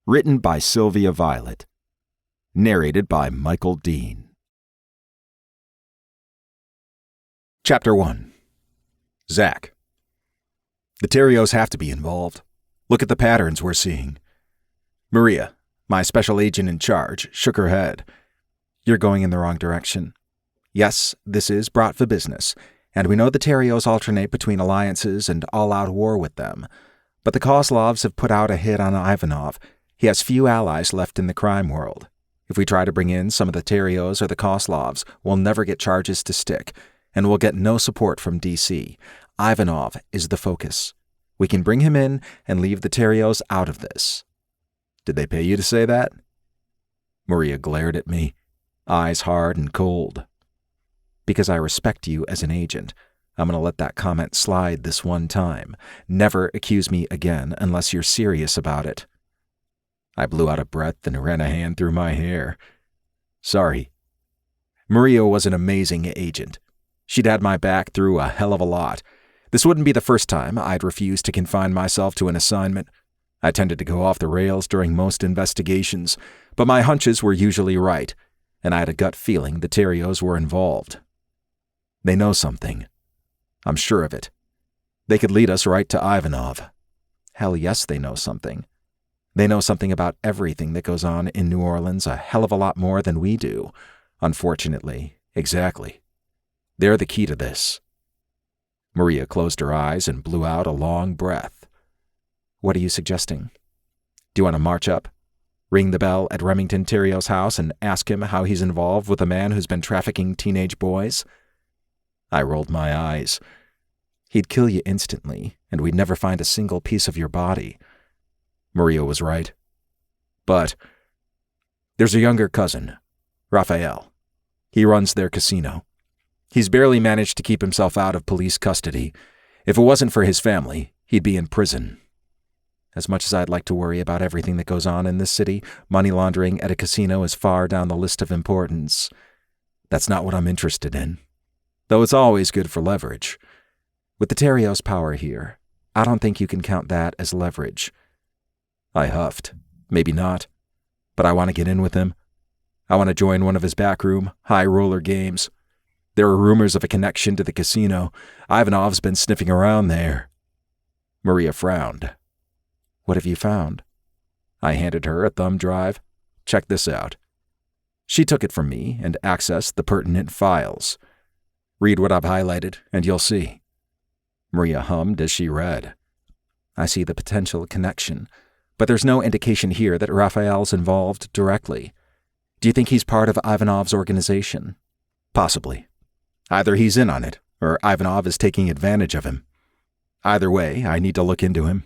Written by Sylvia Violet. Narrated by Michael Dean. Chapter 1. Zach. The Terrios have to be involved. Look at the patterns we're seeing. Maria, my special agent in charge, shook her head. You're going in the wrong direction. Yes, this is brought for business, and we know the Terrios alternate between alliances and all-out war with them. But the Kozlovs have put out a hit on Ivanov. He has few allies left in the crime world. If we try to bring in some of the Terrios or the Kozlovs, we'll never get charges to stick, and we'll get no support from D.C. Ivanov is the focus. We can bring him in and leave the Terrios out of this. Did they pay you to say that? Maria glared at me, eyes hard and cold. Because I respect you as an agent, I'm going to let that comment slide this one time. Never accuse me again unless you're serious about it. I blew out a breath and ran a hand through my hair. Sorry. Maria was an amazing agent. She'd had my back through a hell of a lot. This wouldn't be the first time I'd refused to confine myself to an assignment. I tended to go off the rails during most investigations, but my hunches were usually right, and I had a gut feeling the Terrios were involved. They know something. I'm sure of it. They could lead us right to Ivanov. Hell yes, they know something. They know something about everything that goes on in New Orleans a hell of a lot more than we do. Unfortunately, exactly. They're the key to this. Maria closed her eyes and blew out a long breath. What are you suggesting? Do you want to march up? Ring the bell at Remington Terrio's house and ask him how he's involved with a man who's been trafficking teenage boys? I rolled my eyes. He'd kill you instantly, and we'd never find a single piece of your body. Maria was right. But there's a younger cousin, Raphael. He runs their casino. He's barely managed to keep himself out of police custody. If it wasn't for his family, he'd be in prison. As much as I'd like to worry about everything that goes on in this city, money laundering at a casino is far down the list of importance. That's not what I'm interested in. Though it's always good for leverage. With the Terrios' power here, I don't think you can count that as leverage. I huffed. Maybe not. But I want to get in with him. I want to join one of his backroom, high roller games. There are rumors of a connection to the casino. Ivanov's been sniffing around there. Maria frowned. What have you found? I handed her a thumb drive. Check this out. She took it from me and accessed the pertinent files. Read what I've highlighted, and you'll see. Maria hummed as she read. I see the potential connection, but there's no indication here that Raphael's involved directly. Do you think he's part of Ivanov's organization? Possibly. Either he's in on it, or Ivanov is taking advantage of him. Either way, I need to look into him.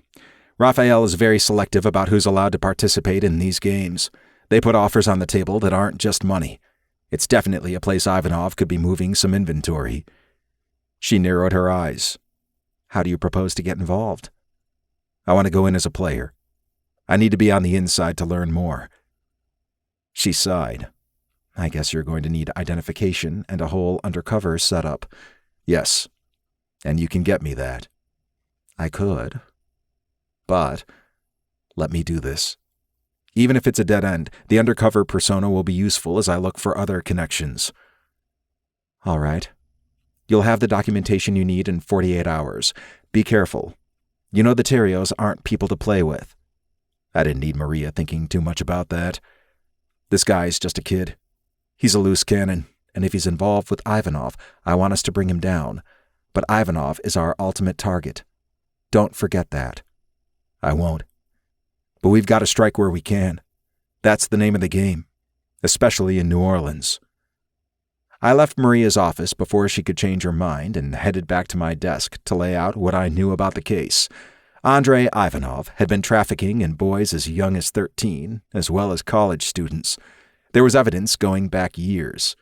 Raphael is very selective about who's allowed to participate in these games. They put offers on the table that aren't just money. It's definitely a place Ivanov could be moving some inventory. She narrowed her eyes. How do you propose to get involved? I want to go in as a player. I need to be on the inside to learn more. She sighed. I guess you're going to need identification and a whole undercover setup. Yes, and you can get me that. I could. But let me do this. Even if it's a dead end, the undercover persona will be useful as I look for other connections. All right. You'll have the documentation you need in 48 hours. Be careful. You know the Terrios aren't people to play with. I didn't need Maria thinking too much about that. This guy's just a kid. He's a loose cannon, and if he's involved with Ivanov, I want us to bring him down. But Ivanov is our ultimate target. Don't forget that. I won't. But we've got to strike where we can. That's the name of the game, especially in New Orleans. I left Maria's office before she could change her mind and headed back to my desk to lay out what I knew about the case. Andrei Ivanov had been trafficking in boys as young as 13, as well as college students. There was evidence going back years.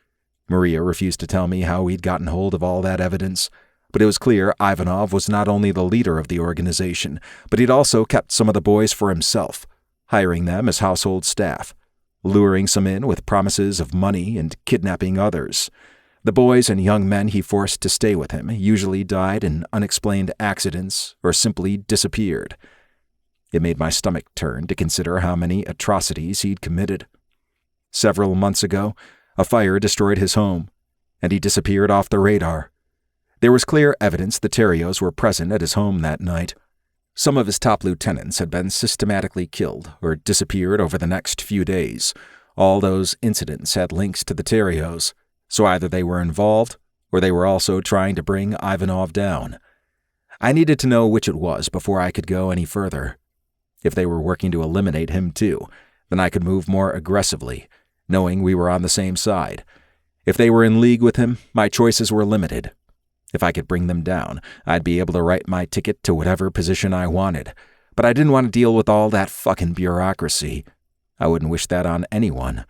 Maria refused to tell me how he'd gotten hold of all that evidence, but it was clear Ivanov was not only the leader of the organization, but he'd also kept some of the boys for himself, hiring them as household staff, luring some in with promises of money and kidnapping others. The boys and young men he forced to stay with him usually died in unexplained accidents or simply disappeared. It made my stomach turn to consider how many atrocities he'd committed. Several months ago, a fire destroyed his home, and he disappeared off the radar. There was clear evidence the Terrios were present at his home that night. Some of his top lieutenants had been systematically killed or disappeared over the next few days. All those incidents had links to the Terrios, so either they were involved or they were also trying to bring Ivanov down. I needed to know which it was before I could go any further. If they were working to eliminate him too, then I could move more aggressively, knowing we were on the same side. If they were in league with him, my choices were limited. If I could bring them down, I'd be able to write my ticket to whatever position I wanted, but I didn't want to deal with all that fucking bureaucracy. I wouldn't wish that on anyone.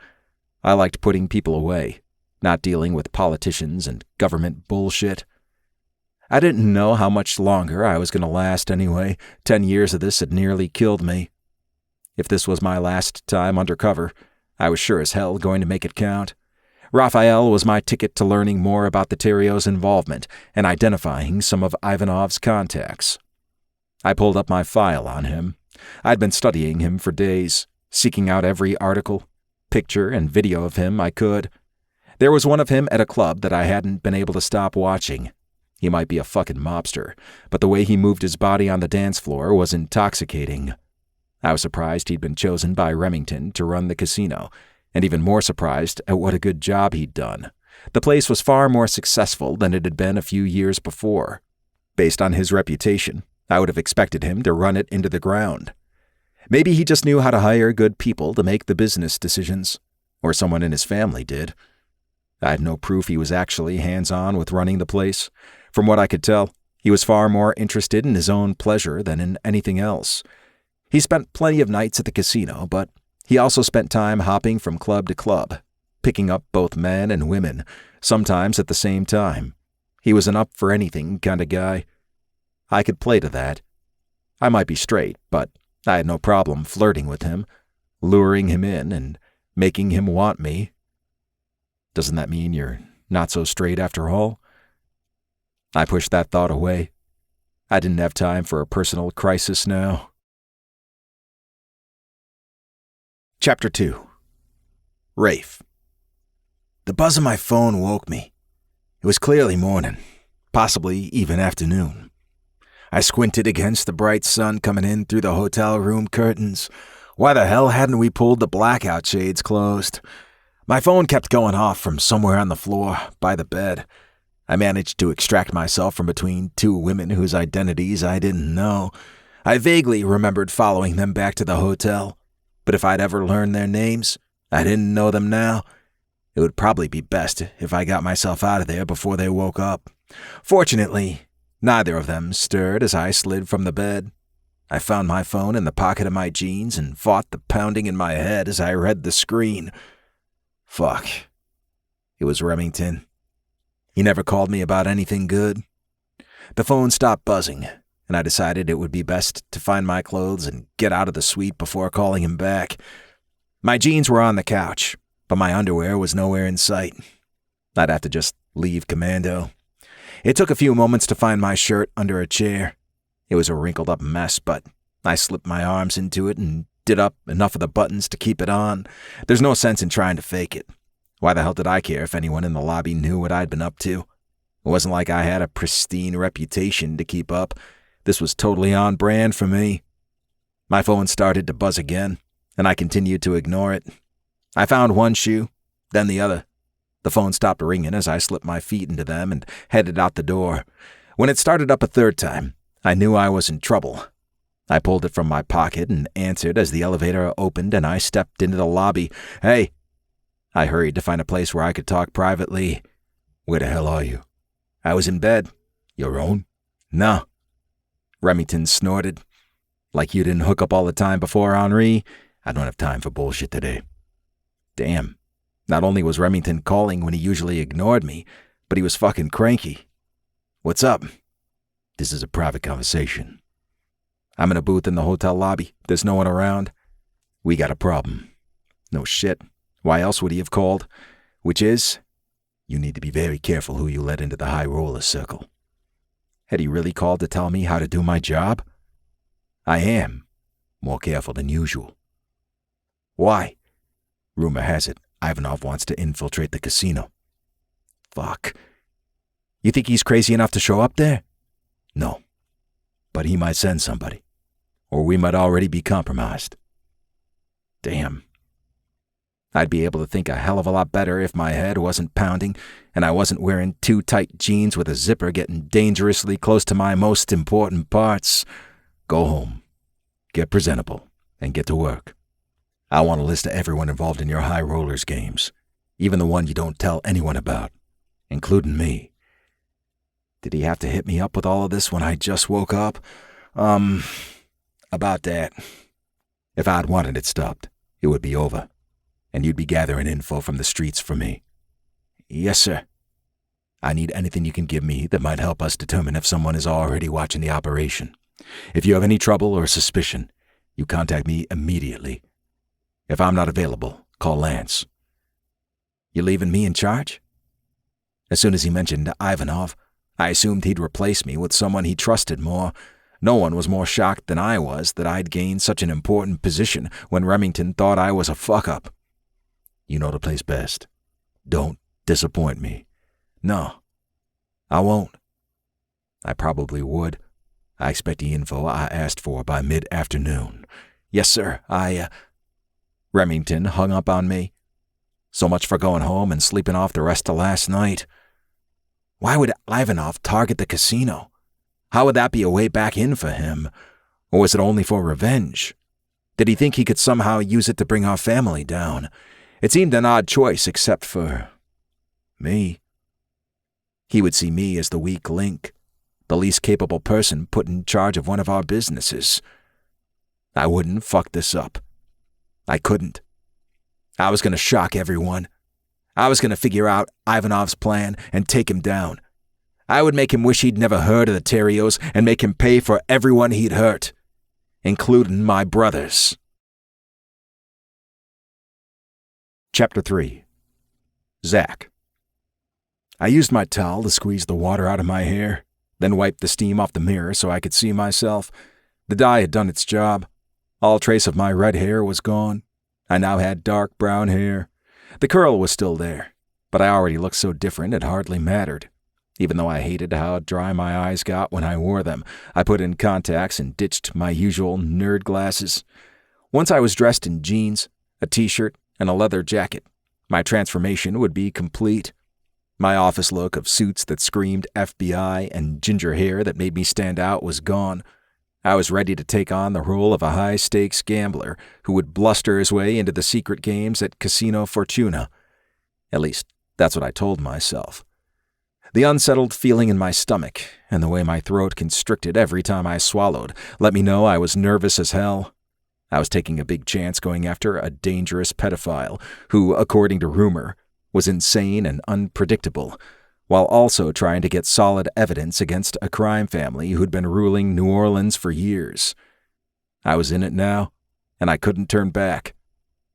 I liked putting people away, not dealing with politicians and government bullshit. I didn't know how much longer I was going to last anyway. 10 years of this had nearly killed me. If this was my last time undercover, I was sure as hell going to make it count. Raphael was my ticket to learning more about the Terrios' involvement and identifying some of Ivanov's contacts. I pulled up my file on him. I'd been studying him for days, seeking out every article, picture, and video of him I could. There was one of him at a club that I hadn't been able to stop watching. He might be a fucking mobster, but the way he moved his body on the dance floor was intoxicating. I was surprised he'd been chosen by Remington to run the casino, and even more surprised at what a good job he'd done. The place was far more successful than it had been a few years before. Based on his reputation, I would have expected him to run it into the ground. Maybe he just knew how to hire good people to make the business decisions, or someone in his family did. I had no proof he was actually hands-on with running the place. From what I could tell, he was far more interested in his own pleasure than in anything else. He spent plenty of nights at the casino, but he also spent time hopping from club to club, picking up both men and women, sometimes at the same time. He was an up-for-anything kind of guy. I could play to that. I might be straight, but I had no problem flirting with him, luring him in, and making him want me. Doesn't that mean you're not so straight after all? I pushed that thought away. I didn't have time for a personal crisis now. Chapter 2. Rafe. The buzz of my phone woke me. It was clearly morning, possibly even afternoon. I squinted against the bright sun coming in through the hotel room curtains. Why the hell hadn't we pulled the blackout shades closed? My phone kept going off from somewhere on the floor by the bed. I managed to extract myself from between two women whose identities I didn't know. I vaguely remembered following them back to the hotel, but if I'd ever learned their names, I didn't know them now. It would probably be best if I got myself out of there before they woke up. Fortunately, neither of them stirred as I slid from the bed. I found my phone in the pocket of my jeans and fought the pounding in my head as I read the screen. Fuck. It was Remington. He never called me about anything good. The phone stopped buzzing, and I decided it would be best to find my clothes and get out of the suite before calling him back. My jeans were on the couch, but my underwear was nowhere in sight. I'd have to just leave commando. It took a few moments to find my shirt under a chair. It was a wrinkled-up mess, but I slipped my arms into it and did up enough of the buttons to keep it on. There's no sense in trying to fake it. Why the hell did I care if anyone in the lobby knew what I'd been up to? It wasn't like I had a pristine reputation to keep up. This was totally on brand for me. My phone started to buzz again, and I continued to ignore it. I found one shoe, then the other. The phone stopped ringing as I slipped my feet into them and headed out the door. When it started up a third time, I knew I was in trouble. I pulled it from my pocket and answered as the elevator opened and I stepped into the lobby. Hey! I hurried to find a place where I could talk privately. Where the hell are you? I was in bed. Your own? No. Remington snorted. Like you didn't hook up all the time before, Henri? I don't have time for bullshit today. Damn. Not only was Remington calling when he usually ignored me, but he was fucking cranky. What's up? This is a private conversation. I'm in a booth in the hotel lobby. There's no one around. We got a problem. No shit. Why else would he have called? Which is, you need to be very careful who you let into the high roller circle. Had he really called to tell me how to do my job? I am. more careful than usual. Why? Rumor has it Ivanov wants to infiltrate the casino. Fuck. You think he's crazy enough to show up there? No. But he might send somebody. Or we might already be compromised. Damn. I'd be able to think a hell of a lot better if my head wasn't pounding and I wasn't wearing too tight jeans with a zipper getting dangerously close to my most important parts. Go home, get presentable, and get to work. I want a list of everyone involved in your high rollers games, even the one you don't tell anyone about, including me. Did he have to hit me up with all of this when I just woke up? About that. If I'd wanted it stopped, it would be over, and you'd be gathering info from the streets for me. Yes, sir. I need anything you can give me that might help us determine if someone is already watching the operation. If you have any trouble or suspicion, you contact me immediately. If I'm not available, call Lance. You leaving me in charge? As soon as he mentioned Ivanov, I assumed he'd replace me with someone he trusted more. No one was more shocked than I was that I'd gained such an important position when Remington thought I was a fuck-up. You know the place best. Don't disappoint me. No, I won't. I probably would. I expect the info I asked for by mid-afternoon. Yes, sir, Remington hung up on me. So much for going home and sleeping off the rest of last night. Why would Ivanov target the casino? How would that be a way back in for him? Or was it only for revenge? Did he think he could somehow use it to bring our family down? It seemed an odd choice except for me. He would see me as the weak link, the least capable person put in charge of one of our businesses. I wouldn't fuck this up. I couldn't. I was going to shock everyone. I was going to figure out Ivanov's plan and take him down. I would make him wish he'd never heard of the Terrios and make him pay for everyone he'd hurt, including my brothers. Chapter 3. Zach. I used my towel to squeeze the water out of my hair, then wiped the steam off the mirror so I could see myself. The dye had done its job. All trace of my red hair was gone. I now had dark brown hair. The curl was still there, but I already looked so different it hardly mattered. Even though I hated how dry my eyes got when I wore them, I put in contacts and ditched my usual nerd glasses. Once I was dressed in jeans, a t-shirt, and a leather jacket, my transformation would be complete. My office look of suits that screamed FBI and ginger hair that made me stand out was gone. I was ready to take on the role of a high-stakes gambler who would bluster his way into the secret games at Casino Fortuna. At least, that's what I told myself. The unsettled feeling in my stomach and the way my throat constricted every time I swallowed let me know I was nervous as hell. I was taking a big chance going after a dangerous pedophile who, according to rumor, was insane and unpredictable, while also trying to get solid evidence against a crime family who'd been ruling New Orleans for years. I was in it now, and I couldn't turn back.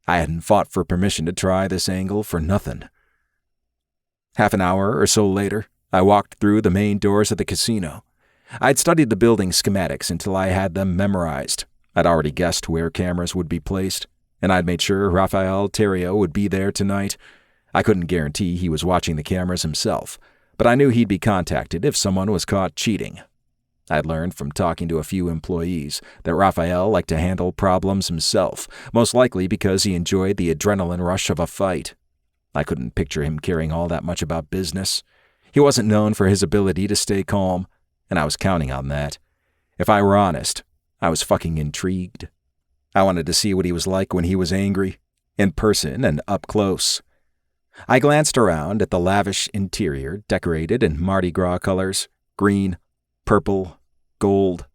I hadn't fought for permission to try this angle for nothing. Half an hour or so later, I walked through the main doors of the casino. I'd studied the building schematics until I had them memorized. I'd already guessed where cameras would be placed, and I'd made sure Rafael Terrio would be there tonight. I couldn't guarantee he was watching the cameras himself, but I knew he'd be contacted if someone was caught cheating. I'd learned from talking to a few employees that Rafael liked to handle problems himself, most likely because he enjoyed the adrenaline rush of a fight. I couldn't picture him caring all that much about business. He wasn't known for his ability to stay calm, and I was counting on that. If I were honest, I was fucking intrigued. I wanted to see what he was like when he was angry, in person and up close. I glanced around at the lavish interior decorated in Mardi Gras colors, green, purple, gold.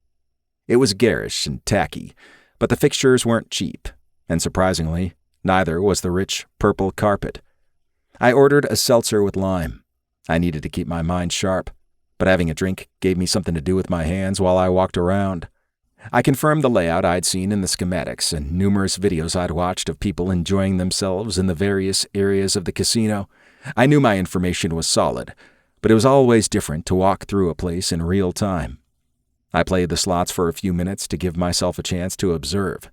It was garish and tacky, but the fixtures weren't cheap, and surprisingly, neither was the rich purple carpet. I ordered a seltzer with lime. I needed to keep my mind sharp, but having a drink gave me something to do with my hands while I walked around. I confirmed the layout I'd seen in the schematics and numerous videos I'd watched of people enjoying themselves in the various areas of the casino. I knew my information was solid, but it was always different to walk through a place in real time. I played the slots for a few minutes to give myself a chance to observe.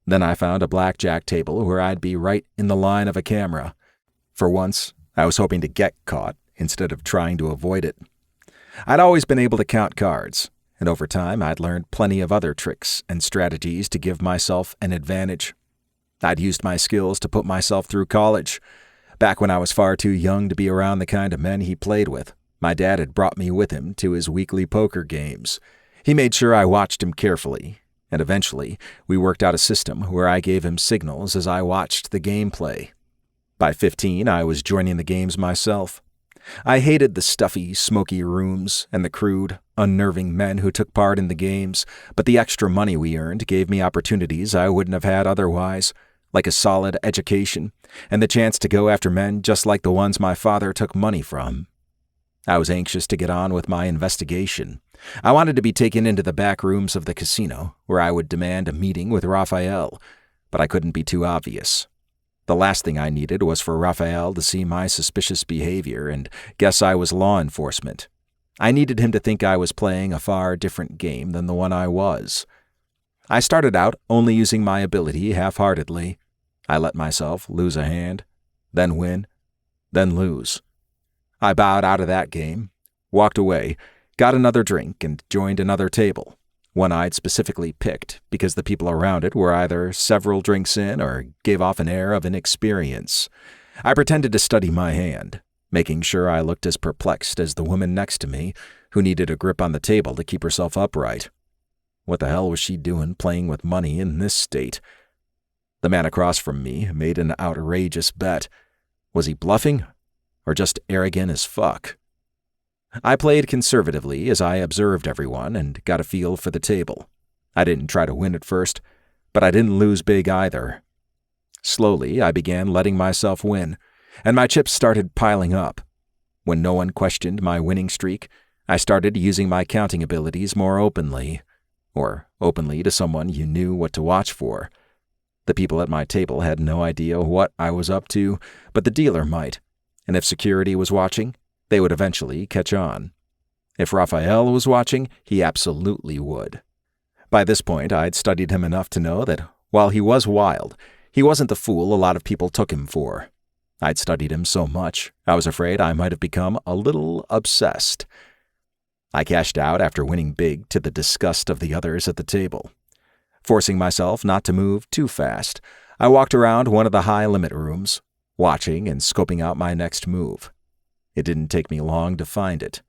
Then I found a blackjack table where I'd be right in the line of a camera. For once, I was hoping to get caught instead of trying to avoid it. I'd always been able to count cards, and over time I'd learned plenty of other tricks and strategies to give myself an advantage. I'd used my skills to put myself through college. Back when I was far too young to be around the kind of men he played with, my dad had brought me with him to his weekly poker games. He made sure I watched him carefully, and eventually we worked out a system where I gave him signals as I watched the gameplay. By 15, I was joining the games myself. I hated the stuffy, smoky rooms and the crude, unnerving men who took part in the games, but the extra money we earned gave me opportunities I wouldn't have had otherwise, like a solid education and the chance to go after men just like the ones my father took money from. I was anxious to get on with my investigation. I wanted to be taken into the back rooms of the casino, where I would demand a meeting with Raphael, but I couldn't be too obvious. The last thing I needed was for Raphael to see my suspicious behavior and guess I was law enforcement. I needed him to think I was playing a far different game than the one I was. I started out only using my ability half-heartedly. I let myself lose a hand, then win, then lose. I bowed out of that game, walked away, got another drink, and joined another table, one I'd specifically picked because the people around it were either several drinks in or gave off an air of inexperience. I pretended to study my hand, making sure I looked as perplexed as the woman next to me, who needed a grip on the table to keep herself upright. What the hell was she doing playing with money in this state? The man across from me made an outrageous bet. Was he bluffing? Or just arrogant as fuck? I played conservatively as I observed everyone and got a feel for the table. I didn't try to win at first, but I didn't lose big either. Slowly, I began letting myself win, and my chips started piling up. When no one questioned my winning streak, I started using my counting abilities more openly, or openly to someone you knew what to watch for. The people at my table had no idea what I was up to, but the dealer might, and if security was watching, they would eventually catch on. If Raphael was watching, he absolutely would. By this point, I'd studied him enough to know that while he was wild, he wasn't the fool a lot of people took him for. I'd studied him so much, I was afraid I might have become a little obsessed. I cashed out after winning big to the disgust of the others at the table. Forcing myself not to move too fast, I walked around one of the high-limit rooms, watching and scoping out my next move. It didn't take me long to find it.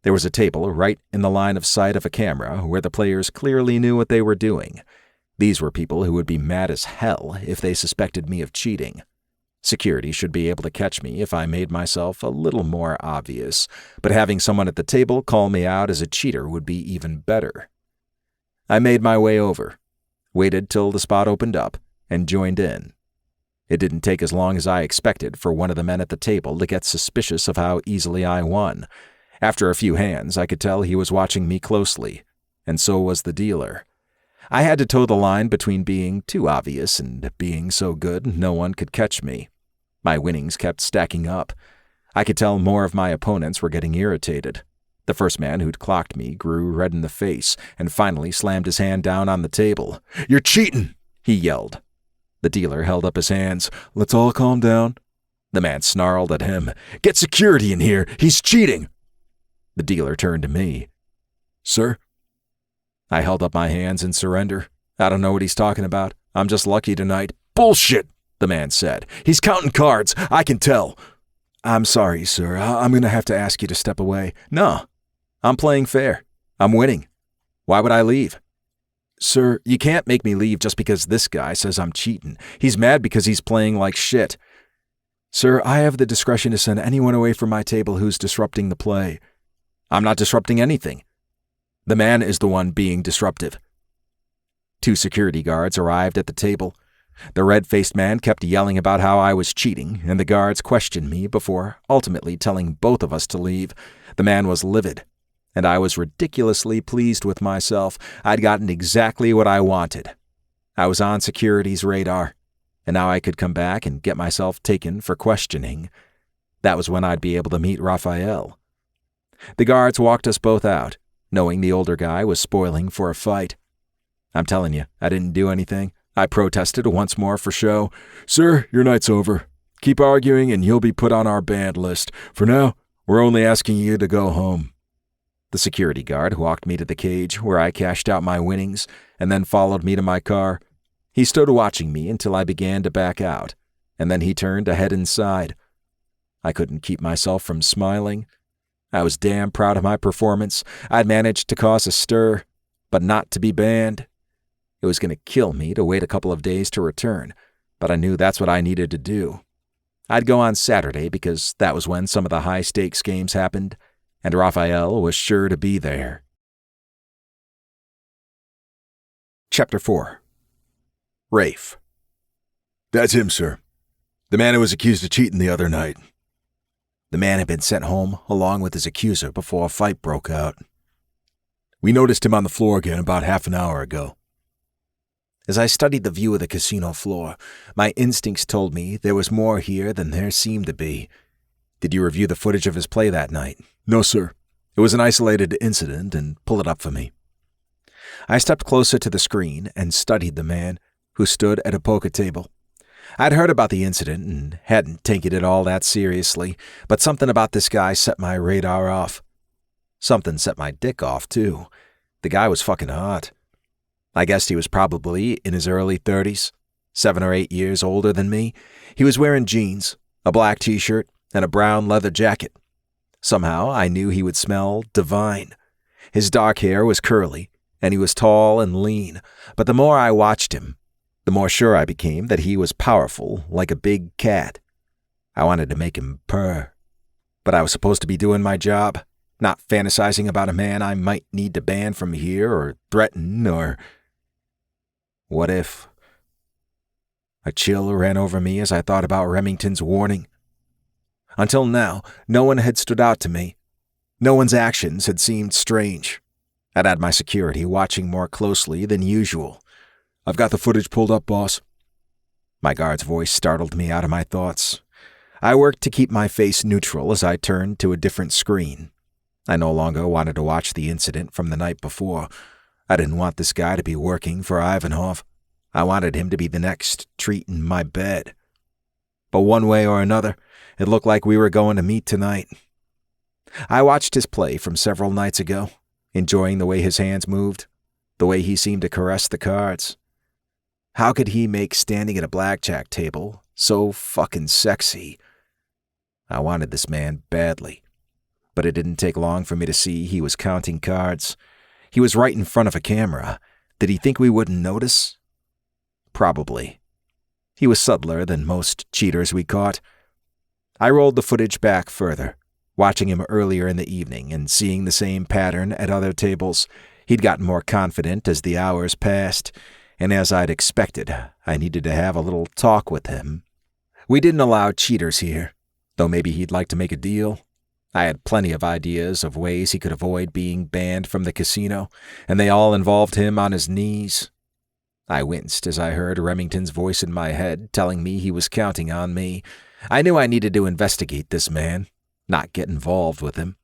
There was a table right in the line of sight of a camera where the players clearly knew what they were doing. These were people who would be mad as hell if they suspected me of cheating. Security should be able to catch me if I made myself a little more obvious, but having someone at the table call me out as a cheater would be even better. I made my way over, waited till the spot opened up, and joined in. It didn't take as long as I expected for one of the men at the table to get suspicious of how easily I won. After a few hands, I could tell he was watching me closely, and so was the dealer. I had to toe the line between being too obvious and being so good no one could catch me. My winnings kept stacking up. I could tell more of my opponents were getting irritated. The first man who'd clocked me grew red in the face and finally slammed his hand down on the table. "You're cheating!" he yelled. The dealer held up his hands. "Let's all calm down." The man snarled at him. "Get security in here! He's cheating!" The dealer turned to me. "Sir?" I held up my hands in surrender. "I don't know what he's talking about. I'm just lucky tonight." "Bullshit!" the man said. "He's counting cards. I can tell." "I'm sorry, sir. I'm going to have to ask you to step away." "No. I'm playing fair. I'm winning. Why would I leave?" "Sir, you can't make me leave just because this guy says I'm cheating. He's mad because he's playing like shit." "Sir, I have the discretion to send anyone away from my table who's disrupting the play." "I'm not disrupting anything. The man is the one being disruptive." 2 security guards arrived at the table. The red-faced man kept yelling about how I was cheating, and the guards questioned me before ultimately telling both of us to leave. The man was livid, and I was ridiculously pleased with myself. I'd gotten exactly what I wanted. I was on security's radar, and now I could come back and get myself taken for questioning. That was when I'd be able to meet Raphael. The guards walked us both out, knowing the older guy was spoiling for a fight. I'm telling you, I didn't do anything. I protested once more for show. "Sir, your night's over. Keep arguing and you'll be put on our banned list. For now, we're only asking you to go home." The security guard walked me to the cage where I cashed out my winnings and then followed me to my car. He stood watching me until I began to back out, and then he turned to head inside. I couldn't keep myself from smiling. I was damn proud of my performance. I'd managed to cause a stir, but not to be banned. It was going to kill me to wait a couple of days to return, but I knew that's what I needed to do. I'd go on Saturday because that was when some of the high-stakes games happened, and Raphael was sure to be there. Chapter 4. Rafe. "That's him, sir. The man who was accused of cheating the other night." The man had been sent home along with his accuser before a fight broke out. "We noticed him on the floor again about half an hour ago." As I studied the view of the casino floor, my instincts told me there was more here than there seemed to be. Did you review the footage of his play that night? "No, sir. It was an isolated incident, and pull it up for me." I stepped closer to the screen and studied the man, who stood at a poker table. I'd heard about the incident and hadn't taken it all that seriously, but something about this guy set my radar off. Something set my dick off, too. The guy was fucking hot. I guessed he was probably in his early 30s, 7 or 8 years older than me. He was wearing jeans, a black t-shirt, and a brown leather jacket. Somehow I knew he would smell divine. His dark hair was curly, and he was tall and lean, but the more I watched him, the more sure I became that he was powerful like a big cat. I wanted to make him purr. But I was supposed to be doing my job, not fantasizing about a man I might need to ban from here or threaten or... What if... A chill ran over me as I thought about Remington's warning. Until now, no one had stood out to me. No one's actions had seemed strange. I'd had my security watching more closely than usual. "I've got the footage pulled up, boss." My guard's voice startled me out of my thoughts. I worked to keep my face neutral as I turned to a different screen. I no longer wanted to watch the incident from the night before. I didn't want this guy to be working for Ivanov. I wanted him to be the next treat in my bed. But one way or another, it looked like we were going to meet tonight. I watched his play from several nights ago, enjoying the way his hands moved, the way he seemed to caress the cards. How could he make standing at a blackjack table so fucking sexy? I wanted this man badly, but it didn't take long for me to see he was counting cards. He was right in front of a camera. Did he think we wouldn't notice? Probably. He was subtler than most cheaters we caught. I rolled the footage back further, watching him earlier in the evening and seeing the same pattern at other tables. He'd gotten more confident as the hours passed, and as I'd expected, I needed to have a little talk with him. We didn't allow cheaters here, though maybe he'd like to make a deal. I had plenty of ideas of ways he could avoid being banned from the casino, and they all involved him on his knees. I winced as I heard Remington's voice in my head telling me he was counting on me. I knew I needed to investigate this man, not get involved with him.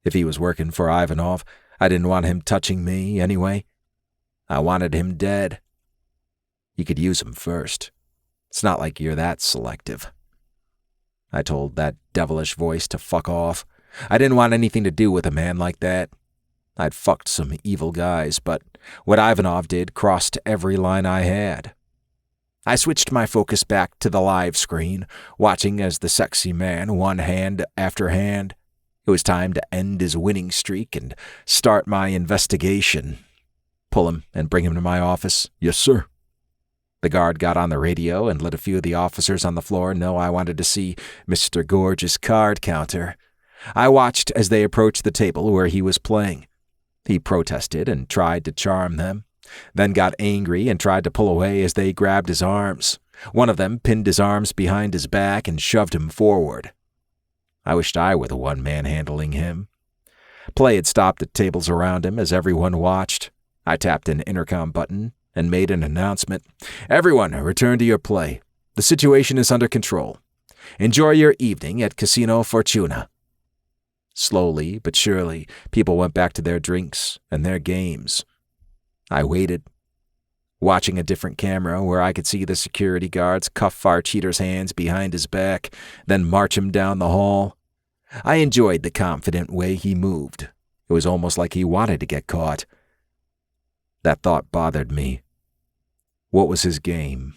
If he was working for Ivanov, I didn't want him touching me anyway. I wanted him dead. You could use him first. It's not like you're that selective. I told that devilish voice to fuck off. I didn't want anything to do with a man like that. I'd fucked some evil guys, but what Ivanov did crossed every line I had. I switched my focus back to the live screen, watching as the sexy man won hand after hand. It was time to end his winning streak and start my investigation. Pull him and bring him to my office. "Yes, sir." The guard got on the radio and let a few of the officers on the floor know I wanted to see Mr. Gorge's card counter. I watched as they approached the table where he was playing. He protested and tried to charm them, then got angry and tried to pull away as they grabbed his arms. One of them pinned his arms behind his back and shoved him forward. I wished I were the one manhandling him. Play had stopped at tables around him as everyone watched. I tapped an intercom button and made an announcement. "Everyone, return to your play. The situation is under control. Enjoy your evening at Casino Fortuna." Slowly but surely, people went back to their drinks and their games. I waited, watching a different camera where I could see the security guards cuff our cheater's hands behind his back, then march him down the hall. I enjoyed the confident way he moved. It was almost like he wanted to get caught. That thought bothered me. What was his game?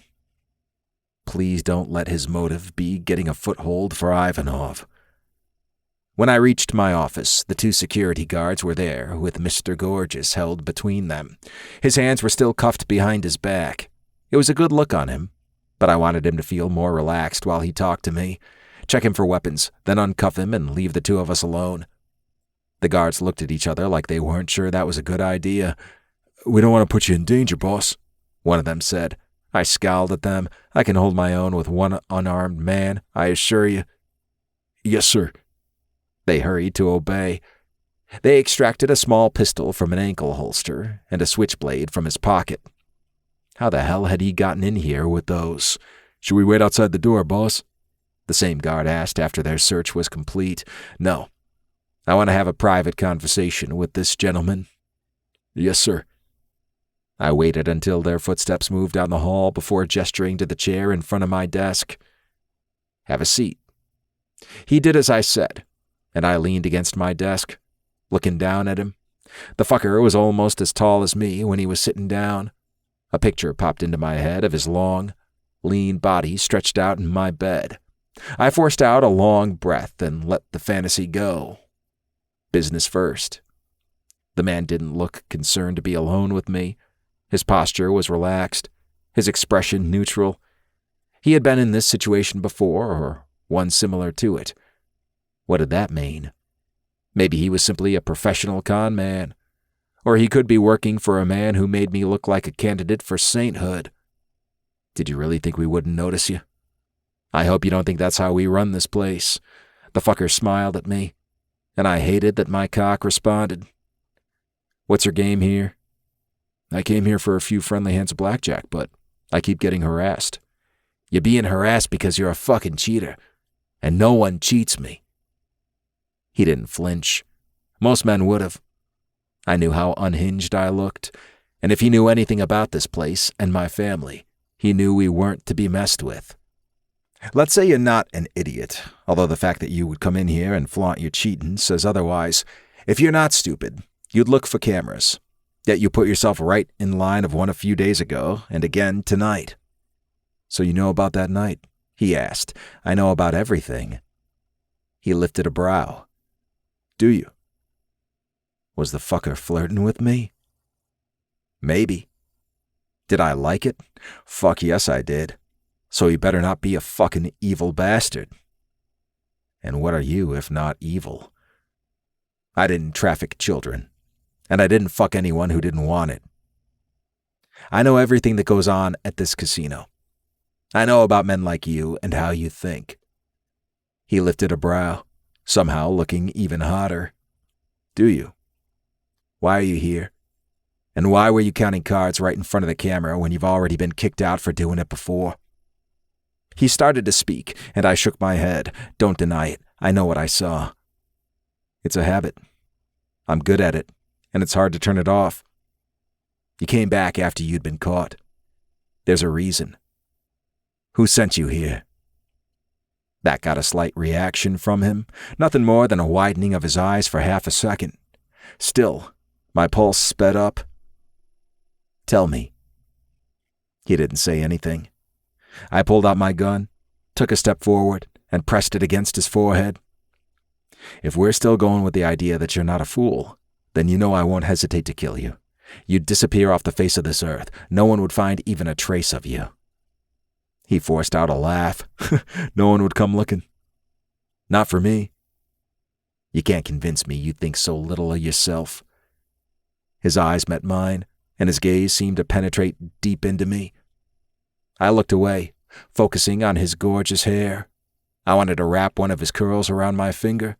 Please don't let his motive be getting a foothold for Ivanov. When I reached my office, the 2 security guards were there, with Mr. Gorgeous held between them. His hands were still cuffed behind his back. It was a good look on him, but I wanted him to feel more relaxed while he talked to me. Check him for weapons, then uncuff him and leave the 2 of us alone. The guards looked at each other like they weren't sure that was a good idea. "We don't want to put you in danger, boss," one of them said. I scowled at them. I can hold my own with one unarmed man, I assure you. "Yes, sir." They hurried to obey. They extracted a small pistol from an ankle holster and a switchblade from his pocket. How the hell had he gotten in here with those? "Should we wait outside the door, boss?" the same guard asked after their search was complete. "No. I want to have a private conversation with this gentleman." "Yes, sir." I waited until their footsteps moved down the hall before gesturing to the chair in front of my desk. "Have a seat." He did as I said, and I leaned against my desk, looking down at him. The fucker was almost as tall as me when he was sitting down. A picture popped into my head of his long, lean body stretched out in my bed. I forced out a long breath and let the fantasy go. Business first. The man didn't look concerned to be alone with me. His posture was relaxed, his expression neutral. He had been in this situation before, or one similar to it. What did that mean? Maybe he was simply a professional con man, or he could be working for a man who made me look like a candidate for sainthood. Did you really think we wouldn't notice you? I hope you don't think that's how we run this place. The fucker smiled at me, and I hated that my cock responded. "What's your game here?" "I came here for a few friendly hands of blackjack, but I keep getting harassed." "You're being harassed because you're a fucking cheater, and no one cheats me." He didn't flinch. Most men would have. I knew how unhinged I looked, and if he knew anything about this place and my family, he knew we weren't to be messed with. Let's say you're not an idiot, although the fact that you would come in here and flaunt your cheating says otherwise. If you're not stupid, you'd look for cameras. Yet you put yourself right in line of one a few days ago, and again tonight. "So you know about that night?" he asked. "I know about everything." He lifted a brow. "Do you?" Was the fucker flirting with me? Maybe. Did I like it? Fuck yes, I did. So he better not be a fucking evil bastard. And what are you if not evil? I didn't traffic children, and I didn't fuck anyone who didn't want it. I know everything that goes on at this casino. I know about men like you and how you think. He lifted a brow, somehow looking even hotter. Do you? Why are you here? And why were you counting cards right in front of the camera when you've already been kicked out for doing it before? He started to speak, and I shook my head. Don't deny it. I know what I saw. It's a habit. I'm good at it, and it's hard to turn it off. You came back after you'd been caught. There's a reason. Who sent you here? That got a slight reaction from him, nothing more than a widening of his eyes for half a second. Still, my pulse sped up. Tell me. He didn't say anything. I pulled out my gun, took a step forward, and pressed it against his forehead. If we're still going with the idea that you're not a fool, then you know I won't hesitate to kill you. You'd disappear off the face of this earth. No one would find even a trace of you. He forced out a laugh. No one would come looking. Not for me. You can't convince me you think so little of yourself. His eyes met mine, and his gaze seemed to penetrate deep into me. I looked away, focusing on his gorgeous hair. I wanted to wrap one of his curls around my finger.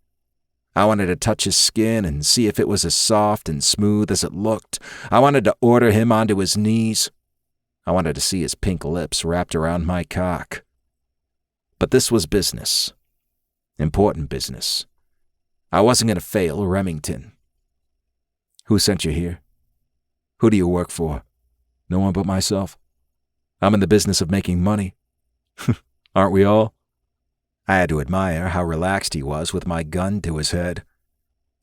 I wanted to touch his skin and see if it was as soft and smooth as it looked. I wanted to order him onto his knees. I wanted to see his pink lips wrapped around my cock. But this was business. Important business. I wasn't going to fail Remington. Who sent you here? Who do you work for? No one but myself. I'm in the business of making money. Aren't we all? I had to admire how relaxed he was with my gun to his head.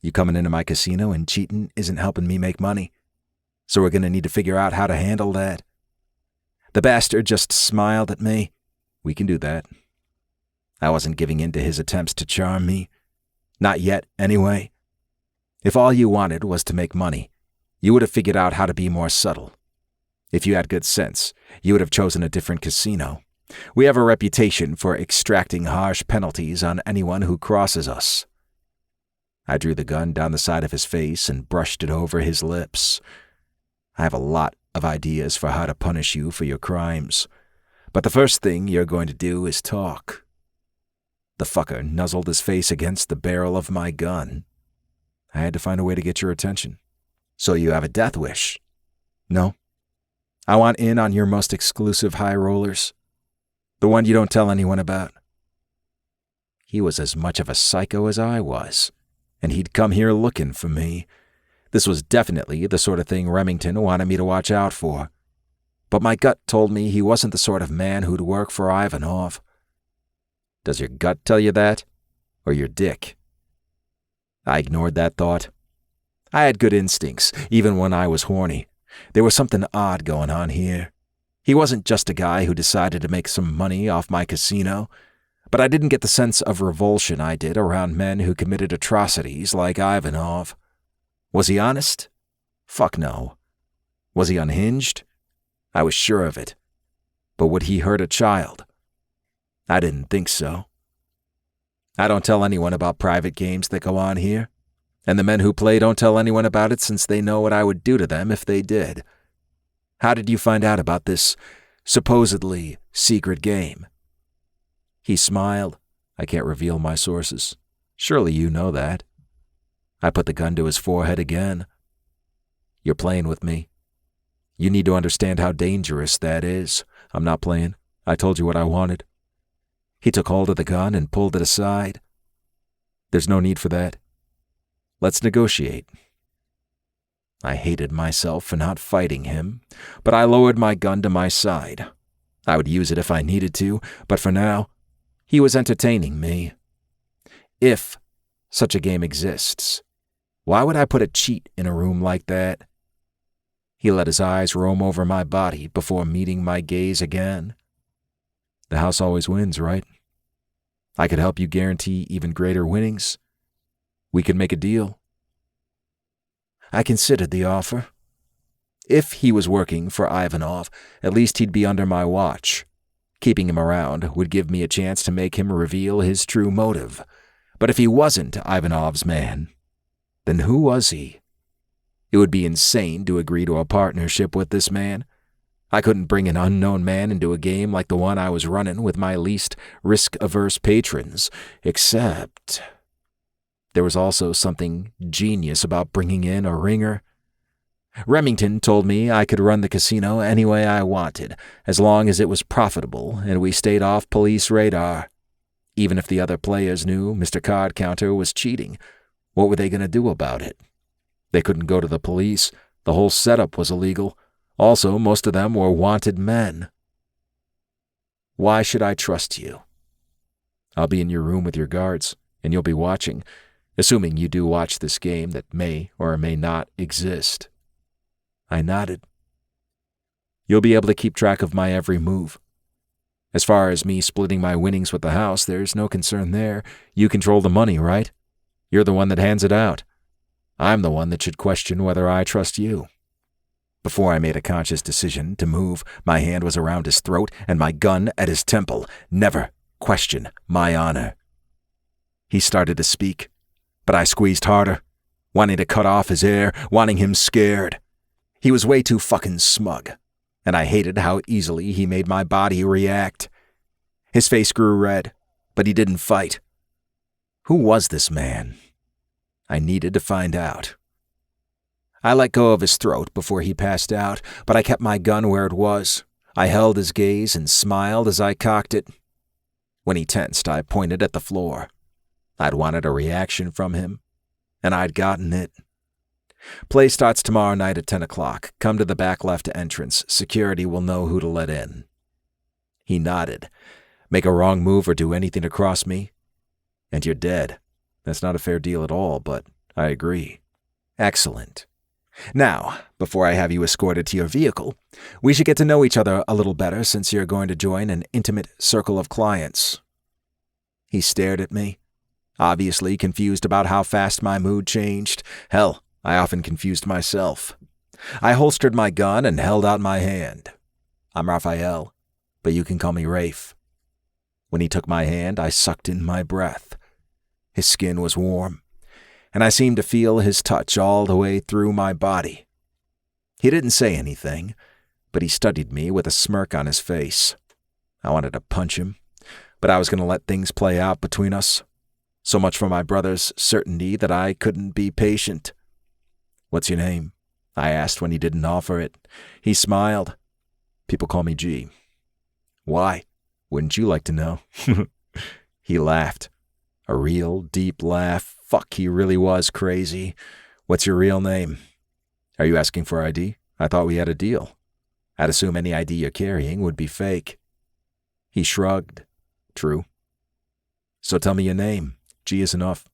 You coming into my casino and cheating isn't helping me make money, so we're going to need to figure out how to handle that. The bastard just smiled at me. We can do that. I wasn't giving in to his attempts to charm me. Not yet, anyway. If all you wanted was to make money, you would have figured out how to be more subtle. If you had good sense, you would have chosen a different casino. We have a reputation for extracting harsh penalties on anyone who crosses us. I drew the gun down the side of his face and brushed it over his lips. I have a lot of ideas for how to punish you for your crimes, but the first thing you're going to do is talk. The fucker nuzzled his face against the barrel of my gun. I had to find a way to get your attention. So you have a death wish? No? I want in on your most exclusive high rollers. The one you don't tell anyone about. He was as much of a psycho as I was, and he'd come here looking for me. This was definitely the sort of thing Remington wanted me to watch out for. But my gut told me he wasn't the sort of man who'd work for Ivanov. Does your gut tell you that? Or your dick? I ignored that thought. I had good instincts, even when I was horny. There was something odd going on here. He wasn't just a guy who decided to make some money off my casino, but I didn't get the sense of revulsion I did around men who committed atrocities like Ivanov. Was he honest? Fuck no. Was he unhinged? I was sure of it. But would he hurt a child? I didn't think so. I don't tell anyone about private games that go on here, and the men who play don't tell anyone about it since they know what I would do to them if they did. How did you find out about this supposedly secret game? He smiled. I can't reveal my sources. Surely you know that. I put the gun to his forehead again. You're playing with me. You need to understand how dangerous that is. I'm not playing. I told you what I wanted. He took hold of the gun and pulled it aside. There's no need for that. Let's negotiate. I hated myself for not fighting him, but I lowered my gun to my side. I would use it if I needed to, but for now, he was entertaining me. If such a game exists, why would I put a cheat in a room like that? He let his eyes roam over my body before meeting my gaze again. The house always wins, right? I could help you guarantee even greater winnings. We could make a deal. I considered the offer. If he was working for Ivanov, at least he'd be under my watch. Keeping him around would give me a chance to make him reveal his true motive. But if he wasn't Ivanov's man, then who was he? It would be insane to agree to a partnership with this man. I couldn't bring an unknown man into a game like the one I was running with my least risk-averse patrons, except there was also something genius about bringing in a ringer. Remington told me I could run the casino any way I wanted, as long as it was profitable and we stayed off police radar. Even if the other players knew Mr. Card Counter was cheating, what were they going to do about it? They couldn't go to the police. The whole setup was illegal. Also, most of them were wanted men. Why should I trust you? I'll be in your room with your guards, and you'll be watching, assuming you do watch this game that may or may not exist. I nodded. You'll be able to keep track of my every move. As far as me splitting my winnings with the house, there's no concern there. You control the money, right? You're the one that hands it out. I'm the one that should question whether I trust you. Before I made a conscious decision to move, my hand was around his throat and my gun at his temple. Never question my honor. He started to speak, but I squeezed harder, wanting to cut off his air, wanting him scared. He was way too fucking smug, and I hated how easily he made my body react. His face grew red, but he didn't fight. Who was this man? I needed to find out. I let go of his throat before he passed out, but I kept my gun where it was. I held his gaze and smiled as I cocked it. When he tensed, I pointed at the floor. I'd wanted a reaction from him, and I'd gotten it. Play starts tomorrow night at 10 o'clock. Come to the back left entrance. Security will know who to let in. He nodded. Make a wrong move or do anything to cross me, and you're dead. That's not a fair deal at all, but I agree. Excellent. Now, before I have you escorted to your vehicle, we should get to know each other a little better since you're going to join an intimate circle of clients. He stared at me, obviously confused about how fast my mood changed. Hell, I often confused myself. I holstered my gun and held out my hand. I'm Raphael, but you can call me Rafe. When he took my hand, I sucked in my breath. His skin was warm, and I seemed to feel his touch all the way through my body. He didn't say anything, but he studied me with a smirk on his face. I wanted to punch him, but I was going to let things play out between us. So much for my brother's certainty that I couldn't be patient. What's your name? I asked when he didn't offer it. He smiled. People call me G. Why? Wouldn't you like to know? He laughed. A real deep laugh. Fuck, he really was crazy. What's your real name? Are you asking for ID? I thought we had a deal. I'd assume any ID you're carrying would be fake. He shrugged. True. So tell me your name. G is enough.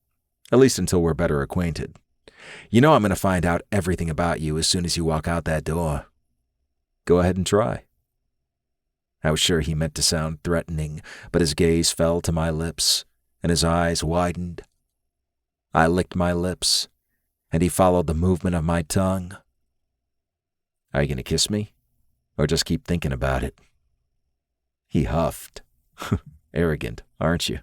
At least until we're better acquainted. You know I'm going to find out everything about you as soon as you walk out that door. Go ahead and try. I was sure he meant to sound threatening, but his gaze fell to my lips, and his eyes widened. I licked my lips, and he followed the movement of my tongue. Are you going to kiss me, or just keep thinking about it? He huffed. Arrogant, aren't you?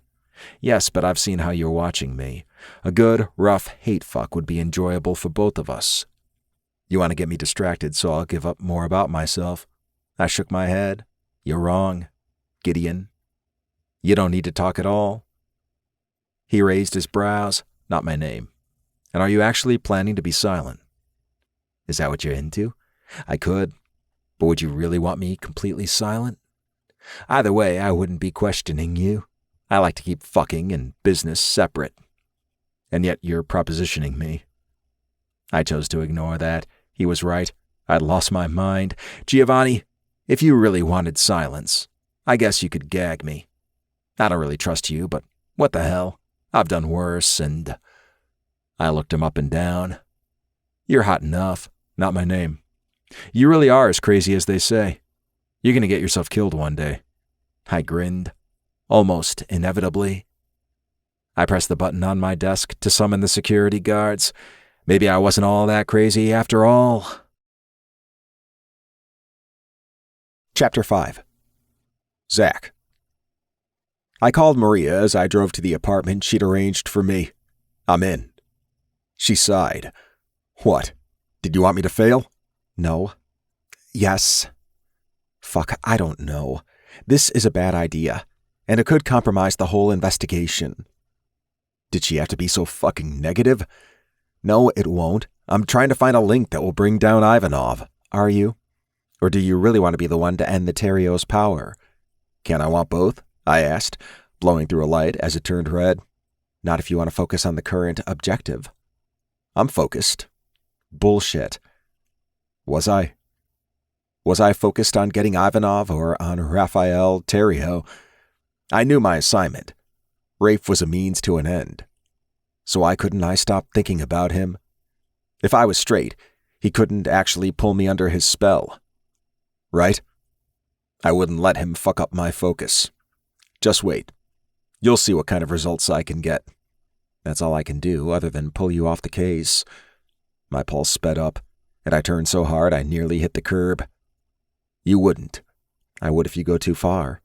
Yes, but I've seen how you're watching me. A good, rough hate fuck would be enjoyable for both of us. You want to get me distracted, so I'll give up more about myself. I shook my head. You're wrong, Gideon. You don't need to talk at all. He raised his brows. Not my name. And are you actually planning to be silent? Is that what you're into? I could, but would you really want me completely silent? Either way, I wouldn't be questioning you. I like to keep fucking and business separate. And yet you're propositioning me. I chose to ignore that. He was right. I'd lost my mind. Giovanni, if you really wanted silence, I guess you could gag me. I don't really trust you, but what the hell? I've done worse, and... I looked him up and down. You're hot enough. Not my name. You really are as crazy as they say. You're going to get yourself killed one day. I grinned. Almost inevitably. I pressed the button on my desk to summon the security guards. Maybe I wasn't all that crazy after all. Chapter 5. Zach. I called Maria as I drove to the apartment she'd arranged for me. I'm in. She sighed. What? Did you want me to fail? No. Yes. Fuck, I don't know. This is a bad idea, and it could compromise the whole investigation. Did she have to be so fucking negative? No, it won't. I'm trying to find a link that will bring down Ivanov. Are you? Or do you really want to be the one to end the Terrios' power? Can I want both? I asked, blowing through a light as it turned red. Not if you want to focus on the current objective. I'm focused. Bullshit. Was I? Was I focused on getting Ivanov or on Raphael Terrio? I knew my assignment. Rafe was a means to an end. So why couldn't I stop thinking about him? If I was straight, he couldn't actually pull me under his spell. Right? I wouldn't let him fuck up my focus. Just wait. You'll see what kind of results I can get. That's all I can do other than pull you off the case. My pulse sped up, and I turned so hard I nearly hit the curb. You wouldn't. I would if you go too far.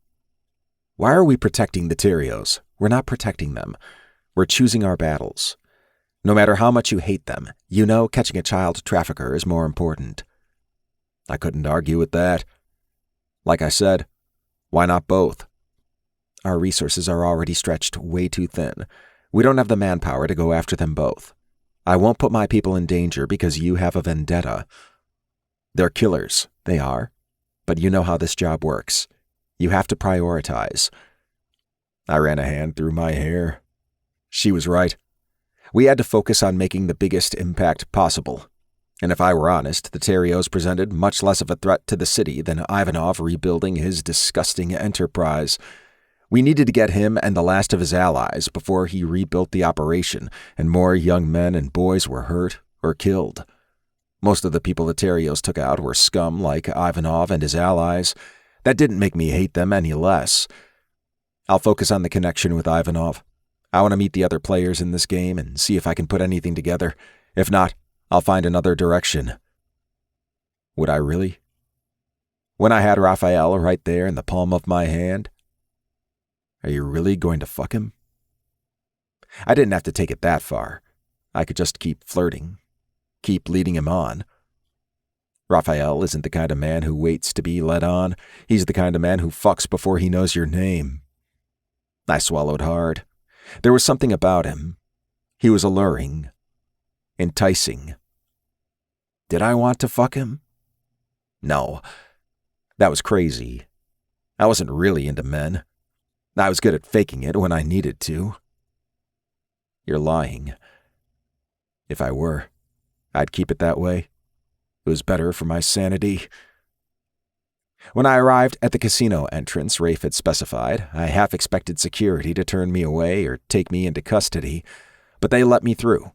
Why are we protecting the Terrios? We're not protecting them. We're choosing our battles. No matter how much you hate them, you know catching a child trafficker is more important. I couldn't argue with that. Like I said, why not both? Our resources are already stretched way too thin. We don't have the manpower to go after them both. I won't put my people in danger because you have a vendetta. They're killers, they are. But you know how this job works. You have to prioritize. I ran a hand through my hair. She was right. We had to focus on making the biggest impact possible. And if I were honest, the Terrios presented much less of a threat to the city than Ivanov rebuilding his disgusting enterprise. We needed to get him and the last of his allies before he rebuilt the operation, and more young men and boys were hurt or killed. Most of the people the Terrios took out were scum like Ivanov and his allies. That didn't make me hate them any less. I'll focus on the connection with Ivanov. I want to meet the other players in this game and see if I can put anything together. If not, I'll find another direction. Would I really? When I had Raphael right there in the palm of my hand? Are you really going to fuck him? I didn't have to take it that far. I could just keep flirting. Keep leading him on. Raphael isn't the kind of man who waits to be led on. He's the kind of man who fucks before he knows your name. I swallowed hard. There was something about him. He was alluring. Enticing. Did I want to fuck him? No. That was crazy. I wasn't really into men. I was good at faking it when I needed to. You're lying. If I were, I'd keep it that way. It was better for my sanity. When I arrived at the casino entrance Rafe had specified, I half expected security to turn me away or take me into custody, but they let me through.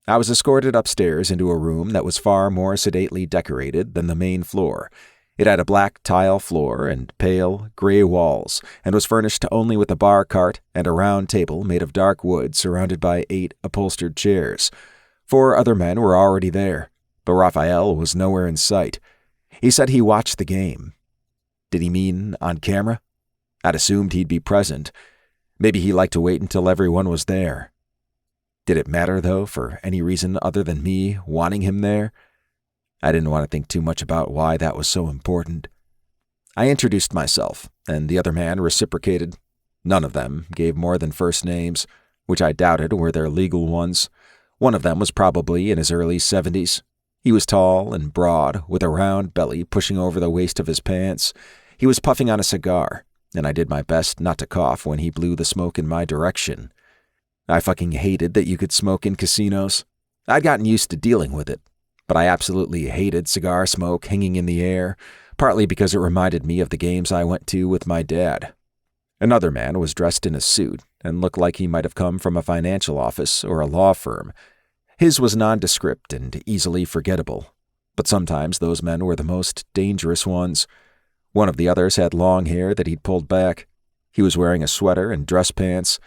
I was escorted upstairs into a room that was far more sedately decorated than the main floor. It had a black tile floor and pale, gray walls, and was furnished only with a bar cart and a round table made of dark wood surrounded by 8 upholstered chairs. 4 other men were already there, but Raphael was nowhere in sight. He said he watched the game. Did he mean on camera? I'd assumed he'd be present. Maybe he liked to wait until everyone was there. Did it matter, though, for any reason other than me wanting him there? I didn't want to think too much about why that was so important. I introduced myself, and the other man reciprocated. None of them gave more than first names, which I doubted were their legal ones. One of them was probably in his early 70s. He was tall and broad, with a round belly pushing over the waist of his pants. He was puffing on a cigar, and I did my best not to cough when he blew the smoke in my direction. I fucking hated that you could smoke in casinos. I'd gotten used to dealing with it, but I absolutely hated cigar smoke hanging in the air, partly because it reminded me of the games I went to with my dad. Another man was dressed in a suit and looked like he might have come from a financial office or a law firm. His was nondescript and easily forgettable, but sometimes those men were the most dangerous ones. One of the others had long hair that he'd pulled back. He was wearing a sweater and dress pants.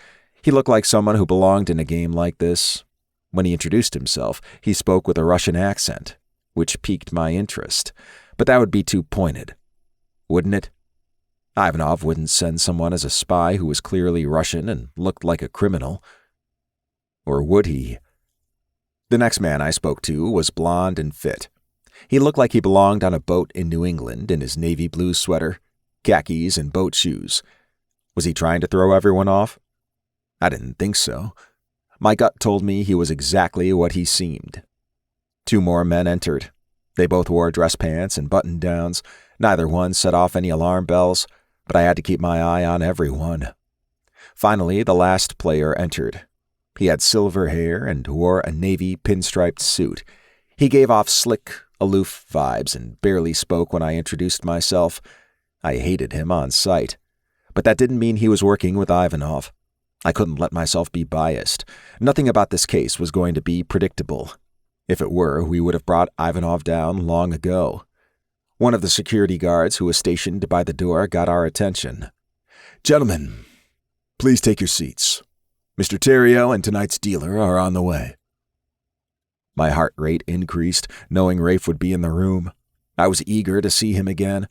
He looked like someone who belonged in a game like this. When he introduced himself, he spoke with a Russian accent, which piqued my interest, but that would be too pointed. Wouldn't it? Ivanov wouldn't send someone as a spy who was clearly Russian and looked like a criminal. Or would he? The next man I spoke to was blond and fit. He looked like he belonged on a boat in New England in his navy blue sweater, khakis, and boat shoes. Was he trying to throw everyone off? I didn't think so. My gut told me he was exactly what he seemed. 2 more men entered. They both wore dress pants and button-downs. Neither one set off any alarm bells, but I had to keep my eye on everyone. Finally, the last player entered. He had silver hair and wore a navy pinstriped suit. He gave off slick, aloof vibes and barely spoke when I introduced myself. I hated him on sight, but that didn't mean he was working with Ivanov. I couldn't let myself be biased. Nothing about this case was going to be predictable. If it were, we would have brought Ivanov down long ago. One of the security guards who was stationed by the door got our attention. Gentlemen, please take your seats. Mr. Theriot and tonight's dealer are on the way. My heart rate increased, knowing Rafe would be in the room. I was eager to see him again,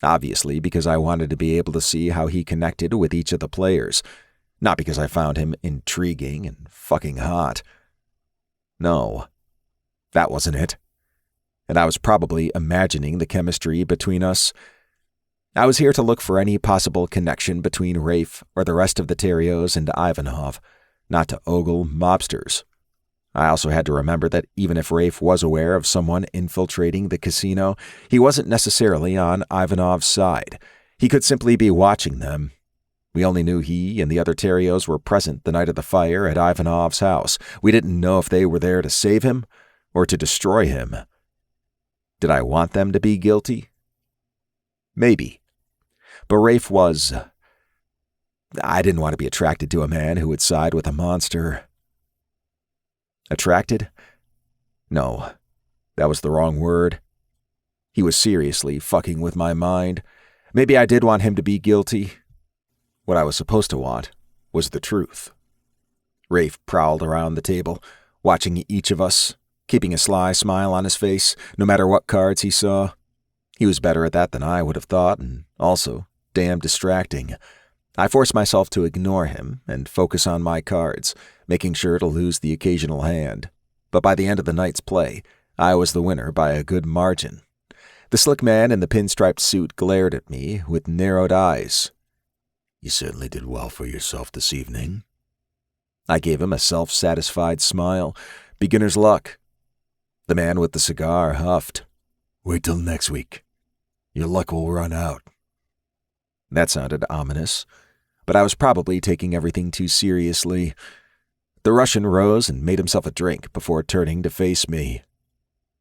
obviously because I wanted to be able to see how he connected with each of the players. Not because I found him intriguing and fucking hot. No, that wasn't it. And I was probably imagining the chemistry between us. I was here to look for any possible connection between Rafe or the rest of the Terrios and Ivanov, not to ogle mobsters. I also had to remember that even if Rafe was aware of someone infiltrating the casino, he wasn't necessarily on Ivanov's side. He could simply be watching them. We only knew he and the other Terrios were present the night of the fire at Ivanov's house. We didn't know if they were there to save him or to destroy him. Did I want them to be guilty? Maybe. But Rafe was... I didn't want to be attracted to a man who would side with a monster. Attracted? No, that was the wrong word. He was seriously fucking with my mind. Maybe I did want him to be guilty. What I was supposed to want was the truth. Rafe prowled around the table, watching each of us, keeping a sly smile on his face, no matter what cards he saw. He was better at that than I would have thought, and also damn distracting. I forced myself to ignore him and focus on my cards, making sure to lose the occasional hand. But by the end of the night's play, I was the winner by a good margin. The slick man in the pinstriped suit glared at me with narrowed eyes. You certainly did well for yourself this evening. I gave him a self-satisfied smile. Beginner's luck. The man with the cigar huffed. Wait till next week. Your luck will run out. That sounded ominous, but I was probably taking everything too seriously. The Russian rose and made himself a drink before turning to face me.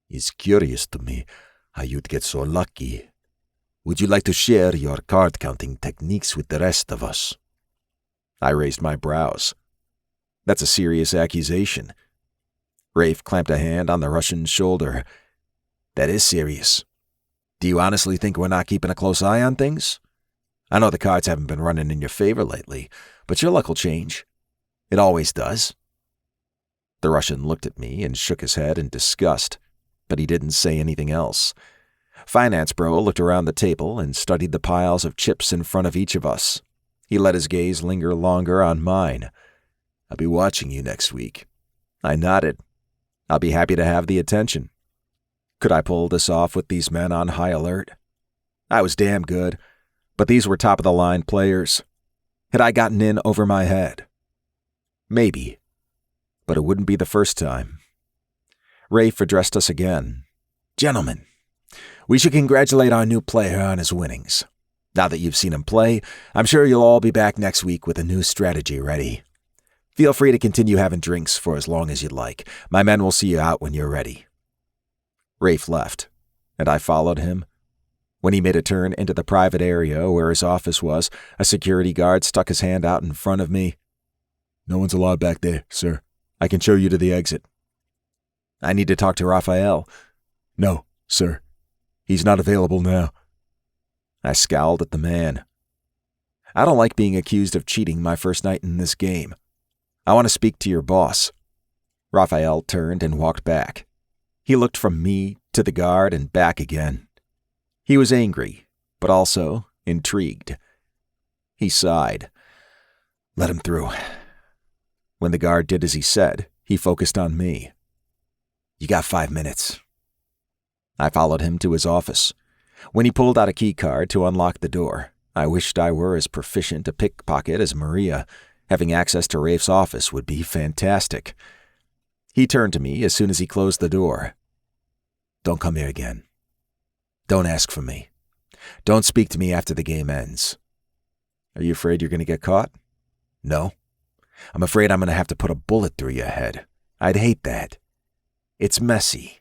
It's curious to me how you'd get so lucky. Would you like to share your card-counting techniques with the rest of us? I raised my brows. That's a serious accusation. Rafe clamped a hand on the Russian's shoulder. That is serious. Do you honestly think we're not keeping a close eye on things? I know the cards haven't been running in your favor lately, but your luck will change. It always does. The Russian looked at me and shook his head in disgust, but he didn't say anything else. Finance Bro looked around the table and studied the piles of chips in front of each of us. He let his gaze linger longer on mine. I'll be watching you next week. I nodded. I'll be happy to have the attention. Could I pull this off with these men on high alert? I was damn good, but these were top-of-the-line players. Had I gotten in over my head? Maybe, but it wouldn't be the first time. Rafe addressed us again. Gentlemen, we should congratulate our new player on his winnings. Now that you've seen him play, I'm sure you'll all be back next week with a new strategy ready. Feel free to continue having drinks for as long as you'd like. My men will see you out when you're ready. Rafe left, and I followed him. When he made a turn into the private area where his office was, a security guard stuck his hand out in front of me. No one's allowed back there, sir. I can show you to the exit. I need to talk to Raphael. No, sir. He's not available now. I scowled at the man. I don't like being accused of cheating my first night in this game. I want to speak to your boss. Raphael turned and walked back. He looked from me to the guard and back again. He was angry, but also intrigued. He sighed. Let him through. When the guard did as he said, he focused on me. You got 5 minutes. I followed him to his office. When he pulled out a key card to unlock the door, I wished I were as proficient a pickpocket as Maria. Having access to Rafe's office would be fantastic. He turned to me as soon as he closed the door. Don't come here again. Don't ask for me. Don't speak to me after the game ends. Are you afraid you're going to get caught? No. I'm afraid I'm going to have to put a bullet through your head. I'd hate that. It's messy.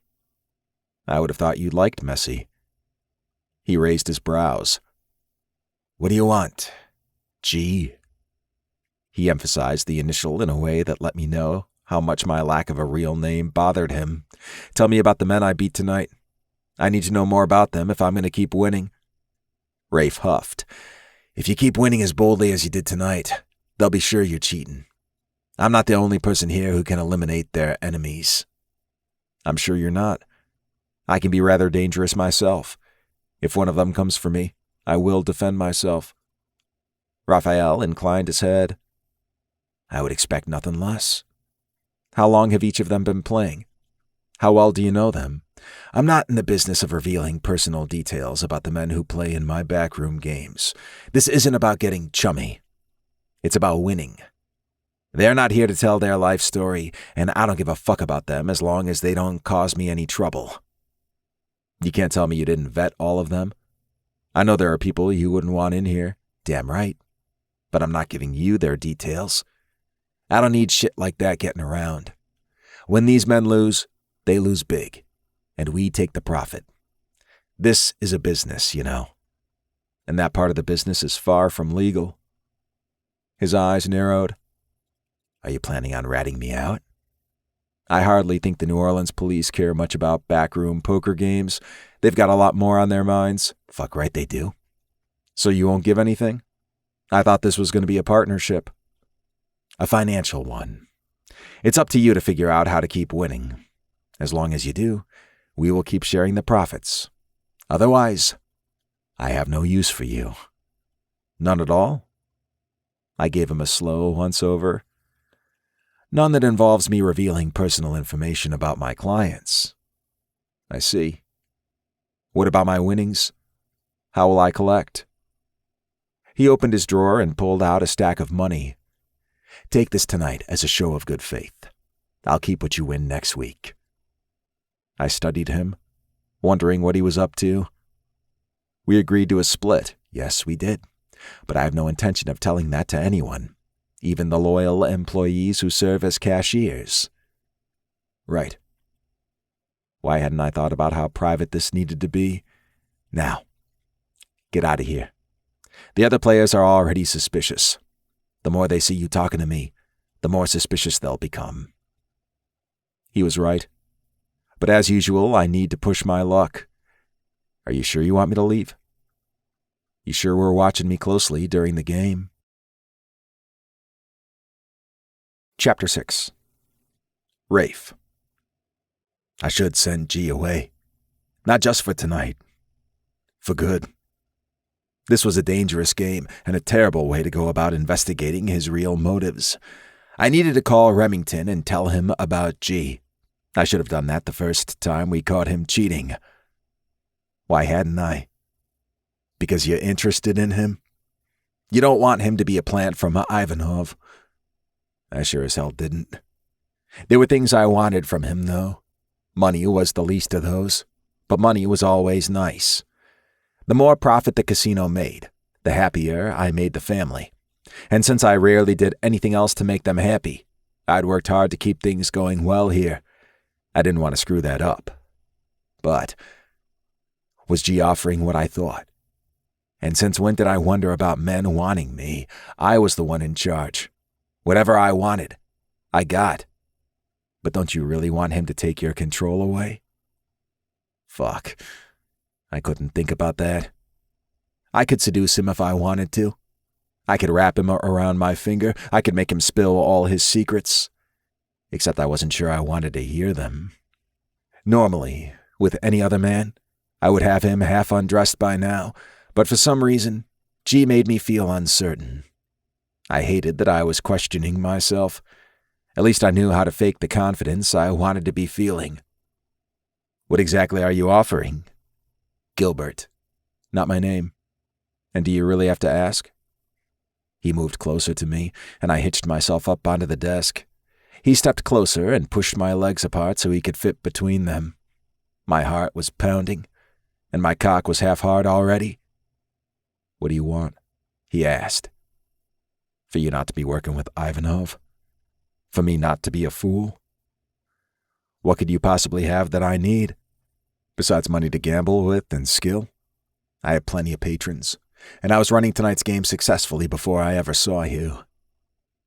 I would have thought you liked messy. He raised his brows. What do you want? G? He emphasized the initial in a way that let me know how much my lack of a real name bothered him. Tell me about the men I beat tonight. I need to know more about them if I'm going to keep winning. Rafe huffed. If you keep winning as boldly as you did tonight, they'll be sure you're cheating. I'm not the only person here who can eliminate their enemies. I'm sure you're not. I can be rather dangerous myself. If one of them comes for me, I will defend myself. Raphael inclined his head. I would expect nothing less. How long have each of them been playing? How well do you know them? I'm not in the business of revealing personal details about the men who play in my backroom games. This isn't about getting chummy. It's about winning. They're not here to tell their life story, and I don't give a fuck about them as long as they don't cause me any trouble. You can't tell me you didn't vet all of them? I know there are people you wouldn't want in here. Damn right. but I'm not giving you their details. I don't need shit like that getting around. When these men lose, they lose big, and we take the profit. This is a business, you know. And that part of the business is far from legal. His eyes narrowed. Are you planning on ratting me out? I hardly think the New Orleans police care much about backroom poker games. They've got a lot more on their minds. Fuck right they do. So you won't give anything? I thought this was going to be a partnership. A financial one. It's up to you to figure out how to keep winning. As long as you do, we will keep sharing the profits. Otherwise, I have no use for you. None at all? I gave him a slow once-over. None that involves me revealing personal information about my clients. I see. What about my winnings? How will I collect? He opened his drawer and pulled out a stack of money. Take this tonight as a show of good faith. I'll keep what you win next week. I studied him, wondering what he was up to. We agreed to a split. Yes, we did. But I have no intention of telling that to anyone, even the loyal employees who serve as cashiers. Right. Why hadn't I thought about how private this needed to be? Now, get out of here. The other players are already suspicious. The more they see you talking to me, the more suspicious they'll become. He was right. But as usual, I need to push my luck. Are you sure you want me to leave? You sure were watching me closely during the game? Chapter 6. Rafe. I should send G away. Not just for tonight. For good. This was a dangerous game and a terrible way to go about investigating his real motives. I needed to call Remington and tell him about G. I should have done that the first time we caught him cheating. Why hadn't I? Because you're interested in him? You don't want him to be a plant from Ivanov. I sure as hell didn't. There were things I wanted from him, though. Money was the least of those, but money was always nice. The more profit the casino made, the happier I made the family. And since I rarely did anything else to make them happy, I'd worked hard to keep things going well here. I didn't want to screw that up. But was G offering what I thought? And since when did I wonder about men wanting me? I was the one in charge. Whatever I wanted, I got. But don't you really want him to take your control away? Fuck. I couldn't think about that. I could seduce him if I wanted to. I could wrap him around my finger. I could make him spill all his secrets. Except I wasn't sure I wanted to hear them. Normally, with any other man, I would have him half undressed by now, but for some reason, G made me feel uncertain. I hated that I was questioning myself. At least I knew how to fake the confidence I wanted to be feeling. What exactly are you offering? Gilbert. Not my name. And do you really have to ask? He moved closer to me, and I hitched myself up onto the desk. He stepped closer and pushed my legs apart so he could fit between them. My heart was pounding, and my cock was half hard already. What do you want? He asked. For you not to be working with Ivanov? For me not to be a fool? What could you possibly have that I need? Besides money to gamble with and skill? I have plenty of patrons, and I was running tonight's game successfully before I ever saw you.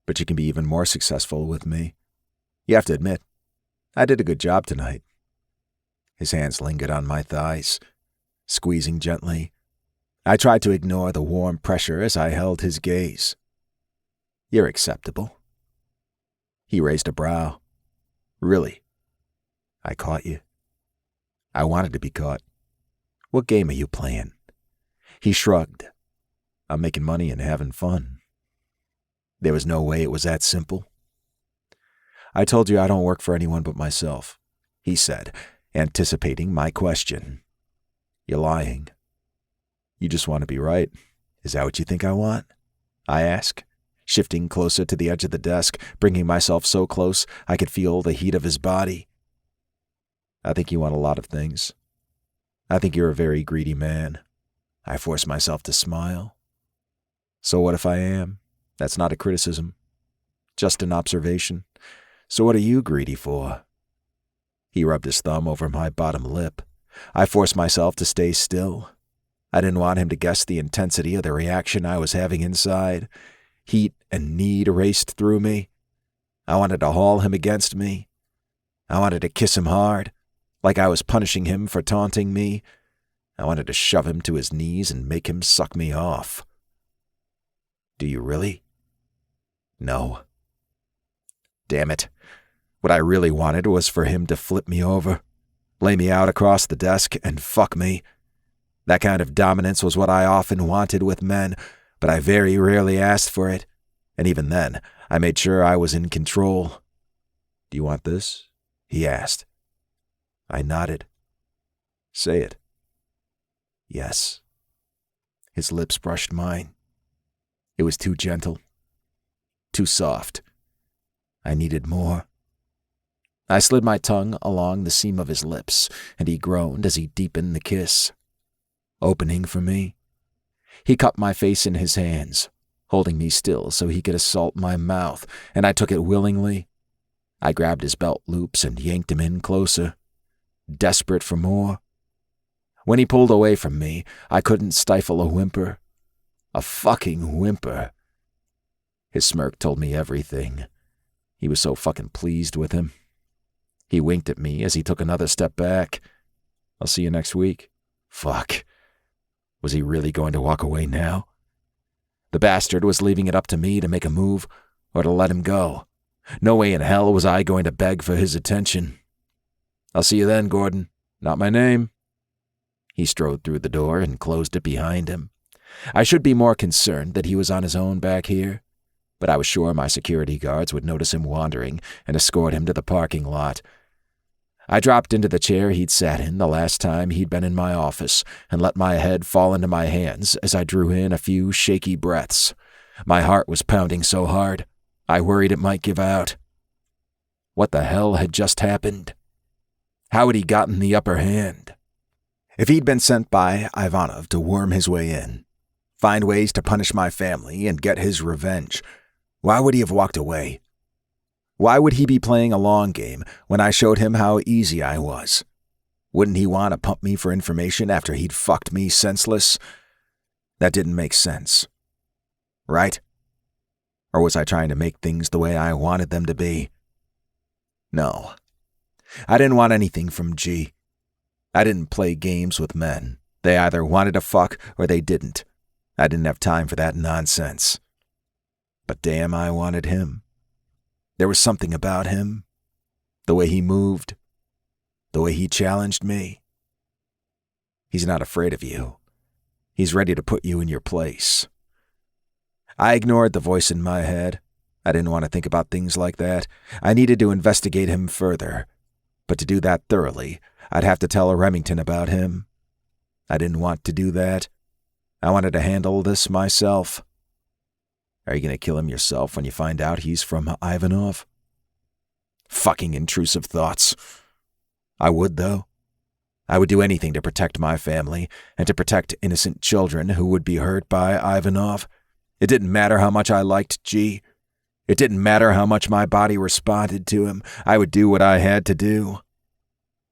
But you can be even more successful with me. You have to admit, I did a good job tonight. His hands lingered on my thighs, squeezing gently. I tried to ignore the warm pressure as I held his gaze. You're acceptable. He raised a brow. Really? I caught you. I wanted to be caught. What game are you playing? He shrugged. I'm making money and having fun. There was no way it was that simple. I told you I don't work for anyone but myself, he said, anticipating my question. You're lying. You just want to be right. Is that what you think I want? I asked, shifting closer to the edge of the desk, bringing myself so close I could feel the heat of his body. I think you want a lot of things. I think you're a very greedy man. I forced myself to smile. So what if I am? That's not a criticism, just an observation. So what are you greedy for? He rubbed his thumb over my bottom lip. I forced myself to stay still. I didn't want him to guess the intensity of the reaction I was having inside. Heat and need raced through me. I wanted to haul him against me. I wanted to kiss him hard, like I was punishing him for taunting me. I wanted to shove him to his knees and make him suck me off. Do you really? No. Damn it. What I really wanted was for him to flip me over, lay me out across the desk, and fuck me. That kind of dominance was what I often wanted with men, but I very rarely asked for it, and even then, I made sure I was in control. Do you want this? He asked. I nodded. Say it. Yes. His lips brushed mine. It was too gentle, too soft. I needed more. I slid my tongue along the seam of his lips, and he groaned as he deepened the kiss. Opening for me. He cupped my face in his hands, holding me still so he could assault my mouth, and I took it willingly. I grabbed his belt loops and yanked him in closer, desperate for more. When he pulled away from me, I couldn't stifle a whimper. A fucking whimper. His smirk told me everything. He was so fucking pleased with him. He winked at me as he took another step back. I'll see you next week. Fuck. Was he really going to walk away now? The bastard was leaving it up to me to make a move or to let him go. No way in hell was I going to beg for his attention. I'll see you then, Gordon. Not my name. He strode through the door and closed it behind him. I should be more concerned that he was on his own back here, but I was sure my security guards would notice him wandering and escort him to the parking lot. I dropped into the chair he'd sat in the last time he'd been in my office and let my head fall into my hands as I drew in a few shaky breaths. My heart was pounding so hard, I worried it might give out. What the hell had just happened? How had he gotten the upper hand? If he'd been sent by Ivanov to worm his way in, find ways to punish my family and get his revenge, why would he have walked away? Why would he be playing a long game when I showed him how easy I was? Wouldn't he want to pump me for information after he'd fucked me senseless? That didn't make sense. Right? Or was I trying to make things the way I wanted them to be? No. I didn't want anything from G. I didn't play games with men. They either wanted to fuck or they didn't. I didn't have time for that nonsense. But damn, I wanted him. There was something about him. The way he moved. The way he challenged me. He's not afraid of you. He's ready to put you in your place. I ignored the voice in my head. I didn't want to think about things like that. I needed to investigate him further. But to do that thoroughly, I'd have to tell Remington about him. I didn't want to do that. I wanted to handle this myself. Are you going to kill him yourself when you find out he's from Ivanov? Fucking intrusive thoughts. I would, though. I would do anything to protect my family and to protect innocent children who would be hurt by Ivanov. It didn't matter how much I liked G. It didn't matter how much my body responded to him. I would do what I had to do.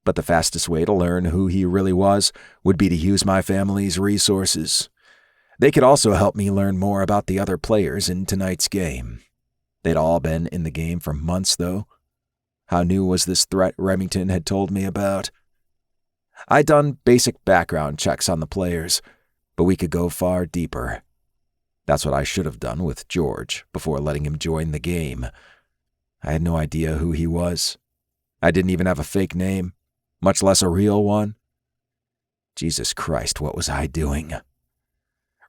But the fastest way to learn who he really was would be to use my family's resources. They could also help me learn more about the other players in tonight's game. They'd all been in the game for months, though. How new was this threat Remington had told me about? I'd done basic background checks on the players, but we could go far deeper. That's what I should have done with George before letting him join the game. I had no idea who he was. I didn't even have a fake name, much less a real one. Jesus Christ, what was I doing?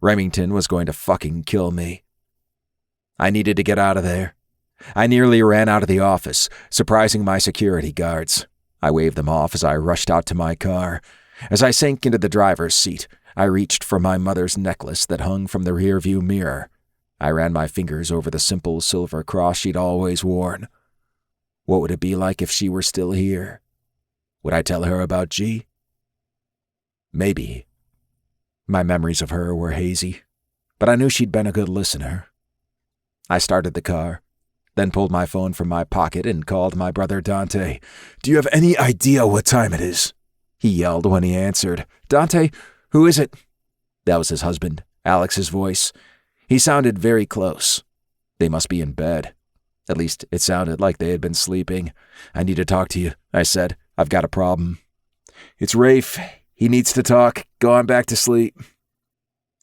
Remington was going to fucking kill me. I needed to get out of there. I nearly ran out of the office, surprising my security guards. I waved them off as I rushed out to my car. As I sank into the driver's seat, I reached for my mother's necklace that hung from the rearview mirror. I ran my fingers over the simple silver cross she'd always worn. What would it be like if she were still here? Would I tell her about G? Maybe. My memories of her were hazy, but I knew she'd been a good listener. I started the car, then pulled my phone from my pocket and called my brother Dante. "Do you have any idea what time it is?" he yelled when he answered. "Dante, who is it?" That was his husband, Alex's voice. He sounded very close. They must be in bed. At least it sounded like they had been sleeping. "I need to talk to you," I said. "I've got a problem." "It's Rafe. He needs to talk. Go on back to sleep."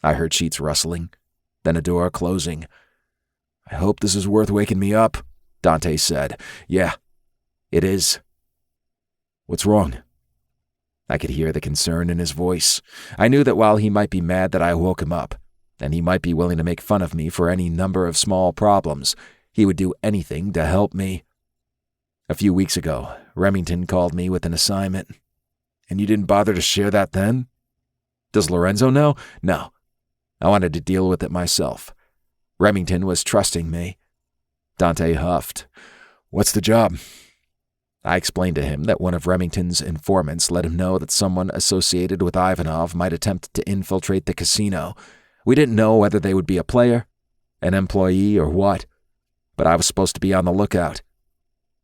I heard sheets rustling, then a door closing. "I hope this is worth waking me up," Dante said. "Yeah, it is." "What's wrong?" I could hear the concern in his voice. I knew that while he might be mad that I woke him up, and he might be willing to make fun of me for any number of small problems, he would do anything to help me. "A few weeks ago, Remington called me with an assignment." "And you didn't bother to share that then?" "Does Lorenzo know?" "No. I wanted to deal with it myself. Remington was trusting me." Dante huffed. "What's the job?" I explained to him that one of Remington's informants let him know that someone associated with Ivanov might attempt to infiltrate the casino. We didn't know whether they would be a player, an employee, or what, but I was supposed to be on the lookout.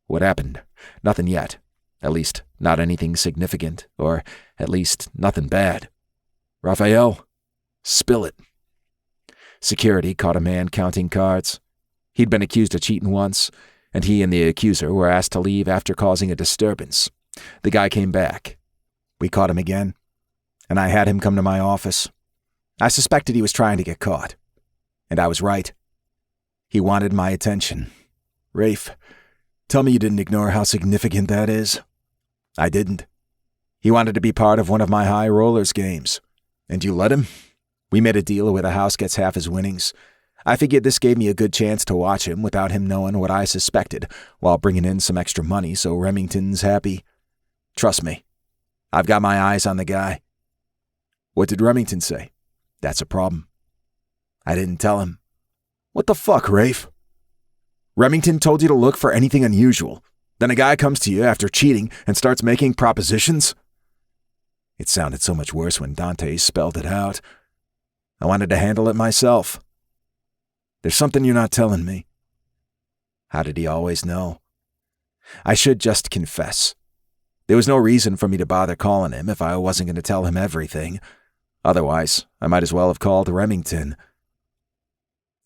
"What happened?" "Nothing yet. At least, not anything significant, or at least nothing bad." "Raphael, spill it." Security caught a man counting cards. He'd been accused of cheating once, and he and the accuser were asked to leave after causing a disturbance. The guy came back. We caught him again, and I had him come to my office. I suspected he was trying to get caught, and I was right. He wanted my attention. "Rafe, tell me you didn't ignore how significant that is." "I didn't. He wanted to be part of one of my high rollers games." "And you let him?" "We made a deal where the house gets half his winnings. I figured this gave me a good chance to watch him without him knowing what I suspected, while bringing in some extra money so Remington's happy. Trust me, I've got my eyes on the guy." "What did Remington say?" "That's a problem." "I didn't tell him." "What the fuck, Rafe? Remington told you to look for anything unusual. Then a guy comes to you after cheating and starts making propositions?" It sounded so much worse when Dante spelled it out. I wanted to handle it myself. "There's something you're not telling me." How did he always know? I should just confess. There was no reason for me to bother calling him if I wasn't going to tell him everything. Otherwise, I might as well have called Remington.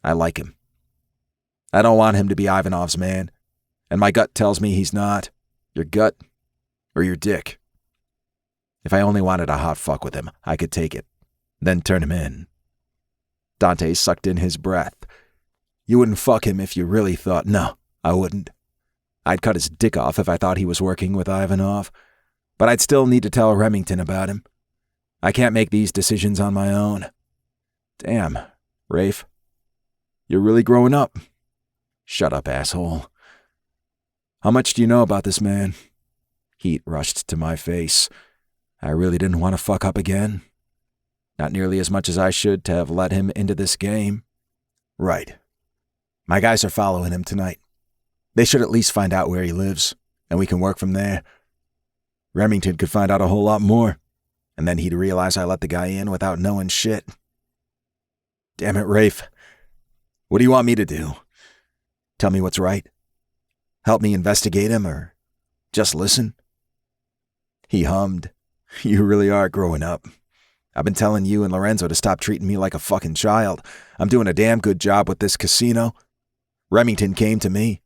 I like him. I don't want him to be Ivanov's man, and my gut tells me he's not. Your gut or your dick. If I only wanted a hot fuck with him, I could take it, then turn him in. Dante sucked in his breath. "You wouldn't fuck him if you really thought—" "No, I wouldn't. I'd cut his dick off if I thought he was working with Ivanov, but I'd still need to tell Remington about him. I can't make these decisions on my own." "Damn, Rafe. You're really growing up." "Shut up, asshole." "How much do you know about this man?" Heat rushed to my face. I really didn't want to fuck up again. Not nearly as much as I should to have let him into this game. "Right. My guys are following him tonight. They should at least find out where he lives, and we can work from there. Remington could find out a whole lot more, and then he'd realize I let the guy in without knowing shit." "Damn it, Rafe. What do you want me to do? Tell me what's right? Help me investigate him, or just listen?" He hummed. "You really are growing up. I've been telling you and Lorenzo to stop treating me like a fucking child. I'm doing a damn good job with this casino. Remington came to me,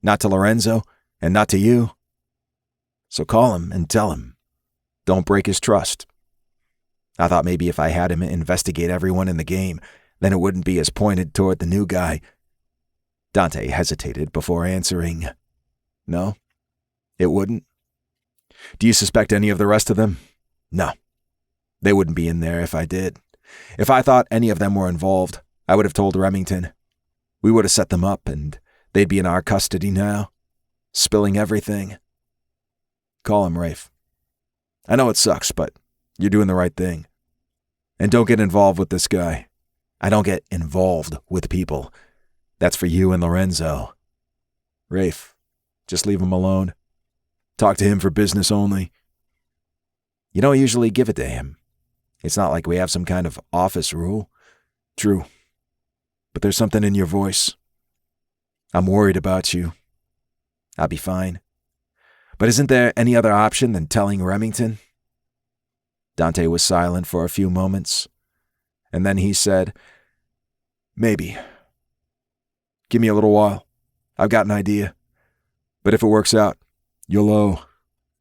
not to Lorenzo, and not to you. So call him and tell him. Don't break his trust." I thought maybe if I had him investigate everyone in the game, then it wouldn't be as pointed toward the new guy. Dante hesitated before answering. "No, it wouldn't." "Do you suspect any of the rest of them?" "No. They wouldn't be in there if I did. If I thought any of them were involved, I would have told Remington. We would have set them up, and they'd be in our custody now, spilling everything." "Call him, Rafe. I know it sucks, but you're doing the right thing. And don't get involved with this guy." "I don't get involved with people. That's for you and Lorenzo. Rafe, just leave him alone. Talk to him for business only." "You don't usually give it to him. It's not like we have some kind of office rule." "True. But there's something in your voice. I'm worried about you. I'll be fine. But isn't there any other option than telling Remington?" Dante was silent for a few moments, and then he said, "Maybe. Give me a little while. I've got an idea. But if it works out, you'll owe."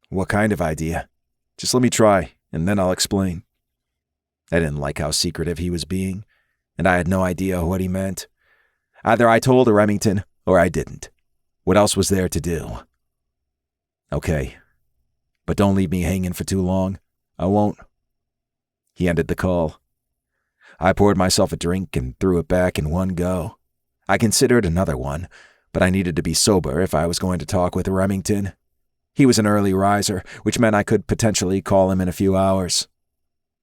"What kind of idea?" "Just let me try, and then I'll explain." I didn't like how secretive he was being, and I had no idea what he meant. Either I told Remington, or I didn't. What else was there to do? "Okay, but don't leave me hanging for too long. I won't." He ended the call. I poured myself a drink and threw it back in one go. I considered another one, but I needed to be sober if I was going to talk with Remington. He was an early riser, which meant I could potentially call him in a few hours.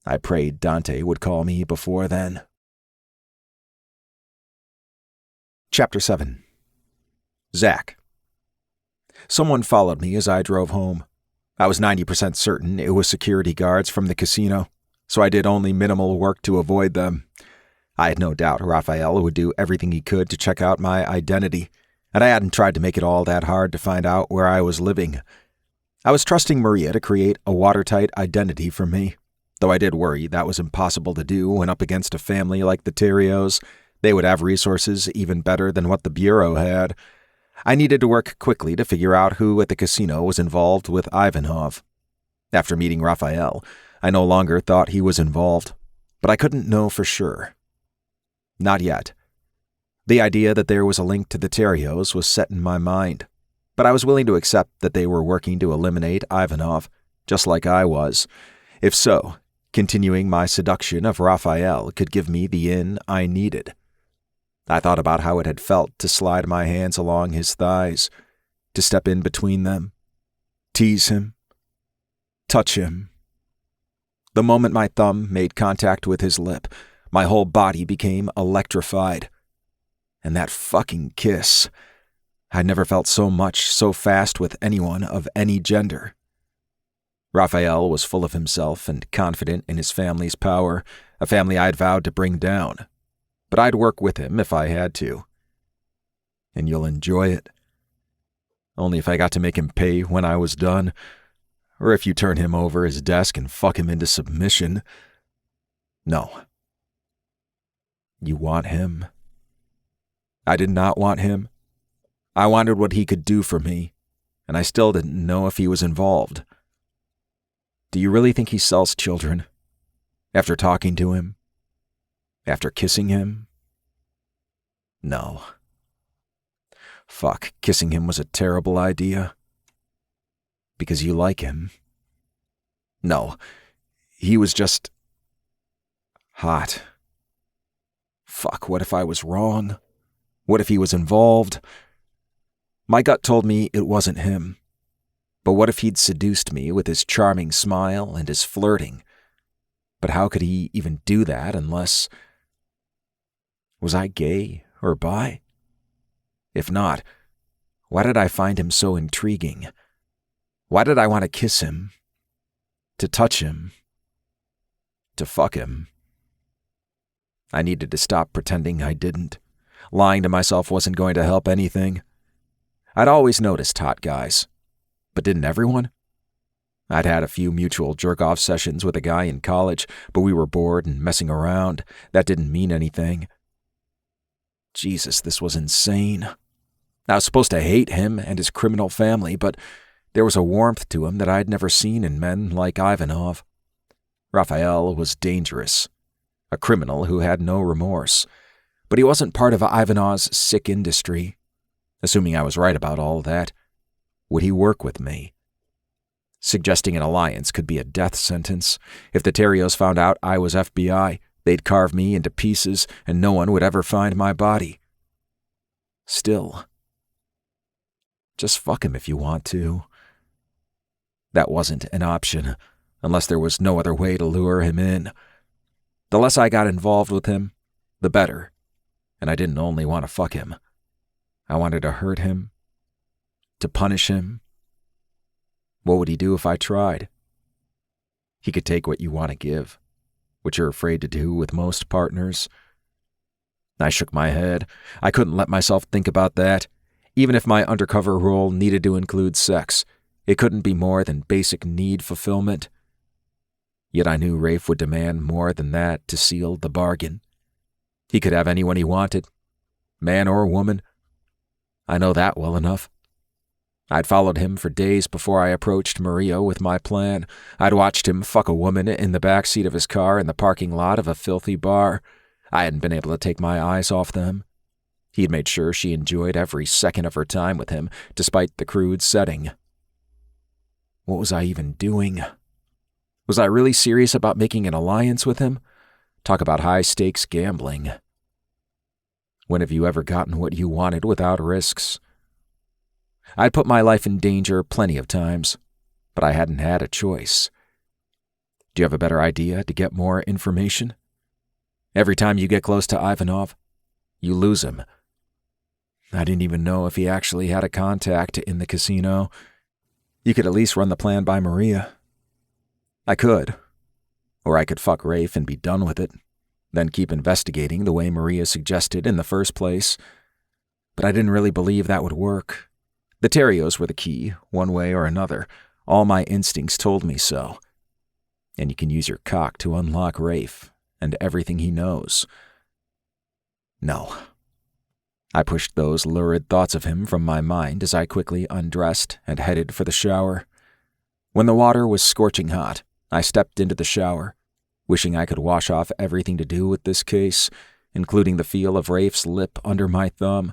I prayed Dante would call me before then. Chapter 7. Zach. Someone followed me as I drove home. I was 90% certain it was security guards from the casino, so I did only minimal work to avoid them. I had no doubt Raphael would do everything he could to check out my identity, and I hadn't tried to make it all that hard to find out where I was living. I was trusting Maria to create a watertight identity for me, though I did worry that was impossible to do when up against a family like the Terrios. They would have resources even better than what the Bureau had. I needed to work quickly to figure out who at the casino was involved with Ivanov. After meeting Raphael, I no longer thought he was involved, but I couldn't know for sure. Not yet. The idea that there was a link to the Terrios was set in my mind, but I was willing to accept that they were working to eliminate Ivanov, just like I was. If so, continuing my seduction of Raphael could give me the in I needed. I thought about how it had felt to slide my hands along his thighs, to step in between them, tease him, touch him. The moment my thumb made contact with his lip, my whole body became electrified. And that fucking kiss. I'd never felt so much so fast with anyone of any gender. Raphael was full of himself and confident in his family's power, a family I'd vowed to bring down. But I'd work with him if I had to. And you'll enjoy it. Only if I got to make him pay when I was done, or if you turn him over his desk and fuck him into submission. No. You want him. I did not want him. I wanted what he could do for me, and I still didn't know if he was involved. Do you really think he sells children? After talking to him? After kissing him? No. Fuck, kissing him was a terrible idea. Because you like him. No, he was just hot. Fuck, what if I was wrong? What if he was involved? My gut told me it wasn't him. But what if he'd seduced me with his charming smile and his flirting? But how could he even do that unless... Was I gay or bi? If not, why did I find him so intriguing? Why did I want to kiss him? To touch him? To fuck him? I needed to stop pretending I didn't. Lying to myself wasn't going to help anything. I'd always noticed hot guys. But didn't everyone? I'd had a few mutual jerk-off sessions with a guy in college, but we were bored and messing around. That didn't mean anything. Jesus, this was insane. I was supposed to hate him and his criminal family, but there was a warmth to him that I'd never seen in men like Ivanov. Raphael was dangerous. A criminal who had no remorse. But he wasn't part of Ivanov's sick industry. Assuming I was right about all that, would he work with me? Suggesting an alliance could be a death sentence. If the Terrios found out I was FBI, they'd carve me into pieces and no one would ever find my body. Still, just fuck him if you want to. That wasn't an option, unless there was no other way to lure him in. The less I got involved with him, the better. And I didn't only want to fuck him. I wanted to hurt him, to punish him. What would he do if I tried? He could take what you want to give, which you're afraid to do with most partners. I shook my head. I couldn't let myself think about that. Even if my undercover role needed to include sex, it couldn't be more than basic need fulfillment. Yet I knew Rafe would demand more than that to seal the bargain. He could have anyone he wanted, man or woman. I know that well enough. I'd followed him for days before I approached Maria with my plan. I'd watched him fuck a woman in the backseat of his car in the parking lot of a filthy bar. I hadn't been able to take my eyes off them. He'd made sure she enjoyed every second of her time with him, despite the crude setting. What was I even doing? Was I really serious about making an alliance with him? Talk about high-stakes gambling. When have you ever gotten what you wanted without risks? I'd put my life in danger plenty of times, but I hadn't had a choice. Do you have a better idea to get more information? Every time you get close to Ivanov, you lose him. I didn't even know if he actually had a contact in the casino. You could at least run the plan by Maria. I could. Or I could fuck Rafe and be done with it, then keep investigating the way Maria suggested in the first place. But I didn't really believe that would work. The Terrios were the key, one way or another. All my instincts told me so. And you can use your cock to unlock Rafe and everything he knows. No. I pushed those lurid thoughts of him from my mind as I quickly undressed and headed for the shower. When the water was scorching hot, I stepped into the shower, wishing I could wash off everything to do with this case, including the feel of Rafe's lip under my thumb.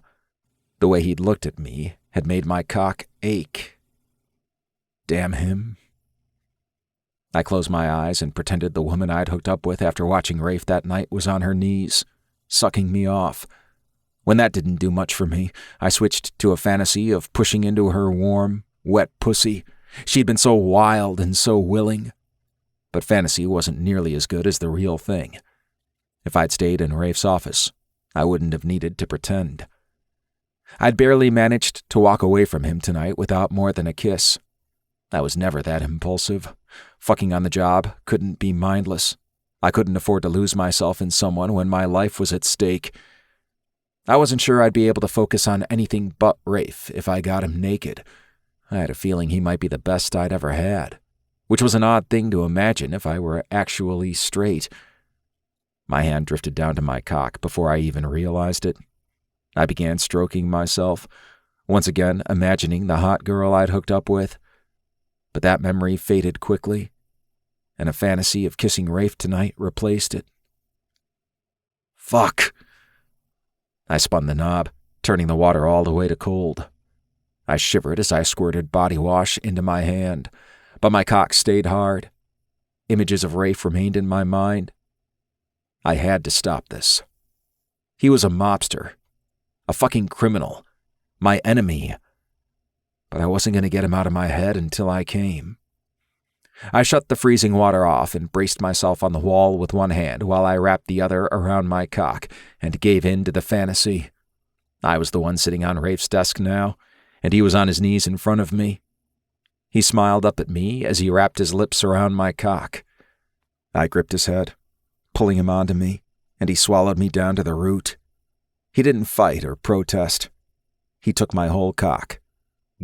The way he'd looked at me had made my cock ache. Damn him. I closed my eyes and pretended the woman I'd hooked up with after watching Rafe that night was on her knees, sucking me off. When that didn't do much for me, I switched to a fantasy of pushing into her warm, wet pussy. She'd been so wild and so willing. But fantasy wasn't nearly as good as the real thing. If I'd stayed in Rafe's office, I wouldn't have needed to pretend. I'd barely managed to walk away from him tonight without more than a kiss. I was never that impulsive. Fucking on the job couldn't be mindless. I couldn't afford to lose myself in someone when my life was at stake. I wasn't sure I'd be able to focus on anything but Rafe if I got him naked. I had a feeling he might be the best I'd ever had, which was an odd thing to imagine if I were actually straight. My hand drifted down to my cock before I even realized it. I began stroking myself, once again imagining the hot girl I'd hooked up with. But that memory faded quickly, and a fantasy of kissing Rafe tonight replaced it. Fuck! I spun the knob, turning the water all the way to cold. I shivered as I squirted body wash into my hand, but my cock stayed hard. Images of Rafe remained in my mind. I had to stop this. He was a mobster, a fucking criminal, my enemy. But I wasn't going to get him out of my head until I came. I shut the freezing water off and braced myself on the wall with one hand while I wrapped the other around my cock and gave in to the fantasy. I was the one sitting on Rafe's desk now, and he was on his knees in front of me. He smiled up at me as he wrapped his lips around my cock. I gripped his head, pulling him onto me, and he swallowed me down to the root. He didn't fight or protest. He took my whole cock,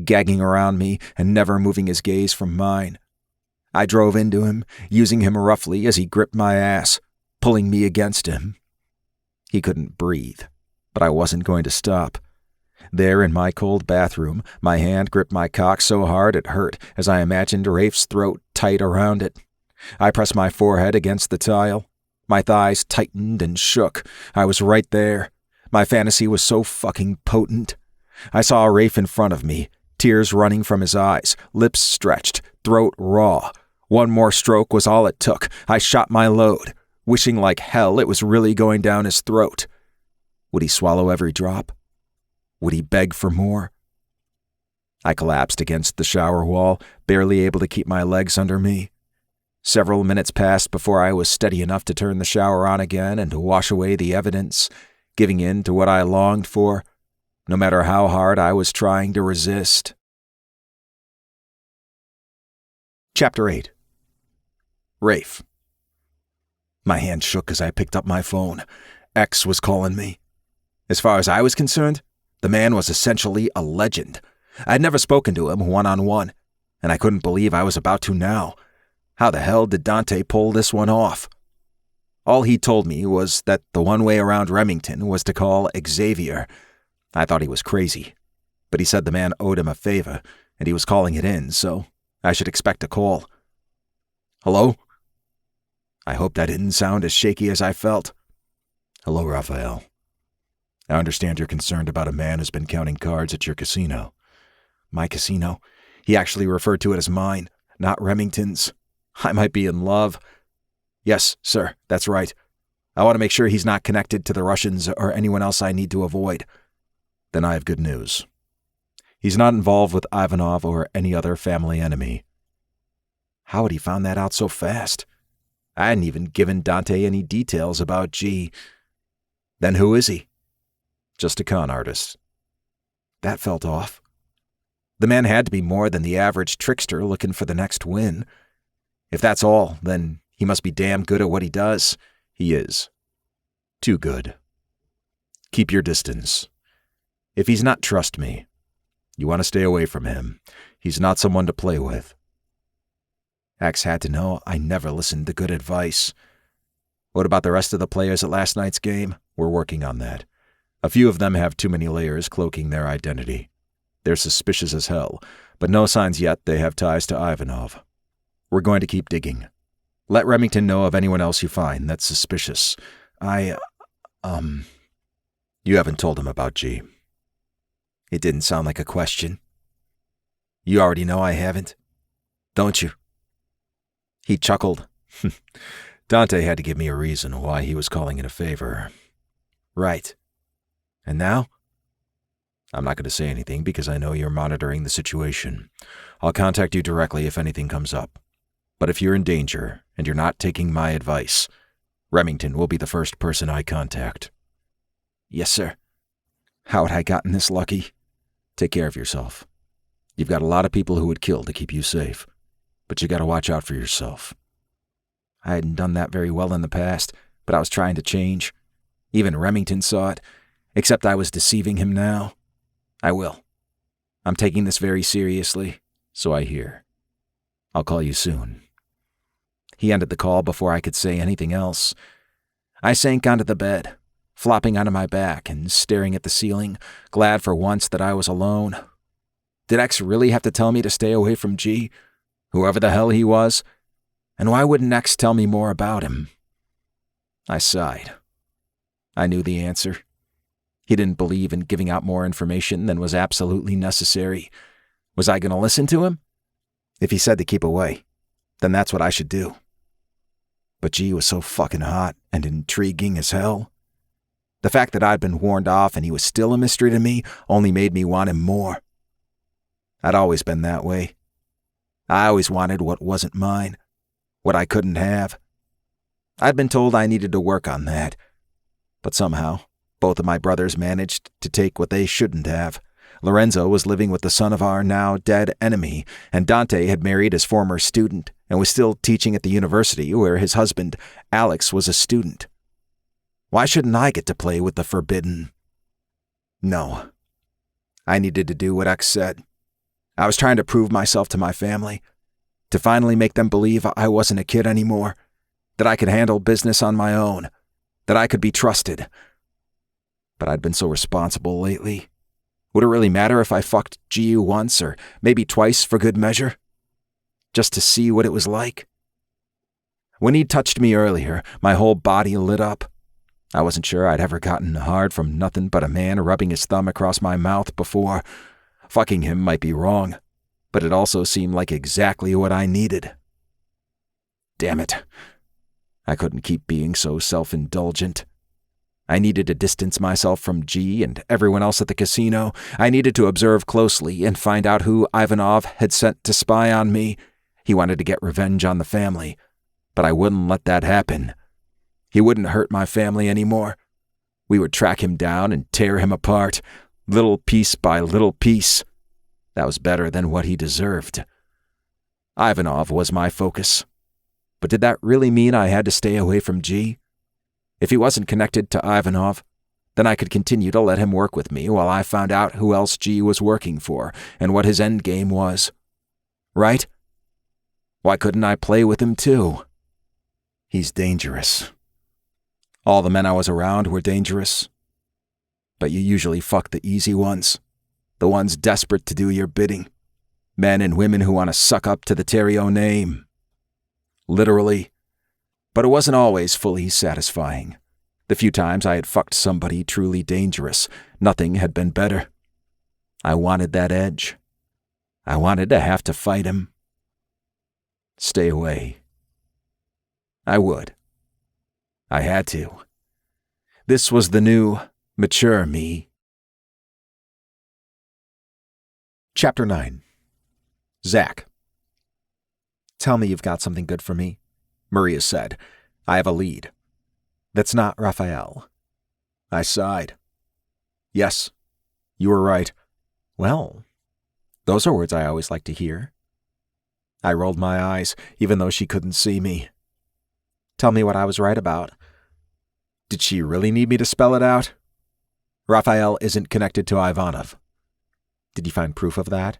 gagging around me and never moving his gaze from mine. I drove into him, using him roughly as he gripped my ass, pulling me against him. He couldn't breathe, but I wasn't going to stop. There in my cold bathroom, my hand gripped my cock so hard it hurt as I imagined Rafe's throat tight around it. I pressed my forehead against the tile. My thighs tightened and shook. I was right there. My fantasy was so fucking potent. I saw Rafe in front of me, tears running from his eyes, lips stretched, throat raw. One more stroke was all it took. I shot my load, wishing like hell it was really going down his throat. Would he swallow every drop? Would he beg for more? I collapsed against the shower wall, barely able to keep my legs under me. Several minutes passed before I was steady enough to turn the shower on again and to wash away the evidence, giving in to what I longed for, no matter how hard I was trying to resist. Chapter 8. Rafe. My hand shook as I picked up my phone. X was calling me. As far as I was concerned, The man was essentially a legend. I'd never spoken to him one-on-one, and I couldn't believe I was about to now. How the hell did Dante pull this one off? All he told me was that the one way around Remington was to call Xavier. I thought he was crazy, but he said the man owed him a favor, and he was calling it in, so I should expect a call. Hello? I hope that didn't sound as shaky as I felt. Hello, Raphael. I understand you're concerned about a man who's been counting cards at your casino. My casino? He actually referred to it as mine, not Remington's. I might be in love. Yes, sir, that's right. I want to make sure he's not connected to the Russians or anyone else I need to avoid. Then I have good news. He's not involved with Ivanov or any other family enemy. How had he found that out so fast? I hadn't even given Dante any details about G. Then who is he? Just a con artist. That felt off. The man had to be more than the average trickster looking for the next win. If that's all, then he must be damn good at what he does. He is. Too good. Keep your distance. If he's not, trust me. You want to stay away from him. He's not someone to play with. Axe had to know I never listened to good advice. What about the rest of the players at last night's game? We're working on that. A few of them have too many layers cloaking their identity. They're suspicious as hell, but no signs yet they have ties to Ivanov. We're going to keep digging. Let Remington know of anyone else you find that's suspicious. You haven't told him about G. It didn't sound like a question. You already know I haven't, don't you? He chuckled. Dante had to give me a reason why he was calling it a favor. Right. And now? I'm not going to say anything because I know you're monitoring the situation. I'll contact you directly if anything comes up. But if you're in danger and you're not taking my advice, Remington will be the first person I contact. Yes, sir. How had I gotten this lucky? Take care of yourself. You've got a lot of people who would kill to keep you safe, but you got to watch out for yourself. I hadn't done that very well in the past, but I was trying to change. Even Remington saw it, except I was deceiving him now. I will. I'm taking this very seriously, so I hear. I'll call you soon. He ended the call before I could say anything else. I sank onto the bed, flopping onto my back and staring at the ceiling, glad for once that I was alone. Did X really have to tell me to stay away from G, whoever the hell he was? And why wouldn't X tell me more about him? I sighed. I knew the answer. He didn't believe in giving out more information than was absolutely necessary. Was I going to listen to him? If he said to keep away, then that's what I should do. But G was so fucking hot and intriguing as hell. The fact that I'd been warned off and he was still a mystery to me only made me want him more. I'd always been that way. I always wanted what wasn't mine, what I couldn't have. I'd been told I needed to work on that, but somehow both of my brothers managed to take what they shouldn't have. Lorenzo was living with the son of our now dead enemy, and Dante had married his former student and was still teaching at the university where his husband, Alex, was a student. Why shouldn't I get to play with the forbidden? No. I needed to do what X said. I was trying to prove myself to my family, to finally make them believe I wasn't a kid anymore, that I could handle business on my own, that I could be trusted. But I'd been so responsible lately. Would it really matter if I fucked G once or maybe twice for good measure? Just to see what it was like? When he touched me earlier, my whole body lit up. I wasn't sure I'd ever gotten hard from nothing but a man rubbing his thumb across my mouth before. Fucking him might be wrong, but it also seemed like exactly what I needed. Damn it. I couldn't keep being so self-indulgent. I needed to distance myself from G and everyone else at the casino. I needed to observe closely and find out who Ivanov had sent to spy on me. He wanted to get revenge on the family, but I wouldn't let that happen. He wouldn't hurt my family anymore. We would track him down and tear him apart, little piece by little piece. That was better than what he deserved. Ivanov was my focus. But did that really mean I had to stay away from G? If he wasn't connected to Ivanov, Then I could continue to let him work with me while I found out who else G was working for and what his end game was. Right? Why couldn't I play with him too? He's dangerous. All the men I was around were dangerous. But you usually fuck the easy ones. The ones desperate to do your bidding. Men and women who want to suck up to the Terrio name. Literally. But it wasn't always fully satisfying. The few times I had fucked somebody truly dangerous, nothing had been better. I wanted that edge. I wanted to have to fight him. Stay away. I would. I had to. This was the new, mature me. Chapter 9. Zach. Tell me you've got something good for me, Maria said. I have a lead. That's not Raphael. I sighed. Yes, you were right. Well, those are words I always like to hear. I rolled my eyes, even though she couldn't see me. Tell me what I was right about. Did she really need me to spell it out? Raphael isn't connected to Ivanov. Did you find proof of that?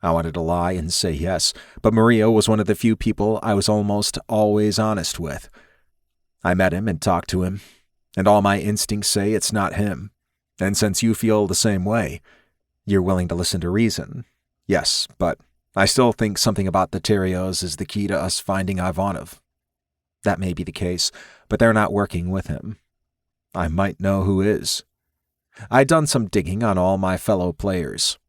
I wanted to lie and say yes, but Maria was one of the few people I was almost always honest with. I met him and talked to him, and all my instincts say it's not him. And since you feel the same way, you're willing to listen to reason. Yes, but I still think something about the Terrios is the key to us finding Ivanov. That may be the case, but they're not working with him. I might know who is. I'd done some digging on all my fellow players.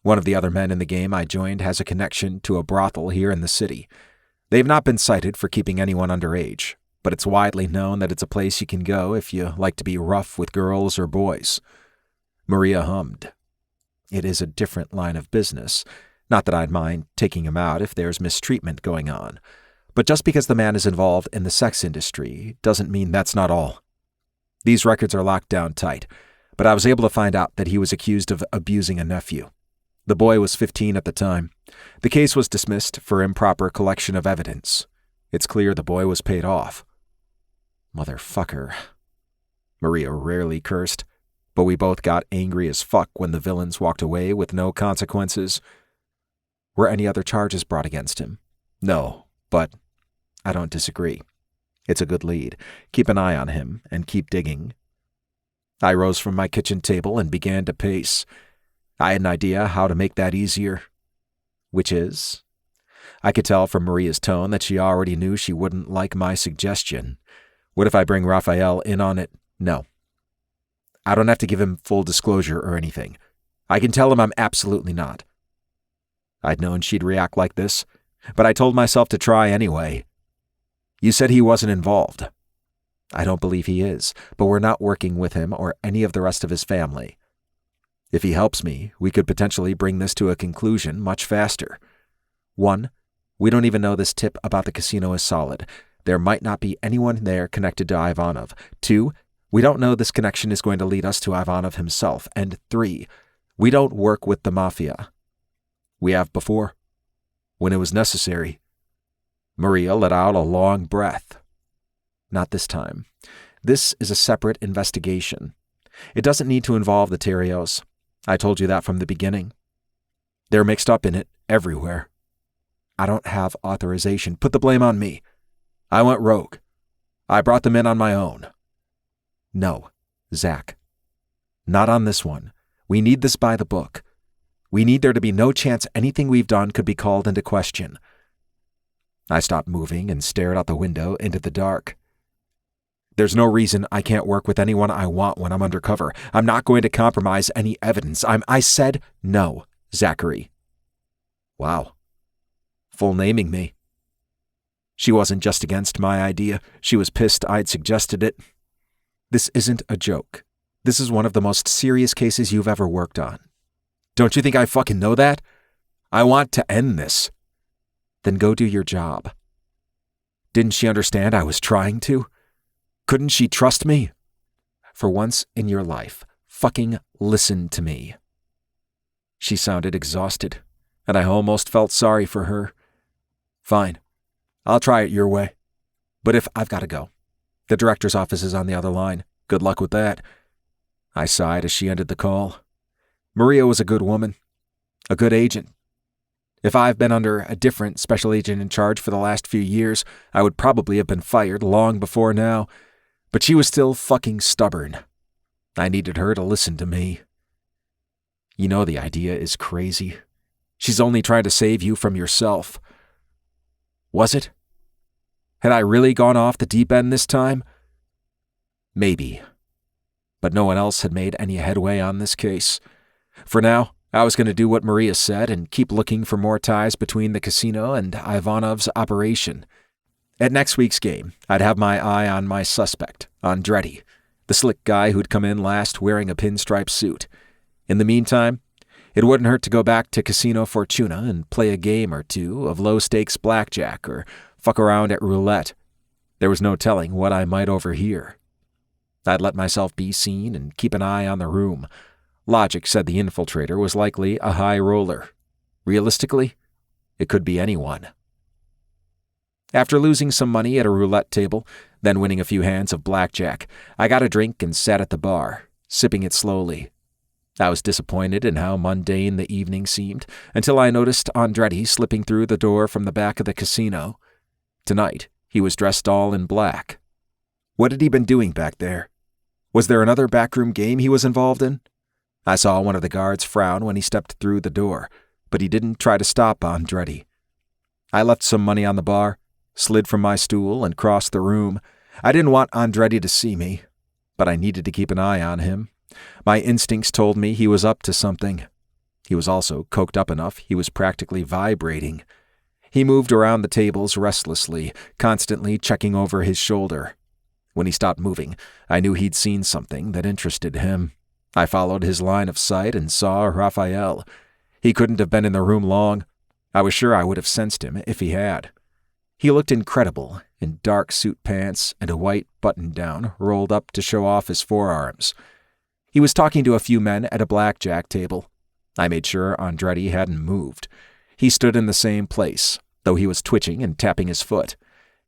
One of the other men in the game I joined has a connection to a brothel here in the city. They've not been cited for keeping anyone underage, but it's widely known that it's a place you can go if you like to be rough with girls or boys. Maria hummed. It is a different line of business. Not that I'd mind taking him out if there's mistreatment going on. But just because the man is involved in the sex industry doesn't mean that's not all. These records are locked down tight, but I was able to find out that he was accused of abusing a nephew. The boy was 15 at the time. The case was dismissed for improper collection of evidence. It's clear the boy was paid off. Motherfucker. Maria rarely cursed, but we both got angry as fuck when the villains walked away with no consequences. Were any other charges brought against him? No, but I don't disagree. It's a good lead. Keep an eye on him and keep digging. I rose from my kitchen table and began to pace. I had an idea how to make that easier. Which is? I could tell from Maria's tone that she already knew she wouldn't like my suggestion. What if I bring Raphael in on it? No. I don't have to give him full disclosure or anything. I can tell him I'm absolutely not. I'd known she'd react like this, but I told myself to try anyway. You said he wasn't involved. I don't believe he is, but we're not working with him or any of the rest of his family. If he helps me, we could potentially bring this to a conclusion much faster. 1, we don't even know this tip about the casino is solid. There might not be anyone there connected to Ivanov. 2, we don't know this connection is going to lead us to Ivanov himself. And 3, we don't work with the mafia. We have before, when it was necessary. Maria let out a long breath. Not this time. This is a separate investigation. It doesn't need to involve the Terrios. I told you that from the beginning. They're mixed up in it everywhere. I don't have authorization. Put the blame on me. I went rogue. I brought them in on my own. No, Zach. Not on this one. We need this by the book. We need there to be no chance anything we've done could be called into question. I stopped moving and stared out the window into the dark. There's no reason I can't work with anyone I want when I'm undercover. I'm not going to compromise any evidence. I said no, Zachary. Wow. Full naming me. She wasn't just against my idea. She was pissed I'd suggested it. This isn't a joke. This is one of the most serious cases you've ever worked on. Don't you think I fucking know that? I want to end this. Then go do your job. Didn't she understand I was trying to? Couldn't she trust me? For once in your life, fucking listen to me. She sounded exhausted, and I almost felt sorry for her. Fine. I'll try it your way. But if I've got to go. The director's office is on the other line. Good luck with that. I sighed as she ended the call. Maria was a good woman, a good agent. If I've been under a different special agent in charge for the last few years, I would probably have been fired long before now, but she was still fucking stubborn. I needed her to listen to me. You know the idea is crazy. She's only trying to save you from yourself. Was it? Had I really gone off the deep end this time? Maybe. But no one else had made any headway on this case. For now, I was going to do what Maria said and keep looking for more ties between the casino and Ivanov's operation. At next week's game, I'd have my eye on my suspect, Andretti, the slick guy who'd come in last wearing a pinstripe suit. In the meantime, it wouldn't hurt to go back to Casino Fortuna and play a game or two of low-stakes blackjack or fuck around at roulette. There was no telling what I might overhear. I'd let myself be seen and keep an eye on the room. Logic said the infiltrator was likely a high roller. Realistically, it could be anyone. After losing some money at a roulette table, then winning a few hands of blackjack, I got a drink and sat at the bar, sipping it slowly. I was disappointed in how mundane the evening seemed until I noticed Andretti slipping through the door from the back of the casino. Tonight, he was dressed all in black. What had he been doing back there? Was there another backroom game he was involved in? I saw one of the guards frown when he stepped through the door, but he didn't try to stop Andretti. I left some money on the bar, slid from my stool, and crossed the room. I didn't want Andretti to see me, but I needed to keep an eye on him. My instincts told me he was up to something. He was also coked up enough he was practically vibrating. He moved around the tables restlessly, constantly checking over his shoulder. When he stopped moving, I knew he'd seen something that interested him. I followed his line of sight and saw Raphael. He couldn't have been in the room long. I was sure I would have sensed him if he had. He looked incredible in dark suit pants and a white button-down rolled up to show off his forearms. He was talking to a few men at a blackjack table. I made sure Andretti hadn't moved. He stood in the same place, though he was twitching and tapping his foot.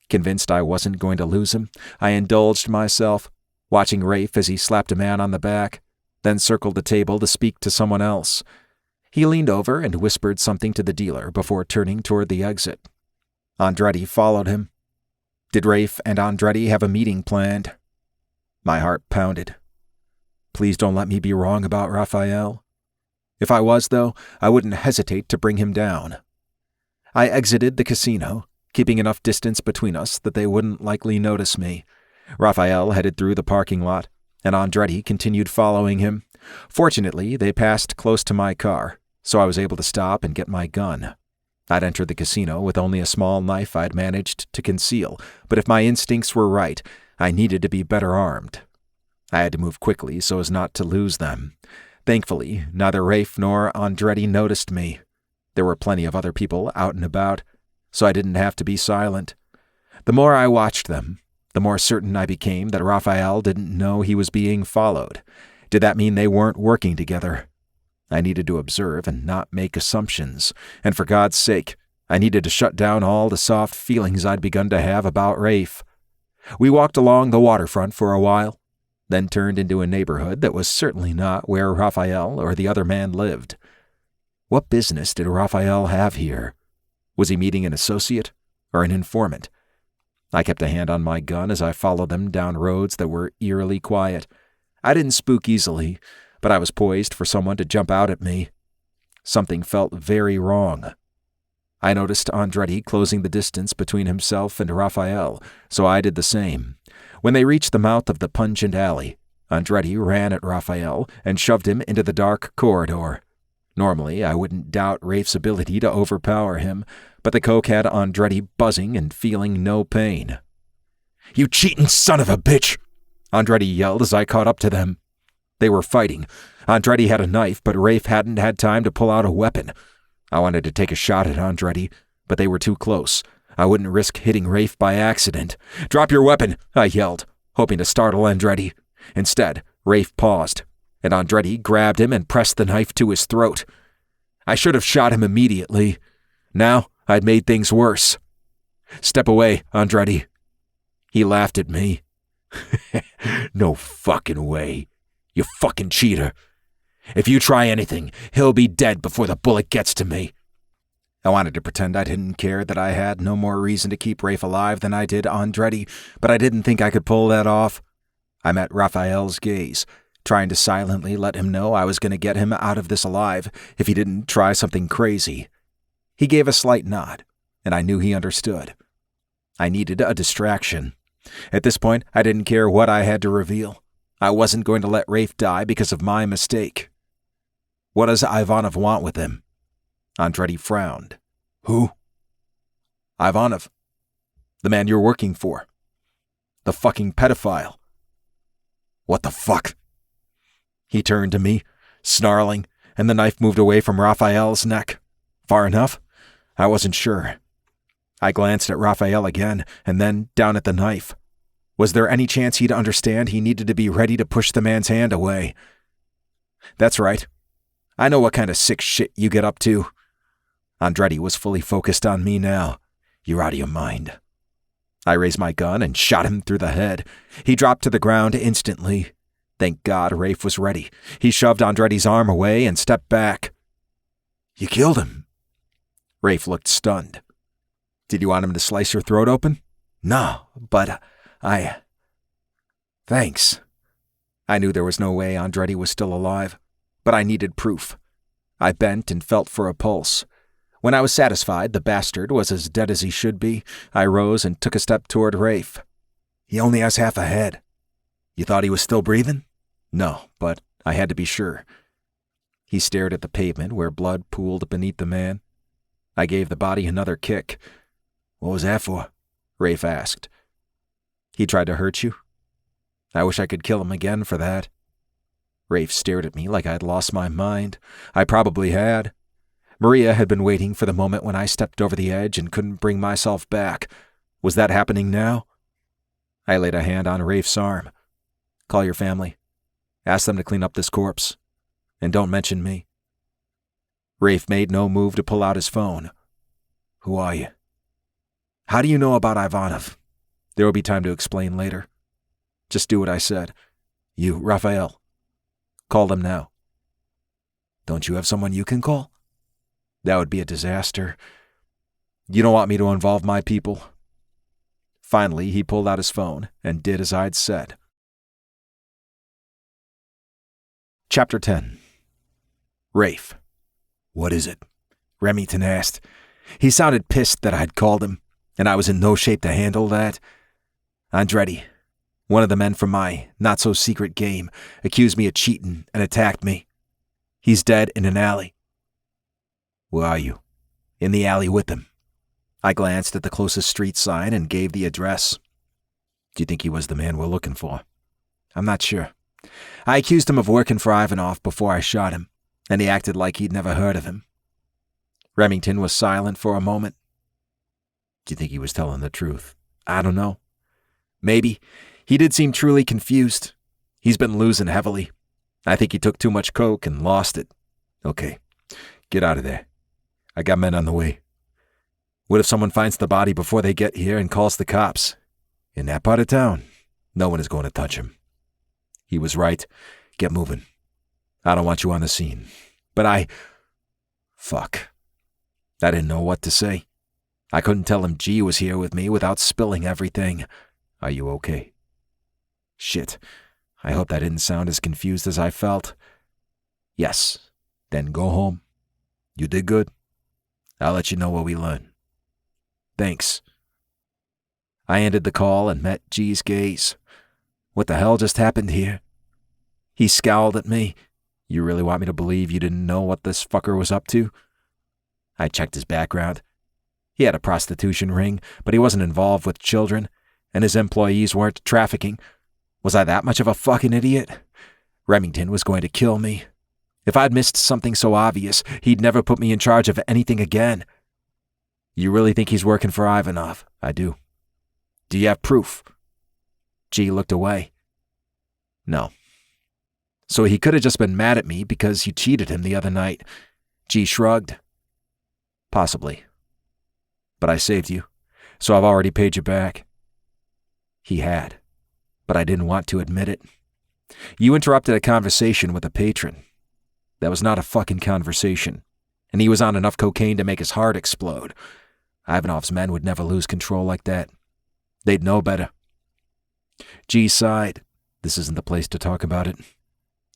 Convinced I wasn't going to lose him, I indulged myself, watching Rafe as he slapped a man on the back, then circled the table to speak to someone else. He leaned over and whispered something to the dealer before turning toward the exit. Andretti followed him. Did Rafe and Andretti have a meeting planned? My heart pounded. Please don't let me be wrong about Raphael. If I was, though, I wouldn't hesitate to bring him down. I exited the casino, keeping enough distance between us that they wouldn't likely notice me. Raphael headed through the parking lot, and Andretti continued following him. Fortunately, they passed close to my car, so I was able to stop and get my gun. I'd entered the casino with only a small knife I'd managed to conceal, but if my instincts were right, I needed to be better armed. I had to move quickly so as not to lose them. Thankfully, neither Rafe nor Andretti noticed me. There were plenty of other people out and about, so I didn't have to be silent. The more I watched them, the more certain I became that Raphael didn't know he was being followed. Did that mean they weren't working together? I needed to observe and not make assumptions, and for God's sake, I needed to shut down all the soft feelings I'd begun to have about Rafe. We walked along the waterfront for a while, then turned into a neighborhood that was certainly not where Raphael or the other man lived. What business did Raphael have here? Was he meeting an associate or an informant? I kept a hand on my gun as I followed them down roads that were eerily quiet. I didn't spook easily, but I was poised for someone to jump out at me. Something felt very wrong. I noticed Andretti closing the distance between himself and Raphael, so I did the same. When they reached the mouth of the pungent alley, Andretti ran at Raphael and shoved him into the dark corridor. Normally, I wouldn't doubt Rafe's ability to overpower him, but the coke had Andretti buzzing and feeling no pain. "You cheating son of a bitch!" Andretti yelled as I caught up to them. They were fighting. Andretti had a knife, but Rafe hadn't had time to pull out a weapon. I wanted to take a shot at Andretti, but they were too close. I wouldn't risk hitting Rafe by accident. "Drop your weapon!" I yelled, hoping to startle Andretti. Instead, Rafe paused, and Andretti grabbed him and pressed the knife to his throat. I should have shot him immediately. Now I'd made things worse. "Step away, Andretti." He laughed at me. "No fucking way. You fucking cheater. If you try anything, he'll be dead before the bullet gets to me. I wanted to pretend I didn't care, that I had no more reason to keep Rafe alive than I did Andretti, but I didn't think I could pull that off. I met Raphael's gaze, trying to silently let him know I was going to get him out of this alive if he didn't try something crazy. He gave a slight nod, and I knew he understood. I needed a distraction. At this point, I didn't care what I had to reveal. I wasn't going to let Rafe die because of my mistake. What does Ivanov want with him? Andretti frowned. Who? Ivanov. The man you're working for. The fucking pedophile. What the fuck? He turned to me, snarling, and the knife moved away from Raphael's neck. Far enough? I wasn't sure. I glanced at Raphael again, and then down at the knife. Was there any chance he'd understand he needed to be ready to push the man's hand away? That's right. I know what kind of sick shit you get up to. Andretti was fully focused on me now. You're out of your mind. I raised my gun and shot him through the head. He dropped to the ground instantly. Thank God Rafe was ready. He shoved Andretti's arm away and stepped back. You killed him. Rafe looked stunned. Did you want him to slice your throat open? No, but Thanks. I knew there was no way Andretti was still alive, but I needed proof. I bent and felt for a pulse. When I was satisfied the bastard was as dead as he should be, I rose and took a step toward Rafe. He only has half a head. You thought he was still breathing? No, but I had to be sure. He stared at the pavement where blood pooled beneath the man. I gave the body another kick. What was that for? Rafe asked. He tried to hurt you? I wish I could kill him again for that. Rafe stared at me like I'd lost my mind. I probably had. Maria had been waiting for the moment when I stepped over the edge and couldn't bring myself back. Was that happening now? I laid a hand on Rafe's arm. Call your family. Ask them to clean up this corpse. And don't mention me. Rafe made no move to pull out his phone. Who are you? How do you know about Ivanov? There will be time to explain later. Just do what I said. You, Raphael. Call them now. Don't you have someone you can call? That would be a disaster. You don't want me to involve my people? Finally, he pulled out his phone and did as I'd said. Chapter 10. Rafe. What is it? Remington asked. He sounded pissed that I'd called him, and I was in no shape to handle that. Andretti, one of the men from my not-so-secret game, accused me of cheating and attacked me. He's dead in an alley. Where are you? In the alley with him. I glanced at the closest street sign and gave the address. Do you think he was the man we're looking for? I'm not sure. I accused him of working for Ivanov before I shot him, and he acted like he'd never heard of him. Remington was silent for a moment. Do you think he was telling the truth? I don't know. Maybe. He did seem truly confused. He's been losing heavily. I think he took too much coke and lost it. Okay, get out of there. I got men on the way. What if someone finds the body before they get here and calls the cops? In that part of town, no one is going to touch him. He was right. Get moving. I don't want you on the scene. But Fuck. I didn't know what to say. I couldn't tell him G was here with me without spilling everything. Are you okay? Shit. I hope that didn't sound as confused as I felt. Yes. Then go home. You did good. I'll let you know what we learn. Thanks. I ended the call and met G's gaze. What the hell just happened here? He scowled at me. You really want me to believe you didn't know what this fucker was up to? I checked his background. He had a prostitution ring, but he wasn't involved with children, and his employees weren't trafficking. Was I that much of a fucking idiot? Remington was going to kill me. If I'd missed something so obvious, he'd never put me in charge of anything again. You really think he's working for Ivanov? I do. Do you have proof? G looked away. No. So he could have just been mad at me because you cheated him the other night. G shrugged. Possibly. But I saved you, so I've already paid you back. He had, but I didn't want to admit it. You interrupted a conversation with a patron. That was not a fucking conversation, and he was on enough cocaine to make his heart explode. Ivanov's men would never lose control like that. They'd know better. G sighed. This isn't the place to talk about it.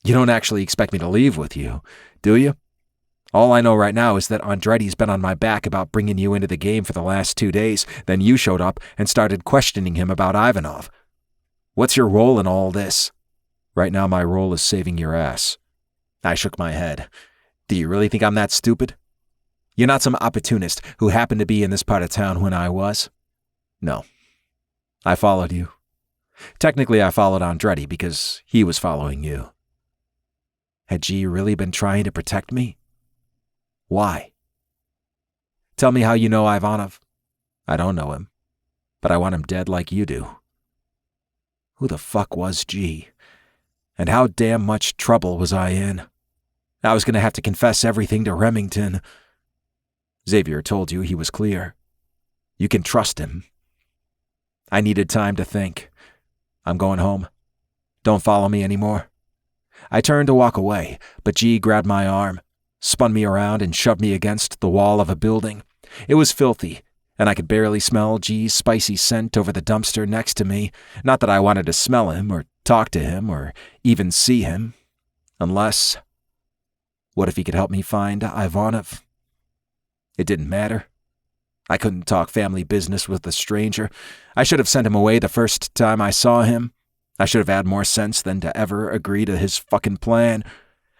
You don't actually expect me to leave with you, do you? All I know right now is that Andretti's been on my back about bringing you into the game for the last 2 days, then you showed up and started questioning him about Ivanov. What's your role in all this? Right now my role is saving your ass. I shook my head. Do you really think I'm that stupid? You're not some opportunist who happened to be in this part of town when I was? No. I followed you. Technically, I followed Andretti because he was following you. Had G really been trying to protect me? Why? Tell me how you know Ivanov. I don't know him, but I want him dead like you do. Who the fuck was G? And how damn much trouble was I in? I was going to have to confess everything to Remington. Xavier told you he was clear. You can trust him. I needed time to think. I'm going home. Don't follow me anymore. I turned to walk away, but G grabbed my arm, spun me around and shoved me against the wall of a building. It was filthy, and I could barely smell G's spicy scent over the dumpster next to me. Not that I wanted to smell him or talk to him or even see him. Unless, what if he could help me find Ivanov? It didn't matter. I couldn't talk family business with a stranger. I should have sent him away the first time I saw him. I should have had more sense than to ever agree to his fucking plan.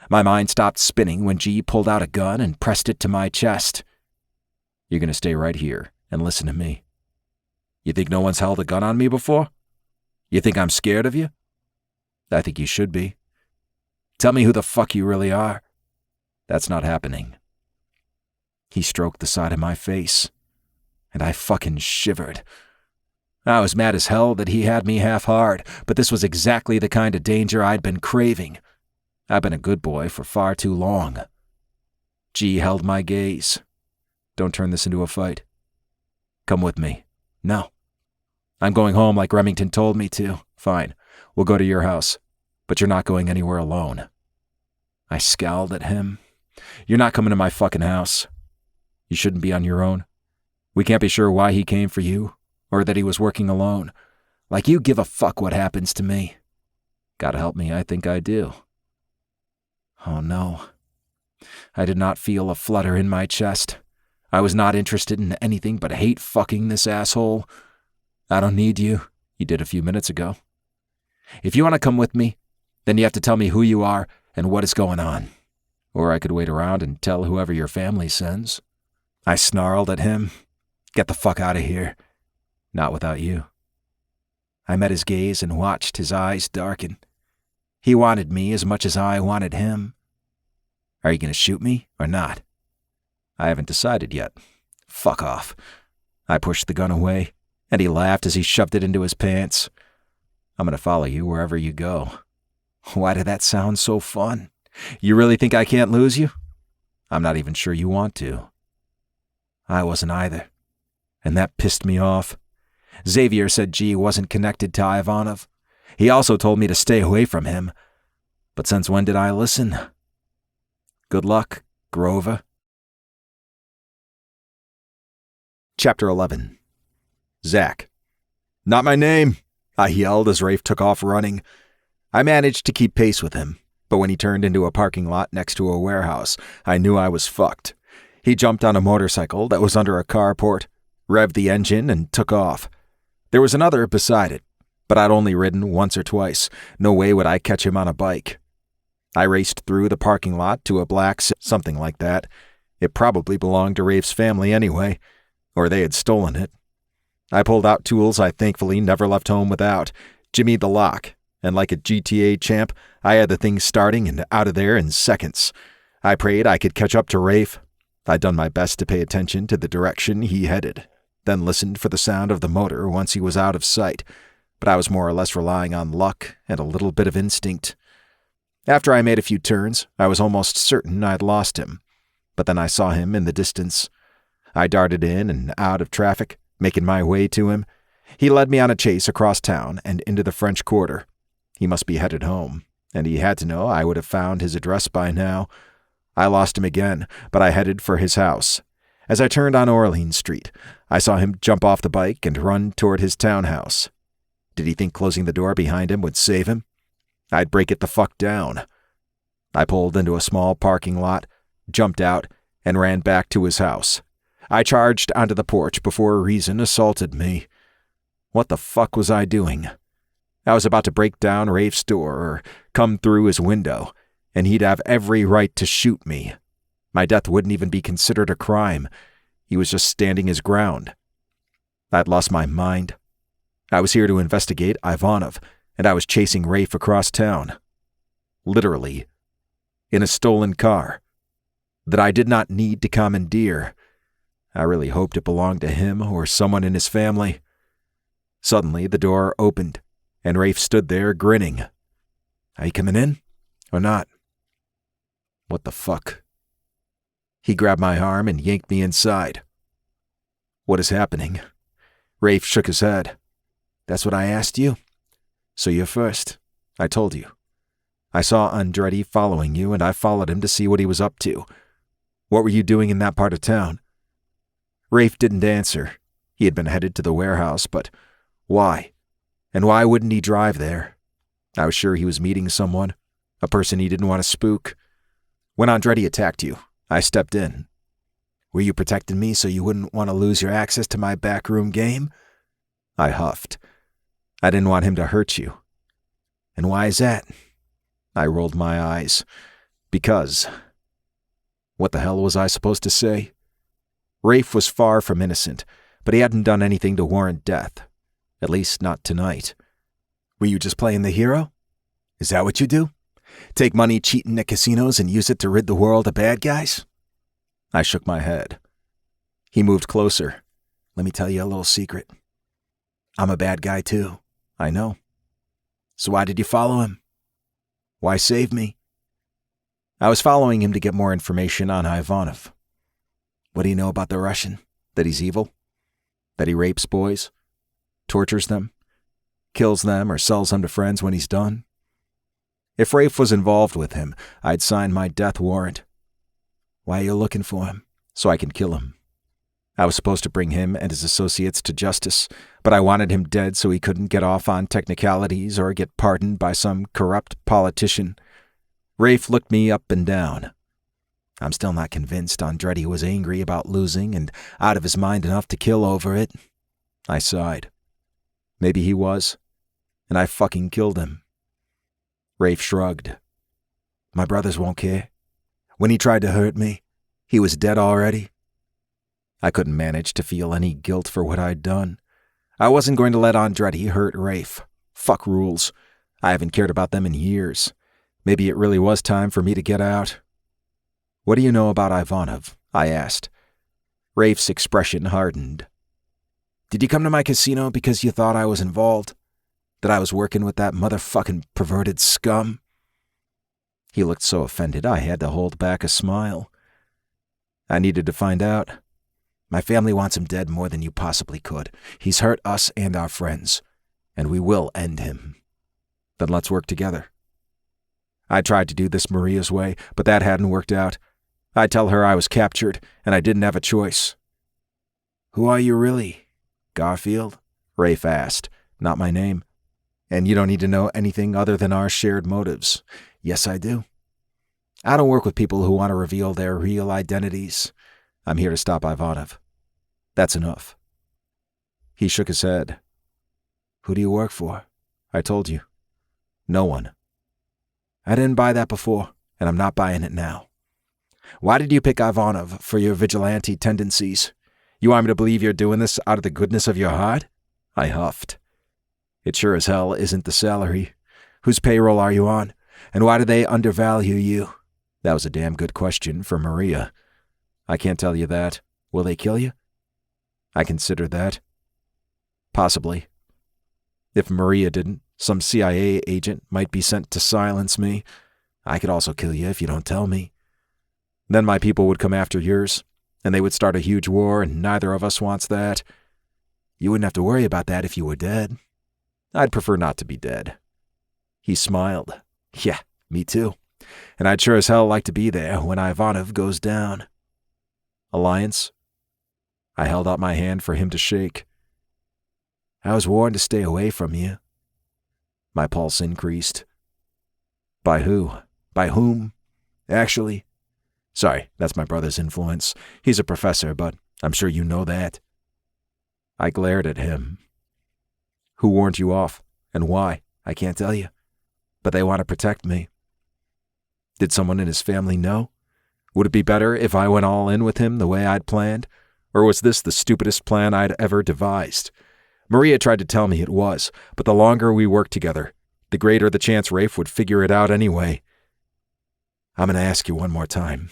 My mind stopped spinning when G pulled out a gun and pressed it to my chest. You're going to stay right here and listen to me. You think no one's held a gun on me before? You think I'm scared of you? I think you should be. Tell me who the fuck you really are. That's not happening. He stroked the side of my face, and I fucking shivered. I was mad as hell that he had me half-hard, but this was exactly the kind of danger I'd been craving. I've been a good boy for far too long. G held my gaze. Don't turn this into a fight. Come with me. No. I'm going home like Remington told me to. Fine. We'll go to your house. But you're not going anywhere alone. I scowled at him. You're not coming to my fucking house. You shouldn't be on your own. We can't be sure why he came for you, or that he was working alone. Like you give a fuck what happens to me. God help me, I think I do. Oh no. I did not feel a flutter in my chest. I was not interested in anything but hate fucking this asshole. I don't need you. You did a few minutes ago. If you want to come with me, then you have to tell me who you are and what is going on. Or I could wait around and tell whoever your family sends. I snarled at him. Get the fuck out of here. Not without you. I met his gaze and watched his eyes darken. He wanted me as much as I wanted him. Are you going to shoot me or not? I haven't decided yet. Fuck off. I pushed the gun away, and he laughed as he shoved it into his pants. I'm going to follow you wherever you go. Why did that sound so fun? You really think I can't lose you? I'm not even sure you want to. I wasn't either, and that pissed me off. Xavier said G wasn't connected to Ivanov. He also told me to stay away from him. But since when did I listen? Good luck, Grover. Chapter 11. Zach. Not my name, I yelled as Rafe took off running. I managed to keep pace with him, but when he turned into a parking lot next to a warehouse, I knew I was fucked. He jumped on a motorcycle that was under a carport, revved the engine, and took off. There was another beside it, but I'd only ridden once or twice. No way would I catch him on a bike. I raced through the parking lot to a black something like that. It probably belonged to Rafe's family anyway, or they had stolen it. I pulled out tools I thankfully never left home without, jimmied the lock, and like a GTA champ, I had the thing starting and out of there in seconds. I prayed I could catch up to Rafe. I'd done my best to pay attention to the direction he headed, then listened for the sound of the motor once he was out of sight, but I was more or less relying on luck and a little bit of instinct. After I made a few turns, I was almost certain I'd lost him, but then I saw him in the distance. I darted in and out of traffic, making my way to him. He led me on a chase across town and into the French Quarter. He must be headed home, and he had to know I would have found his address by now. I lost him again, but I headed for his house. As I turned on Orleans Street, I saw him jump off the bike and run toward his townhouse. Did he think closing the door behind him would save him? I'd break it the fuck down. I pulled into a small parking lot, jumped out, and ran back to his house. I charged onto the porch before reason assaulted me. What the fuck was I doing? I was about to break down Rafe's door or come through his window, and he'd have every right to shoot me. My death wouldn't even be considered a crime. He was just standing his ground. I'd lost my mind. I was here to investigate Ivanov, and I was chasing Rafe across town. Literally. In a stolen car. That I did not need to commandeer. I really hoped it belonged to him or someone in his family. Suddenly, the door opened, and Rafe stood there grinning. Are you coming in? Or not? What the fuck? He grabbed my arm and yanked me inside. What is happening? Rafe shook his head. That's what I asked you. So you're first. I told you. I saw Andretti following you, and I followed him to see what he was up to. What were you doing in that part of town? Rafe didn't answer. He had been headed to the warehouse, but why? And why wouldn't he drive there? I was sure he was meeting someone, a person he didn't want to spook. When Andretti attacked you, I stepped in. Were you protecting me so you wouldn't want to lose your access to my backroom game? I huffed. I didn't want him to hurt you. And why is that? I rolled my eyes. Because. What the hell was I supposed to say? Rafe was far from innocent, but he hadn't done anything to warrant death. At least not tonight. Were you just playing the hero? Is that what you do? Take money cheating at casinos and use it to rid the world of bad guys? I shook my head. He moved closer. Let me tell you a little secret. I'm a bad guy too. I know. So why did you follow him? Why save me? I was following him to get more information on Ivanov. What do you know about the Russian? That he's evil? That he rapes boys? Tortures them? Kills them or sells them to friends when he's done? If Rafe was involved with him, I'd sign my death warrant. Why are you looking for him? So I can kill him. I was supposed to bring him and his associates to justice, but I wanted him dead so he couldn't get off on technicalities or get pardoned by some corrupt politician. Rafe looked me up and down. I'm still not convinced Andretti was angry about losing and out of his mind enough to kill over it. I sighed. Maybe he was, and I fucking killed him. Rafe shrugged. My brothers won't care. When he tried to hurt me, he was dead already. I couldn't manage to feel any guilt for what I'd done. I wasn't going to let Andretti hurt Rafe. Fuck rules. I haven't cared about them in years. Maybe it really was time for me to get out. What do you know about Ivanov? I asked. Rafe's expression hardened. Did you come to my casino because you thought I was involved? That I was working with that motherfucking perverted scum? He looked so offended I had to hold back a smile. I needed to find out. My family wants him dead more than you possibly could. He's hurt us and our friends, and we will end him. Then let's work together. I tried to do this Maria's way, but that hadn't worked out. I'd tell her I was captured, and I didn't have a choice. Who are you really? Garfield? Rafe asked. Not my name. And you don't need to know anything other than our shared motives. Yes, I do. I don't work with people who want to reveal their real identities. I'm here to stop Ivanov. That's enough. He shook his head. Who do you work for? I told you. No one. I didn't buy that before, and I'm not buying it now. Why did you pick Ivanov for your vigilante tendencies? You want me to believe you're doing this out of the goodness of your heart? I huffed. It sure as hell isn't the salary. Whose payroll are you on? And why do they undervalue you? That was a damn good question for Maria. I can't tell you that. Will they kill you? I considered that. Possibly. If Maria didn't, some CIA agent might be sent to silence me. I could also kill you if you don't tell me. Then my people would come after yours, and they would start a huge war, and neither of us wants that. You wouldn't have to worry about that if you were dead. I'd prefer not to be dead. He smiled. Yeah, me too. And I'd sure as hell like to be there when Ivanov goes down. Alliance? I held out my hand for him to shake. I was warned to stay away from you. My pulse increased. By who? By whom? Actually, sorry, that's my brother's influence. He's a professor, but I'm sure you know that. I glared at him. Who warned you off, and why? I can't tell you. But they want to protect me. Did someone in his family know? Would it be better if I went all in with him the way I'd planned? Or was this the stupidest plan I'd ever devised? Maria tried to tell me it was, but the longer we worked together, the greater the chance Rafe would figure it out anyway. I'm going to ask you one more time.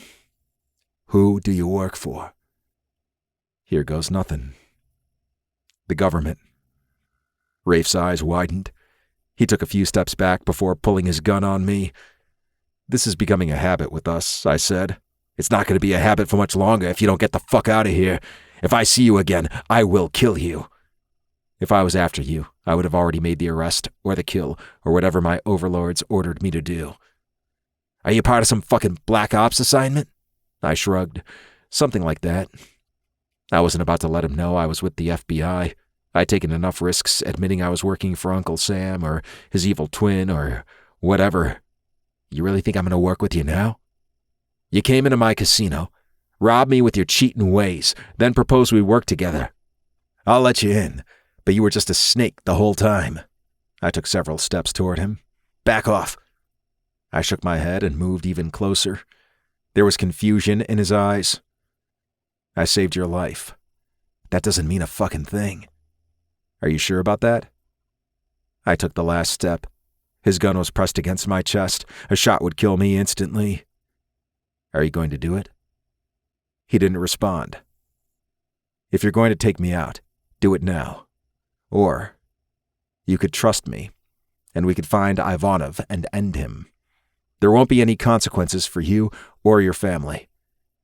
Who do you work for? Here goes nothing. The government. Rafe's eyes widened. He took a few steps back before pulling his gun on me. This is becoming a habit with us, I said. It's not going to be a habit for much longer if you don't get the fuck out of here. If I see you again, I will kill you. If I was after you, I would have already made the arrest or the kill or whatever my overlords ordered me to do. Are you part of some fucking Black Ops assignment? I shrugged. Something like that. I wasn't about to let him know I was with the FBI. I'd taken enough risks admitting I was working for Uncle Sam or his evil twin or whatever. You really think I'm going to work with you now? You came into my casino, robbed me with your cheating ways, then proposed we work together. I'll let you in, but you were just a snake the whole time. I took several steps toward him. Back off. I shook my head and moved even closer. There was confusion in his eyes. I saved your life. That doesn't mean a fucking thing. Are you sure about that? I took the last step. His gun was pressed against my chest. A shot would kill me instantly. Are you going to do it? He didn't respond. If you're going to take me out, do it now. Or you could trust me, and we could find Ivanov and end him. There won't be any consequences for you or your family.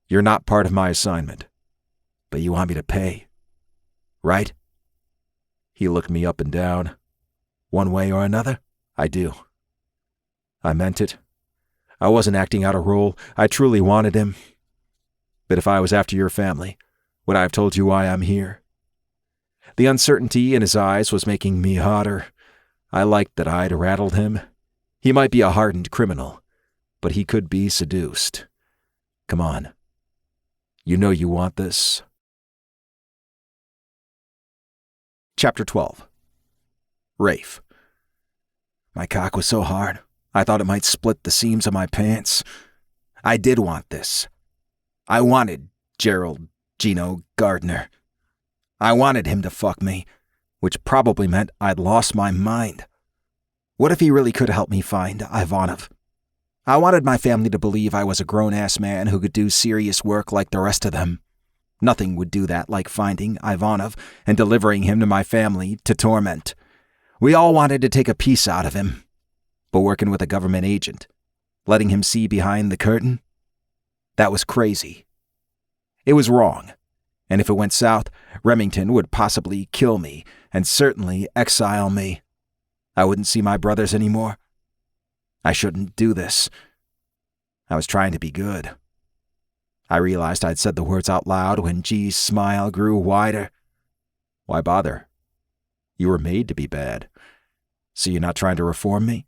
You're not part of my assignment. But you want me to pay, right? He looked me up and down. One way or another, I do. I meant it. I wasn't acting out a role. I truly wanted him. But if I was after your family, would I have told you why I'm here? The uncertainty in his eyes was making me hotter. I liked that I'd rattled him. He might be a hardened criminal, but he could be seduced. Come on. You know you want this. Chapter 12. Rafe. My cock was so hard, I thought it might split the seams of my pants. I did want this. I wanted Gerald Gino Gardner. I wanted him to fuck me, which probably meant I'd lost my mind. What if he really could help me find Ivanov? I wanted my family to believe I was a grown-ass man who could do serious work like the rest of them. Nothing would do that like finding Ivanov and delivering him to my family to torment. We all wanted to take a piece out of him. But working with a government agent, letting him see behind the curtain, that was crazy. It was wrong. And if it went south, Remington would possibly kill me and certainly exile me. I wouldn't see my brothers anymore. I shouldn't do this. I was trying to be good. I realized I'd said the words out loud when G's smile grew wider. Why bother? You were made to be bad. So you're not trying to reform me?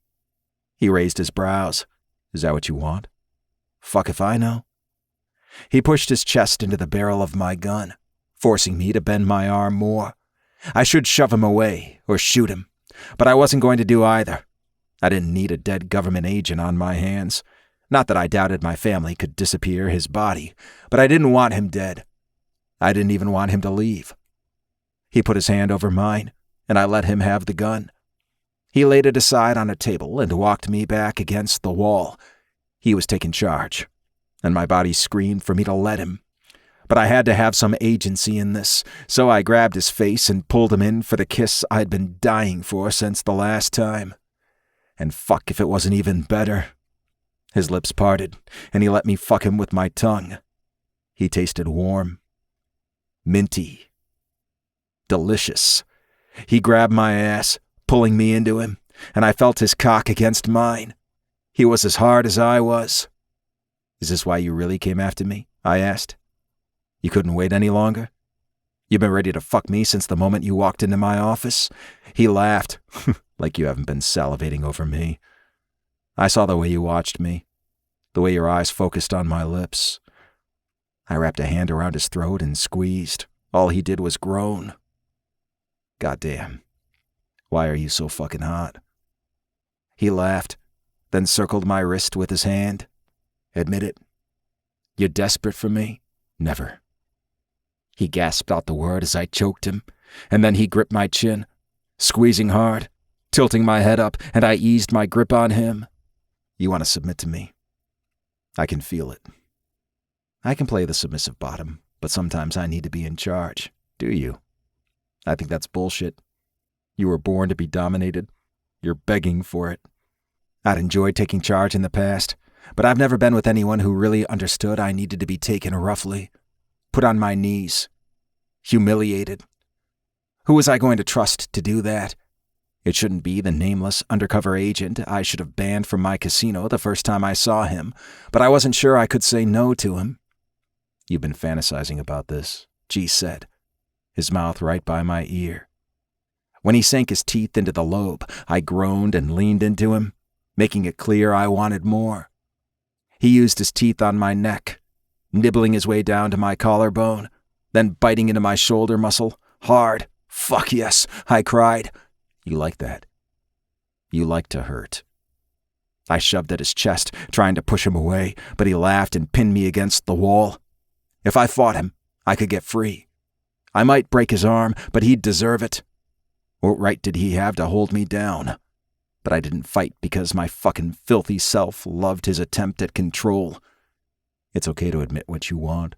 He raised his brows. Is that what you want? Fuck if I know. He pushed his chest into the barrel of my gun, forcing me to bend my arm more. I should shove him away or shoot him, but I wasn't going to do either. I didn't need a dead government agent on my hands. Not that I doubted my family could disappear his body, but I didn't want him dead. I didn't even want him to leave. He put his hand over mine, and I let him have the gun. He laid it aside on a table and walked me back against the wall. He was taking charge, and my body screamed for me to let him. But I had to have some agency in this, so I grabbed his face and pulled him in for the kiss I'd been dying for since the last time. And fuck if it wasn't even better. His lips parted, and he let me fuck him with my tongue. He tasted warm, minty, delicious. He grabbed my ass, pulling me into him, and I felt his cock against mine. He was as hard as I was. "Is this why you really came after me?" I asked. "You couldn't wait any longer? You've been ready to fuck me since the moment you walked into my office?" He laughed. "Like you haven't been salivating over me. I saw the way you watched me, the way your eyes focused on my lips." I wrapped a hand around his throat and squeezed. All he did was groan. "Goddamn. Why are you so fucking hot?" He laughed, then circled my wrist with his hand. "Admit it. You're desperate for me?" "Never." He gasped out the word as I choked him, and then he gripped my chin, squeezing hard, tilting my head up, and I eased my grip on him. "You want to submit to me? I can feel it. I can play the submissive bottom, but sometimes I need to be in charge. Do you? I think that's bullshit. You were born to be dominated. You're begging for it. I'd enjoyed taking charge in the past, but I've never been with anyone who really understood I needed to be taken roughly, put on my knees, humiliated. Who was I going to trust to do that? It shouldn't be the nameless undercover agent I should have banned from my casino the first time I saw him, but I wasn't sure I could say no to him. "You've been fantasizing about this," G said, his mouth right by my ear. When he sank his teeth into the lobe, I groaned and leaned into him, making it clear I wanted more. He used his teeth on my neck, nibbling his way down to my collarbone, then biting into my shoulder muscle, hard. "Fuck yes," I cried. "You like that? You like to hurt." I shoved at his chest, trying to push him away, but he laughed and pinned me against the wall. If I fought him, I could get free. I might break his arm, but he'd deserve it. What right did he have to hold me down? But I didn't fight because my fucking filthy self loved his attempt at control. "It's okay to admit what you want,"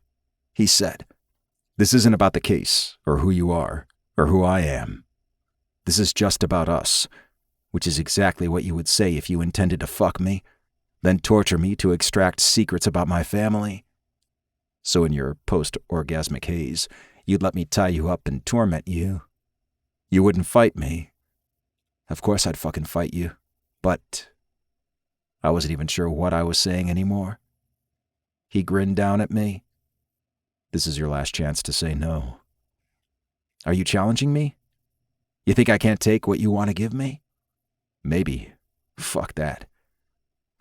he said. "This isn't about the case, or who you are, or who I am. This is just about us, which is exactly what you would say if you intended to fuck me, then torture me to extract secrets about my family. So in your post-orgasmic haze, you'd let me tie you up and torment you. You wouldn't fight me. Of course I'd fucking fight you, but..." I wasn't even sure what I was saying anymore. He grinned down at me. "This is your last chance to say no. Are you challenging me? You think I can't take what you want to give me? Maybe. Fuck that.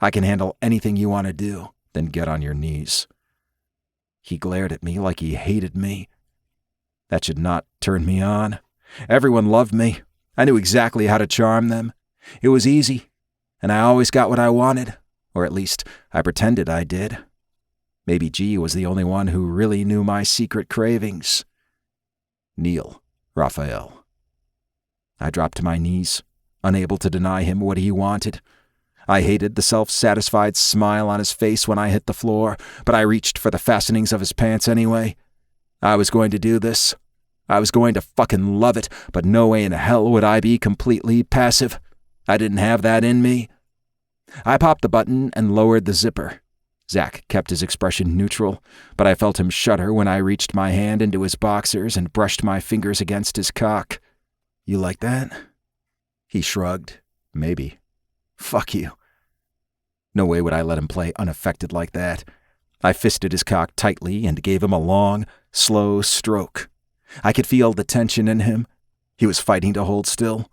I can handle anything you want to do, then get on your knees." He glared at me like he hated me. That should not turn me on. Everyone loved me. I knew exactly how to charm them. It was easy, and I always got what I wanted, or at least I pretended I did. Maybe G was the only one who really knew my secret cravings. "Neil, Raphael." I dropped to my knees, unable to deny him what he wanted. I hated the self-satisfied smile on his face when I hit the floor, but I reached for the fastenings of his pants anyway. I was going to do this. I was going to fucking love it, but no way in hell would I be completely passive. I didn't have that in me. I popped the button and lowered the zipper. Zach kept his expression neutral, but I felt him shudder when I reached my hand into his boxers and brushed my fingers against his cock. "You like that?" He shrugged. "Maybe." "Fuck you." No way would I let him play unaffected like that. I fisted his cock tightly and gave him a long, slow stroke. I could feel the tension in him. He was fighting to hold still.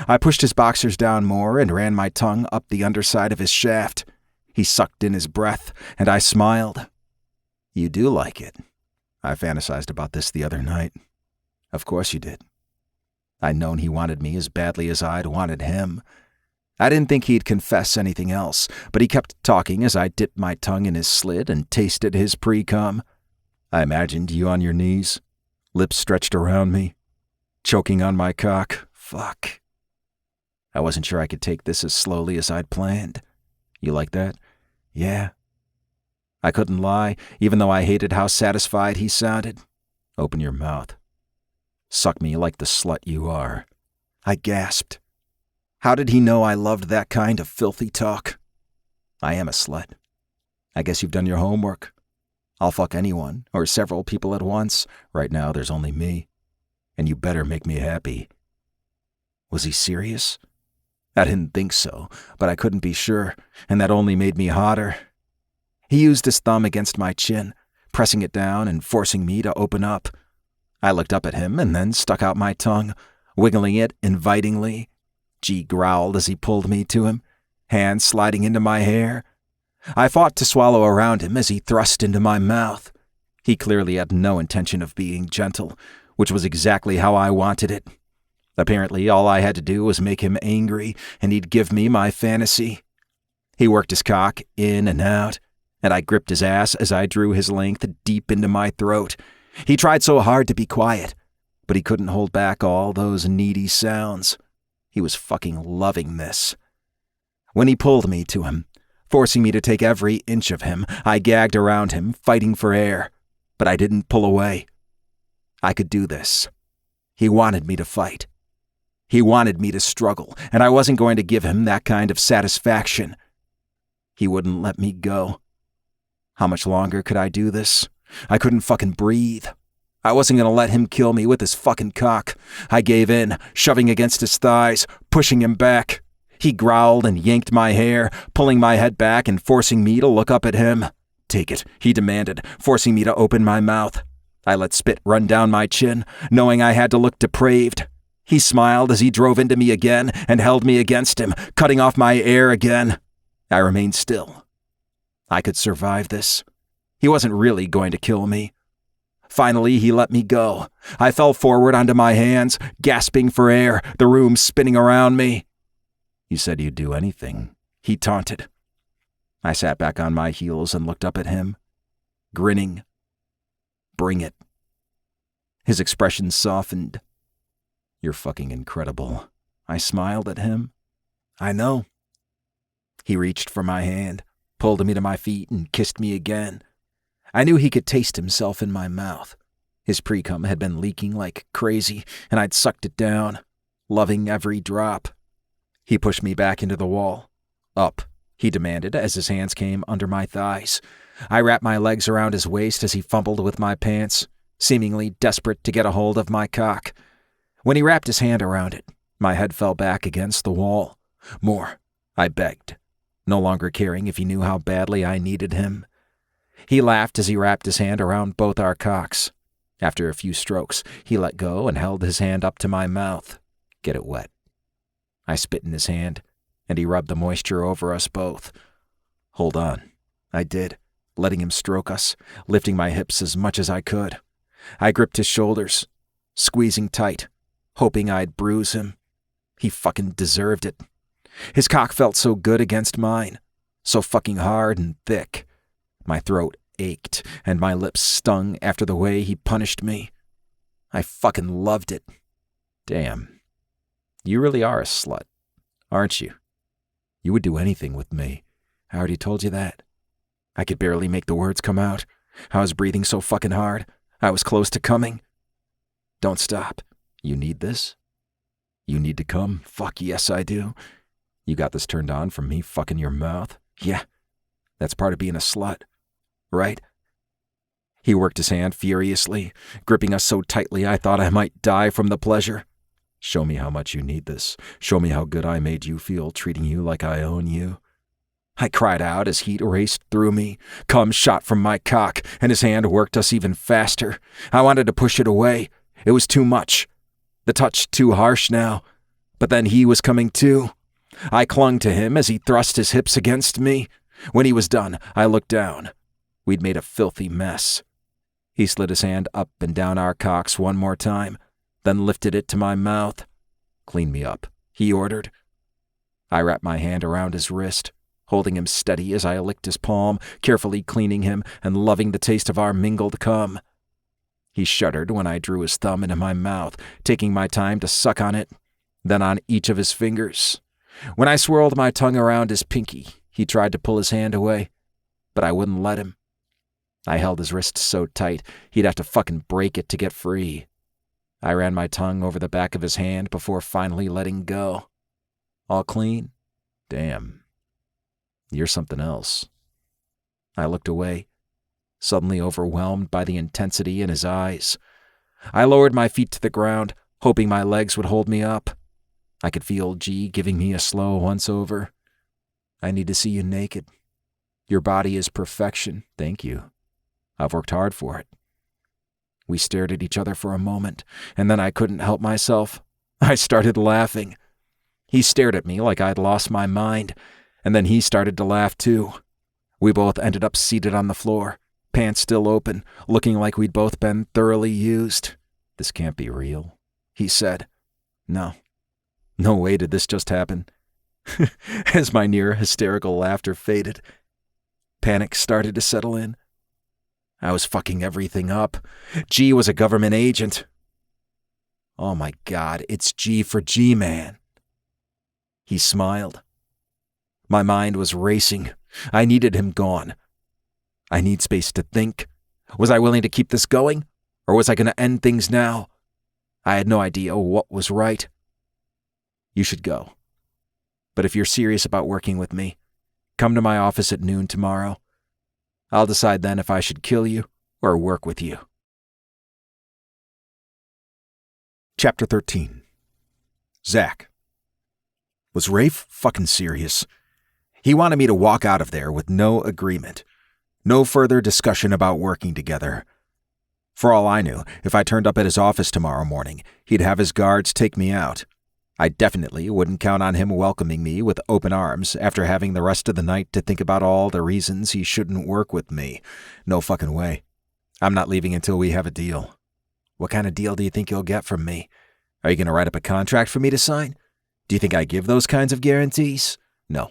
I pushed his boxers down more and ran my tongue up the underside of his shaft. He sucked in his breath, and I smiled. "You do like it. I fantasized about this the other night." "Of course you did." I'd known he wanted me as badly as I'd wanted him. I didn't think he'd confess anything else, but he kept talking as I dipped my tongue in his slit and tasted his pre-cum. I imagined you on your knees, lips stretched around me, choking on my cock. Fuck. I wasn't sure I could take this as slowly as I'd planned. "You like that?" "Yeah." I couldn't lie, even though I hated how satisfied he sounded. "Open your mouth. Suck me like the slut you are." I gasped. How did he know I loved that kind of filthy talk? I am a slut. I guess you've done your homework. I'll fuck anyone, or several people at once. Right now, there's only me. And you better make me happy. Was he serious? I didn't think so, but I couldn't be sure, and that only made me hotter. He used his thumb against my chin, pressing it down and forcing me to open up. I looked up at him and then stuck out my tongue, wiggling it invitingly. G growled as he pulled me to him, hands sliding into my hair. I fought to swallow around him as he thrust into my mouth. He clearly had no intention of being gentle, which was exactly how I wanted it. Apparently, all I had to do was make him angry, and he'd give me my fantasy. He worked his cock in and out, and I gripped his ass as I drew his length deep into my throat. He tried so hard to be quiet, but he couldn't hold back all those needy sounds. He was fucking loving this. When he pulled me to him, forcing me to take every inch of him, I gagged around him, fighting for air, but I didn't pull away. I could do this. He wanted me to fight. He wanted me to struggle, and I wasn't going to give him that kind of satisfaction. He wouldn't let me go. How much longer could I do this? I couldn't fucking breathe. I wasn't going to let him kill me with his fucking cock. I gave in, shoving against his thighs, pushing him back. He growled and yanked my hair, pulling my head back and forcing me to look up at him. "Take it," he demanded, forcing me to open my mouth. I let spit run down my chin, knowing I had to look depraved. He smiled as he drove into me again and held me against him, cutting off my air again. I remained still. I could survive this. He wasn't really going to kill me. Finally, he let me go. I fell forward onto my hands, gasping for air, the room spinning around me. "You said you'd do anything," he taunted. I sat back on my heels and looked up at him, grinning. "Bring it." His expression softened. "You're fucking incredible." I smiled at him. "I know." He reached for my hand, pulled me to my feet, and kissed me again. I knew he could taste himself in my mouth. His pre-cum had been leaking like crazy, and I'd sucked it down, loving every drop. He pushed me back into the wall. "Up," he demanded as his hands came under my thighs. I wrapped my legs around his waist as he fumbled with my pants, seemingly desperate to get a hold of my cock. When he wrapped his hand around it, my head fell back against the wall. "More," I begged, no longer caring if he knew how badly I needed him. He laughed as he wrapped his hand around both our cocks. After a few strokes, he let go and held his hand up to my mouth. "Get it wet." I spit in his hand, and he rubbed the moisture over us both. "Hold on." I did, letting him stroke us, lifting my hips as much as I could. I gripped his shoulders, squeezing tight, hoping I'd bruise him. He fucking deserved it. His cock felt so good against mine, so fucking hard and thick. My throat ached, and my lips stung after the way he punished me. I fucking loved it. Damn. You really are a slut, aren't you? You would do anything with me. I already told you that. I could barely make the words come out. I was breathing so fucking hard. I was close to coming. Don't stop. You need this? You need to come? Fuck yes, I do. You got this turned on from me fucking your mouth? Yeah. That's part of being a slut. Right? He worked his hand furiously, gripping us so tightly I thought I might die from the pleasure. Show me how much you need this. Show me how good I made you feel treating you like I own you. I cried out as heat raced through me. Cum shot from my cock, and his hand worked us even faster. I wanted to push it away. It was too much. The touch too harsh now. But then he was coming too. I clung to him as he thrust his hips against me. When he was done, I looked down. We'd made a filthy mess. He slid his hand up and down our cocks one more time, then lifted it to my mouth. "Clean me up," he ordered. I wrapped my hand around his wrist, holding him steady as I licked his palm, carefully cleaning him and loving the taste of our mingled cum. He shuddered when I drew his thumb into my mouth, taking my time to suck on it, then on each of his fingers. When I swirled my tongue around his pinky, he tried to pull his hand away, but I wouldn't let him. I held his wrist so tight, he'd have to fucking break it to get free. I ran my tongue over the back of his hand before finally letting go. All clean? Damn. You're something else. I looked away, suddenly overwhelmed by the intensity in his eyes. I lowered my feet to the ground, hoping my legs would hold me up. I could feel G giving me a slow once-over. I need to see you naked. Your body is perfection, thank you. I've worked hard for it. We stared at each other for a moment, and then I couldn't help myself. I started laughing. He stared at me like I'd lost my mind, and then he started to laugh too. We both ended up seated on the floor, pants still open, looking like we'd both been thoroughly used. This can't be real, he said. No way did this just happen. As my near hysterical laughter faded, panic started to settle in. I was fucking everything up. G was a government agent. Oh my God, it's G for G-Man. He smiled. My mind was racing. I needed him gone. I need space to think. Was I willing to keep this going? Or was I going to end things now? I had no idea what was right. You should go. But if you're serious about working with me, come to my office at noon tomorrow. I'll decide then if I should kill you or work with you. Chapter 13. Zach. Was Rafe fucking serious? He wanted me to walk out of there with no agreement. No further discussion about working together. For all I knew, if I turned up at his office tomorrow morning, he'd have his guards take me out. I definitely wouldn't count on him welcoming me with open arms after having the rest of the night to think about all the reasons he shouldn't work with me. No fucking way. I'm not leaving until we have a deal. What kind of deal do you think you'll get from me? Are you going to write up a contract for me to sign? Do you think I give those kinds of guarantees? No.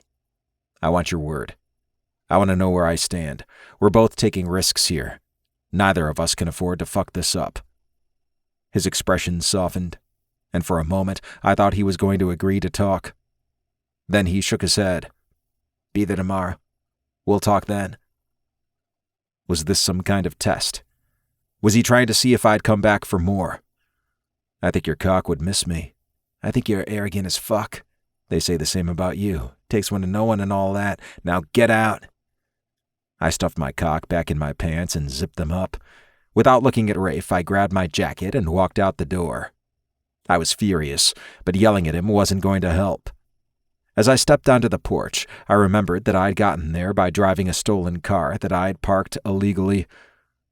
I want your word. I want to know where I stand. We're both taking risks here. Neither of us can afford to fuck this up. His expression softened, and for a moment I thought he was going to agree to talk. Then he shook his head. Be there tomorrow. We'll talk then. Was this some kind of test? Was he trying to see if I'd come back for more? I think your cock would miss me. I think you're arrogant as fuck. They say the same about you. Takes one to know one and all that. Now get out. I stuffed my cock back in my pants and zipped them up. Without looking at Rafe, I grabbed my jacket and walked out the door. I was furious, but yelling at him wasn't going to help. As I stepped onto the porch, I remembered that I'd gotten there by driving a stolen car that I'd parked illegally.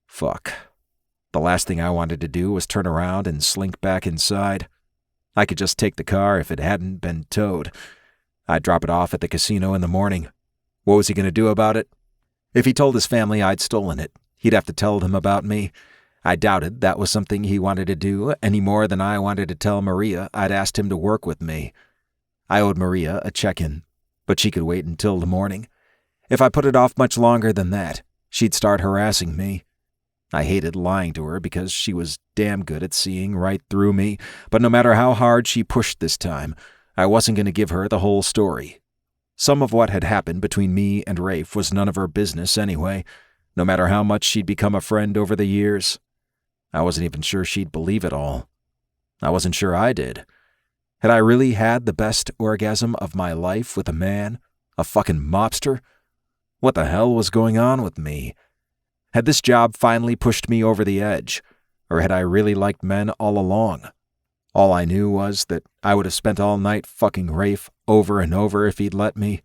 Fuck. The last thing I wanted to do was turn around and slink back inside. I could just take the car if it hadn't been towed. I'd drop it off at the casino in the morning. What was he going to do about it? If he told his family I'd stolen it, he'd have to tell them about me. I doubted that was something he wanted to do any more than I wanted to tell Maria I'd asked him to work with me. I owed Maria a check-in, but she could wait until the morning. If I put it off much longer than that, she'd start harassing me. I hated lying to her because she was damn good at seeing right through me, but no matter how hard she pushed this time, I wasn't going to give her the whole story. Some of what had happened between me and Rafe was none of her business anyway, no matter how much she'd become a friend over the years. I wasn't even sure she'd believe it all. I wasn't sure I did. Had I really had the best orgasm of my life with a man? A fucking mobster? What the hell was going on with me? Had this job finally pushed me over the edge, or had I really liked men all along? All I knew was that I would have spent all night fucking Rafe over and over if he'd let me.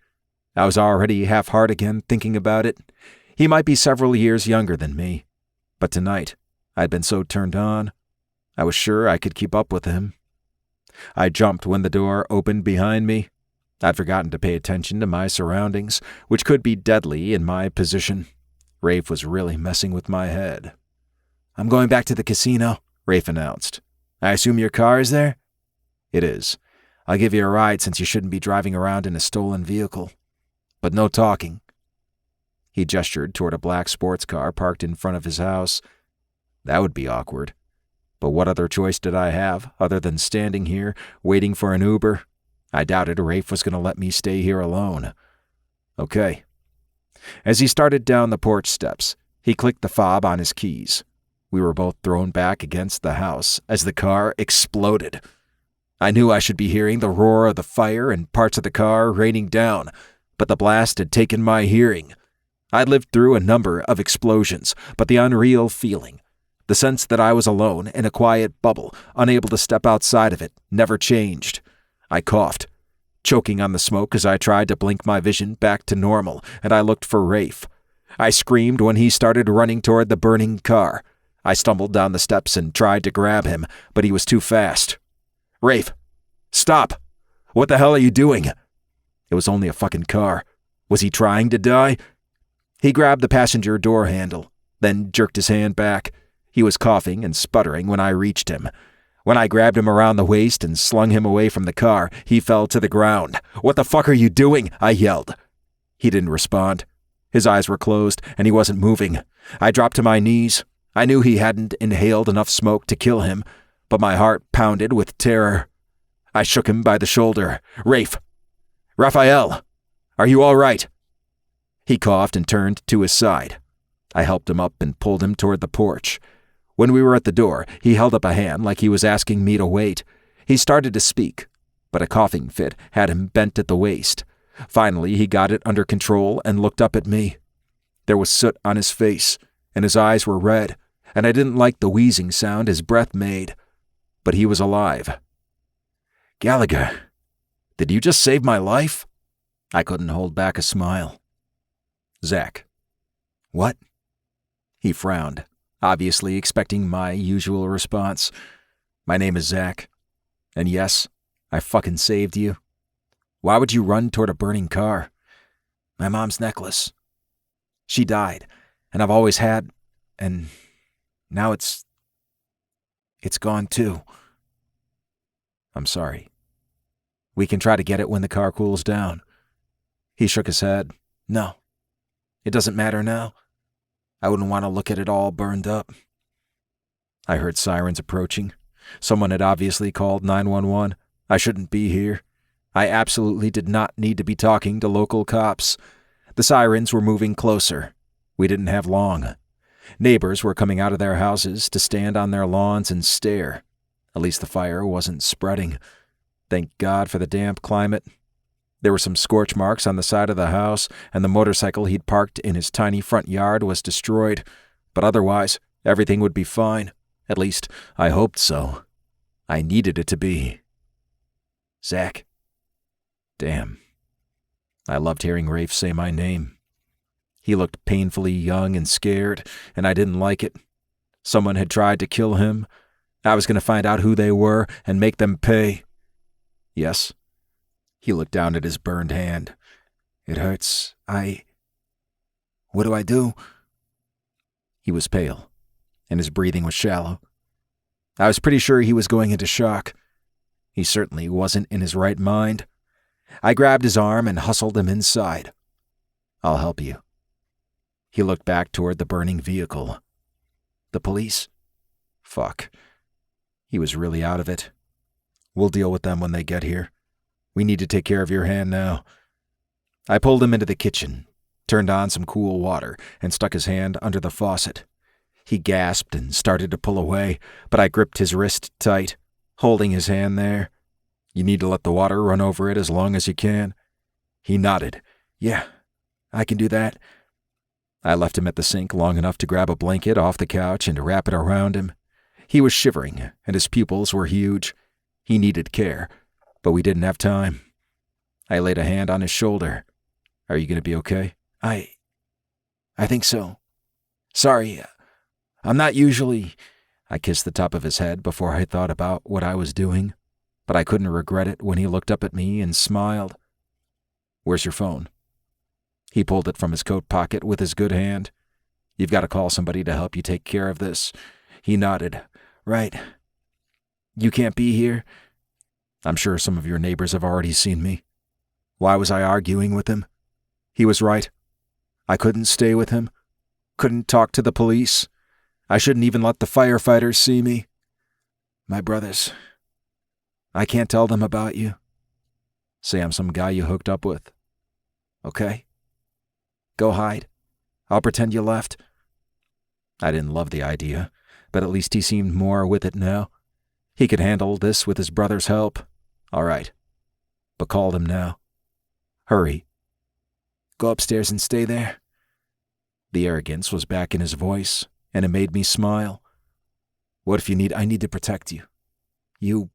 I was already half-hard again thinking about it. He might be several years younger than me, but tonight I'd been so turned on, I was sure I could keep up with him. I jumped when the door opened behind me. I'd forgotten to pay attention to my surroundings, which could be deadly in my position. Rafe was really messing with my head. "I'm going back to the casino," Rafe announced. "I assume your car is there?" "It is. I'll give you a ride since you shouldn't be driving around in a stolen vehicle. But no talking." He gestured toward a black sports car parked in front of his house. That would be awkward. But what other choice did I have, other than standing here, waiting for an Uber? I doubted Rafe was going to let me stay here alone. Okay. As he started down the porch steps, he clicked the fob on his keys. We were both thrown back against the house as the car exploded. I knew I should be hearing the roar of the fire and parts of the car raining down, but the blast had taken my hearing. I'd lived through a number of explosions, but the unreal feeling, the sense that I was alone in a quiet bubble, unable to step outside of it, never changed. I coughed, choking on the smoke as I tried to blink my vision back to normal, and I looked for Rafe. I screamed when he started running toward the burning car. I stumbled down the steps and tried to grab him, but he was too fast. Rafe, stop! What the hell are you doing? It was only a fucking car. Was he trying to die? He grabbed the passenger door handle, then jerked his hand back. He was coughing and sputtering when I reached him. When I grabbed him around the waist and slung him away from the car, he fell to the ground. What the fuck are you doing? I yelled. He didn't respond. His eyes were closed, and he wasn't moving. I dropped to my knees. I knew he hadn't inhaled enough smoke to kill him, but my heart pounded with terror. I shook him by the shoulder. Rafe! Raphael! Are you all right? He coughed and turned to his side. I helped him up and pulled him toward the porch. When we were at the door, he held up a hand like he was asking me to wait. He started to speak, but a coughing fit had him bent at the waist. Finally, he got it under control and looked up at me. There was soot on his face, and his eyes were red, and I didn't like the wheezing sound his breath made. But he was alive. Gallagher, did you just save my life? I couldn't hold back a smile. Zach. What? He frowned, obviously expecting my usual response. My name is Zach. And yes, I fucking saved you. Why would you run toward a burning car? My mom's necklace. She died, and I've always had, and now it's gone too. I'm sorry. We can try to get it when the car cools down. He shook his head. No, it doesn't matter now. I wouldn't want to look at it all burned up. I heard sirens approaching. Someone had obviously called 911. I shouldn't be here. I absolutely did not need to be talking to local cops. The sirens were moving closer. We didn't have long. Neighbors were coming out of their houses to stand on their lawns and stare. At least the fire wasn't spreading. Thank God for the damp climate. There were some scorch marks on the side of the house, and the motorcycle he'd parked in his tiny front yard was destroyed. But otherwise, everything would be fine. At least, I hoped so. I needed it to be. Zach. Damn. I loved hearing Rafe say my name. He looked painfully young and scared, and I didn't like it. Someone had tried to kill him. I was going to find out who they were and make them pay. Yes. He looked down at his burned hand. It hurts. What do I do? He was pale, and his breathing was shallow. I was pretty sure he was going into shock. He certainly wasn't in his right mind. I grabbed his arm and hustled him inside. I'll help you. He looked back toward the burning vehicle. The police? Fuck. He was really out of it. We'll deal with them when they get here. We need to take care of your hand now. I pulled him into the kitchen, turned on some cool water, and stuck his hand under the faucet. He gasped and started to pull away, but I gripped his wrist tight, holding his hand there. You need to let the water run over it as long as you can. He nodded. Yeah, I can do that. I left him at the sink long enough to grab a blanket off the couch and wrap it around him. He was shivering, and his pupils were huge. He needed care, but we didn't have time. I laid a hand on his shoulder. Are you going to be okay? I think so. Sorry, I'm not usually... I kissed the top of his head before I thought about what I was doing, but I couldn't regret it when he looked up at me and smiled. Where's your phone? He pulled it from his coat pocket with his good hand. You've got to call somebody to help you take care of this. He nodded. Right. You can't be here? I'm sure some of your neighbors have already seen me. Why was I arguing with him? He was right. I couldn't stay with him. Couldn't talk to the police. I shouldn't even let the firefighters see me. My brothers. I can't tell them about you. Say I'm some guy you hooked up with. Okay? Go hide. I'll pretend you left. I didn't love the idea, but at least he seemed more with it now. He could handle this with his brother's help. All right. But call them now. Hurry. Go upstairs and stay there. The arrogance was back in his voice, and it made me smile. What if you need... I need to protect you. You...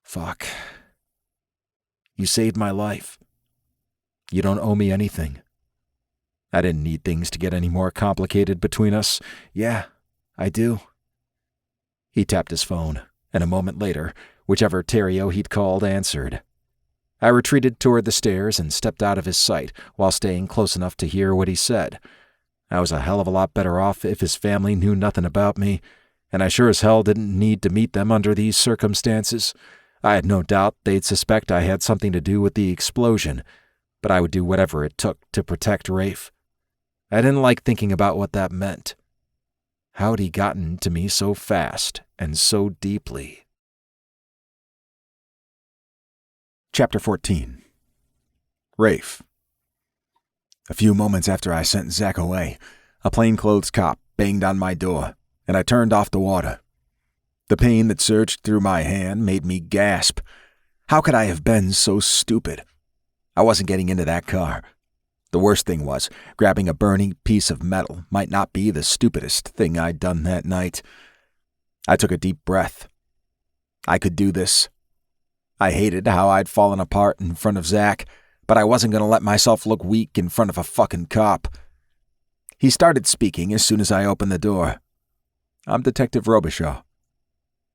Fuck. You saved my life. You don't owe me anything. I didn't need things to get any more complicated between us. Yeah, I do." He tapped his phone, and a moment later, whichever Terrio he'd called answered. I retreated toward the stairs and stepped out of his sight while staying close enough to hear what he said. I was a hell of a lot better off if his family knew nothing about me, and I sure as hell didn't need to meet them under these circumstances. I had no doubt they'd suspect I had something to do with the explosion, but I would do whatever it took to protect Rafe. I didn't like thinking about what that meant. How'd he gotten to me so fast and so deeply? Chapter 14. Rafe. A few moments after I sent Zach away, a plainclothes cop banged on my door, and I turned off the water. The pain that surged through my hand made me gasp. How could I have been so stupid? I wasn't getting into that car. The worst thing was, grabbing a burning piece of metal might not be the stupidest thing I'd done that night. I took a deep breath. I could do this. I hated how I'd fallen apart in front of Zach, but I wasn't going to let myself look weak in front of a fucking cop. He started speaking as soon as I opened the door. "I'm Detective Robichaud."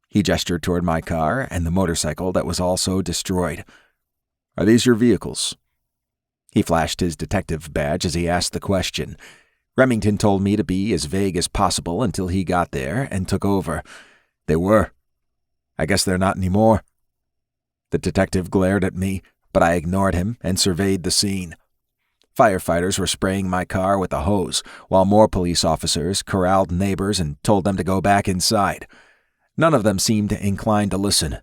He gestured toward my car and the motorcycle that was also destroyed. "Are these your vehicles?" He flashed his detective badge as he asked the question. Remington told me to be as vague as possible until he got there and took over. They were. I guess they're not anymore. The detective glared at me, but I ignored him and surveyed the scene. Firefighters were spraying my car with a hose, while more police officers corralled neighbors and told them to go back inside. None of them seemed inclined to listen.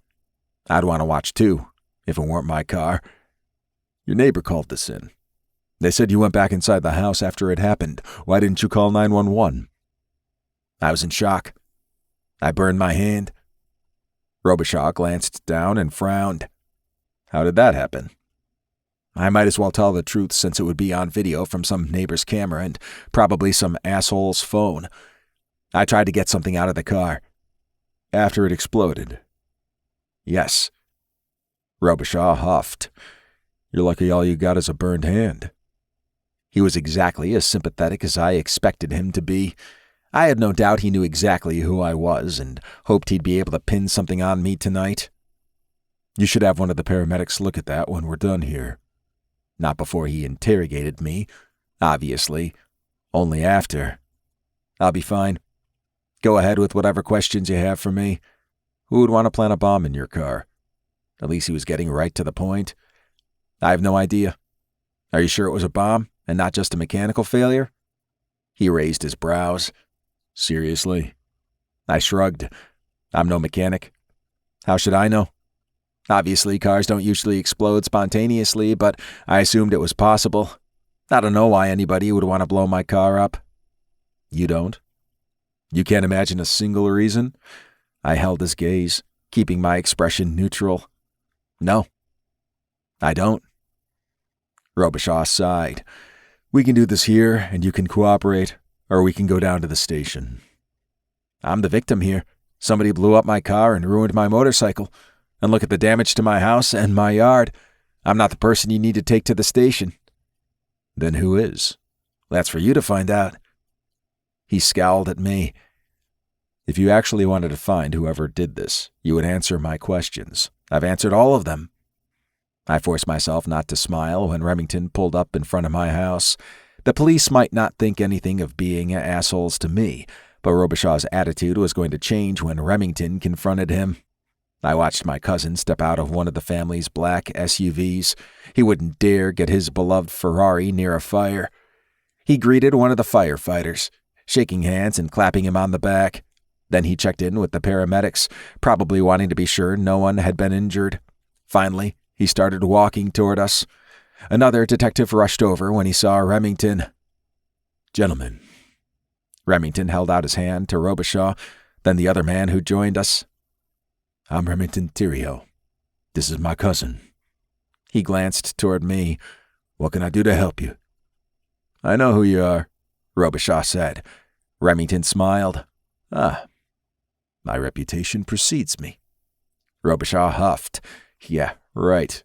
I'd want to watch too, if it weren't my car. "Your neighbor called this in. They said you went back inside the house after it happened. Why didn't you call 911? I was in shock. I burned my hand. Robichaud glanced down and frowned. "How did that happen?" I might as well tell the truth since it would be on video from some neighbor's camera and probably some asshole's phone. I tried to get something out of the car. "After it exploded?" "Yes." Robichaud huffed. "You're lucky all you got is a burned hand." He was exactly as sympathetic as I expected him to be. I had no doubt he knew exactly who I was and hoped he'd be able to pin something on me tonight. "You should have one of the paramedics look at that when we're done here." Not before he interrogated me, obviously. Only after. "I'll be fine. Go ahead with whatever questions you have for me. Who would want to plant a bomb in your car?" At least he was getting right to the point. "I have no idea." "Are you sure it was a bomb and not just a mechanical failure?" He raised his brows. "Seriously?" I shrugged. "I'm no mechanic. How should I know? Obviously, cars don't usually explode spontaneously, but I assumed it was possible. I don't know why anybody would want to blow my car up." "You don't? You can't imagine a single reason?" I held his gaze, keeping my expression neutral. "No, I don't." Robichaud sighed. "We can do this here, and you can cooperate, or we can go down to the station." "I'm the victim here. Somebody blew up my car and ruined my motorcycle. And look at the damage to my house and my yard. I'm not the person you need to take to the station." "Then who is?" "That's for you to find out." He scowled at me. "If you actually wanted to find whoever did this, you would answer my questions. I've answered all of them." I forced myself not to smile when Remington pulled up in front of my house. The police might not think anything of being assholes to me, but Robichaud's attitude was going to change when Remington confronted him. I watched my cousin step out of one of the family's black SUVs. He wouldn't dare get his beloved Ferrari near a fire. He greeted one of the firefighters, shaking hands and clapping him on the back. Then he checked in with the paramedics, probably wanting to be sure no one had been injured. Finally, he started walking toward us. Another detective rushed over when he saw Remington. "Gentlemen." Remington held out his hand to Robichaud, then the other man who joined us. "I'm Remington Theriot. This is my cousin." He glanced toward me. "What can I do to help you?" "I know who you are," Robichaud said. Remington smiled. "Ah, my reputation precedes me." Robichaud huffed. "Yeah, right."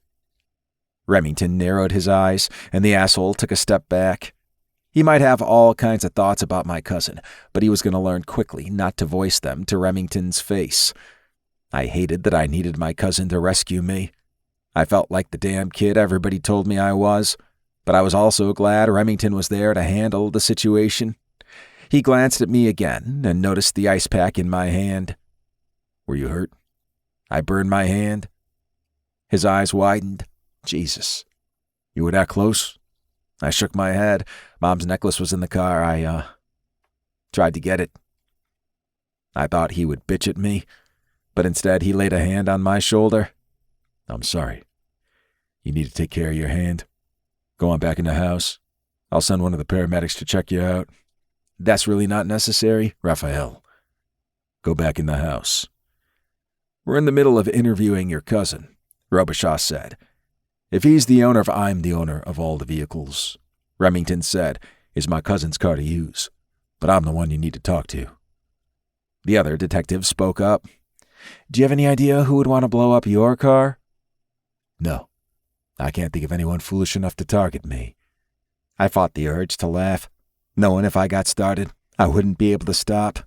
Remington narrowed his eyes, and the asshole took a step back. He might have all kinds of thoughts about my cousin, but he was going to learn quickly not to voice them to Remington's face. I hated that I needed my cousin to rescue me. I felt like the damn kid everybody told me I was, but I was also glad Remington was there to handle the situation. He glanced at me again and noticed the ice pack in my hand. "Were you hurt?" "I burned my hand." His eyes widened. "Jesus. You were that close?" I shook my head. Mom's necklace was in the car. I tried to get it. I thought he would bitch at me, but instead he laid a hand on my shoulder. "I'm sorry. You need to take care of your hand. Go on back in the house. I'll send one of the paramedics to check you out." "That's really not necessary, Raphael. Go back in the house." "We're in the middle of interviewing your cousin," Robichaud said. "If he's the owner, if I'm the owner of all the vehicles," Remington said, "is my cousin's car to use, but I'm the one you need to talk to." The other detective spoke up. "Do you have any idea who would want to blow up your car?" "No. I can't think of anyone foolish enough to target me." I fought the urge to laugh, knowing if I got started, I wouldn't be able to stop.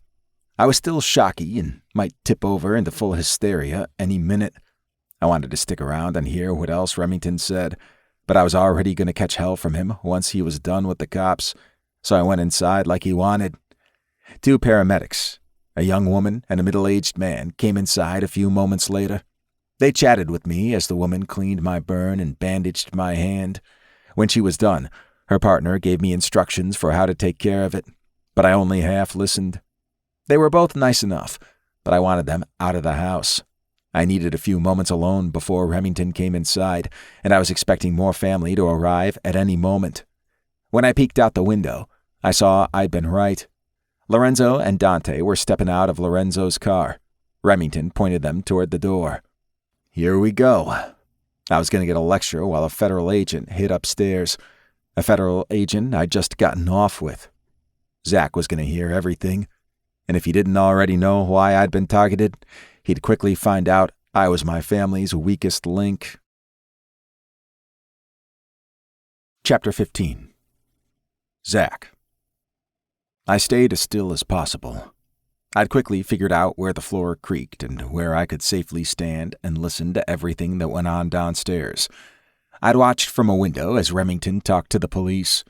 I was still shocky and might tip over into full hysteria any minute. I wanted to stick around and hear what else Remington said, but I was already going to catch hell from him once he was done with the cops, so I went inside like he wanted. 2 paramedics, a young woman and a middle-aged man, came inside a few moments later. They chatted with me as the woman cleaned my burn and bandaged my hand. When she was done, her partner gave me instructions for how to take care of it, but I only half listened. They were both nice enough, but I wanted them out of the house. I needed a few moments alone before Remington came inside, and I was expecting more family to arrive at any moment. When I peeked out the window, I saw I'd been right. Lorenzo and Dante were stepping out of Lorenzo's car. Remington pointed them toward the door. "Here we go." I was going to get a lecture while a federal agent hid upstairs. A federal agent I'd just gotten off with. Zach was going to hear everything, and if he didn't already know why I'd been targeted, he'd quickly find out I was my family's weakest link. Chapter 15. Zach. I stayed as still as possible. I'd quickly figured out where the floor creaked and where I could safely stand and listen to everything that went on downstairs. I'd watched from a window as Remington talked to the police.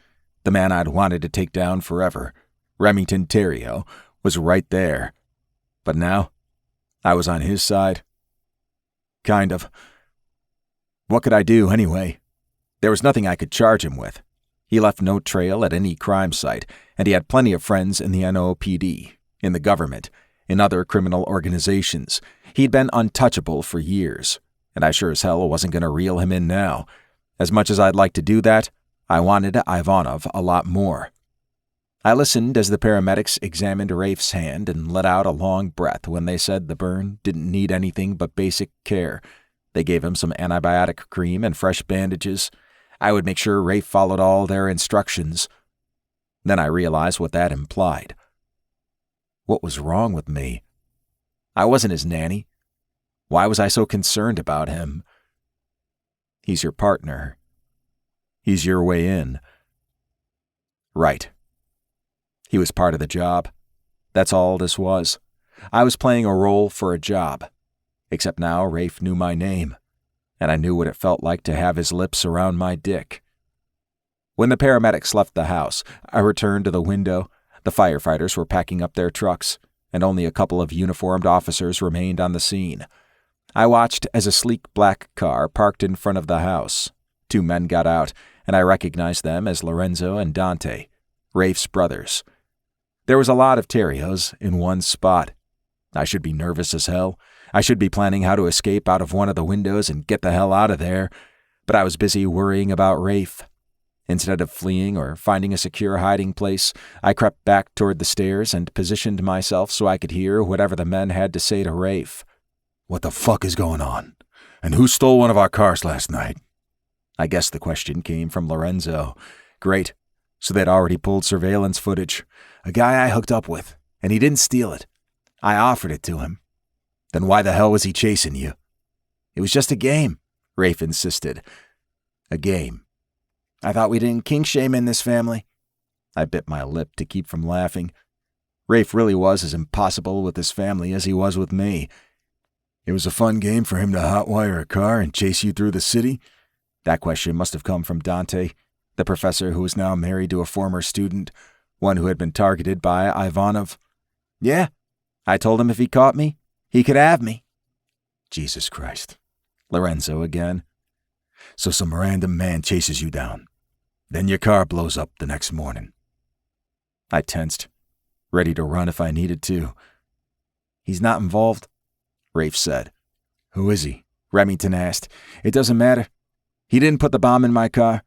The man I'd wanted to take down forever, Remington Theriot, was right there. But now, I was on his side. Kind of. What could I do, anyway? There was nothing I could charge him with. He left no trail at any crime site, and he had plenty of friends in the NOPD, in the government, in other criminal organizations. He'd been untouchable for years, and I sure as hell wasn't going to reel him in now. As much as I'd like to do that, I wanted Ivanov a lot more. I listened as the paramedics examined Rafe's hand and let out a long breath when they said the burn didn't need anything but basic care. They gave him some antibiotic cream and fresh bandages. I would make sure Rafe followed all their instructions. Then I realized what that implied. What was wrong with me? I wasn't his nanny. Why was I so concerned about him? He's your partner. He's your way in. Right. He was part of the job. That's all this was. I was playing a role for a job. Except now Rafe knew my name, and I knew what it felt like to have his lips around my dick. When the paramedics left the house, I returned to the window. The firefighters were packing up their trucks, and only a couple of uniformed officers remained on the scene. I watched as a sleek black car parked in front of the house. 2 men got out, and I recognized them as Lorenzo and Dante, Rafe's brothers. There was a lot of Theriots in one spot. I should be nervous as hell. I should be planning how to escape out of one of the windows and get the hell out of there. But I was busy worrying about Rafe. Instead of fleeing or finding a secure hiding place, I crept back toward the stairs and positioned myself so I could hear whatever the men had to say to Rafe. "What the fuck is going on? And who stole one of our cars last night?" I guessed the question came from Lorenzo. Great. So they'd already pulled surveillance footage. A guy I hooked up with, and he didn't steal it. I offered it to him. Then why the hell was he chasing you? It was just a game, Rafe insisted. A game. I thought we didn't kink shame in this family. I bit my lip to keep from laughing. Rafe really was as impossible with his family as he was with me. It was a fun game for him to hotwire a car and chase you through the city? That question must have come from Dante, the professor who was now married to a former student, one who had been targeted by Ivanov. Yeah, I told him if he caught me, he could have me. Jesus Christ. Lorenzo again. So some random man chases you down. Then your car blows up the next morning. I tensed, ready to run if I needed to. He's not involved, Rafe said. Who is he? Remington asked. It doesn't matter. He didn't put the bomb in my car.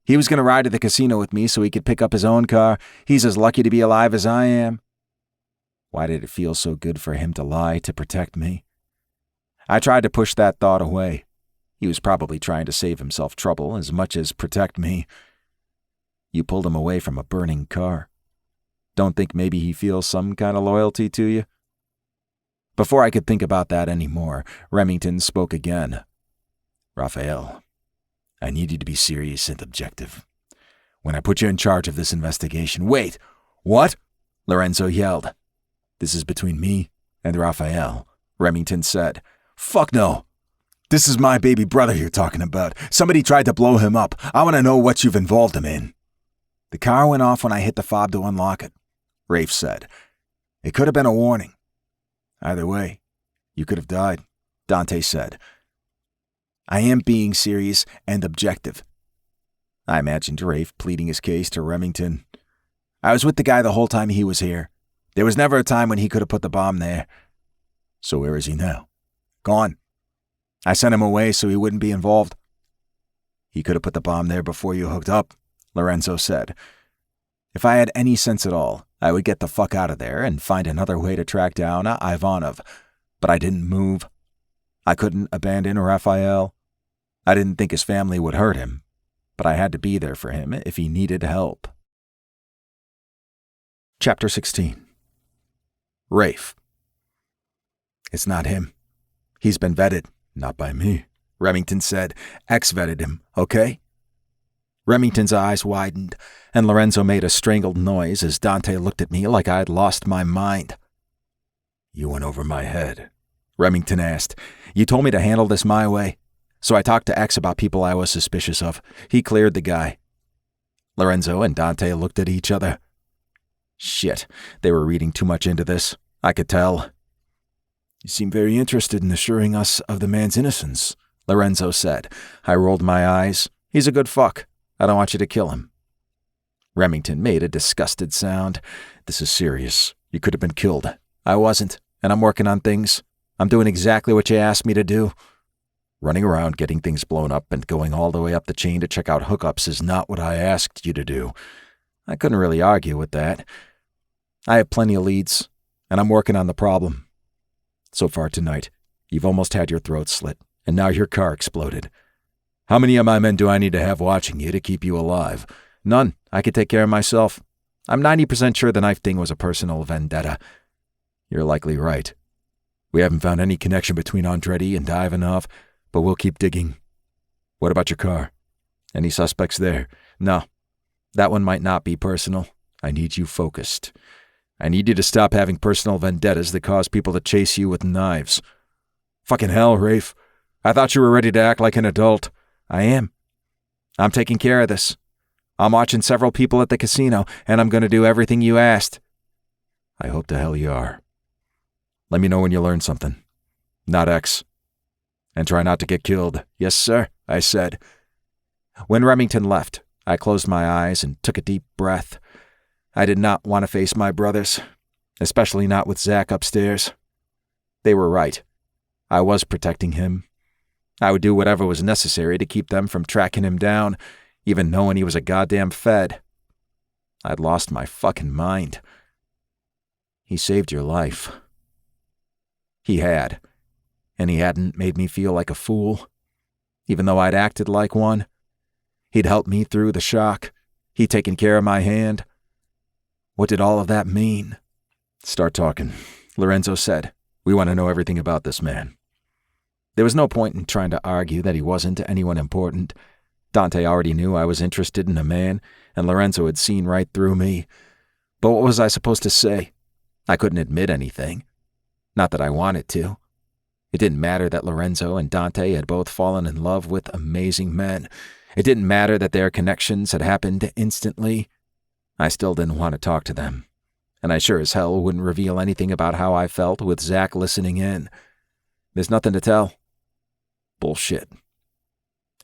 He was going to ride to the casino with me so he could pick up his own car. He's as lucky to be alive as I am. Why did it feel so good for him to lie to protect me? I tried to push that thought away. He was probably trying to save himself trouble as much as protect me. You pulled him away from a burning car. Don't think maybe he feels some kind of loyalty to you? Before I could think about that anymore, Remington spoke again. Raphael, I need you to be serious and objective. When I put you in charge of this investigation— Wait, what? Lorenzo yelled. This is between me and Raphael, Remington said. Fuck no. This is my baby brother you're talking about. Somebody tried to blow him up. I want to know what you've involved him in. The car went off when I hit the fob to unlock it, Rafe said. It could have been a warning. Either way, you could have died, Dante said. I am being serious and objective. I imagined Rafe pleading his case to Remington. I was with the guy the whole time he was here. There was never a time when he could have put the bomb there. So where is he now? Gone. I sent him away so he wouldn't be involved. He could have put the bomb there before you hooked up, Lorenzo said. If I had any sense at all, I would get the fuck out of there and find another way to track down Ivanov. But I didn't move. I couldn't abandon Raphael. I didn't think his family would hurt him, but I had to be there for him if he needed help. Chapter 16. Rafe. It's not him. He's been vetted. Not by me, Remington said. X vetted him, okay? Remington's eyes widened, and Lorenzo made a strangled noise as Dante looked at me like I'd lost my mind. You went over my head, Remington asked. You told me to handle this my way, so I talked to X about people I was suspicious of. He cleared the guy. Lorenzo and Dante looked at each other. Shit, they were reading too much into this. I could tell. You seem very interested in assuring us of the man's innocence, Lorenzo said. I rolled my eyes. He's a good fuck. I don't want you to kill him. Remington made a disgusted sound. This is serious. You could have been killed. I wasn't, and I'm working on things. I'm doing exactly what you asked me to do. Running around getting things blown up and going all the way up the chain to check out hookups is not what I asked you to do. I couldn't really argue with that. I have plenty of leads, and I'm working on the problem. So far tonight, you've almost had your throat slit, and now your car exploded. How many of my men do I need to have watching you to keep you alive? None. I could take care of myself. I'm 90% sure the knife thing was a personal vendetta. You're likely right. We haven't found any connection between Andretti and Ivanov, but we'll keep digging. What about your car? Any suspects there? No. That one might not be personal. I need you focused. I need you to stop having personal vendettas that cause people to chase you with knives. Fucking hell, Rafe. I thought you were ready to act like an adult. I am. I'm taking care of this. I'm watching several people at the casino, and I'm going to do everything you asked. I hope the hell you are. Let me know when you learn something. Not X. And try not to get killed. Yes, sir, I said. When Remington left, I closed my eyes and took a deep breath. I did not want to face my brothers, especially not with Zach upstairs. They were right. I was protecting him. I would do whatever was necessary to keep them from tracking him down, even knowing he was a goddamn Fed. I'd lost my fucking mind. He saved your life. He had, and he hadn't made me feel like a fool, even though I'd acted like one. He'd helped me through the shock. He'd taken care of my hand. What did all of that mean? Start talking, Lorenzo said. We want to know everything about this man. There was no point in trying to argue that he wasn't anyone important. Dante already knew I was interested in a man, and Lorenzo had seen right through me. But what was I supposed to say? I couldn't admit anything. Not that I wanted to. It didn't matter that Lorenzo and Dante had both fallen in love with amazing men. It didn't matter that their connections had happened instantly. I still didn't want to talk to them. And I sure as hell wouldn't reveal anything about how I felt with Zach listening in. There's nothing to tell. Bullshit.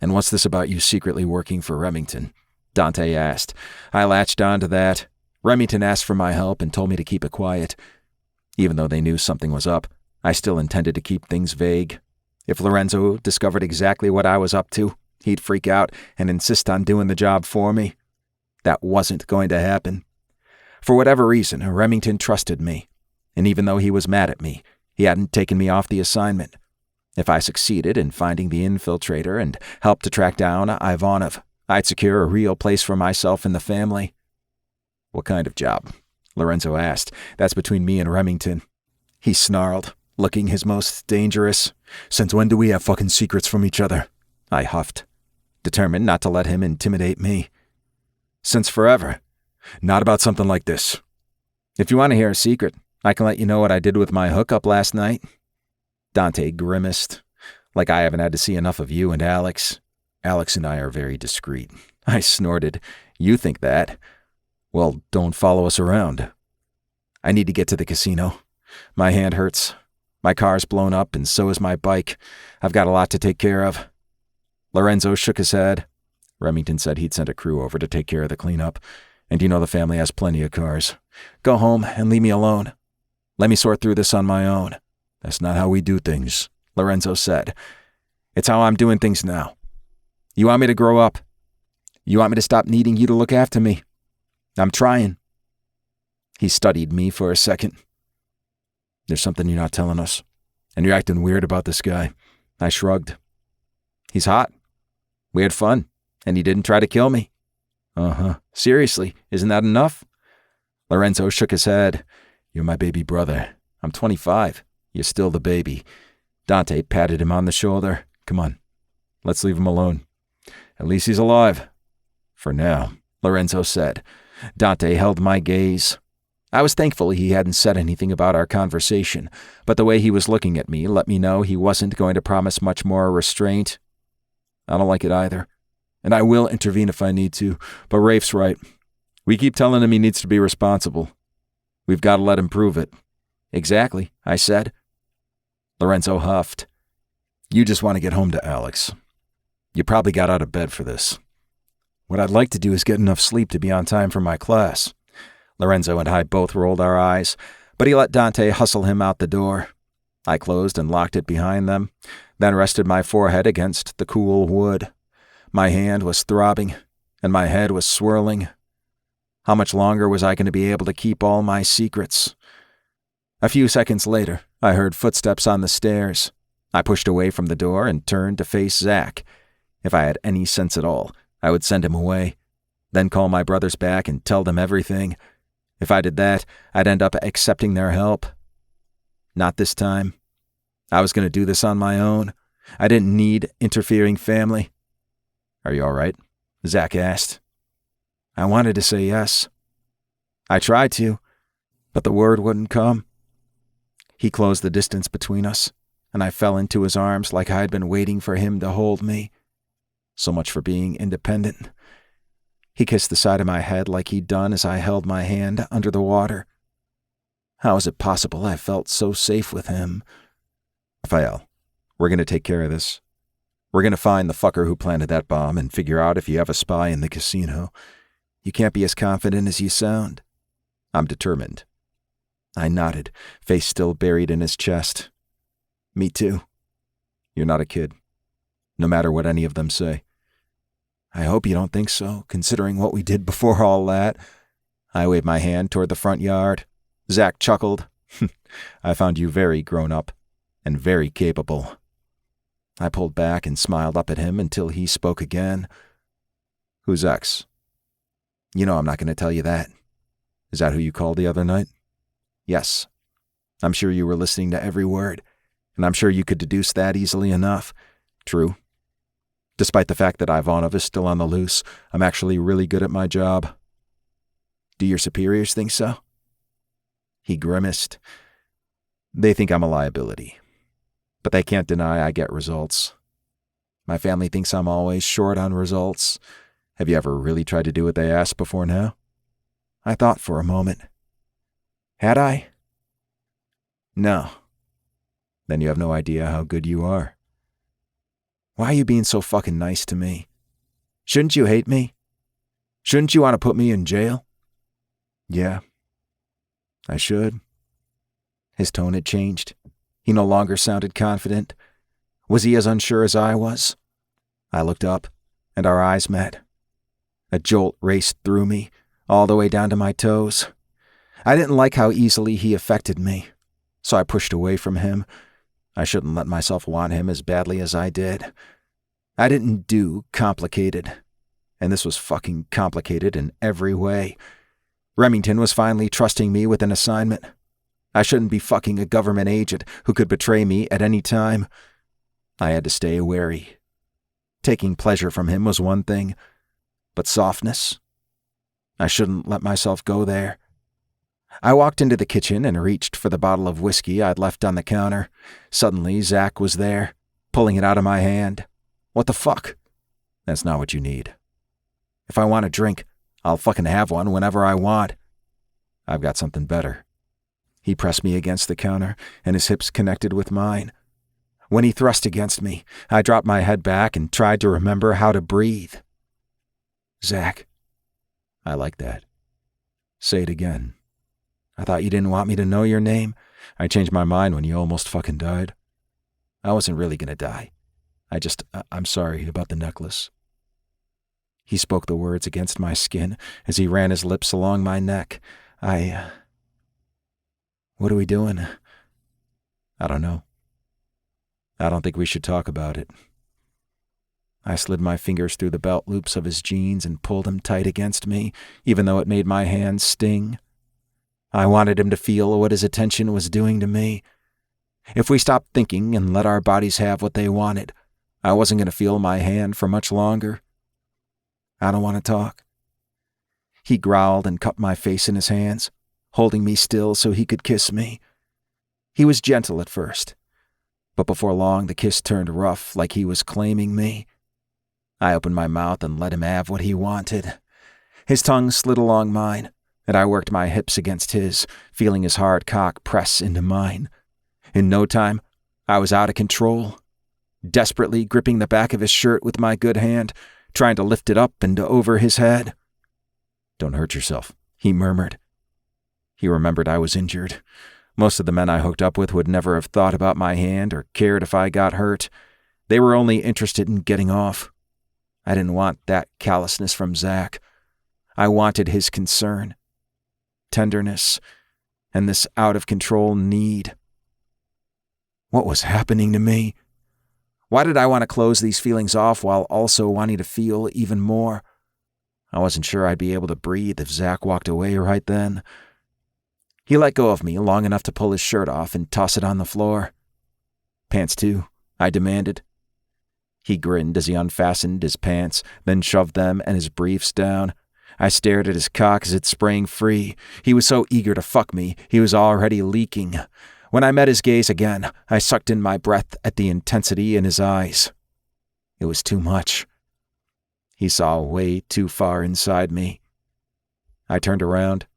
And what's this about you secretly working for Remington? Dante asked. I latched on to that. Remington asked for my help and told me to keep it quiet. Even though they knew something was up, I still intended to keep things vague. If Lorenzo discovered exactly what I was up to, he'd freak out and insist on doing the job for me. That wasn't going to happen. For whatever reason, Remington trusted me, and even though he was mad at me, he hadn't taken me off the assignment. If I succeeded in finding the infiltrator and helped to track down Ivanov, I'd secure a real place for myself in the family. What kind of job? Lorenzo asked. That's between me and Remington. He snarled, looking his most dangerous. Since when do we have fucking secrets from each other? I huffed, determined not to let him intimidate me. Since forever. Not about something like this. If you want to hear a secret, I can let you know what I did with my hookup last night. Dante grimaced, like I haven't had to see enough of you and Alex. Alex and I are very discreet. I snorted. You think that? Well, don't follow us around. I need to get to the casino. My hand hurts. My car's blown up, and so is my bike. I've got a lot to take care of. Lorenzo shook his head. Remington said he'd sent a crew over to take care of the cleanup, and you know the family has plenty of cars. Go home and leave me alone. Let me sort through this on my own. That's not how we do things, Lorenzo said. It's how I'm doing things now. You want me to grow up? You want me to stop needing you to look after me? I'm trying. He studied me for a second. There's something you're not telling us, and you're acting weird about this guy. I shrugged. He's hot. We had fun, and he didn't try to kill me. Uh-huh. Seriously, isn't that enough? Lorenzo shook his head. You're my baby brother. I'm 25. You're still the baby. Dante patted him on the shoulder. Come on, let's leave him alone. At least he's alive. For now, Lorenzo said. Dante held my gaze. I was thankful he hadn't said anything about our conversation, but the way he was looking at me let me know he wasn't going to promise much more restraint. I don't like it either, and I will intervene if I need to, but Rafe's right. We keep telling him he needs to be responsible. We've got to let him prove it. Exactly, I said. Lorenzo huffed. You just want to get home to Alex. You probably got out of bed for this. What I'd like to do is get enough sleep to be on time for my class. Lorenzo and I both rolled our eyes, but he let Dante hustle him out the door. I closed and locked it behind them, then rested my forehead against the cool wood. My hand was throbbing, and my head was swirling. How much longer was I going to be able to keep all my secrets? A few seconds later, I heard footsteps on the stairs. I pushed away from the door and turned to face Zach. If I had any sense at all, I would send him away, then call my brothers back and tell them everything. If I did that, I'd end up accepting their help. Not this time. I was going to do this on my own. I didn't need interfering family. Are you all right? Zach asked. I wanted to say yes. I tried to, but the word wouldn't come. He closed the distance between us, and I fell into his arms like I had been waiting for him to hold me. So much for being independent. He kissed the side of my head like he'd done as I held my hand under the water. How is it possible I felt so safe with him? Raphael, we're going to take care of this. We're going to find the fucker who planted that bomb and figure out if you have a spy in the casino. You can't be as confident as you sound. I'm determined. I nodded, face still buried in his chest. Me too. You're not a kid, no matter what any of them say. I hope you don't think so, considering what we did before all that. I waved my hand toward the front yard. Zach chuckled. I found you very grown up and very capable. I pulled back and smiled up at him until he spoke again. Who's X? You know I'm not going to tell you that. Is that who you called the other night? Yes. I'm sure you were listening to every word, and I'm sure you could deduce that easily enough. True. Despite the fact that Ivanov is still on the loose, I'm actually really good at my job. Do your superiors think so? He grimaced. They think I'm a liability, but they can't deny I get results. My family thinks I'm always short on results. Have you ever really tried to do what they ask before now? I thought for a moment. Had I? No. Then you have no idea how good you are. Why are you being so fucking nice to me? Shouldn't you hate me? Shouldn't you want to put me in jail? Yeah, I should. His tone had changed. He no longer sounded confident. Was he as unsure as I was? I looked up, and our eyes met. A jolt raced through me, all the way down to my toes. I didn't like how easily he affected me, so I pushed away from him. I shouldn't let myself want him as badly as I did. I didn't do complicated, and this was fucking complicated in every way. Remington was finally trusting me with an assignment. I shouldn't be fucking a government agent who could betray me at any time. I had to stay wary. Taking pleasure from him was one thing, but softness? I shouldn't let myself go there. I walked into the kitchen and reached for the bottle of whiskey I'd left on the counter. Suddenly, Zach was there, pulling it out of my hand. What the fuck? That's not what you need. If I want a drink, I'll fucking have one whenever I want. I've got something better. He pressed me against the counter, and his hips connected with mine. When he thrust against me, I dropped my head back and tried to remember how to breathe. Zach. I like that. Say it again. I thought you didn't want me to know your name. I changed my mind when you almost fucking died. I wasn't really gonna die. I'm sorry about the necklace. He spoke the words against my skin as he ran his lips along my neck. What are we doing? I don't know. I don't think we should talk about it. I slid my fingers through the belt loops of his jeans and pulled him tight against me, even though it made my hands sting. I wanted him to feel what his attention was doing to me. If we stopped thinking and let our bodies have what they wanted, I wasn't going to feel my hand for much longer. I don't want to talk. He growled and cupped my face in his hands, holding me still so he could kiss me. He was gentle at first, but before long the kiss turned rough like he was claiming me. I opened my mouth and let him have what he wanted. His tongue slid along mine, and I worked my hips against his, feeling his hard cock press into mine. In no time, I was out of control, desperately gripping the back of his shirt with my good hand, trying to lift it up and over his head. Don't hurt yourself, he murmured. He remembered I was injured. Most of the men I hooked up with would never have thought about my hand or cared if I got hurt. They were only interested in getting off. I didn't want that callousness from Zach. I wanted his concern, tenderness, and this out-of-control need. What was happening to me? Why did I want to close these feelings off while also wanting to feel even more? I wasn't sure I'd be able to breathe if Zach walked away right then. He let go of me long enough to pull his shirt off and toss it on the floor. Pants too, I demanded. He grinned as he unfastened his pants, then shoved them and his briefs down. I stared at his cock as it sprang free. He was so eager to fuck me, he was already leaking. When I met his gaze again, I sucked in my breath at the intensity in his eyes. It was too much. He saw way too far inside me. I turned around,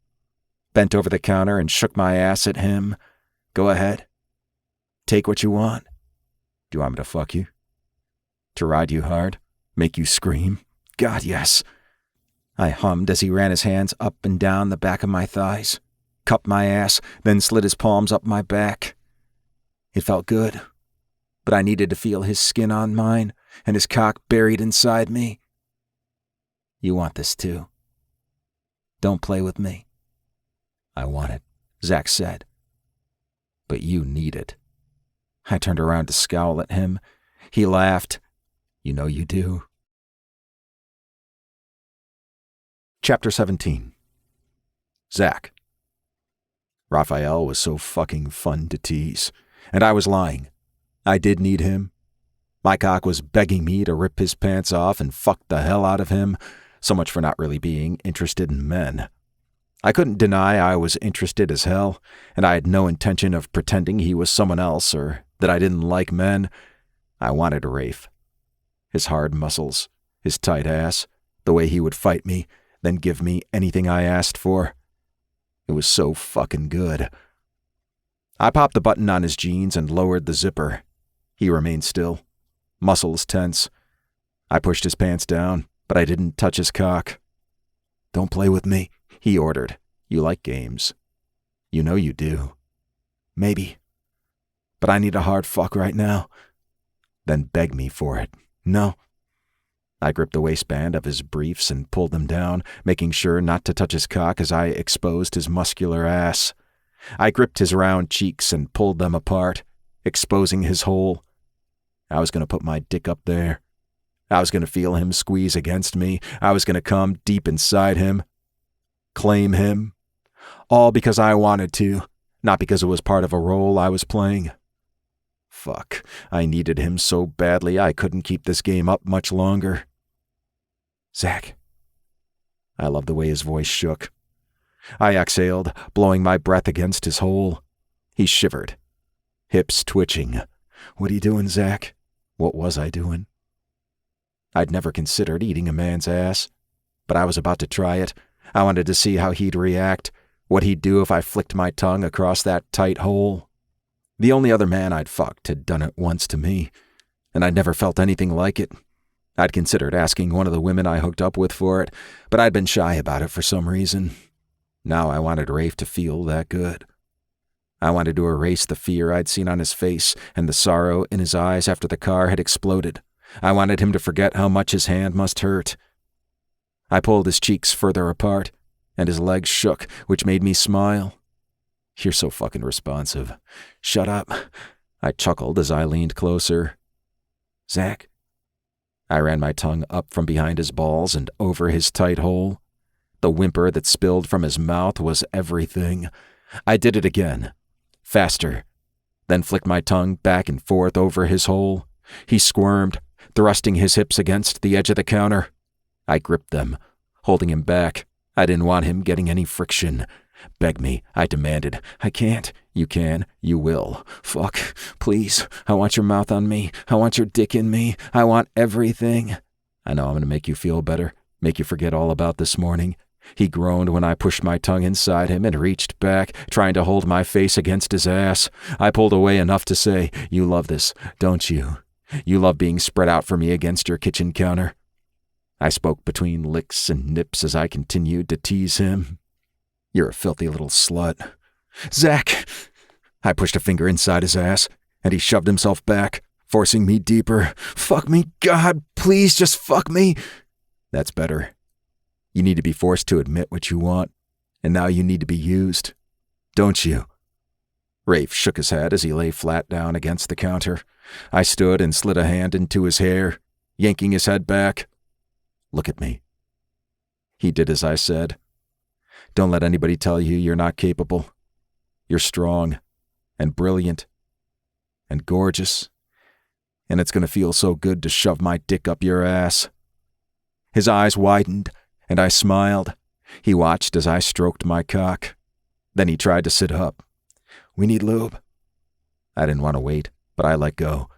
bent over the counter and shook my ass at him. Go ahead. Take what you want. Do you want me to fuck you? To ride you hard? Make you scream? God, yes. I hummed as he ran his hands up and down the back of my thighs, cupped my ass, then slid his palms up my back. It felt good, but I needed to feel his skin on mine and his cock buried inside me. You want this too. Don't play with me. I want it, Zach said. But you need it. I turned around to scowl at him. He laughed. You know you do. Chapter 17. Zach. Raphael was so fucking fun to tease, and I was lying. I did need him. My cock was begging me to rip his pants off and fuck the hell out of him. So much for not really being interested in men. I couldn't deny I was interested as hell, and I had no intention of pretending he was someone else or that I didn't like men. I wanted Rafe. His hard muscles, his tight ass, the way he would fight me, then give me anything I asked for. It was so fucking good. I popped the button on his jeans and lowered the zipper. He remained still, muscles tense. I pushed his pants down, but I didn't touch his cock. "Don't play with me," he ordered. "You like games. You know you do." "Maybe. But I need a hard fuck right now." "Then beg me for it." "No." I gripped the waistband of his briefs and pulled them down, making sure not to touch his cock as I exposed his muscular ass. I gripped his round cheeks and pulled them apart, exposing his hole. I was going to put my dick up there. I was going to feel him squeeze against me. I was going to come deep inside him. Claim him. All because I wanted to, not because it was part of a role I was playing. Fuck, I needed him so badly I couldn't keep this game up much longer. "Zach." I loved the way his voice shook. I exhaled, blowing my breath against his hole. He shivered, hips twitching. "What are you doing, Zach?" What was I doing? I'd never considered eating a man's ass, but I was about to try it. I wanted to see how he'd react, what he'd do if I flicked my tongue across that tight hole. The only other man I'd fucked had done it once to me, and I'd never felt anything like it. I'd considered asking one of the women I hooked up with for it, but I'd been shy about it for some reason. Now I wanted Rafe to feel that good. I wanted to erase the fear I'd seen on his face and the sorrow in his eyes after the car had exploded. I wanted him to forget how much his hand must hurt. I pulled his cheeks further apart, and his legs shook, which made me smile. "You're so fucking responsive. Shut up." I chuckled as I leaned closer. "Zach." I ran my tongue up from behind his balls and over his tight hole. The whimper that spilled from his mouth was everything. I did it again, faster, then flicked my tongue back and forth over his hole. He squirmed, thrusting his hips against the edge of the counter. I gripped them, holding him back. I didn't want him getting any friction. "Beg me," I demanded. "I can't." "You can. You will. Fuck. Please. I want your mouth on me. I want your dick in me. I want everything. I know I'm going to make you feel better, make you forget all about this morning." He groaned when I pushed my tongue inside him and reached back, trying to hold my face against his ass. I pulled away enough to say, "You love this, don't you? You love being spread out for me against your kitchen counter." I spoke between licks and nips as I continued to tease him. "You're a filthy little slut." "Zach!" I pushed a finger inside his ass, and he shoved himself back, forcing me deeper. "Fuck me, God, please just fuck me." "That's better. You need to be forced to admit what you want, and now you need to be used. Don't you?" Rafe shook his head as he lay flat down against the counter. I stood and slid a hand into his hair, yanking his head back. "Look at me." He did as I said. "Don't let anybody tell you you're not capable. You're strong, and brilliant, and gorgeous, and it's going to feel so good to shove my dick up your ass." His eyes widened, and I smiled. He watched as I stroked my cock. Then he tried to sit up. "We need lube." I didn't want to wait, but I let go.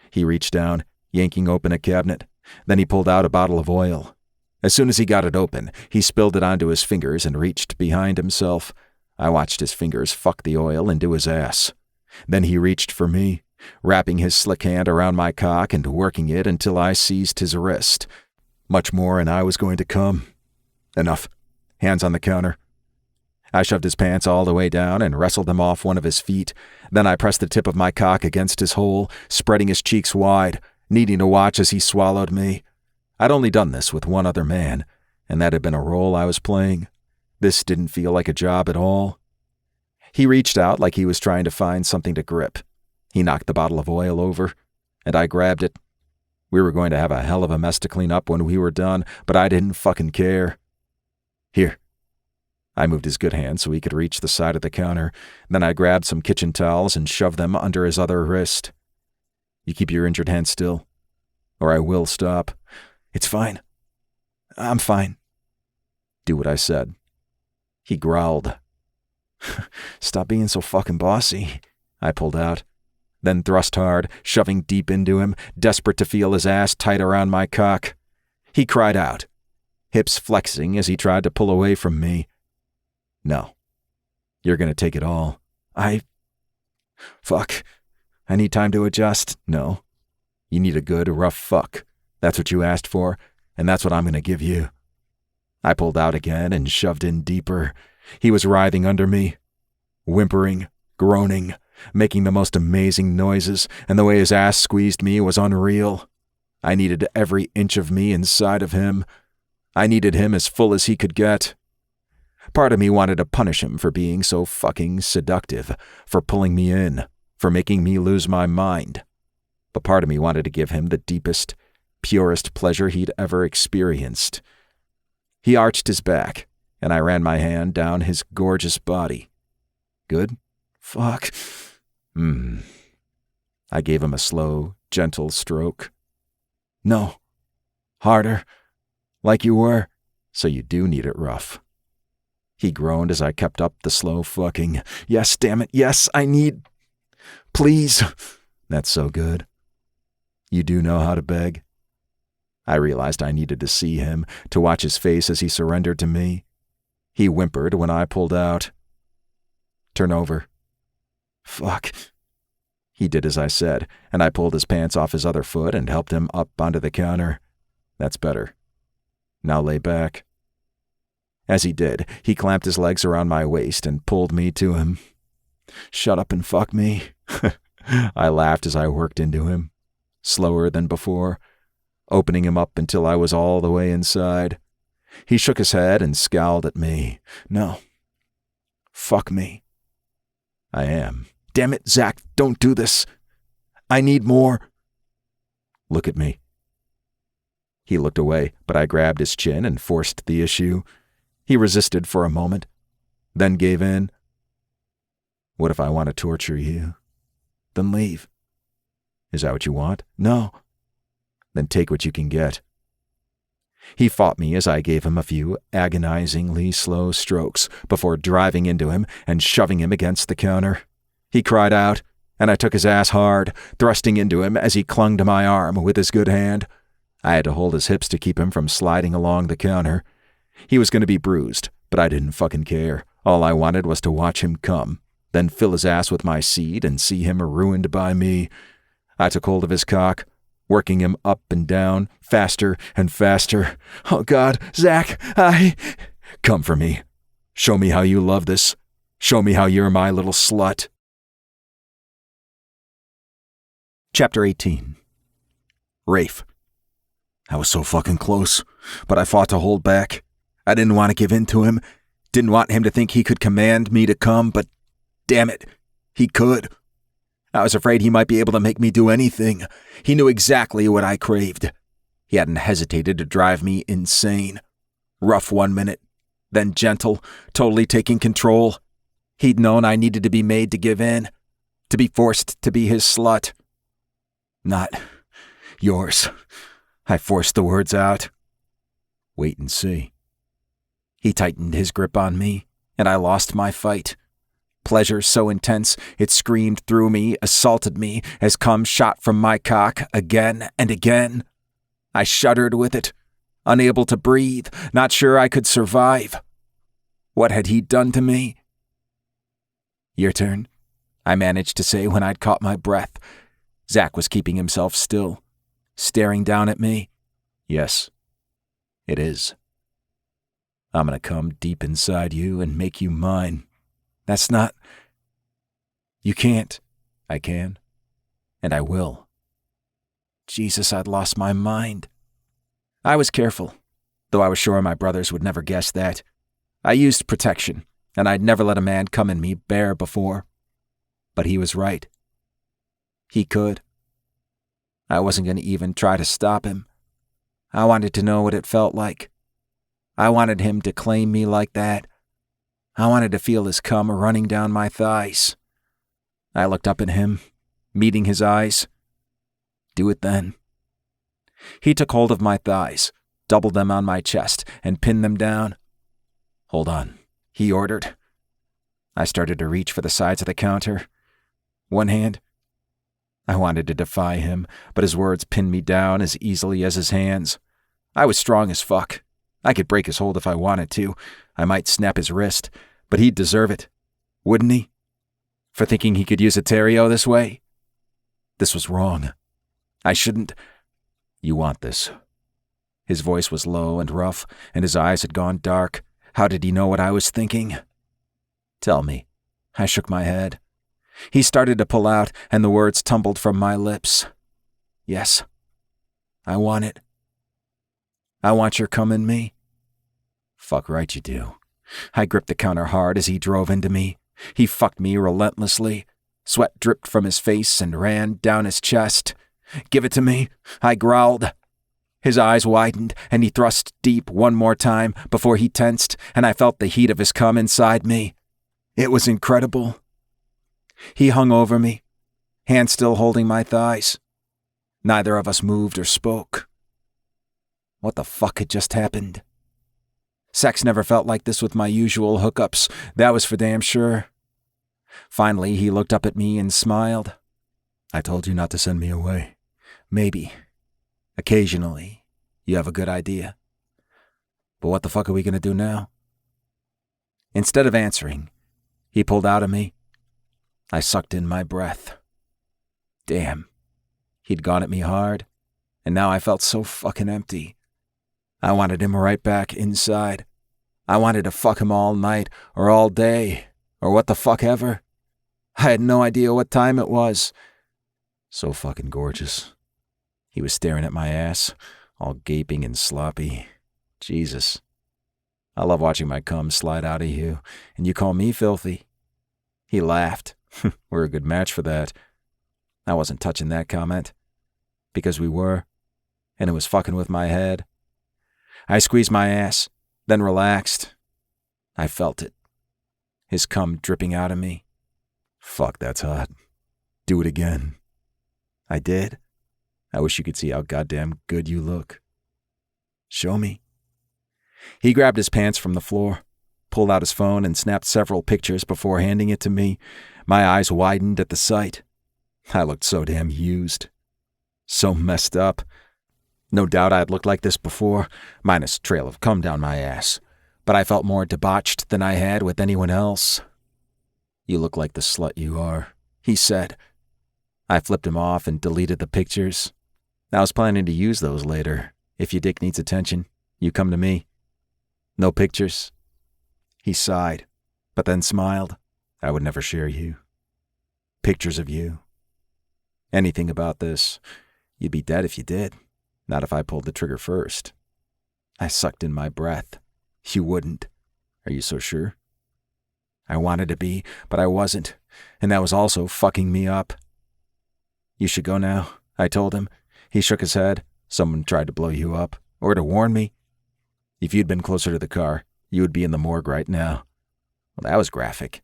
He reached down, yanking open a cabinet. Then he pulled out a bottle of oil. As soon as he got it open, he spilled it onto his fingers and reached behind himself. I watched his fingers fuck the oil into his ass. Then he reached for me, wrapping his slick hand around my cock and working it until I seized his wrist. Much more and I was going to come. "Enough. Hands on the counter." I shoved his pants all the way down and wrestled them off one of his feet. Then I pressed the tip of my cock against his hole, spreading his cheeks wide, needing to watch as he swallowed me. I'd only done this with one other man, and that had been a role I was playing. This didn't feel like a job at all. He reached out like he was trying to find something to grip. He knocked the bottle of oil over, and I grabbed it. We were going to have a hell of a mess to clean up when we were done, but I didn't fucking care. "Here." I moved his good hand so he could reach the side of the counter. Then I grabbed some kitchen towels and shoved them under his other wrist. "You keep your injured hand still. or I will stop. It's fine. I'm fine. Do what I said. He growled. Stop being so fucking bossy. I pulled out, then thrust hard, shoving deep into him, desperate to feel his ass tight around my cock. He cried out, hips flexing as he tried to pull away from me. No. You're gonna take it all. Fuck. I need time to adjust. No. You need a good, rough fuck. That's what you asked for, and that's what I'm gonna give you. I pulled out again and shoved in deeper. He was writhing under me, whimpering, groaning, making the most amazing noises, and the way his ass squeezed me was unreal. I needed every inch of me inside of him. I needed him as full as he could get. Part of me wanted to punish him for being so fucking seductive, for pulling me in, for making me lose my mind. But part of me wanted to give him the deepest, purest pleasure he'd ever experienced. He arched his back, and I ran my hand down his gorgeous body. Good? Fuck. I gave him a slow, gentle stroke. No. Harder. Like you were. So you do need it rough. He groaned as I kept up the slow fucking. Yes, damn it, yes, I need... Please. That's so good. You do know how to beg? I realized I needed to see him, to watch his face as he surrendered to me. He whimpered when I pulled out. Turn over. Fuck. He did as I said, and I pulled his pants off his other foot and helped him up onto the counter. That's better. Now lay back. As he did, he clamped his legs around my waist and pulled me to him. Shut up and fuck me. I laughed as I worked into him, slower than before, opening him up until I was all the way inside. He shook his head and scowled at me. No. Fuck me. I am. Damn it, Zach, don't do this. I need more. Look at me. He looked away, but I grabbed his chin and forced the issue. He resisted for a moment, then gave in. What if I want to torture you? Then leave. Is that what you want? No. Then take what you can get. He fought me as I gave him a few agonizingly slow strokes before driving into him and shoving him against the counter. He cried out, and I took his ass hard, thrusting into him as he clung to my arm with his good hand. I had to hold his hips to keep him from sliding along the counter. He was going to be bruised, but I didn't fucking care. All I wanted was to watch him come, then fill his ass with my seed and see him ruined by me. I took hold of his cock, working him up and down, faster and faster. Oh God, Zach, Come for me. Show me how you love this. Show me how you're my little slut. Chapter 18. Rafe. I was so fucking close, but I fought to hold back. I didn't want to give in to him. Didn't want him to think he could command me to come, but damn it, he could. I was afraid he might be able to make me do anything. He knew exactly what I craved. He hadn't hesitated to drive me insane. Rough 1 minute, then gentle, totally taking control. He'd known I needed to be made to give in, to be forced to be his slut. Not yours. I forced the words out. Wait and see. He tightened his grip on me, and I lost my fight. Pleasure so intense it screamed through me, assaulted me, as cum shot from my cock again and again. I shuddered with it, unable to breathe, not sure I could survive. What had he done to me? Your turn, I managed to say when I'd caught my breath. Zach was keeping himself still, staring down at me. Yes, it is. I'm gonna come deep inside you and make you mine. That's not... You can't. I can, and I will. Jesus, I'd lost my mind. I was careful, though I was sure my brothers would never guess that. I used protection, and I'd never let a man come in me bare before. But he was right. He could. I wasn't going to even try to stop him. I wanted to know what it felt like. I wanted him to claim me like that. I wanted to feel his cum running down my thighs. I looked up at him, meeting his eyes. Do it then. He took hold of my thighs, doubled them on my chest, and pinned them down. "Hold on," he ordered. I started to reach for the sides of the counter. One hand. I wanted to defy him, but his words pinned me down as easily as his hands. I was strong as fuck. I could break his hold if I wanted to. I might snap his wrist, but he'd deserve it. Wouldn't he? For thinking he could use a Terrio this way? This was wrong. I shouldn't. "You want this." His voice was low and rough, and his eyes had gone dark. How did he know what I was thinking? "Tell me." I shook my head. He started to pull out, and the words tumbled from my lips. "Yes. I want it. I want your cum in me." "Fuck right you do." I gripped the counter hard as he drove into me. He fucked me relentlessly. Sweat dripped from his face and ran down his chest. "Give it to me," I growled. His eyes widened, and he thrust deep one more time before he tensed, and I felt the heat of his cum inside me. It was incredible. He hung over me, hand still holding my thighs. Neither of us moved or spoke. What the fuck had just happened? Sex never felt like this with my usual hookups, that was for damn sure. Finally, he looked up at me and smiled. "I told you not to send me away. Maybe. Occasionally, you have a good idea. But what the fuck are we gonna do now?" Instead of answering, he pulled out of me. I sucked in my breath. Damn. He'd gone at me hard, and now I felt so fucking empty. I wanted him right back inside. I wanted to fuck him all night, or all day, or what the fuck ever. I had no idea what time it was. So fucking gorgeous. He was staring at my ass, all gaping and sloppy. Jesus. I love watching my cum slide out of you, and you call me filthy. He laughed. We're a good match for that. I wasn't touching that comment. Because we were. And it was fucking with my head. I squeezed my ass, then relaxed. I felt it. His cum dripping out of me. Fuck, that's hot. Do it again. I did. I wish you could see how goddamn good you look. Show me. He grabbed his pants from the floor, pulled out his phone and snapped several pictures before handing it to me. My eyes widened at the sight. I looked so damn used. So messed up. No doubt I had looked like this before, minus a trail of cum down my ass. But I felt more debauched than I had with anyone else. "You look like the slut you are," he said. I flipped him off and deleted the pictures. I was planning to use those later. If your dick needs attention, you come to me. No pictures. He sighed, but then smiled. "I would never share you. Pictures of you. Anything about this. You'd be dead if you did. Not if I pulled the trigger first." I sucked in my breath. "You wouldn't. Are you so sure?" I wanted to be, but I wasn't, and that was also fucking me up. "You should go now," I told him. He shook his head. "Someone tried to blow you up, or to warn me. If you'd been closer to the car, you would be in the morgue right now." Well, that was graphic.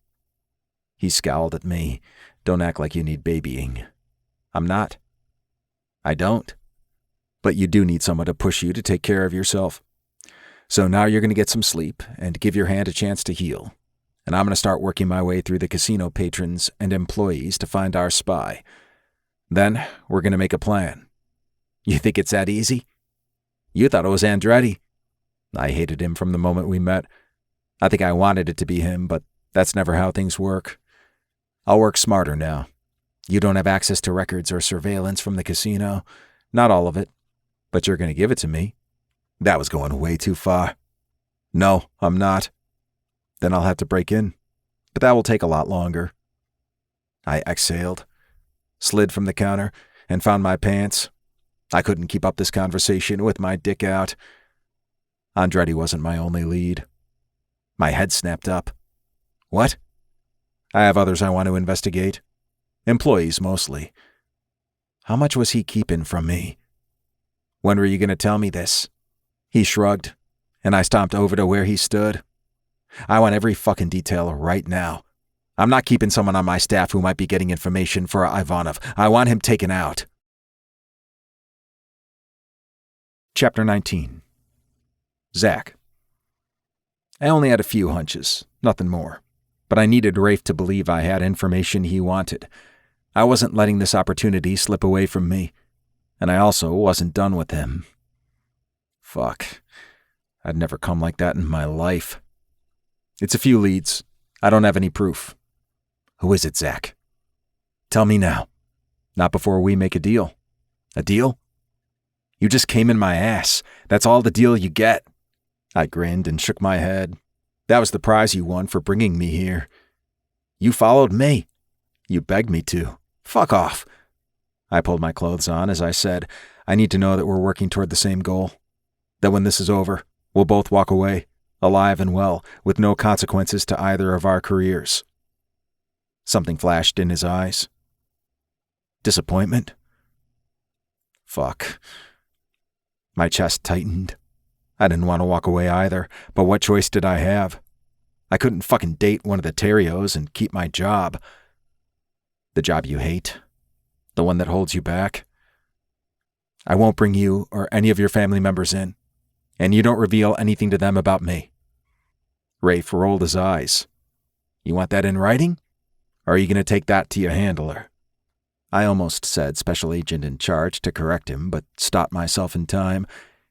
He scowled at me. "Don't act like you need babying." "I'm not." "I don't. But you do need someone to push you to take care of yourself. So now you're going to get some sleep and give your hand a chance to heal. And I'm going to start working my way through the casino patrons and employees to find our spy. Then we're going to make a plan. You think it's that easy? You thought it was Andretti." I hated him from the moment we met. I think I wanted it to be him, but that's never how things work. I'll work smarter now. You don't have access to records or surveillance from the casino. Not all of it. But you're going to give it to me. That was going way too far. No, I'm not. Then I'll have to break in. But that will take a lot longer. I exhaled, slid from the counter, and found my pants. I couldn't keep up this conversation with my dick out. Andretti wasn't my only lead. My head snapped up. What? I have others I want to investigate. Employees, mostly. How much was he keeping from me? When were you going to tell me this? He shrugged, and I stomped over to where he stood. I want every fucking detail right now. I'm not keeping someone on my staff who might be getting information for Ivanov. I want him taken out. Chapter 19. Zach. I only had a few hunches, nothing more. But I needed Rafe to believe I had information he wanted. I wasn't letting this opportunity slip away from me. And I also wasn't done with him. Fuck. I'd never come like that in my life. It's a few leads. I don't have any proof. Who is it, Zach? Tell me now. Not before we make a deal. A deal? You just came in my ass. That's all the deal you get. I grinned and shook my head. That was the prize you won for bringing me here. You followed me. You begged me to. Fuck off. I pulled my clothes on as I said, I need to know that we're working toward the same goal. That when this is over, we'll both walk away, alive and well, with no consequences to either of our careers. Something flashed in his eyes. Disappointment? Fuck. My chest tightened. I didn't want to walk away either, but what choice did I have? I couldn't fucking date one of the Terrios and keep my job. The job you hate? The one that holds you back? I won't bring you or any of your family members in, and you don't reveal anything to them about me. Rafe rolled his eyes. You want that in writing? Or are you going to take that to your handler? I almost said special agent in charge to correct him, but stopped myself in time.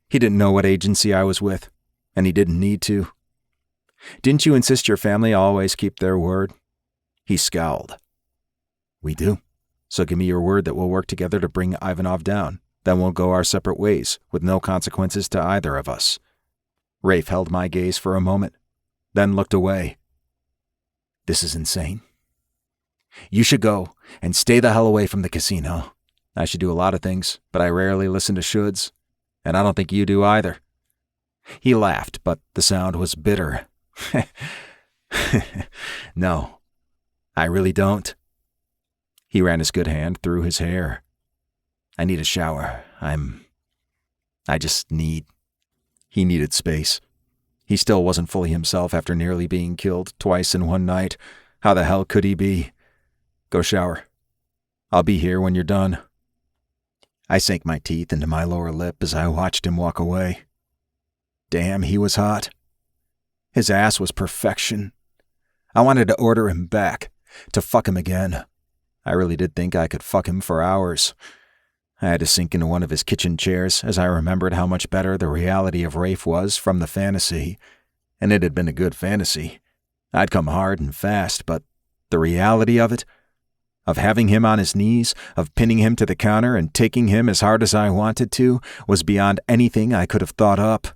He didn't know what agency I was with, and he didn't need to. Didn't you insist your family always keep their word? He scowled. We do. So give me your word that we'll work together to bring Ivanov down. Then we'll go our separate ways, with no consequences to either of us. Rafe held my gaze for a moment, then looked away. This is insane. You should go and stay the hell away from the casino. I should do a lot of things, but I rarely listen to shoulds, and I don't think you do either. He laughed, but the sound was bitter. No, I really don't. He ran his good hand through his hair. I need a shower. I just need... He needed space. He still wasn't fully himself after nearly being killed twice in one night. How the hell could he be? Go shower. I'll be here when you're done. I sank my teeth into my lower lip as I watched him walk away. Damn, he was hot. His ass was perfection. I wanted to order him back, to fuck him again. I really did think I could fuck him for hours. I had to sink into one of his kitchen chairs as I remembered how much better the reality of Rafe was from the fantasy. And it had been a good fantasy. I'd come hard and fast, but the reality of it, of having him on his knees, of pinning him to the counter and taking him as hard as I wanted to, was beyond anything I could have thought up.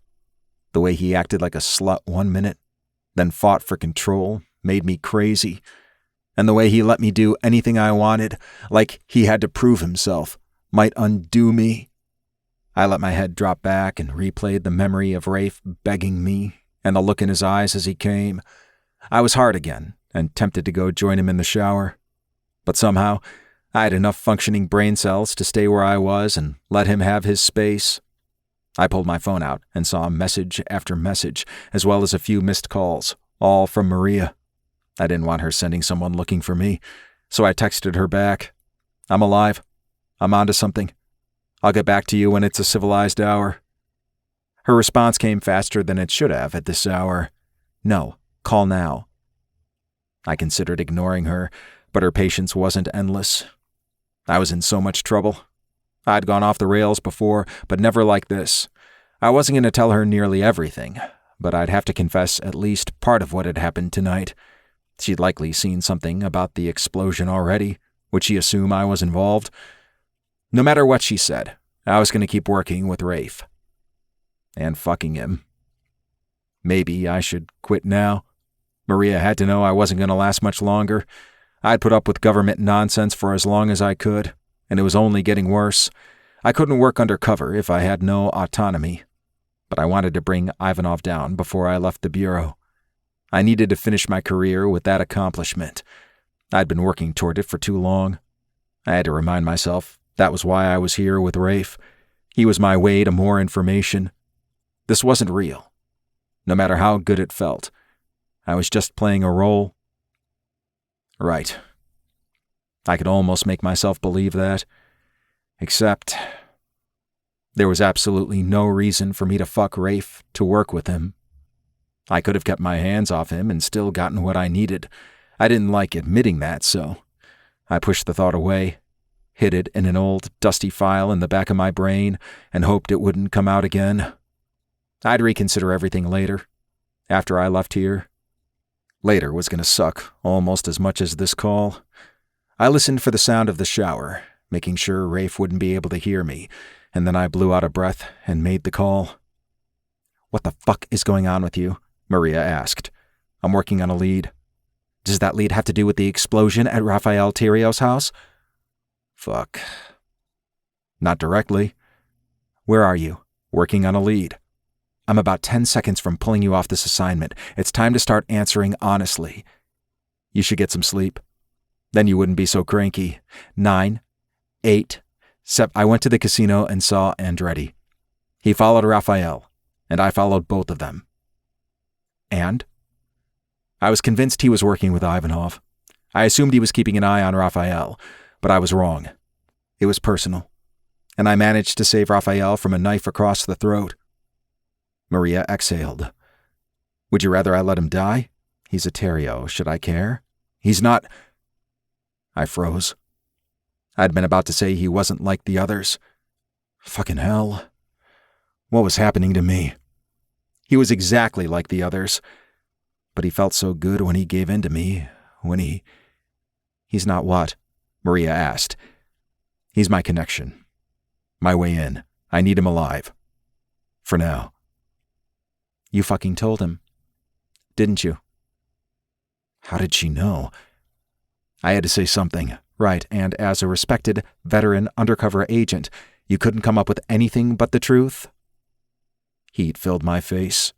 The way he acted like a slut 1 minute, then fought for control, made me crazy. And the way he let me do anything I wanted, like he had to prove himself, might undo me. I let my head drop back and replayed the memory of Rafe begging me, and the look in his eyes as he came. I was hard again, and tempted to go join him in the shower. But somehow, I had enough functioning brain cells to stay where I was and let him have his space. I pulled my phone out and saw message after message, as well as a few missed calls, all from Maria. I didn't want her sending someone looking for me, so I texted her back. I'm alive. I'm onto something. I'll get back to you when it's a civilized hour. Her response came faster than it should have at this hour. No, call now. I considered ignoring her, but her patience wasn't endless. I was in so much trouble. I'd gone off the rails before, but never like this. I wasn't going to tell her nearly everything, but I'd have to confess at least part of what had happened tonight. She'd likely seen something about the explosion already. Would she assume I was involved? No matter what she said, I was going to keep working with Rafe. And fucking him. Maybe I should quit now. Maria had to know I wasn't going to last much longer. I'd put up with government nonsense for as long as I could, and it was only getting worse. I couldn't work undercover if I had no autonomy. But I wanted to bring Ivanov down before I left the bureau. I needed to finish my career with that accomplishment. I'd been working toward it for too long. I had to remind myself that was why I was here with Rafe. He was my way to more information. This wasn't real. No matter how good it felt, I was just playing a role. Right. I could almost make myself believe that. Except There was absolutely no reason for me to fuck Rafe to work with him. I could have kept my hands off him and still gotten what I needed. I didn't like admitting that, so I pushed the thought away, hid it in an old, dusty file in the back of my brain, and hoped it wouldn't come out again. I'd reconsider everything later, after I left here. Later was going to suck almost as much as this call. I listened for the sound of the shower, making sure Rafe wouldn't be able to hear me, and then I blew out a breath and made the call. "What the fuck is going on with you?" Maria asked. "I'm working on a lead." "Does that lead have to do with the explosion at Rafael Terrio's house?" "Fuck. Not directly." "Where are you?" "Working on a lead." "I'm about 10 seconds from pulling you off this assignment. It's time to start answering honestly." "You should get some sleep. Then you wouldn't be so cranky." 9, 8, 7. I went to the casino and saw Andretti. He followed Rafael, and I followed both of them. And? I was convinced he was working with Ivanov. I assumed he was keeping an eye on Rafael, but I was wrong. It was personal, and I managed to save Rafael from a knife across the throat. Maria exhaled. "Would you rather I let him die? He's a Terrio. Should I care? He's not—" I froze. I'd been about to say he wasn't like the others. Fucking hell. What was happening to me? He was exactly like the others. But he felt so good when he gave in to me, when he... "He's not what?" Maria asked. "He's my connection. My way in. I need him alive. For now." "You fucking told him, didn't you?" How did she know? I had to say something, right, and as a respected, veteran undercover agent, you couldn't come up with anything but the truth? Heat filled my face.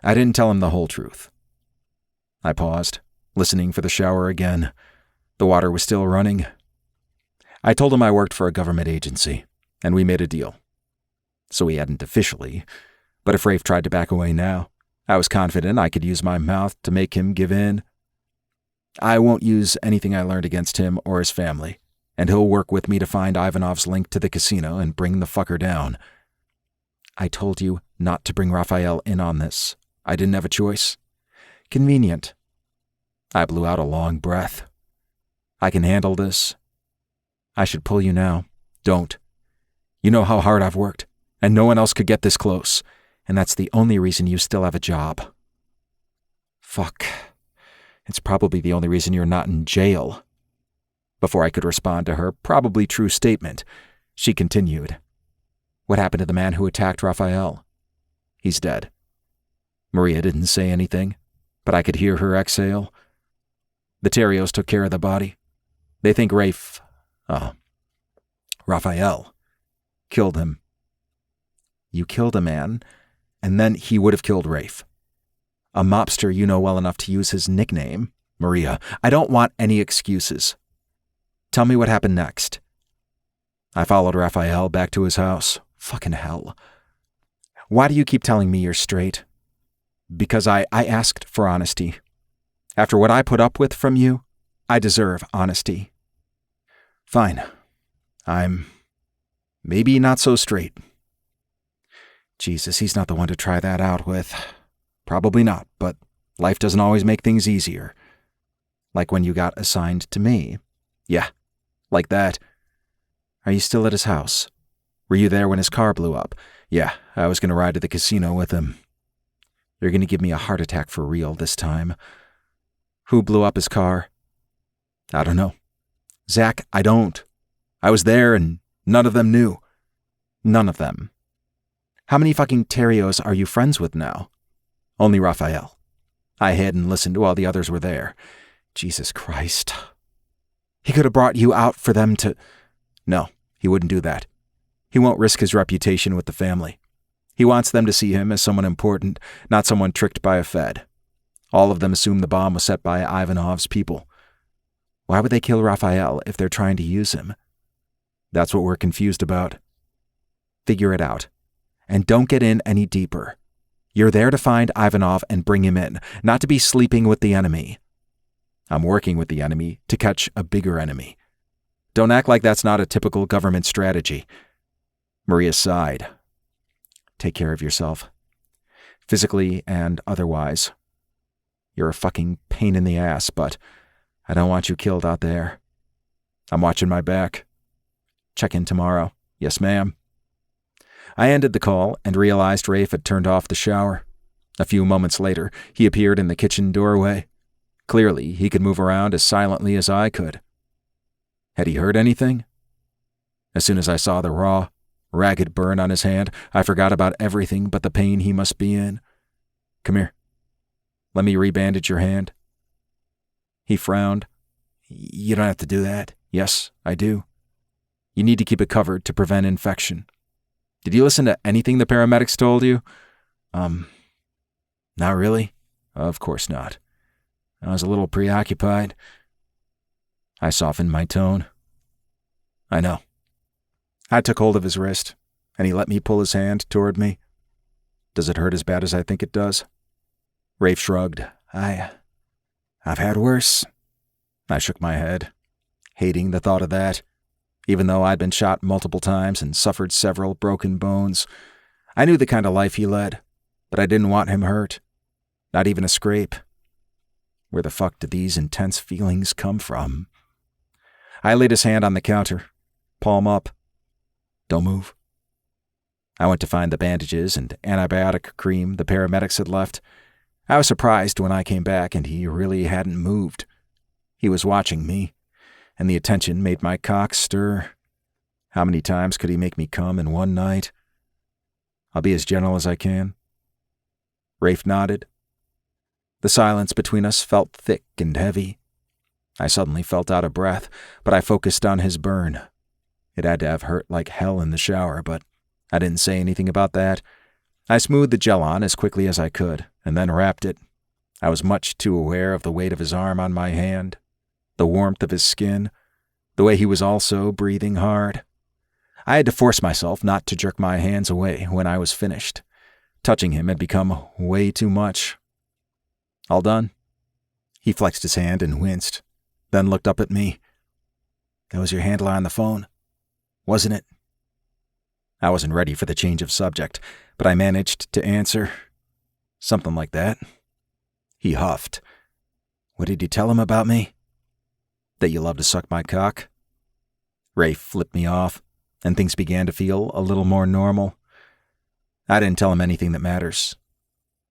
I didn't tell him the whole truth. I paused, listening for the shower again. The water was still running. I told him I worked for a government agency, and we made a deal. So he hadn't officially, but if Rafe tried to back away now, I was confident I could use my mouth to make him give in. I won't use anything I learned against him or his family, and he'll work with me to find Ivanov's link to the casino and bring the fucker down. I told you not to bring Rafael in on this. I didn't have a choice. Convenient. I blew out a long breath. I can handle this. I should pull you now. Don't. You know how hard I've worked, and no one else could get this close, and that's the only reason you still have a job. Fuck. It's probably the only reason you're not in jail. Before I could respond to her probably true statement, she continued. What happened to the man who attacked Rafael? He's dead. Maria didn't say anything, but I could hear her exhale. The Terrios took care of the body. They think Rafael killed him. You killed a man, and then he would have killed Rafe. A mobster you know well enough to use his nickname. Maria, I don't want any excuses. Tell me what happened next. I followed Rafael back to his house. Fucking hell. Why do you keep telling me you're straight? Because I asked for honesty. After what I put up with from you, I deserve honesty. Fine. I'm maybe not so straight. Jesus, he's not the one to try that out with. Probably not, but life doesn't always make things easier. Like when you got assigned to me. Yeah, like that. Are you still at his house? Were you there when his car blew up? Yeah, I was going to ride to the casino with him. You're going to give me a heart attack for real this time. Who blew up his car? I don't know. Zach, I don't. I was there and none of them knew. None of them. How many fucking Terrios are you friends with now? Only Rafael. I hid and listened while the others were there. Jesus Christ. He could have brought you out for them to... No, he wouldn't do that. He won't risk his reputation with the family. He wants them to see him as someone important, not someone tricked by a Fed. All of them assume the bomb was set by Ivanov's people. Why would they kill Rafael if they're trying to use him? That's what we're confused about. Figure it out. And don't get in any deeper. You're there to find Ivanov and bring him in, not to be sleeping with the enemy. I'm working with the enemy to catch a bigger enemy. Don't act like that's not a typical government strategy. Maria sighed. Take care of yourself. Physically and otherwise. You're a fucking pain in the ass, but I don't want you killed out there. I'm watching my back. Check in tomorrow. Yes, ma'am. I ended the call and realized Rafe had turned off the shower. A few moments later, he appeared in the kitchen doorway. Clearly, he could move around as silently as I could. Had he heard anything? As soon as I saw the raw, ragged burn on his hand, I forgot about everything but the pain he must be in. Come here. Let me rebandage your hand. He frowned. You don't have to do that. Yes, I do. You need to keep it covered to prevent infection. Did you listen to anything the paramedics told you? Not really. Of course not. I was a little preoccupied. I softened my tone. I know. I took hold of his wrist, and he let me pull his hand toward me. Does it hurt as bad as I think it does? Rafe shrugged. I've had worse. I shook my head, hating the thought of that. Even though I'd been shot multiple times and suffered several broken bones, I knew the kind of life he led, but I didn't want him hurt. Not even a scrape. Where the fuck did these intense feelings come from? I laid his hand on the counter, palm up. Don't move. I went to find the bandages and antibiotic cream the paramedics had left. I was surprised when I came back and he really hadn't moved. He was watching me, and the attention made my cock stir. How many times could he make me come in one night? I'll be as gentle as I can. Rafe nodded. The silence between us felt thick and heavy. I suddenly felt out of breath, but I focused on his burn. It had to have hurt like hell in the shower, but I didn't say anything about that. I smoothed the gel on as quickly as I could, and then wrapped it. I was much too aware of the weight of his arm on my hand, the warmth of his skin, the way he was also breathing hard. I had to force myself not to jerk my hands away when I was finished. Touching him had become way too much. All done? He flexed his hand and winced, then looked up at me. That was your handler on the phone, wasn't it? I wasn't ready for the change of subject, but I managed to answer. Something like that. He huffed. What did you tell him about me? That you love to suck my cock? Rafe flipped me off, and things began to feel a little more normal. I didn't tell him anything that matters.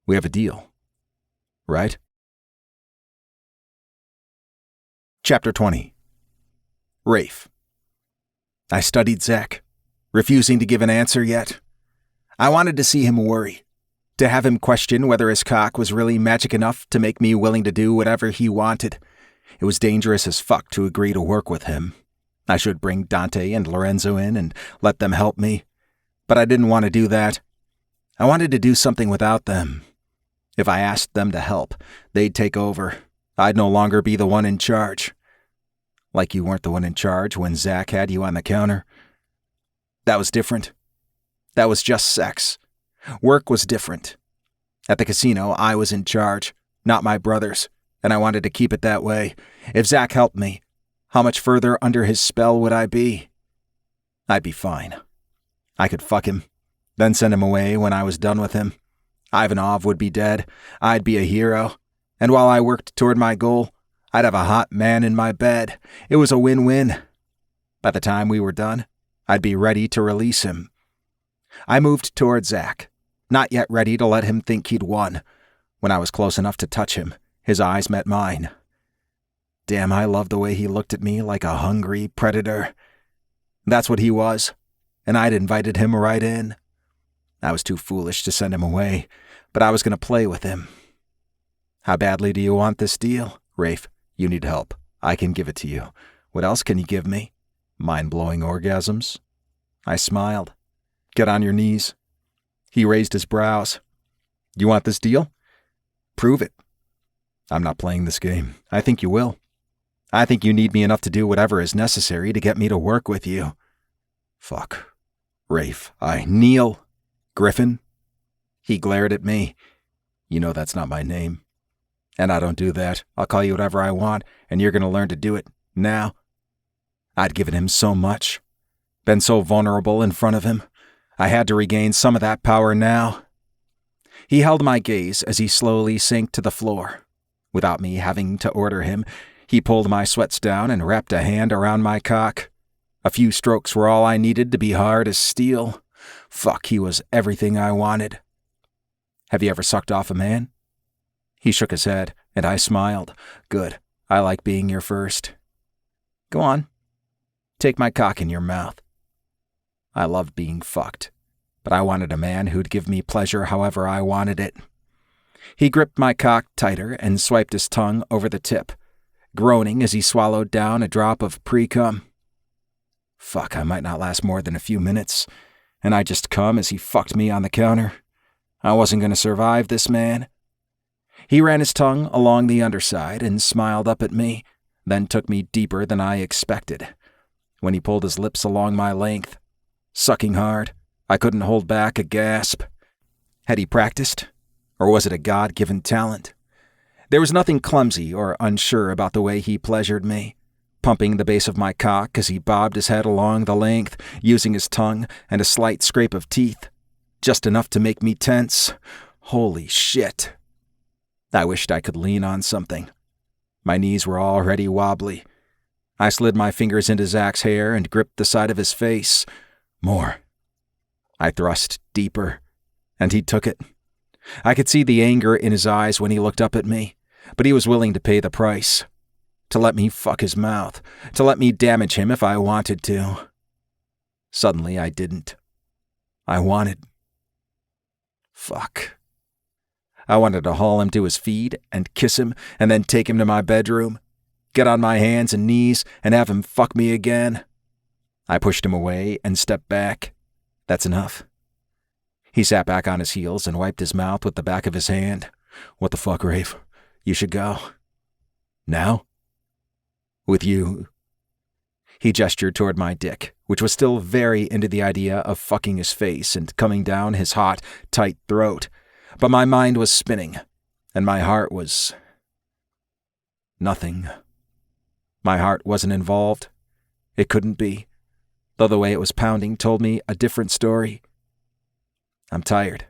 We have a deal. Right? Chapter 20. Rafe. I studied Zach, refusing to give an answer yet. I wanted to see him worry, to have him question whether his cock was really magic enough to make me willing to do whatever he wanted. It was dangerous as fuck to agree to work with him. I should bring Dante and Lorenzo in and let them help me. But I didn't want to do that. I wanted to do something without them. If I asked them to help, they'd take over. I'd no longer be the one in charge. Like you weren't the one in charge when Zach had you on the counter. That was different. That was just sex. Work was different. At the casino, I was in charge, not my brothers, and I wanted to keep it that way. If Zach helped me, how much further under his spell would I be? I'd be fine. I could fuck him, then send him away when I was done with him. Ivanov would be dead. I'd be a hero. And while I worked toward my goal, I'd have a hot man in my bed. It was a win-win. By the time we were done, I'd be ready to release him. I moved toward Zach, not yet ready to let him think he'd won. When I was close enough to touch him, his eyes met mine. Damn, I loved the way he looked at me like a hungry predator. That's what he was, and I'd invited him right in. I was too foolish to send him away, but I was going to play with him. How badly do you want this deal? Rafe, you need help. I can give it to you. What else can you give me? Mind-blowing orgasms? I smiled. Get on your knees. He raised his brows. You want this deal? Prove it. I'm not playing this game. I think you will. I think you need me enough to do whatever is necessary to get me to work with you. Fuck. Rafe, I kneel. Griffin? He glared at me. You know that's not my name. And I don't do that. I'll call you whatever I want, and you're going to learn to do it now. I'd given him so much. Been so vulnerable in front of him. I had to regain some of that power now. He held my gaze as he slowly sank to the floor. Without me having to order him, he pulled my sweats down and wrapped a hand around my cock. A few strokes were all I needed to be hard as steel. Fuck, he was everything I wanted. Have you ever sucked off a man? He shook his head, and I smiled. Good. I like being your first. Go on. Take my cock in your mouth. I loved being fucked, but I wanted a man who'd give me pleasure however I wanted it. He gripped my cock tighter and swiped his tongue over the tip, groaning as he swallowed down a drop of pre-cum. Fuck, I might not last more than a few minutes, and I just come as he fucked me on the counter. I wasn't going to survive this man. He ran his tongue along the underside and smiled up at me, then took me deeper than I expected. When he pulled his lips along my length, sucking hard, I couldn't hold back a gasp. Had he practiced? Or was it a God-given talent? There was nothing clumsy or unsure about the way he pleasured me, pumping the base of my cock as he bobbed his head along the length, using his tongue and a slight scrape of teeth, just enough to make me tense. Holy shit. I wished I could lean on something. My knees were already wobbly. I slid my fingers into Zach's hair and gripped the side of his face. More. I thrust deeper, and he took it. I could see the anger in his eyes when he looked up at me, but he was willing to pay the price. To let me fuck his mouth, to let me damage him if I wanted to. Suddenly I didn't. I wanted. Fuck. I wanted to haul him to his feet and kiss him and then take him to my bedroom, get on my hands and knees and have him fuck me again. I pushed him away and stepped back. That's enough. He sat back on his heels and wiped his mouth with the back of his hand. What the fuck, Rafe? You should go. Now? With you. He gestured toward my dick, which was still very into the idea of fucking his face and coming down his hot, tight throat. But my mind was spinning, and my heart was... nothing. My heart wasn't involved. It couldn't be, though the way it was pounding told me a different story. I'm tired.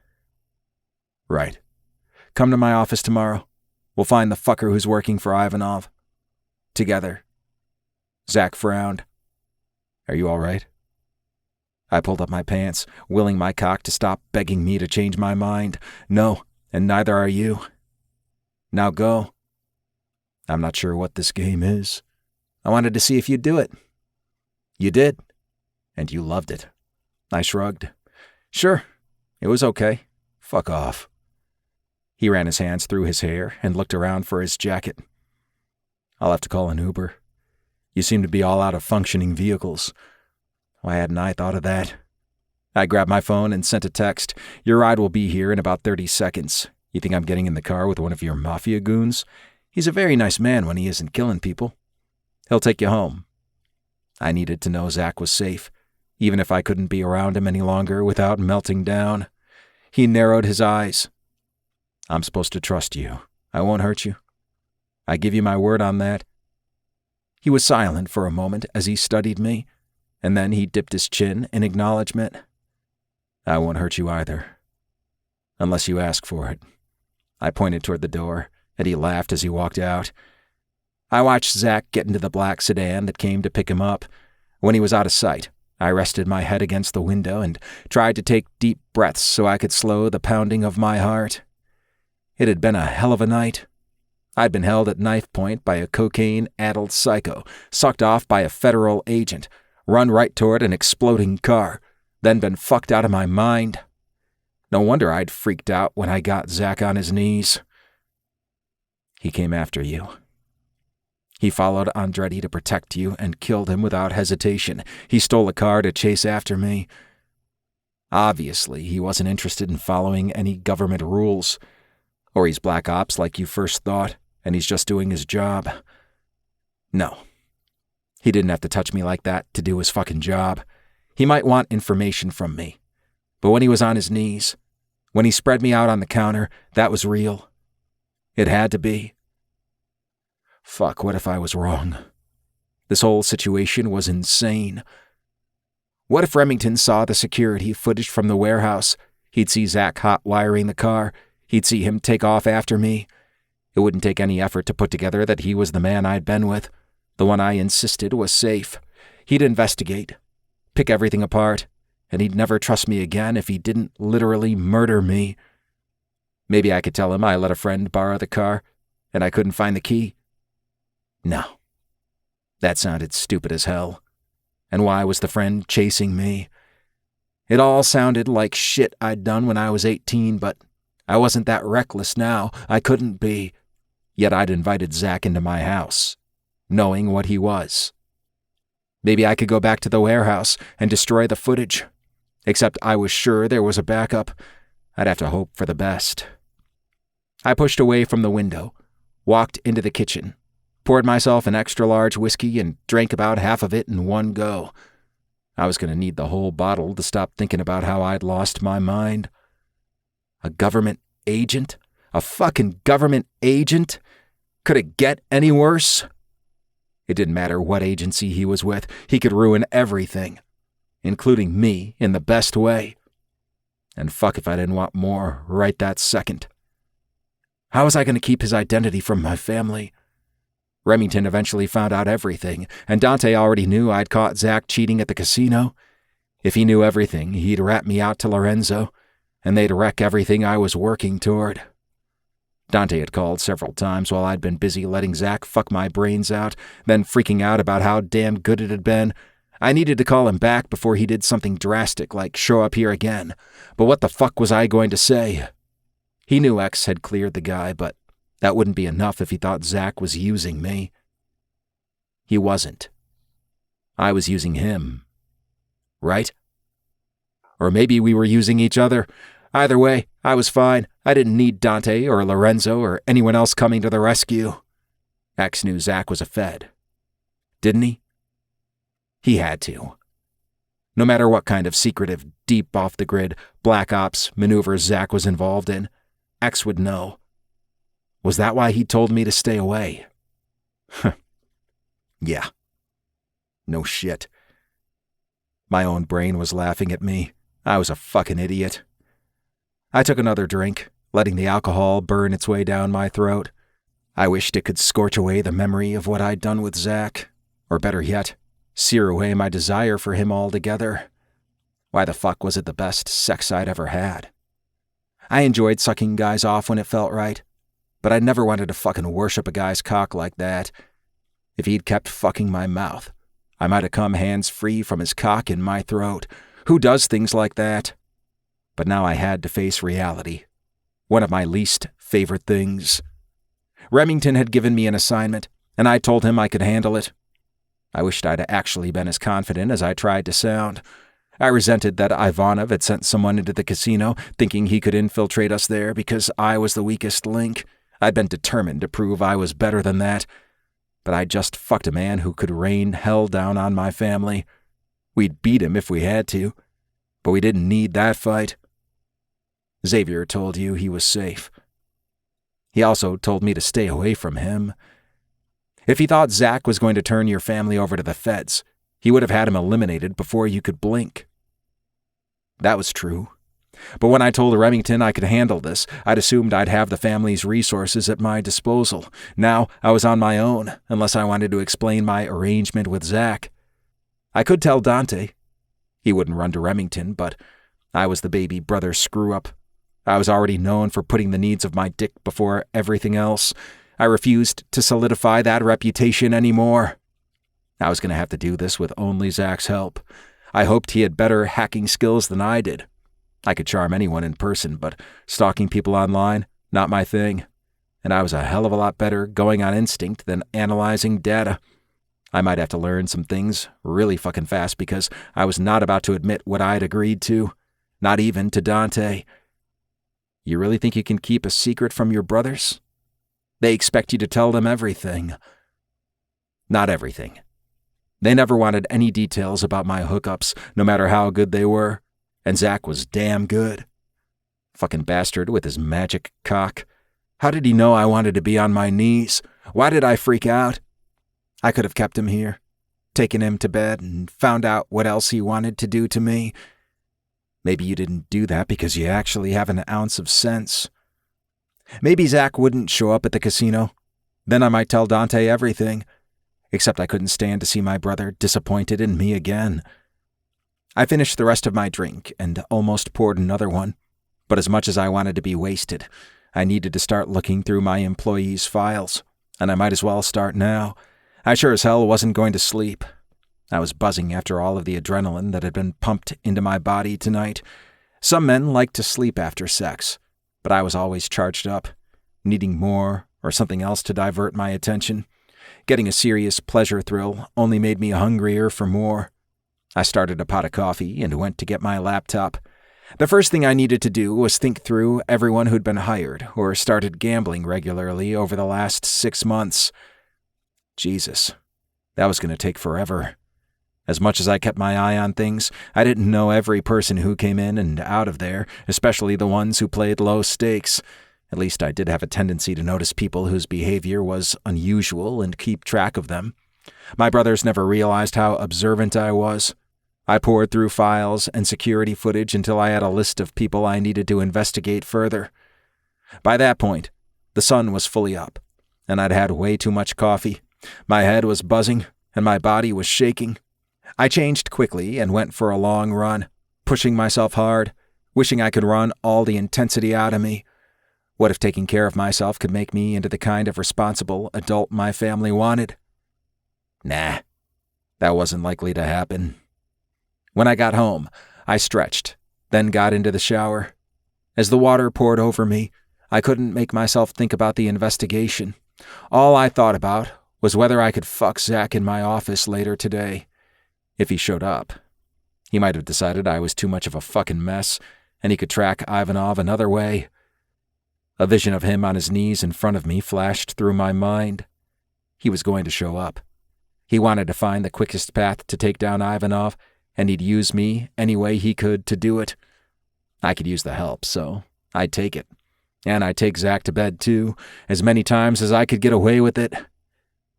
Right. Come to my office tomorrow. We'll find the fucker who's working for Ivanov. Together. Zach frowned. Are you all right? I pulled up my pants, willing my cock to stop begging me to change my mind. No, and neither are you. Now go. I'm not sure what this game is. I wanted to see if you'd do it. You did. And you loved it. I shrugged. Sure. It was okay. Fuck off. He ran his hands through his hair and looked around for his jacket. I'll have to call an Uber. You seem to be all out of functioning vehicles. Why hadn't I thought of that? I grabbed my phone and sent a text. Your ride will be here in about 30 seconds. You think I'm getting in the car with one of your mafia goons? He's a very nice man when he isn't killing people. He'll take you home. I needed to know Zach was safe, even if I couldn't be around him any longer without melting down. He narrowed his eyes. I'm supposed to trust you. I won't hurt you. I give you my word on that. He was silent for a moment as he studied me, and then he dipped his chin in acknowledgement. I won't hurt you either. Unless you ask for it. I pointed toward the door, and he laughed as he walked out. I watched Zach get into the black sedan that came to pick him up. When he was out of sight, I rested my head against the window and tried to take deep breaths so I could slow the pounding of my heart. It had been a hell of a night. I'd been held at knife point by a cocaine-addled psycho, sucked off by a federal agent, run right toward an exploding car, then been fucked out of my mind. No wonder I'd freaked out when I got Zach on his knees. He came after you. He followed Andretti to protect you and killed him without hesitation. He stole a car to chase after me. Obviously, he wasn't interested in following any government rules. Or he's black ops like you first thought, and he's just doing his job. No. He didn't have to touch me like that to do his fucking job. He might want information from me. But when he was on his knees, when he spread me out on the counter, that was real. It had to be. Fuck, what if I was wrong? This whole situation was insane. What if Remington saw the security footage from the warehouse? He'd see Zach hot-wiring the car. He'd see him take off after me. It wouldn't take any effort to put together that he was the man I'd been with, the one I insisted was safe. He'd investigate, pick everything apart, and he'd never trust me again if he didn't literally murder me. Maybe I could tell him I let a friend borrow the car, and I couldn't find the key. No. That sounded stupid as hell. And why was the friend chasing me? It all sounded like shit I'd done when I was 18, but I wasn't that reckless now. I couldn't be. Yet I'd invited Zach into my house, knowing what he was. Maybe I could go back to the warehouse and destroy the footage. Except I was sure there was a backup. I'd have to hope for the best. I pushed away from the window, walked into the kitchen, poured myself an extra-large whiskey and drank about half of it in one go. I was going to need the whole bottle to stop thinking about how I'd lost my mind. A government agent? A fucking government agent? Could it get any worse? It didn't matter what agency he was with. He could ruin everything, including me in the best way. And fuck if I didn't want more right that second. How was I going to keep his identity from my family? Remington eventually found out everything, and Dante already knew I'd caught Zach cheating at the casino. If he knew everything, he'd rat me out to Lorenzo, and they'd wreck everything I was working toward. Dante had called several times while I'd been busy letting Zach fuck my brains out, then freaking out about how damn good it had been. I needed to call him back before he did something drastic like show up here again. But what the fuck was I going to say? He knew X had cleared the guy, but that wouldn't be enough if he thought Zach was using me. He wasn't. I was using him. Right? Or maybe we were using each other. Either way, I was fine. I didn't need Dante or Lorenzo or anyone else coming to the rescue. X knew Zach was a Fed. Didn't he? He had to. No matter what kind of secretive, deep off-the-grid, black ops maneuvers Zach was involved in, X would know. Was that why he told me to stay away? Yeah. No shit. My own brain was laughing at me. I was a fucking idiot. I took another drink, letting the alcohol burn its way down my throat. I wished it could scorch away the memory of what I'd done with Zach, or better yet, sear away my desire for him altogether. Why the fuck was it the best sex I'd ever had? I enjoyed sucking guys off when it felt right, but I never wanted to fucking worship a guy's cock like that. If he'd kept fucking my mouth, I might have come hands-free from his cock in my throat. Who does things like that? But now I had to face reality. One of my least favorite things. Remington had given me an assignment, and I told him I could handle it. I wished I'd actually been as confident as I tried to sound. I resented that Ivanov had sent someone into the casino, thinking he could infiltrate us there because I was the weakest link. I'd been determined to prove I was better than that. But I just fucked a man who could rain hell down on my family. We'd beat him if we had to, but we didn't need that fight. Xavier told you he was safe. He also told me to stay away from him. If he thought Zach was going to turn your family over to the feds, he would have had him eliminated before you could blink. That was true. But when I told Remington I could handle this, I'd assumed I'd have the family's resources at my disposal. Now I was on my own, unless I wanted to explain my arrangement with Zach. I could tell Dante. He wouldn't run to Remington, but I was the baby brother screw-up. I was already known for putting the needs of my dick before everything else. I refused to solidify that reputation anymore. I was going to have to do this with only Zach's help. I hoped he had better hacking skills than I did. I could charm anyone in person, but stalking people online, not my thing. And I was a hell of a lot better going on instinct than analyzing data. I might have to learn some things really fucking fast because I was not about to admit what I'd agreed to, not even to Dante. You really think you can keep a secret from your brothers? They expect you to tell them everything. Not everything. They never wanted any details about my hookups, no matter how good they were. And Zach was damn good. Fucking bastard with his magic cock. How did he know I wanted to be on my knees? Why did I freak out? I could have kept him here. taken him to bed and found out what else he wanted to do to me. Maybe you didn't do that because you actually have an ounce of sense. Maybe Zach wouldn't show up at the casino. Then I might tell Dante everything. Except I couldn't stand to see my brother disappointed in me again. I finished the rest of my drink and almost poured another one. But as much as I wanted to be wasted, I needed to start looking through my employees' files. And I might as well start now. I sure as hell wasn't going to sleep. I was buzzing after all of the adrenaline that had been pumped into my body tonight. Some men like to sleep after sex, but I was always charged up, needing more or something else to divert my attention. Getting a serious pleasure thrill only made me hungrier for more. I started a pot of coffee and went to get my laptop. The first thing I needed to do was think through everyone who'd been hired or started gambling regularly over the last 6 months. Jesus, that was going to take forever. As much as I kept my eye on things, I didn't know every person who came in and out of there, especially the ones who played low stakes. At least I did have a tendency to notice people whose behavior was unusual and keep track of them. My brothers never realized how observant I was. I poured through files and security footage until I had a list of people I needed to investigate further. By that point, the sun was fully up, and I'd had way too much coffee. My head was buzzing, and my body was shaking. I changed quickly and went for a long run, pushing myself hard, wishing I could run all the intensity out of me. What if taking care of myself could make me into the kind of responsible adult my family wanted? Nah, that wasn't likely to happen. When I got home, I stretched, then got into the shower. As the water poured over me, I couldn't make myself think about the investigation. All I thought about was whether I could fuck Zach in my office later today. If he showed up, he might have decided I was too much of a fucking mess, and he could track Ivanov another way. A vision of him on his knees in front of me flashed through my mind. He was going to show up. He wanted to find the quickest path to take down Ivanov, and he'd use me any way he could to do it. I could use the help, so I'd take it. And I'd take Zach to bed, too, as many times as I could get away with it.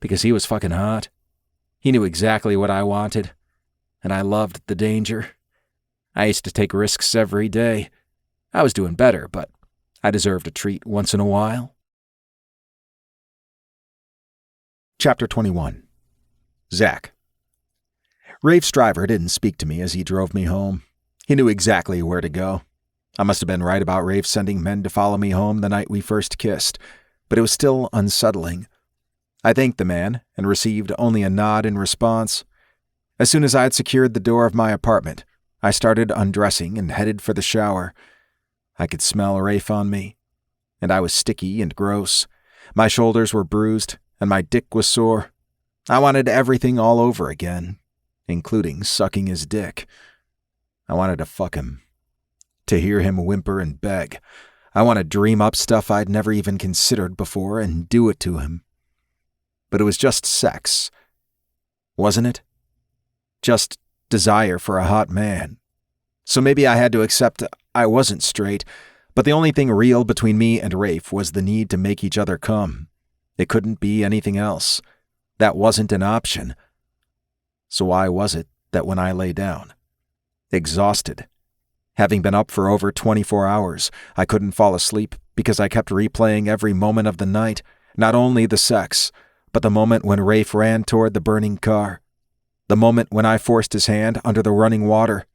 Because he was fucking hot. He knew exactly what I wanted, and I loved the danger. I used to take risks every day. I was doing better, but I deserved a treat once in a while. Chapter 21. Zach. Rafe's driver didn't speak to me as he drove me home. He knew exactly where to go. I must have been right about Rafe sending men to follow me home the night we first kissed, but it was still unsettling. I thanked the man and received only a nod in response. As soon as I had secured the door of my apartment, I started undressing and headed for the shower. I could smell Rafe on me, and I was sticky and gross. My shoulders were bruised, and my dick was sore. I wanted everything all over again, including sucking his dick. I wanted to fuck him, to hear him whimper and beg. I wanted to dream up stuff I'd never even considered before and do it to him. But it was just sex, wasn't it? Just desire for a hot man. So maybe I had to accept I wasn't straight, but the only thing real between me and Rafe was the need to make each other come. It couldn't be anything else. That wasn't an option. So why was it that when I lay down, exhausted, having been up for over 24 hours, I couldn't fall asleep because I kept replaying every moment of the night, not only the sex, but the moment when Rafe ran toward the burning car, the moment when I forced his hand under the running water,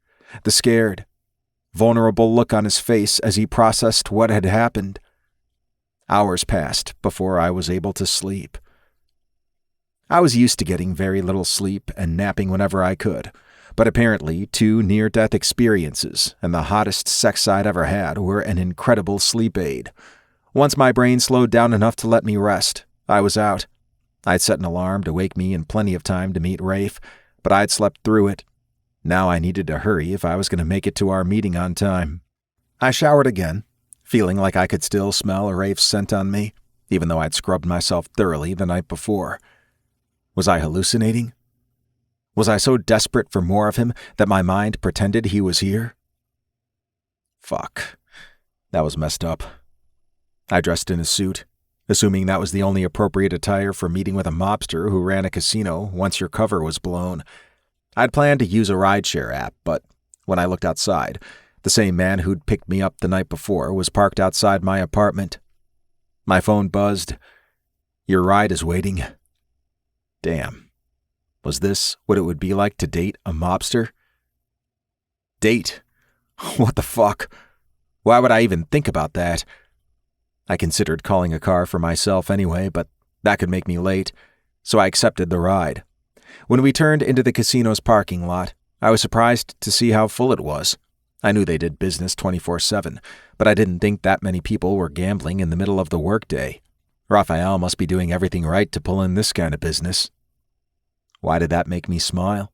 the scared, vulnerable look on his face as he processed what had happened. Hours passed before I was able to sleep. I was used to getting very little sleep and napping whenever I could, but apparently 2 near-death experiences and the hottest sex I'd ever had were an incredible sleep aid. Once my brain slowed down enough to let me rest, I was out. I'd set an alarm to wake me in plenty of time to meet Rafe, but I'd slept through it. Now I needed to hurry if I was going to make it to our meeting on time. I showered again, feeling like I could still smell Rafe's scent on me, even though I'd scrubbed myself thoroughly the night before. Was I hallucinating? Was I so desperate for more of him that my mind pretended he was here? Fuck. That was messed up. I dressed in a suit, assuming that was the only appropriate attire for meeting with a mobster who ran a casino once your cover was blown. I'd planned to use a rideshare app, but when I looked outside, the same man who'd picked me up the night before was parked outside my apartment. My phone buzzed. "Your ride is waiting." Damn. Was this what it would be like to date a mobster? Date? What the fuck? Why would I even think about that? I considered calling a car for myself anyway, but that could make me late, so I accepted the ride. When we turned into the casino's parking lot, I was surprised to see how full it was. I knew they did business 24/7, but I didn't think that many people were gambling in the middle of the workday. Raphael must be doing everything right to pull in this kind of business. Why did that make me smile?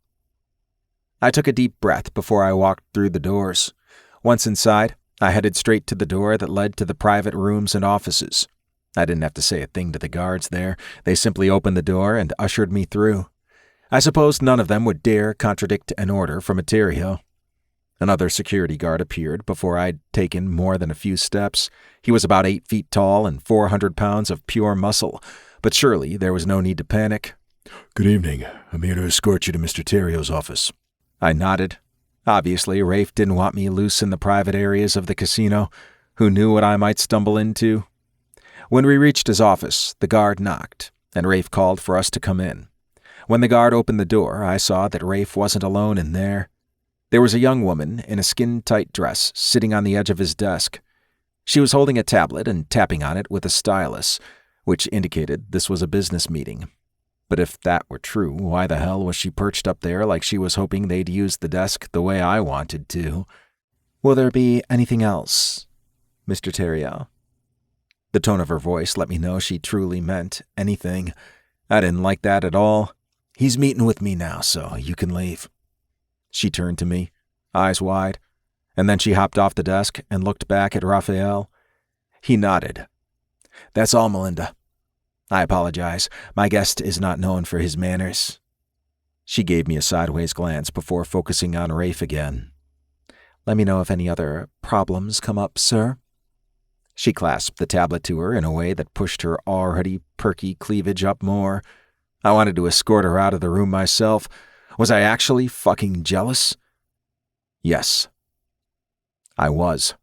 I took a deep breath before I walked through the doors. Once inside, I headed straight to the door that led to the private rooms and offices. I didn't have to say a thing to the guards there. They simply opened the door and ushered me through. I suppose none of them would dare contradict an order from a Terrio. Another security guard appeared before I'd taken more than a few steps. He was about 8 feet tall and 400 pounds of pure muscle, but surely there was no need to panic. "Good evening. I'm here to escort you to Mr. Terrio's office." I nodded. Obviously, Rafe didn't want me loose in the private areas of the casino. Who knew what I might stumble into? When we reached his office, the guard knocked, and Rafe called for us to come in. When the guard opened the door, I saw that Rafe wasn't alone in there. There was a young woman in a skin-tight dress sitting on the edge of his desk. She was holding a tablet and tapping on it with a stylus, which indicated this was a business meeting. But if that were true, why the hell was she perched up there like she was hoping they'd use the desk the way I wanted to? "Will there be anything else, Mr. Terrio?" The tone of her voice let me know she truly meant anything. I didn't like that at all. "He's meeting with me now, so you can leave." She turned to me, eyes wide, and then she hopped off the desk and looked back at Raphael. He nodded. "That's all, Melinda. I apologize. My guest is not known for his manners." She gave me a sideways glance before focusing on Rafe again. "Let me know if any other problems come up, sir." She clasped the tablet to her in a way that pushed her already perky cleavage up more. I wanted to escort her out of the room myself. Was I actually fucking jealous? Yes. I was.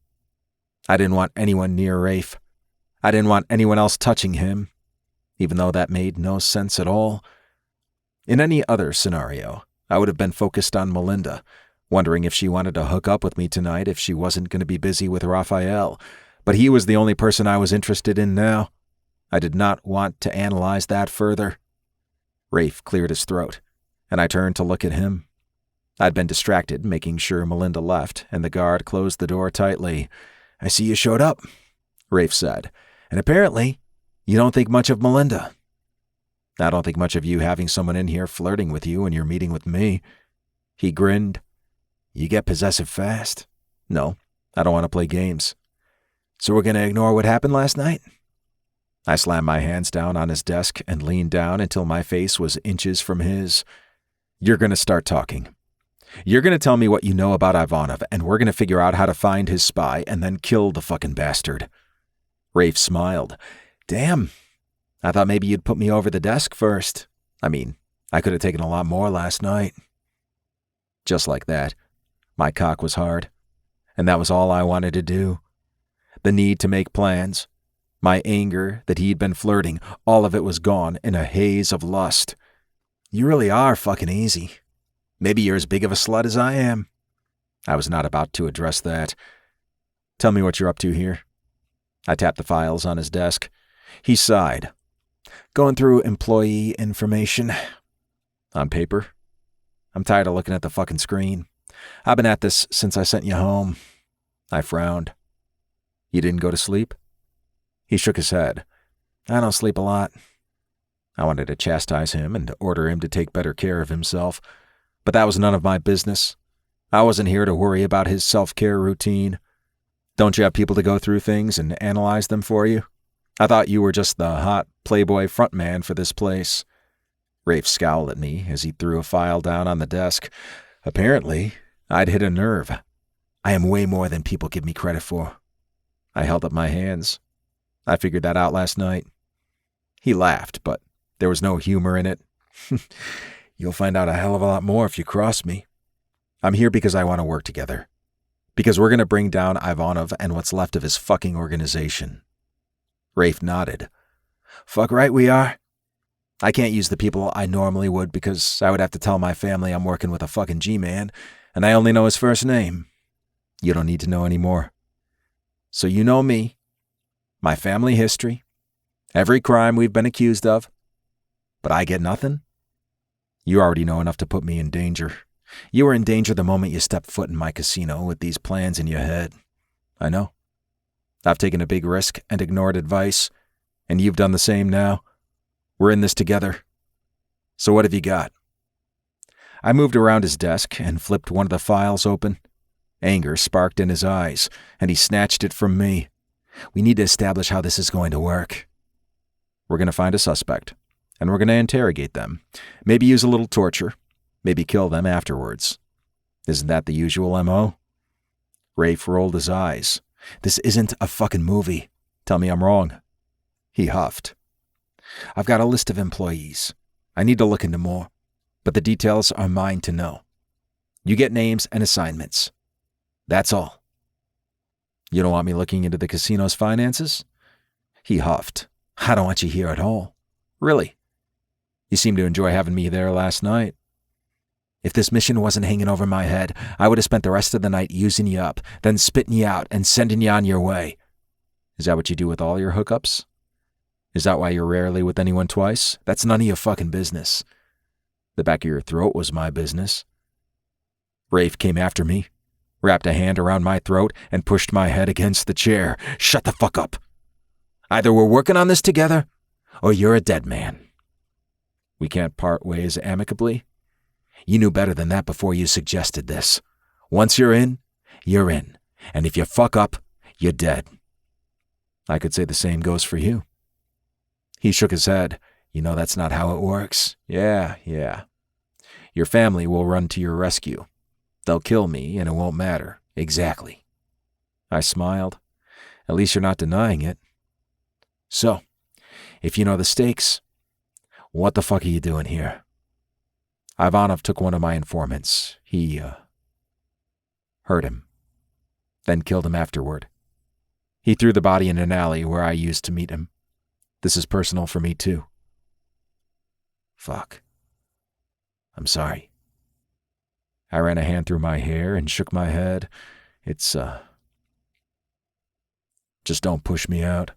I didn't want anyone near Rafe. I didn't want anyone else touching him, even though that made no sense at all. In any other scenario, I would have been focused on Melinda, wondering if she wanted to hook up with me tonight if she wasn't going to be busy with Raphael, but he was the only person I was interested in now. I did not want to analyze that further. Rafe cleared his throat, and I turned to look at him. I'd been distracted, making sure Melinda left, and the guard closed the door tightly. "I see you showed up," Rafe said, "and apparently you don't think much of Melinda." "I don't think much of you having someone in here flirting with you when you're meeting with me." He grinned. "You get possessive fast." "No, I don't want to play games." "So we're going to ignore what happened last night?" I slammed my hands down on his desk and leaned down until my face was inches from his. "You're going to start talking. You're going to tell me what you know about Ivanov, and we're going to figure out how to find his spy and then kill the fucking bastard." Rafe smiled. "Damn. I thought maybe you'd put me over the desk first. I mean, I could have taken a lot more last night." Just like that, my cock was hard, and that was all I wanted to do. The need to make plans, my anger that he'd been flirting, all of it was gone in a haze of lust. "You really are fucking easy. Maybe you're as big of a slut as I am." I was not about to address that. "Tell me what you're up to here." I tapped the files on his desk. He sighed. "Going through employee information." "On paper?" "I'm tired of looking at the fucking screen. I've been at this since I sent you home." I frowned. "You didn't go to sleep?" He shook his head. "I don't sleep a lot." I wanted to chastise him and order him to take better care of himself, but that was none of my business. I wasn't here to worry about his self-care routine. "Don't you have people to go through things and analyze them for you? I thought you were just the hot playboy frontman for this place." Rafe scowled at me as he threw a file down on the desk. Apparently, I'd hit a nerve. "I am way more than people give me credit for." I held up my hands. "I figured that out last night. He laughed, but there was no humor in it. You'll find out a hell of a lot more if you cross me. I'm here because I want to work together. Because we're going to bring down Ivanov and what's left of his fucking organization. Rafe nodded. Fuck right we are. I can't use the people I normally would because I would have to tell my family I'm working with a fucking G-man, and I only know his first name. You don't need to know any more. So you know me, my family history, every crime we've been accused of, but I get nothing? You already know enough to put me in danger. You were in danger the moment you stepped foot in my casino with these plans in your head. I know. I've taken a big risk and ignored advice, and you've done the same now. We're in this together. So what have you got? I moved around his desk and flipped one of the files open. Anger sparked in his eyes, and he snatched it from me. We need to establish how this is going to work. We're going to find a suspect, and we're going to interrogate them. Maybe use a little torture. Maybe kill them afterwards. Isn't that the usual MO? Rafe rolled his eyes. This isn't a fucking movie. Tell me I'm wrong. He huffed. I've got a list of employees. I need to look into more, but the details are mine to know. You get names and assignments. That's all. You don't want me looking into the casino's finances? He huffed. I don't want you here at all. Really? You seem to enjoy having me there last night. If this mission wasn't hanging over my head, I would have spent the rest of the night using you up, then spitting you out and sending you on your way. Is that what you do with all your hookups? Is that why you're rarely with anyone twice? That's none of your fucking business. The back of your throat was my business. Rafe came after me, wrapped a hand around my throat, and pushed my head against the chair. Shut the fuck up. Either we're working on this together, or you're a dead man. We can't part ways amicably. You knew better than that before you suggested this. Once you're in, you're in. And if you fuck up, you're dead. I could say the same goes for you. He shook his head. You know that's not how it works. Yeah. Your family will run to your rescue. They'll kill me and it won't matter. Exactly. I smiled. At least you're not denying it. So, if you know the stakes, what the fuck are you doing here? Ivanov took one of my informants. He, hurt him. Then killed him afterward. He threw the body in an alley where I used to meet him. This is personal for me, too. Fuck. I'm sorry. I ran a hand through my hair and shook my head. It's, just don't push me out.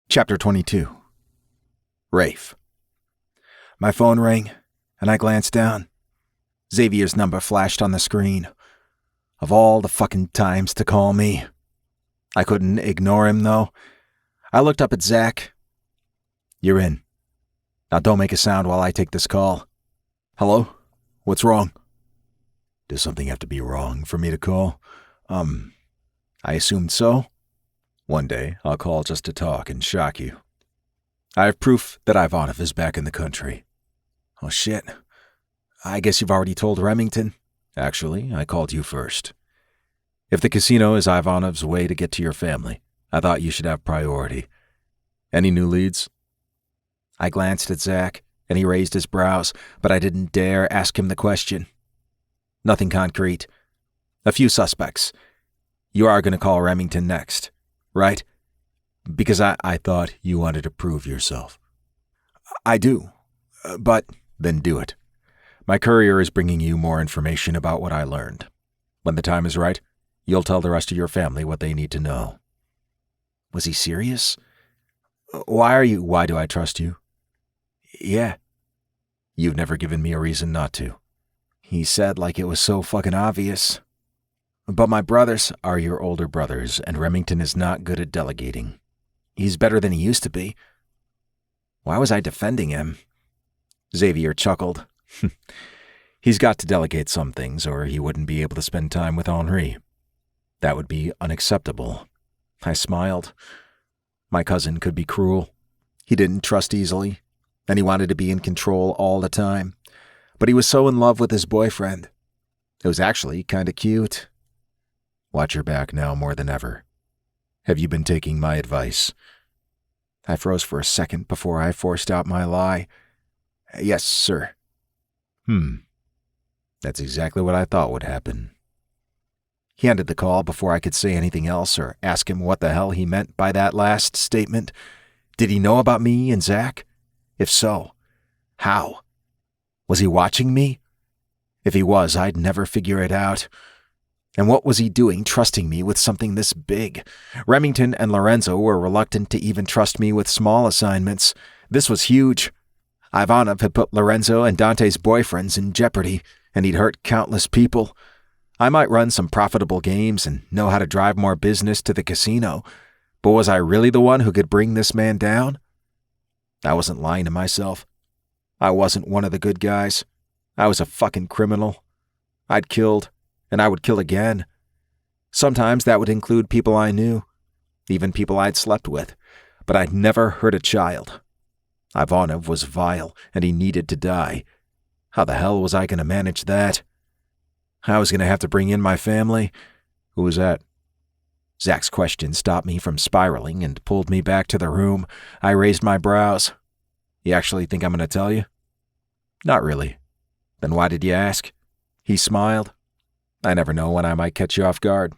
Chapter 22. Rafe. My phone rang, and I glanced down. Xavier's number flashed on the screen. Of all the fucking times to call me. I couldn't ignore him, though. I looked up at Zach. You're in. Now don't make a sound while I take this call. Hello? What's wrong? Does something have to be wrong for me to call? I assumed so. One day, I'll call just to talk and shock you. I have proof that Ivanov is back in the country. Oh, shit. I guess you've already told Remington. Actually, I called you first. If the casino is Ivanov's way to get to your family, I thought you should have priority. Any new leads? I glanced at Zach, and he raised his brows, but I didn't dare ask him the question. Nothing concrete. A few suspects. You are going to call Remington next, right? Because I thought you wanted to prove yourself. I do, but then do it. My courier is bringing you more information about what I learned. When the time is right, you'll tell the rest of your family what they need to know. Was he serious? Why do I trust you? Yeah. You've never given me a reason not to. He said like it was so fucking obvious. But my brothers are your older brothers, and Remington is not good at delegating. He's better than he used to be. Why was I defending him? Xavier chuckled. He's got to delegate some things, or he wouldn't be able to spend time with Henri. That would be unacceptable. I smiled. My cousin could be cruel. He didn't trust easily, and he wanted to be in control all the time. But he was so in love with his boyfriend. It was actually kind of cute. Watch your back now more than ever. Have you been taking my advice? I froze for a second before I forced out my lie. Yes, sir. That's exactly what I thought would happen. He ended the call before I could say anything else or ask him what the hell he meant by that last statement. Did he know about me and Zach? If so, how? Was he watching me? If he was, I'd never figure it out. And what was he doing trusting me with something this big? Remington and Lorenzo were reluctant to even trust me with small assignments. This was huge. Ivanov had put Lorenzo and Dante's boyfriends in jeopardy, and he'd hurt countless people. I might run some profitable games and know how to drive more business to the casino, but was I really the one who could bring this man down? I wasn't lying to myself. I wasn't one of the good guys. I was a fucking criminal. I'd killed, and I would kill again. Sometimes that would include people I knew, even people I'd slept with, but I'd never hurt a child. Ivanov was vile, and he needed to die. How the hell was I going to manage that? I was going to have to bring in my family. Who was that? Zach's question stopped me from spiraling and pulled me back to the room. I raised my brows. You actually think I'm going to tell you? Not really. Then why did you ask? He smiled. I never know when I might catch you off guard.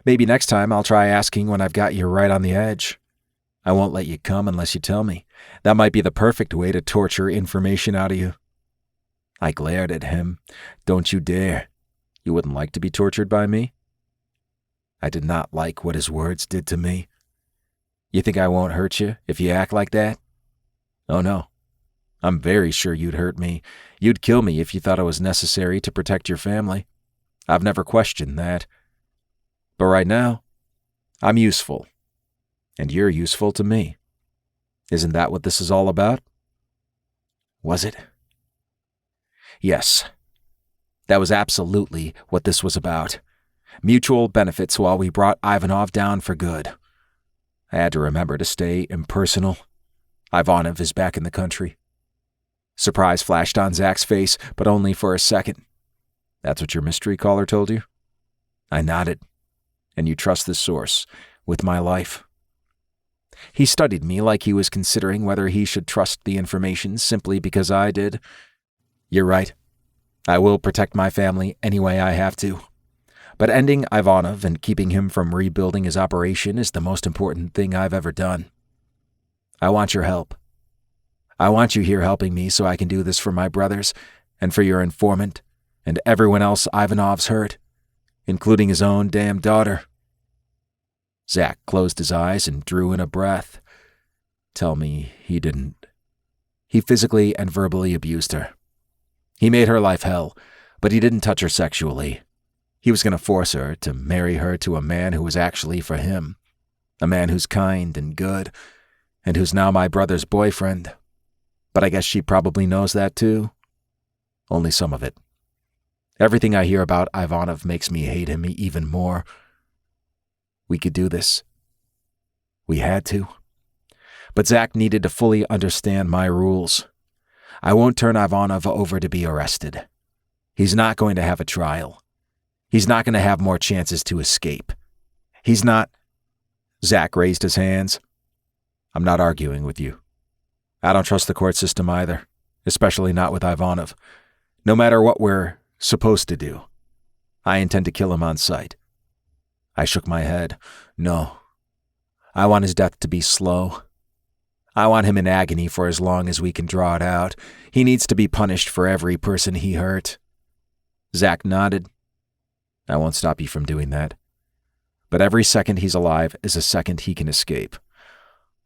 Maybe next time I'll try asking when I've got you right on the edge. I won't let you come unless you tell me. That might be the perfect way to torture information out of you. I glared at him. Don't you dare. You wouldn't like to be tortured by me? I did not like what his words did to me. You think I won't hurt you if you act like that? Oh no. I'm very sure you'd hurt me. You'd kill me if you thought it was necessary to protect your family. I've never questioned that. But right now, I'm useful. And you're useful to me. Isn't that what this is all about? Was it? Yes. That was absolutely what this was about. Mutual benefits while we brought Ivanov down for good. I had to remember to stay impersonal. Ivanov is back in the country. Surprise flashed on Zach's face, but only for a second. That's what your mystery caller told you? I nodded. And you trust this source with my life? He studied me like he was considering whether he should trust the information simply because I did. You're right. I will protect my family any way I have to. But ending Ivanov and keeping him from rebuilding his operation is the most important thing I've ever done. I want your help. I want you here helping me so I can do this for my brothers and for your informant and everyone else Ivanov's hurt, including his own damn daughter. Zach closed his eyes and drew in a breath. Tell me he didn't. He physically and verbally abused her. He made her life hell, but he didn't touch her sexually. He was going to force her to marry her to a man who was actually for him, a man who's kind and good, and who's now my brother's boyfriend. But I guess she probably knows that too. Only some of it. Everything I hear about Ivanov makes me hate him even more. We could do this. We had to. But Zach needed to fully understand my rules. I won't turn Ivanov over to be arrested. He's not going to have a trial. He's not going to have more chances to escape. He's not... Zach raised his hands. I'm not arguing with you. I don't trust the court system either, especially not with Ivanov. No matter what we're supposed to do, I intend to kill him on sight. I shook my head. No. I want his death to be slow. I want him in agony for as long as we can draw it out. He needs to be punished for every person he hurt. Zach nodded. I won't stop you from doing that. But every second he's alive is a second he can escape.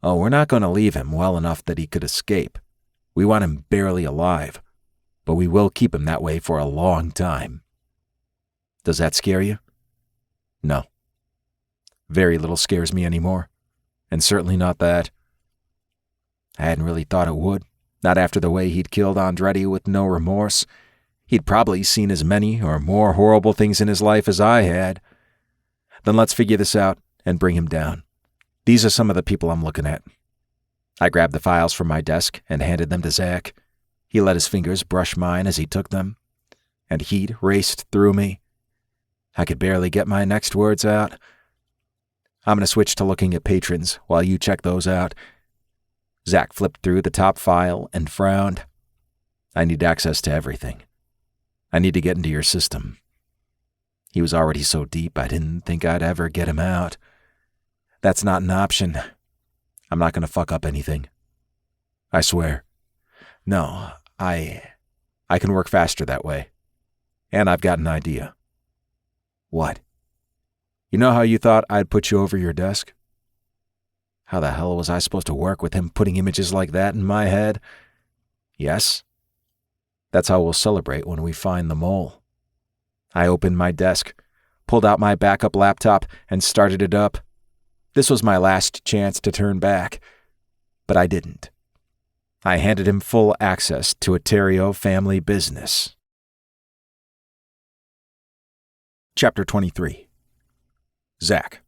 Oh, we're not going to leave him well enough that he could escape. We want him barely alive, but we will keep him that way for a long time. Does that scare you? No. Very little scares me anymore, and certainly not that. I hadn't really thought it would, not after the way he'd killed Andretti with no remorse. He'd probably seen as many or more horrible things in his life as I had. Then let's figure this out and bring him down. These are some of the people I'm looking at. I grabbed the files from my desk and handed them to Zach. He let his fingers brush mine as he took them, and heat raced through me. I could barely get my next words out. I'm going to switch to looking at patrons while you check those out. Zach flipped through the top file and frowned. I need access to everything. I need to get into your system. He was already so deep I didn't think I'd ever get him out. That's not an option. I'm not going to fuck up anything. I swear. No, I can work faster that way. And I've got an idea. What? You know how you thought I'd put you over your desk? How the hell was I supposed to work with him putting images like that in my head? Yes. That's how we'll celebrate when we find the mole. I opened my desk, pulled out my backup laptop, and started it up. This was my last chance to turn back. But I didn't. I handed him full access to a Terrio family business. Chapter 23. Zach.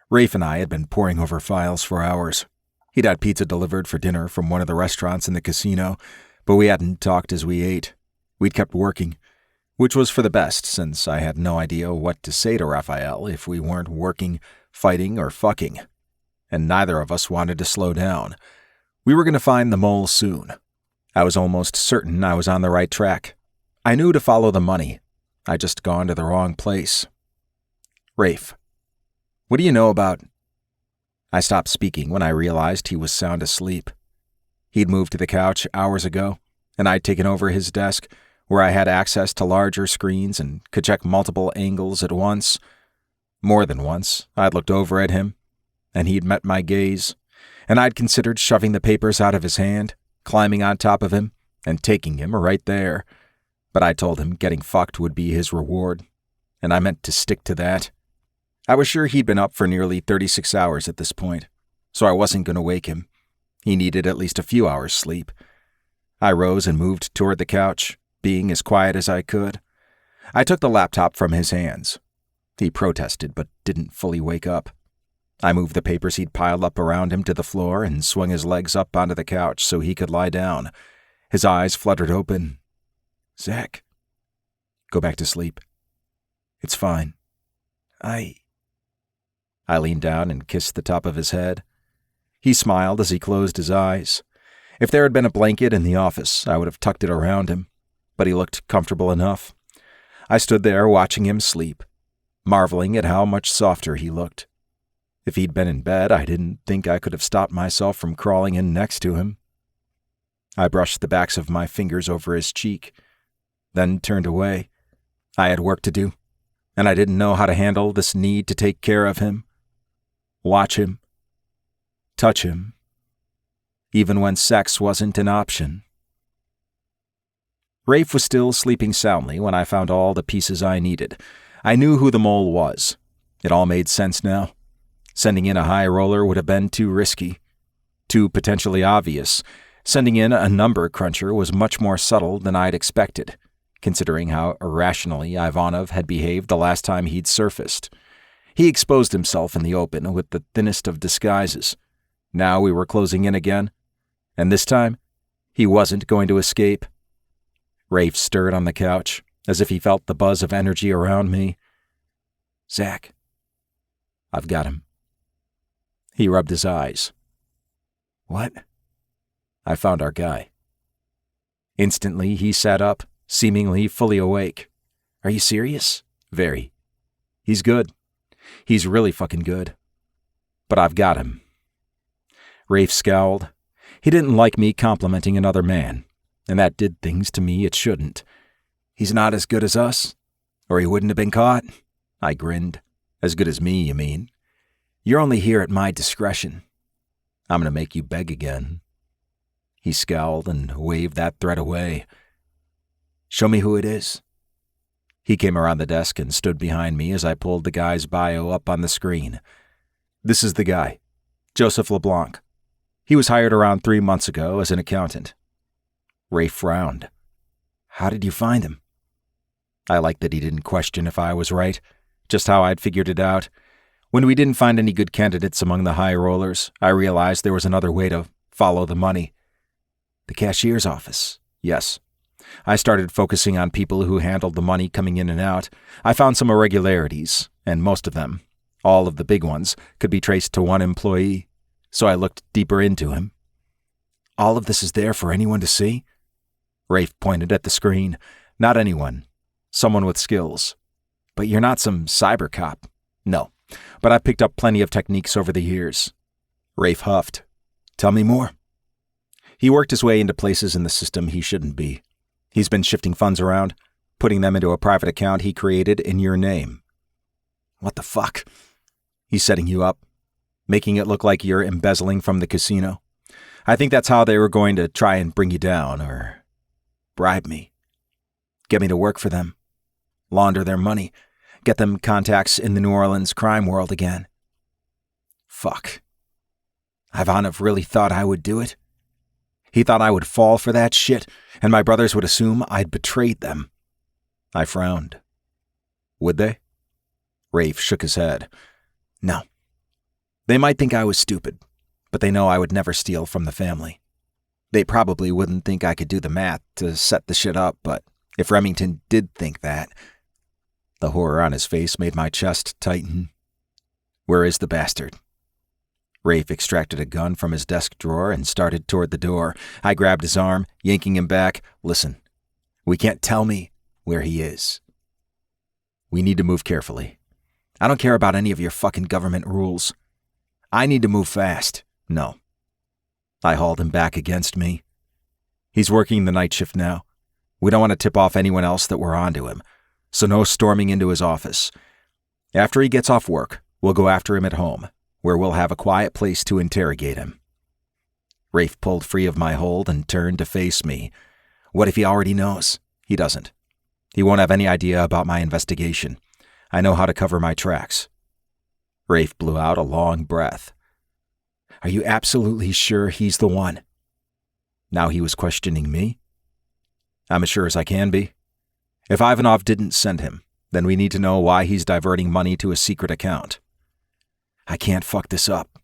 Rafe and I had been poring over files for hours. He'd had pizza delivered for dinner from one of the restaurants in the casino, but we hadn't talked as we ate. We'd kept working, which was for the best since I had no idea what to say to Raphael if we weren't working, fighting, or fucking. And neither of us wanted to slow down. We were going to find the mole soon. I was almost certain I was on the right track. I knew to follow the money. I'd just gone to the wrong place. Rafe, what do you know about... I stopped speaking when I realized he was sound asleep. He'd moved to the couch hours ago, and I'd taken over his desk, where I had access to larger screens and could check multiple angles at once. More than once, I'd looked over at him, and he'd met my gaze, and I'd considered shoving the papers out of his hand, climbing on top of him, and taking him right there. But I told him getting fucked would be his reward, and I meant to stick to that. I was sure he'd been up for nearly 36 hours at this point, so I wasn't going to wake him. He needed at least a few hours' sleep. I rose and moved toward the couch, being as quiet as I could. I took the laptop from his hands. He protested, but didn't fully wake up. I moved the papers he'd piled up around him to the floor and swung his legs up onto the couch so he could lie down. His eyes fluttered open. Zach, go back to sleep. It's fine. I leaned down and kissed the top of his head. He smiled as he closed his eyes. If there had been a blanket in the office, I would have tucked it around him, but he looked comfortable enough. I stood there watching him sleep, marveling at how much softer he looked. If he'd been in bed, I didn't think I could have stopped myself from crawling in next to him. I brushed the backs of my fingers over his cheek, then turned away. I had work to do, and I didn't know how to handle this need to take care of him. Watch him. Touch him. Even when sex wasn't an option. Rafe was still sleeping soundly when I found all the pieces I needed. I knew who the mole was. It all made sense now. Sending in a high roller would have been too risky. Too potentially obvious. Sending in a number cruncher was much more subtle than I'd expected, considering how irrationally Ivanov had behaved the last time he'd surfaced. He exposed himself in the open with the thinnest of disguises. Now we were closing in again, and this time, he wasn't going to escape. Rafe stirred on the couch, as if he felt the buzz of energy around me. Zach, I've got him. He rubbed his eyes. What? I found our guy. Instantly, he sat up, seemingly fully awake. Are you serious? Very. He's good. He's really fucking good. But I've got him. Rafe scowled. He didn't like me complimenting another man, and that did things to me it shouldn't. He's not as good as us? Or he wouldn't have been caught? I grinned. As good as me, you mean? You're only here at my discretion. I'm going to make you beg again. He scowled and waved that threat away. Show me who it is. He came around the desk and stood behind me as I pulled the guy's bio up on the screen. This is the guy, Joseph LeBlanc. He was hired around 3 months ago as an accountant. Rafe frowned. How did you find him? I liked that he didn't question if I was right, just how I'd figured it out. When we didn't find any good candidates among the high rollers, I realized there was another way to follow the money. The cashier's office, yes. I started focusing on people who handled the money coming in and out. I found some irregularities, and most of them, all of the big ones, could be traced to one employee. so I looked deeper into him. All of this is there for anyone to see? Rafe pointed at the screen. Not anyone. Someone with skills. But you're not some cyber cop. No, but I've picked up plenty of techniques over the years. Rafe huffed. Tell me more. He worked his way into places in the system he shouldn't be. He's been shifting funds around, putting them into a private account he created in your name. What the fuck? He's setting you up, making it look like you're embezzling from the casino. I think that's how they were going to try and bring you down, or bribe me. Get me to work for them. Launder their money. Get them contacts in the New Orleans crime world again. Fuck. Ivanov really thought I would do it? He thought I would fall for that shit, and my brothers would assume I'd betrayed them. I frowned. Would they? Rafe shook his head. No. They might think I was stupid, but they know I would never steal from the family. They probably wouldn't think I could do the math to set the shit up, but if Remington did think that... The horror on his face made my chest tighten. Where is the bastard? Rafe extracted a gun from his desk drawer and started toward the door. I grabbed his arm, yanking him back. Listen, we can't tell me where he is. We need to move carefully. I don't care about any of your fucking government rules. I need to move fast. No. I hauled him back against me. He's working the night shift now. We don't want to tip off anyone else that we're onto him, so no storming into his office. After he gets off work, we'll go after him at home, where we'll have a quiet place to interrogate him. Rafe pulled free of my hold and turned to face me. What if he already knows? He doesn't. He won't have any idea about my investigation. I know how to cover my tracks. Rafe blew out a long breath. Are you absolutely sure he's the one? Now he was questioning me? I'm as sure as I can be. If Ivanov didn't send him, then we need to know why he's diverting money to a secret account. I can't fuck this up.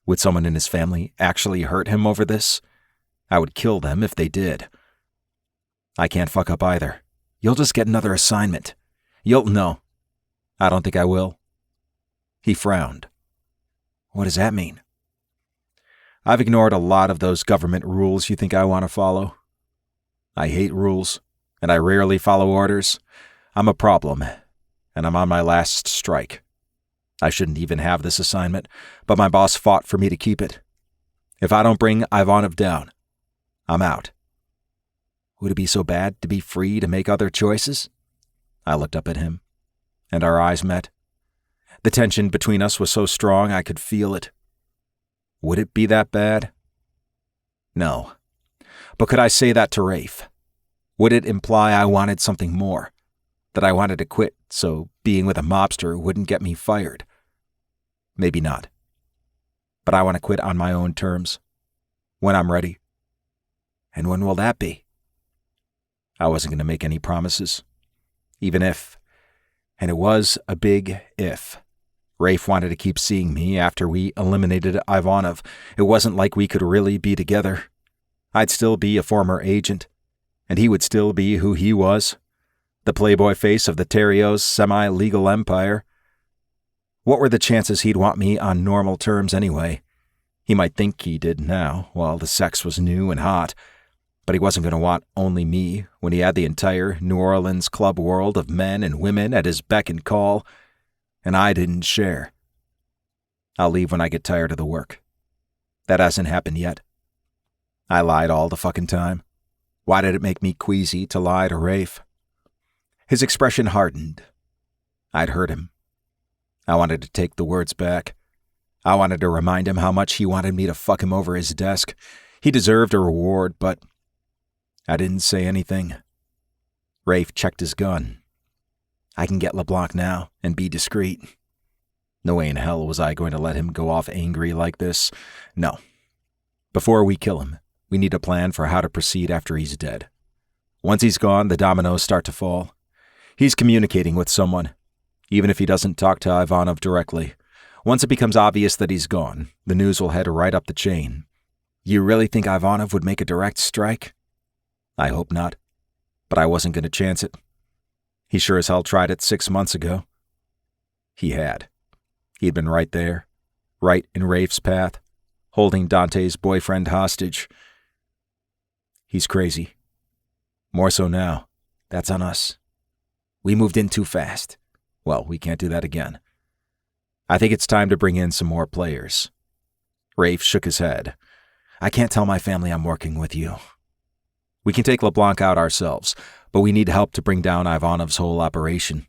Would someone in his family actually hurt him over this? I would kill them if they did. I can't fuck up either. You'll just get another assignment. No. I don't think I will. He frowned. What does that mean? I've ignored a lot of those government rules you think I want to follow. I hate rules, and I rarely follow orders. I'm a problem, and I'm on my last strike. I shouldn't even have this assignment, but my boss fought for me to keep it. If I don't bring Ivanov down, I'm out. Would it be so bad to be free to make other choices? I looked up at him, and our eyes met. The tension between us was so strong I could feel it. Would it be that bad? No. But could I say that to Rafe? Would it imply I wanted something more? That I wanted to quit so being with a mobster wouldn't get me fired? Maybe not. But I want to quit on my own terms. When I'm ready. And when will that be? I wasn't going to make any promises. Even if. And it was a big if. Rafe wanted to keep seeing me after we eliminated Ivanov. It wasn't like we could really be together. I'd still be a former agent, and he would still be who he was, the playboy face of the Terrios' semi-legal empire. What were the chances he'd want me on normal terms anyway? He might think he did now, while the sex was new and hot, but he wasn't going to want only me when he had the entire New Orleans club world of men and women at his beck and call, and I didn't share. I'll leave when I get tired of the work. That hasn't happened yet. I lied all the fucking time. Why did it make me queasy to lie to Rafe? His expression hardened. I'd hurt him. I wanted to take the words back. I wanted to remind him how much he wanted me to fuck him over his desk. He deserved a reward, but I didn't say anything. Rafe checked his gun. I can get LeBlanc now and be discreet. No way in hell was I going to let him go off angry like this. No. Before we kill him, we need a plan for how to proceed after he's dead. Once he's gone, the dominoes start to fall. He's communicating with someone, even if he doesn't talk to Ivanov directly. Once it becomes obvious that he's gone, the news will head right up the chain. You really think Ivanov would make a direct strike? I hope not, but I wasn't going to chance it. He sure as hell tried it 6 months ago. He had. He'd been right there, right in Rafe's path, holding Dante's boyfriend hostage. He's crazy. More so now. That's on us. We moved in too fast. Well, we can't do that again. I think it's time to bring in some more players. Rafe shook his head. I can't tell my family I'm working with you. We can take LeBlanc out ourselves, but we need help to bring down Ivanov's whole operation.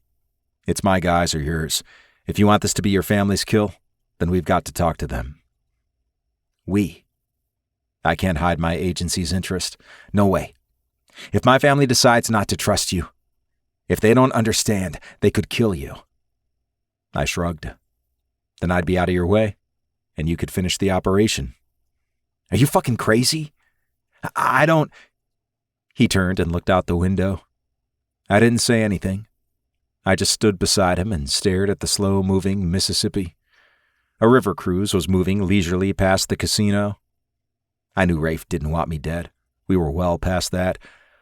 It's my guys or yours. If you want this to be your family's kill, then we've got to talk to them. We. I can't hide my agency's interest. No way. If my family decides not to trust you, if they don't understand, they could kill you. I shrugged. Then I'd be out of your way, and you could finish the operation. Are you fucking crazy? I don't... He turned and looked out the window. I didn't say anything. I just stood beside him and stared at the slow-moving Mississippi. A river cruise was moving leisurely past the casino. I knew Rafe didn't want me dead. We were well past that.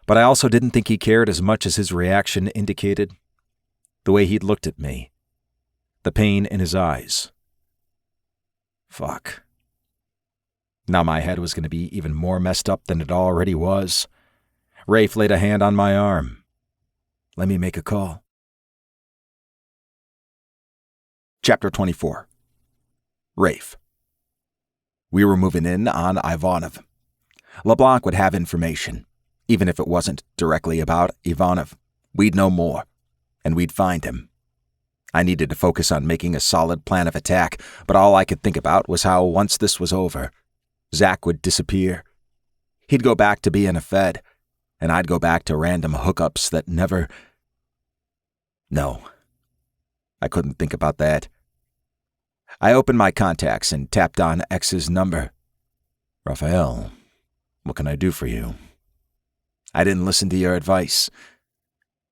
But I also didn't think he cared as much as his reaction indicated. The way he'd looked at me. The pain in his eyes. Fuck. Now my head was going to be even more messed up than it already was. Rafe laid a hand on my arm. Let me make a call. Chapter 24. Rafe. We were moving in on Ivanov. LeBlanc would have information. Even if it wasn't directly about Ivanov, we'd know more, and we'd find him. I needed to focus on making a solid plan of attack, but all I could think about was how once this was over, Zach would disappear. He'd go back to being a Fed, and I'd go back to random hookups that never... No. I couldn't think about that. I opened my contacts and tapped on X's number. Raphael, what can I do for you? I didn't listen to your advice.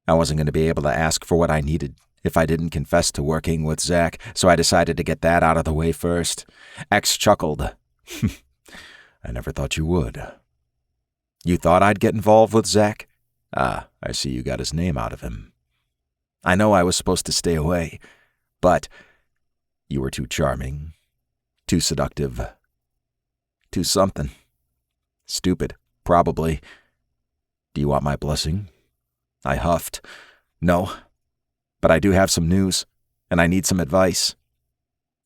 I wasn't going to be able to ask for what I needed if I didn't confess to working with Zach, so I decided to get that out of the way first. X chuckled. I never thought you would. You thought I'd get involved with Zach? Ah, I see you got his name out of him. I know I was supposed to stay away, but you were too charming, too seductive, too something. Stupid, probably. Do you want my blessing? I huffed. No, but I do have some news, and I need some advice.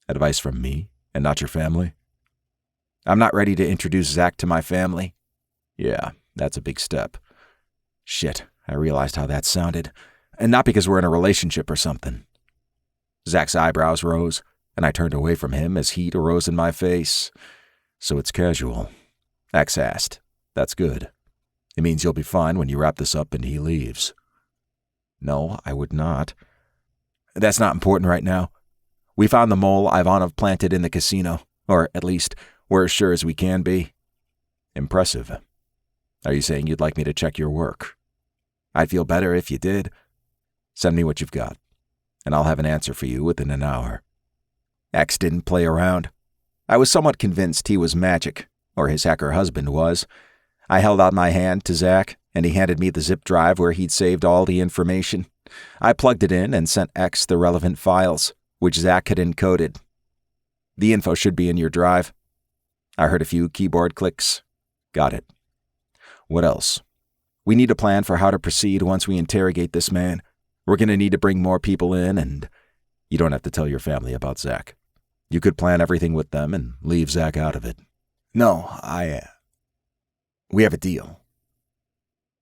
Advice from me, and not your family? I'm not ready to introduce Zach to my family. Yeah, that's a big step. Shit, I realized how that sounded. And not because we're in a relationship or something. Zach's eyebrows rose, and I turned away from him as heat arose in my face. So it's casual. X asked. That's good. It means you'll be fine when you wrap this up and he leaves. No, I would not. That's not important right now. We found the mole Ivanov planted in the casino, or at least we're as sure as we can be. Impressive. Are you saying you'd like me to check your work? I'd feel better if you did. Send me what you've got, and I'll have an answer for you within an hour. X didn't play around. I was somewhat convinced he was magic, or his hacker husband was. I held out my hand to Zach, and he handed me the zip drive where he'd saved all the information. I plugged it in and sent X the relevant files, which Zach had encoded. The info should be in your drive. I heard a few keyboard clicks. Got it. What else? We need a plan for how to proceed once we interrogate this man. We're going to need to bring more people in, and you don't have to tell your family about Zach. You could plan everything with them and leave Zach out of it. No, we have a deal.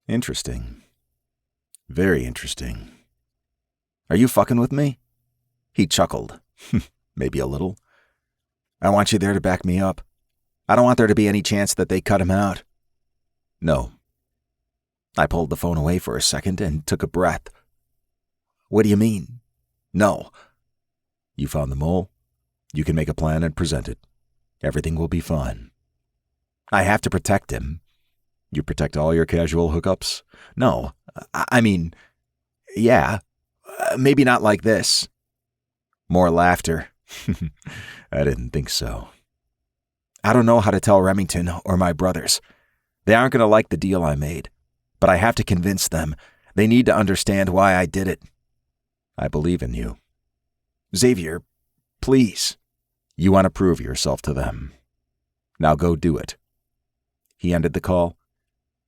Interesting. Very interesting. Are you fucking with me? He chuckled. Maybe a little. I want you there to back me up. I don't want there to be any chance that they cut him out. No. I pulled the phone away for a second and took a breath. What do you mean? No. You found the mole. You can make a plan and present it. Everything will be fine. I have to protect him. You protect all your casual hookups? No. I mean, yeah. Maybe not like this. More laughter. I didn't think so. I don't know how to tell Remington or my brothers. They aren't going to like the deal I made, but I have to convince them. They need to understand why I did it. I believe in you. Xavier, please. You want to prove yourself to them. Now go do it." He ended the call,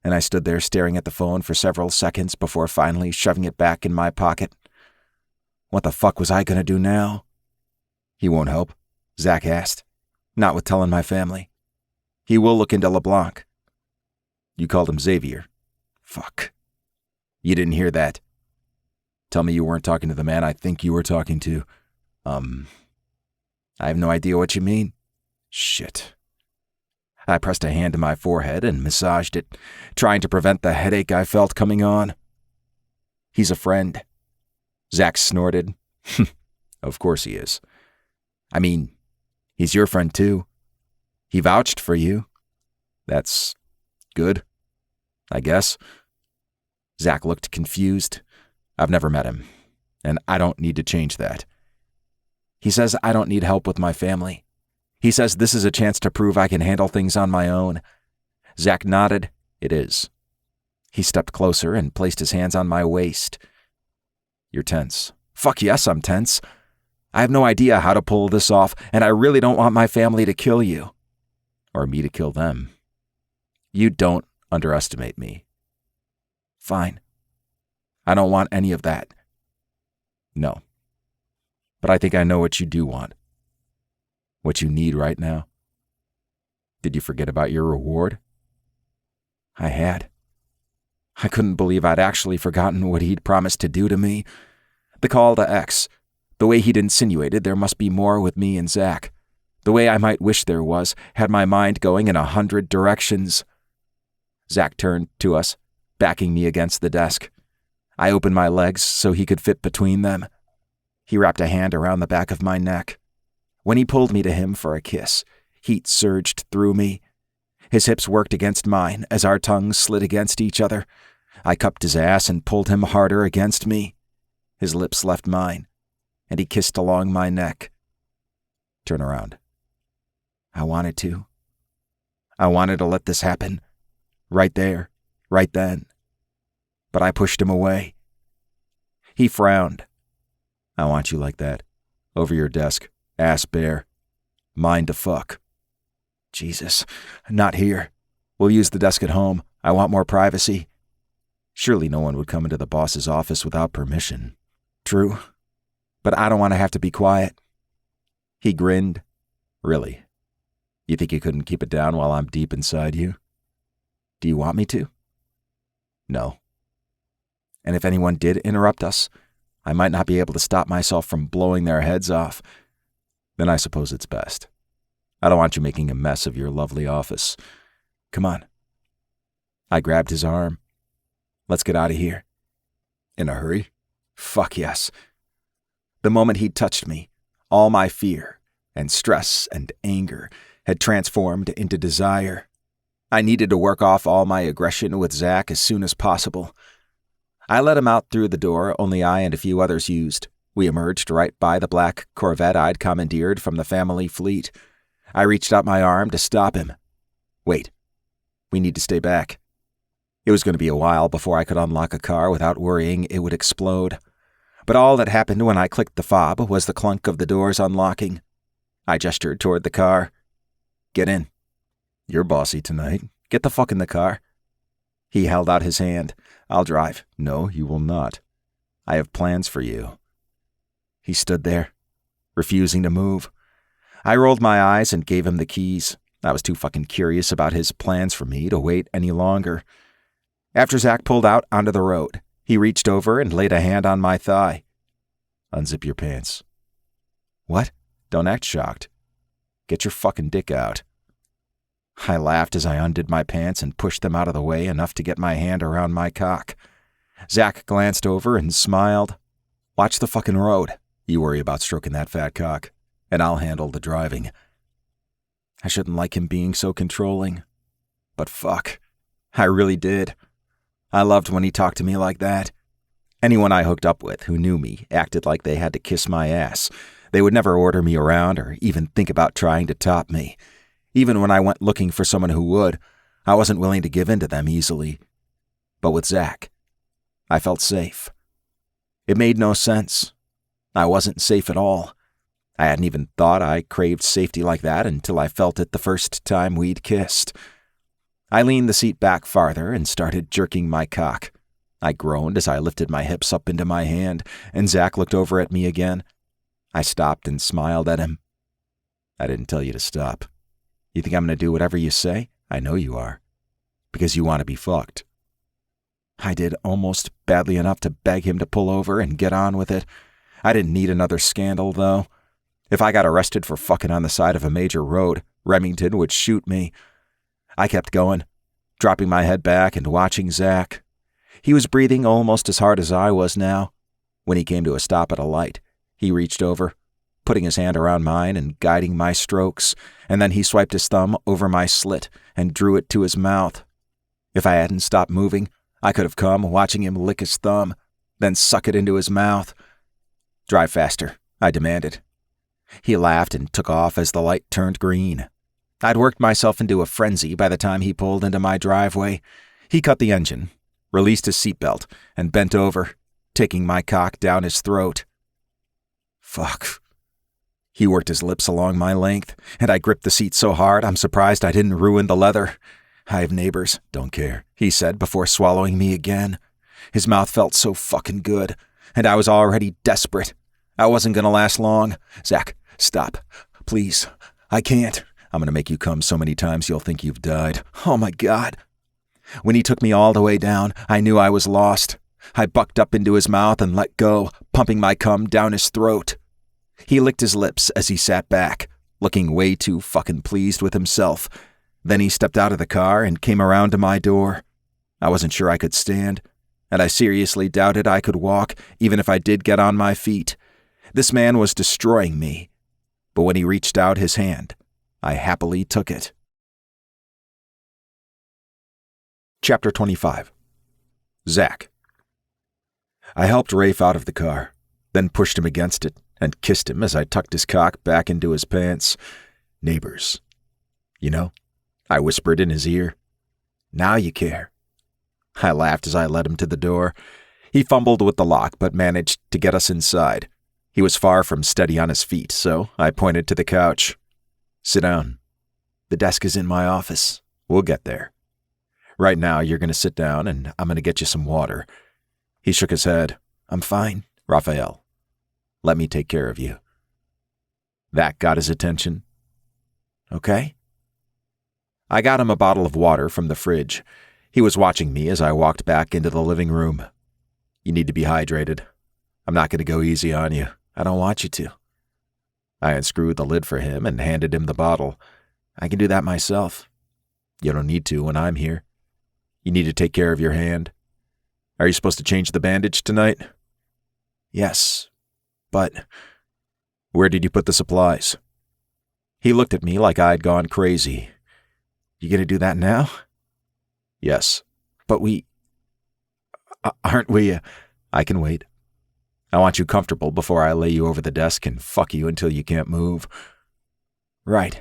and I stood there staring at the phone for several seconds before finally shoving it back in my pocket. What the fuck was I going to do now? "He won't help?" Zach asked. "Not with telling my family." "He will look into LeBlanc." "You called him Xavier." "Fuck. You didn't hear that." "Tell me you weren't talking to the man I think you were talking to." I have no idea what you mean." "Shit." I pressed a hand to my forehead and massaged it, trying to prevent the headache I felt coming on. "He's a friend." Zach snorted. "Of course he is. I mean, he's your friend too. He vouched for you. That's good, I guess." Zach looked confused. "I've never met him, and I don't need to change that. He says I don't need help with my family. He says this is a chance to prove I can handle things on my own." Zach nodded. "It is." He stepped closer and placed his hands on my waist. "You're tense." "Fuck yes, I'm tense. I have no idea how to pull this off, and I really don't want my family to kill you. Or me to kill them. You don't underestimate me." "Fine. I don't want any of that." "No. But I think I know what you do want. What you need right now. Did you forget about your reward?" I had. I couldn't believe I'd actually forgotten what he'd promised to do to me. The call to X. The way he'd insinuated there must be more with me and Zach. The way I might wish there was, had my mind going in 100 directions. Zach turned to us, backing me against the desk. I opened my legs so he could fit between them. He wrapped a hand around the back of my neck. When he pulled me to him for a kiss, heat surged through me. His hips worked against mine as our tongues slid against each other. I cupped his ass and pulled him harder against me. His lips left mine, and he kissed along my neck. "Turn around." I wanted to. I wanted to let this happen. Right there, right then. But I pushed him away. He frowned. "I want you like that. Over your desk, ass bare. Mine to fuck." "Jesus, not here. We'll use the desk at home. I want more privacy." Surely no one would come into the boss's office without permission. True. But I don't want to have to be quiet. He grinned. "Really? You think you couldn't keep it down while I'm deep inside you? Do you want me to?" "No. And if anyone did interrupt us, I might not be able to stop myself from blowing their heads off. Then I suppose it's best. I don't want you making a mess of your lovely office. Come on." I grabbed his arm. "Let's get out of here." "In a hurry?" Fuck yes. The moment he'd touched me, all my fear and stress and anger had transformed into desire. I needed to work off all my aggression with Zach as soon as possible. I let him out through the door only I and a few others used. We emerged right by the black Corvette I'd commandeered from the family fleet. I reached out my arm to stop him. "Wait. We need to stay back." It was going to be a while before I could unlock a car without worrying it would explode. But all that happened when I clicked the fob was the clunk of the doors unlocking. I gestured toward the car. "Get in." "You're bossy tonight. Get the fuck in the car." He held out his hand. "I'll drive." "No, you will not. I have plans for you." He stood there, refusing to move. I rolled my eyes and gave him the keys. I was too fucking curious about his plans for me to wait any longer. After Zach pulled out onto the road, he reached over and laid a hand on my thigh. "Unzip your pants." "What?" "Don't act shocked. Get your fucking dick out." I laughed as I undid my pants and pushed them out of the way enough to get my hand around my cock. Zach glanced over and smiled. "Watch the fucking road. You worry about stroking that fat cock, and I'll handle the driving." I shouldn't like him being so controlling. But fuck, I really did. I loved when he talked to me like that. Anyone I hooked up with who knew me acted like they had to kiss my ass. They would never order me around or even think about trying to top me. Even when I went looking for someone who would, I wasn't willing to give in to them easily. But with Zach, I felt safe. It made no sense. I wasn't safe at all. I hadn't even thought I craved safety like that until I felt it the first time we'd kissed. I leaned the seat back farther and started jerking my cock. I groaned as I lifted my hips up into my hand, and Zach looked over at me again. I stopped and smiled at him. I didn't tell you to stop. You think I'm going to do whatever you say? I know you are. Because you want to be fucked. I did almost badly enough to beg him to pull over and get on with it. I didn't need another scandal, though. If I got arrested for fucking on the side of a major road, Remington would shoot me. I kept going, dropping my head back and watching Zach. He was breathing almost as hard as I was now. When he came to a stop at a light, he reached over, putting his hand around mine and guiding my strokes, and then he swiped his thumb over my slit and drew it to his mouth. If I hadn't stopped moving, I could have come watching him lick his thumb, then suck it into his mouth. Drive faster, I demanded. He laughed and took off as the light turned green. I'd worked myself into a frenzy by the time he pulled into my driveway. He cut the engine, released his seatbelt, and bent over, taking my cock down his throat. Fuck. He worked his lips along my length, and I gripped the seat so hard I'm surprised I didn't ruin the leather. I have neighbors, don't care, he said before swallowing me again. His mouth felt so fucking good, and I was already desperate. I wasn't gonna last long. Zach, stop. Please. I can't. I'm gonna make you come so many times you'll think you've died. Oh my God. When he took me all the way down, I knew I was lost. I bucked up into his mouth and let go, pumping my cum down his throat. He licked his lips as he sat back, looking way too fucking pleased with himself. Then he stepped out of the car and came around to my door. I wasn't sure I could stand, and I seriously doubted I could walk, even if I did get on my feet. This man was destroying me. But when he reached out his hand, I happily took it. Chapter 25. Zach. I helped Rafe out of the car, then pushed him against it and kissed him as I tucked his cock back into his pants. Neighbors. You know, I whispered in his ear. Now you care. I laughed as I led him to the door. He fumbled with the lock but managed to get us inside. He was far from steady on his feet, so I pointed to the couch. Sit down. The desk is in my office. We'll get there. Right now, you're going to sit down, and I'm going to get you some water. He shook his head. I'm fine, Raphael. Let me take care of you. That got his attention. Okay? I got him a bottle of water from the fridge. He was watching me as I walked back into the living room. You need to be hydrated. I'm not going to go easy on you. I don't want you to. I unscrewed the lid for him and handed him the bottle. I can do that myself. You don't need to when I'm here. You need to take care of your hand. Are you supposed to change the bandage tonight? Yes, but... Where did you put the supplies? He looked at me like I'd gone crazy. You gonna do that now? Yes, but aren't we... I can wait. I want you comfortable before I lay you over the desk and fuck you until you can't move. Right.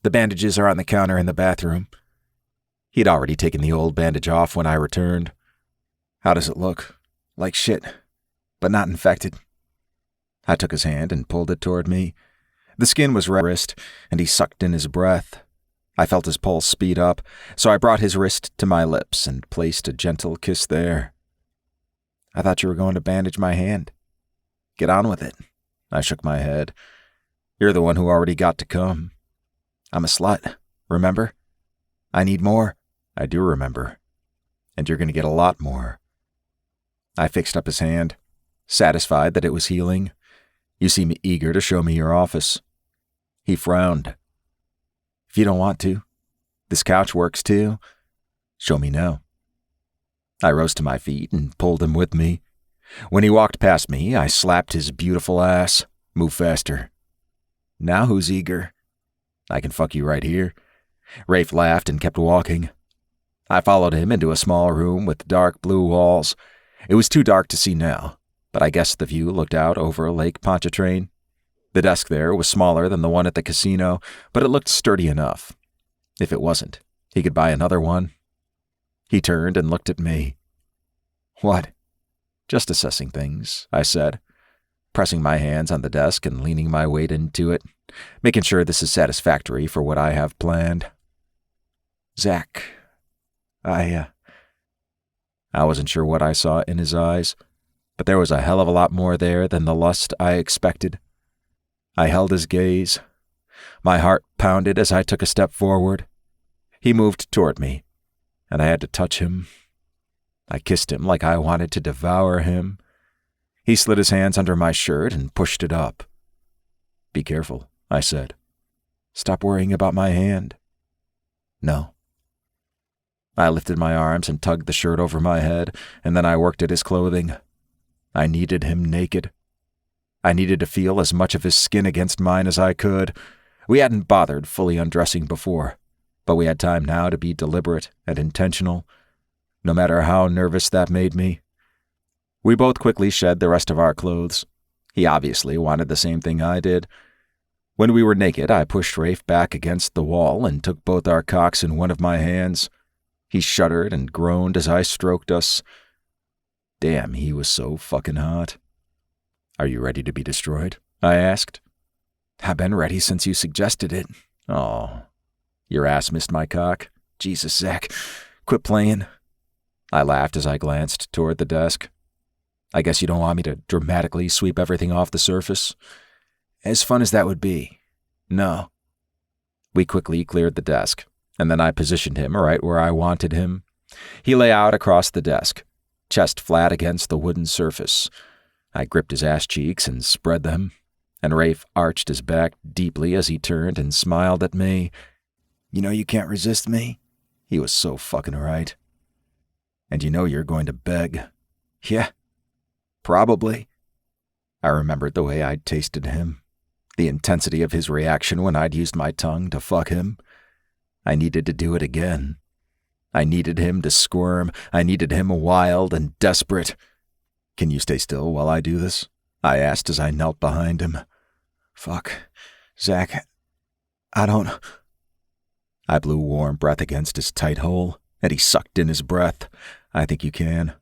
The bandages are on the counter in the bathroom. He'd already taken the old bandage off when I returned. How does it look? Like shit, but not infected. I took his hand and pulled it toward me. The skin was red wrist, and he sucked in his breath. I felt his pulse speed up, so I brought his wrist to my lips and placed a gentle kiss there. I thought you were going to bandage my hand. Get on with it. I shook my head. You're the one who already got to come. I'm a slut, remember? I need more. I do remember. And you're going to get a lot more. I fixed up his hand, satisfied that it was healing. You seem eager to show me your office. He frowned. If you don't want to, this couch works too. Show me no. I rose to my feet and pulled him with me. When he walked past me, I slapped his beautiful ass. Move faster. Now who's eager? I can fuck you right here. Rafe laughed and kept walking. I followed him into a small room with dark blue walls. It was too dark to see now, but I guessed the view looked out over Lake Pontchartrain. The desk there was smaller than the one at the casino, but it looked sturdy enough. If it wasn't, he could buy another one. He turned and looked at me. What? Just assessing things, I said. pressing my hands on the desk and leaning my weight into it, making sure this is satisfactory for what I have planned. Zach, I wasn't sure what I saw in his eyes, but there was a hell of a lot more there than the lust I expected. I held his gaze. My heart pounded as I took a step forward. He moved toward me, and I had to touch him. I kissed him like I wanted to devour him. He slid his hands under my shirt and pushed it up. "Be careful," I said. "Stop worrying about my hand." "No." I lifted my arms and tugged the shirt over my head, and then I worked at his clothing. I needed him naked. I needed to feel as much of his skin against mine as I could. We hadn't bothered fully undressing before, but we had time now to be deliberate and intentional, no matter how nervous that made me. We both quickly shed the rest of our clothes. He obviously wanted the same thing I did. When we were naked, I pushed Rafe back against the wall and took both our cocks in one of my hands. He shuddered and groaned as I stroked us. Damn, he was so fucking hot. "Are you ready to be destroyed?" I asked. "I've been ready since you suggested it." "Oh, your ass missed my cock?" "Jesus, Zach, quit playing." I laughed as I glanced toward the desk. "I guess you don't want me to dramatically sweep everything off the surface?" "As fun as that would be, no." We quickly cleared the desk, and then I positioned him right where I wanted him. He lay out across the desk, chest flat against the wooden surface. I gripped his ass cheeks and spread them, and Rafe arched his back deeply as he turned and smiled at me. "You know you can't resist me?" He was so fucking right. "And you know you're going to beg." "Yeah, probably." I remembered the way I'd tasted him, the intensity of his reaction when I'd used my tongue to fuck him. I needed to do it again. I needed him to squirm. I needed him wild and desperate. "Can you stay still while I do this?" I asked as I knelt behind him. "Fuck, Zach, I don't..." I blew warm breath against his tight hole, and he sucked in his breath. "I think you can.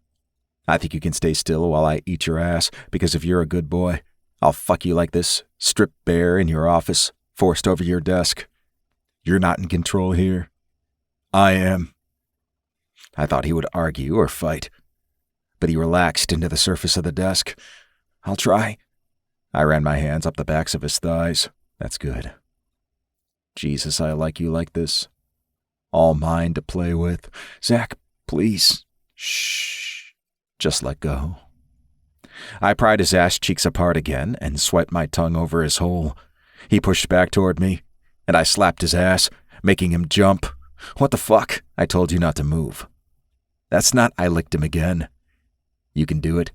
I think you can stay still while I eat your ass, because if you're a good boy, I'll fuck you like this, stripped bare in your office, forced over your desk. You're not in control here. I am." I thought he would argue or fight, but he relaxed into the surface of the desk. "I'll try." I ran my hands up the backs of his thighs. "That's good. Jesus, I like you like this. All mine to play with." "Zach, please." "Shh. Just let go." I pried his ass cheeks apart again and swiped my tongue over his hole. He pushed back toward me, and I slapped his ass, making him jump. "What the fuck? I told you not to move." "That's not..." I licked him again. "You can do it.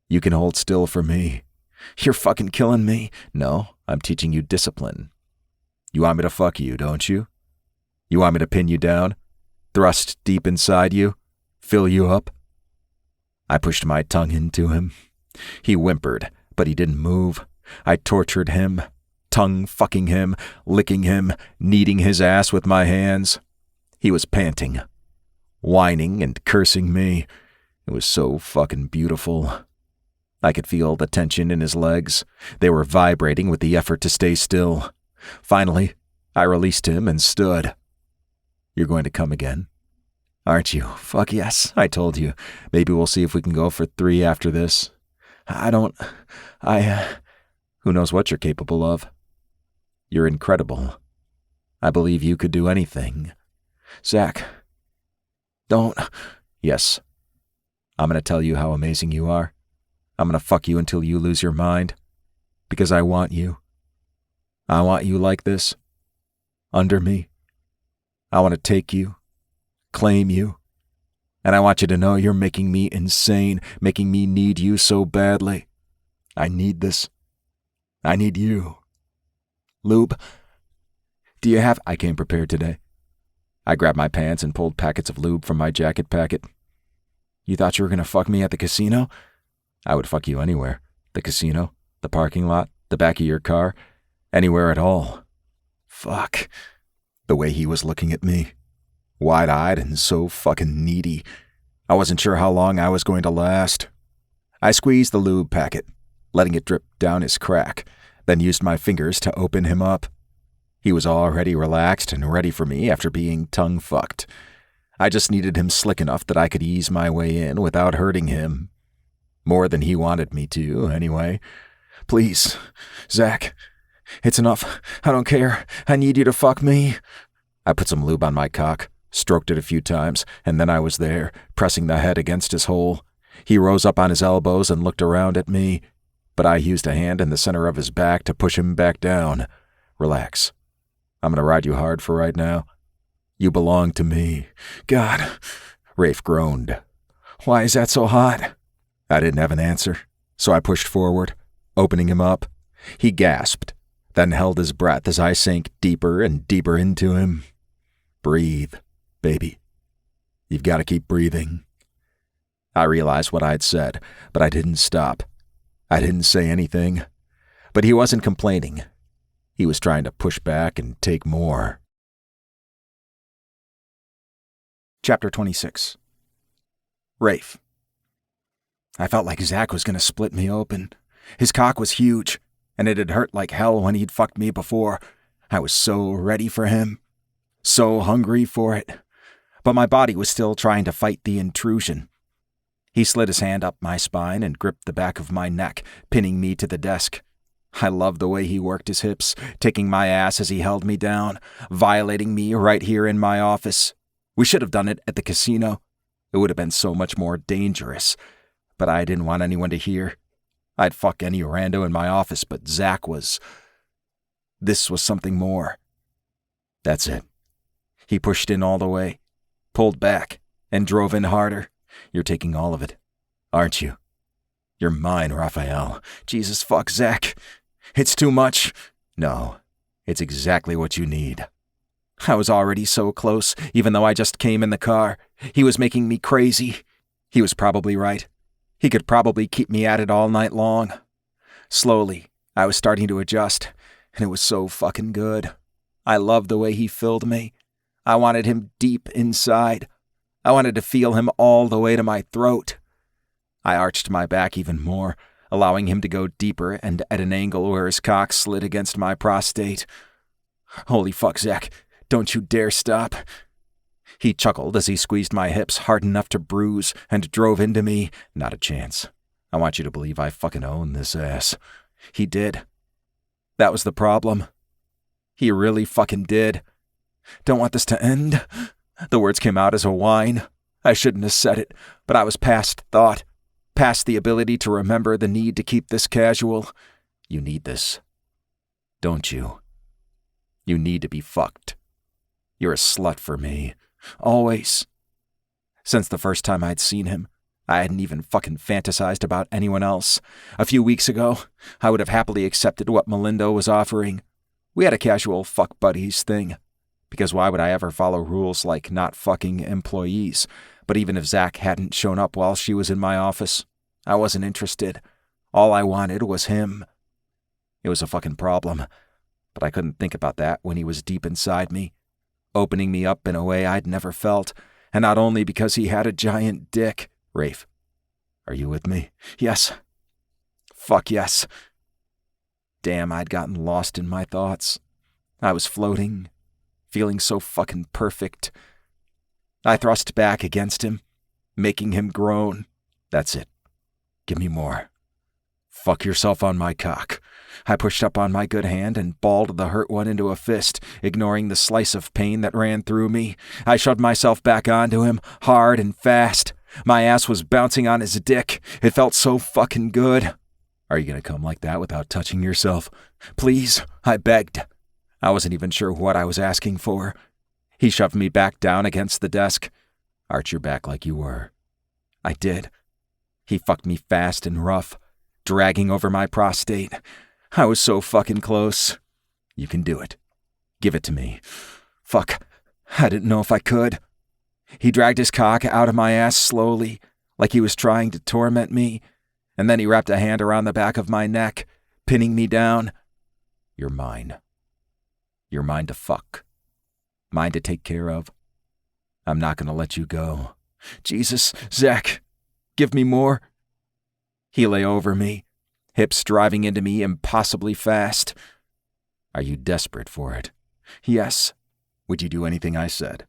You can hold still for me." "You're fucking killing me." "No, I'm teaching you discipline. You want me to fuck you, don't you? You want me to pin you down, thrust deep inside you, fill you up?" I pushed my tongue into him. He whimpered, but he didn't move. I tortured him, tongue fucking him, licking him, kneading his ass with my hands. He was panting, whining and cursing me. It was so fucking beautiful. I could feel the tension in his legs. They were vibrating with the effort to stay still. Finally, I released him and stood. "You're going to come again, aren't you?" "Fuck yes." "I told you. Maybe we'll see if we can go for 3 after this." Who knows what you're capable of? You're incredible. I believe you could do anything." "Zach, don't..." "Yes. I'm going to tell you how amazing you are. I'm going to fuck you until you lose your mind. Because I want you. I want you like this. Under me. I want to take you. Claim you. And I want you to know you're making me insane, making me need you so badly. I need this. I need you. Lube? Do you have..." I came prepared today. I grabbed my pants and pulled packets of lube from my jacket pocket. "You thought you were going to fuck me at the casino?" "I would fuck you anywhere. The casino, the parking lot, the back of your car, anywhere at all." Fuck. The way he was looking at me, wide-eyed and so fucking needy. I wasn't sure how long I was going to last. I squeezed the lube packet, letting it drip down his crack, then used my fingers to open him up. He was already relaxed and ready for me after being tongue-fucked. I just needed him slick enough that I could ease my way in without hurting him. More than he wanted me to, anyway. "Please, Zach, it's enough. I don't care. I need you to fuck me." I put some lube on my cock, stroked it a few times, and then I was there, pressing the head against his hole. He rose up on his elbows and looked around at me, but I used a hand in the center of his back to push him back down. "Relax. I'm gonna ride you hard for right now. You belong to me." "God," Rafe groaned. "Why is that so hot?" I didn't have an answer, so I pushed forward, opening him up. He gasped, then held his breath as I sank deeper and deeper into him. "Breathe, baby. You've got to keep breathing." I realized what I'd said, but I didn't stop. I didn't say anything. But he wasn't complaining. He was trying to push back and take more. Chapter 26. Rafe. I felt like Zach was going to split me open. His cock was huge, and it had hurt like hell when he'd fucked me before. I was so ready for him. So hungry for it. But my body was still trying to fight the intrusion. He slid his hand up my spine and gripped the back of my neck, pinning me to the desk. I loved the way he worked his hips, taking my ass as he held me down, violating me right here in my office. We should have done it at the casino. It would have been so much more dangerous. But I didn't want anyone to hear. I'd fuck any rando in my office, but Zach was... This was something more. That's it. He pushed in all the way, pulled back, and drove in harder. "You're taking all of it, aren't you? You're mine, Raphael." "Jesus fuck, Zach. It's too much." "No, it's exactly what you need." I was already so close, even though I just came in the car. He was making me crazy. He was probably right. He could probably keep me at it all night long. Slowly, I was starting to adjust, and it was so fucking good. I loved the way he filled me. I wanted him deep inside. I wanted to feel him all the way to my throat. I arched my back even more, allowing him to go deeper and at an angle where his cock slid against my prostate. "Holy fuck, Zach. Don't you dare stop." He chuckled as he squeezed my hips hard enough to bruise and drove into me. "Not a chance. I want you to believe I fucking own this ass." He did. That was the problem. He really fucking did. "Don't want this to end." The words came out as a whine. I shouldn't have said it, but I was past thought, past the ability to remember the need to keep this casual. "You need this, don't you? You need to be fucked. You're a slut for me. Always." Since the first time I'd seen him, I hadn't even fucking fantasized about anyone else. A few weeks ago, I would have happily accepted what Melinda was offering. We had a casual fuck buddies thing. Because why would I ever follow rules like not fucking employees? But even if Zach hadn't shown up while she was in my office, I wasn't interested. All I wanted was him. It was a fucking problem. But I couldn't think about that when he was deep inside me, opening me up in a way I'd never felt, and not only because he had a giant dick. "Rafe, are you with me?" "Yes." Fuck yes. Damn, I'd gotten lost in my thoughts. I was floating, feeling so fucking perfect. I thrust back against him, making him groan. "That's it. Give me more. Fuck yourself on my cock." I pushed up on my good hand and balled the hurt one into a fist, ignoring the slice of pain that ran through me. I shoved myself back onto him, hard and fast. My ass was bouncing on his dick. It felt so fucking good. "Are you gonna come like that without touching yourself?" "Please," I begged. I wasn't even sure what I was asking for. He shoved me back down against the desk. "Arch your back like you were." I did. He fucked me fast and rough, dragging over my prostate. I was so fucking close. "You can do it. Give it to me." Fuck. I didn't know if I could. He dragged his cock out of my ass slowly, like he was trying to torment me, and then he wrapped a hand around the back of my neck, pinning me down. "You're mine. You're mine to fuck. Mine to take care of. I'm not gonna let you go." "Jesus, Zach, give me more." He lay over me, hips driving into me impossibly fast. Are you desperate for it? Yes. Would you do anything I said?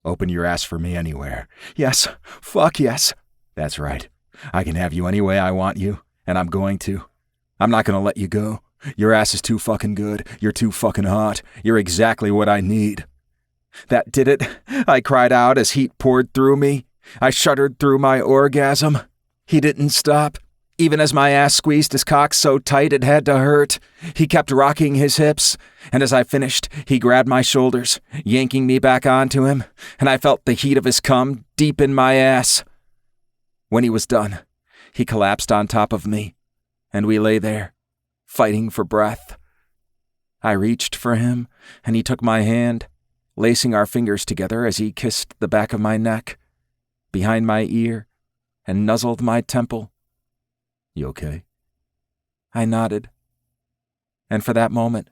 Open your ass for me anywhere. Yes. Fuck yes. That's right. I can have you any way I want you, and I'm going to. I'm not going to let you go. Your ass is too fucking good. You're too fucking hot. You're exactly what I need. That did it, I cried out as heat poured through me. I shuddered through my orgasm. He didn't stop. Even as my ass squeezed his cock so tight it had to hurt, he kept rocking his hips, and as I finished, he grabbed my shoulders, yanking me back onto him, and I felt the heat of his cum deep in my ass. When he was done, he collapsed on top of me, and we lay there, fighting for breath. I reached for him, and he took my hand, lacing our fingers together as he kissed the back of my neck, behind my ear, and nuzzled my temple. You okay? I nodded. And for that moment,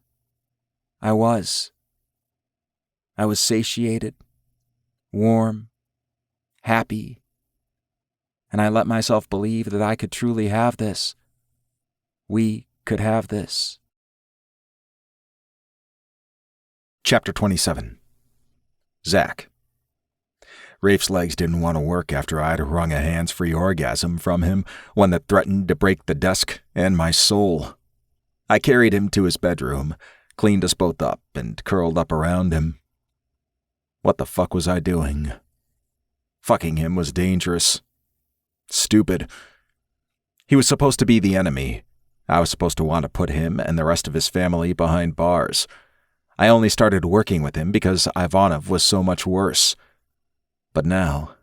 I was. I was satiated, warm, happy, and I let myself believe that I could truly have this. We could have this. Chapter 27. Zach. Rafe's legs didn't want to work after I'd wrung a hands-free orgasm from him, one that threatened to break the desk and my soul. I carried him to his bedroom, cleaned us both up, and curled up around him. What the fuck was I doing? Fucking him was dangerous. Stupid. He was supposed to be the enemy. I was supposed to want to put him and the rest of his family behind bars. I only started working with him because Ivanov was so much worse. But now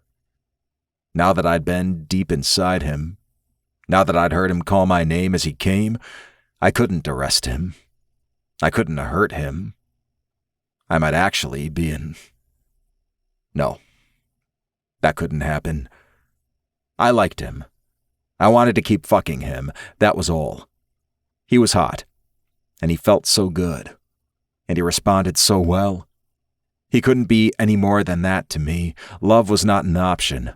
that I'd been deep inside him, now that I'd heard him call my name as he came, I couldn't arrest him. I couldn't hurt him. I might actually be in... No. That couldn't happen. I liked him. I wanted to keep fucking him, that was all. He was hot, and he felt so good, and he responded so well. He couldn't be any more than that to me. Love was not an option.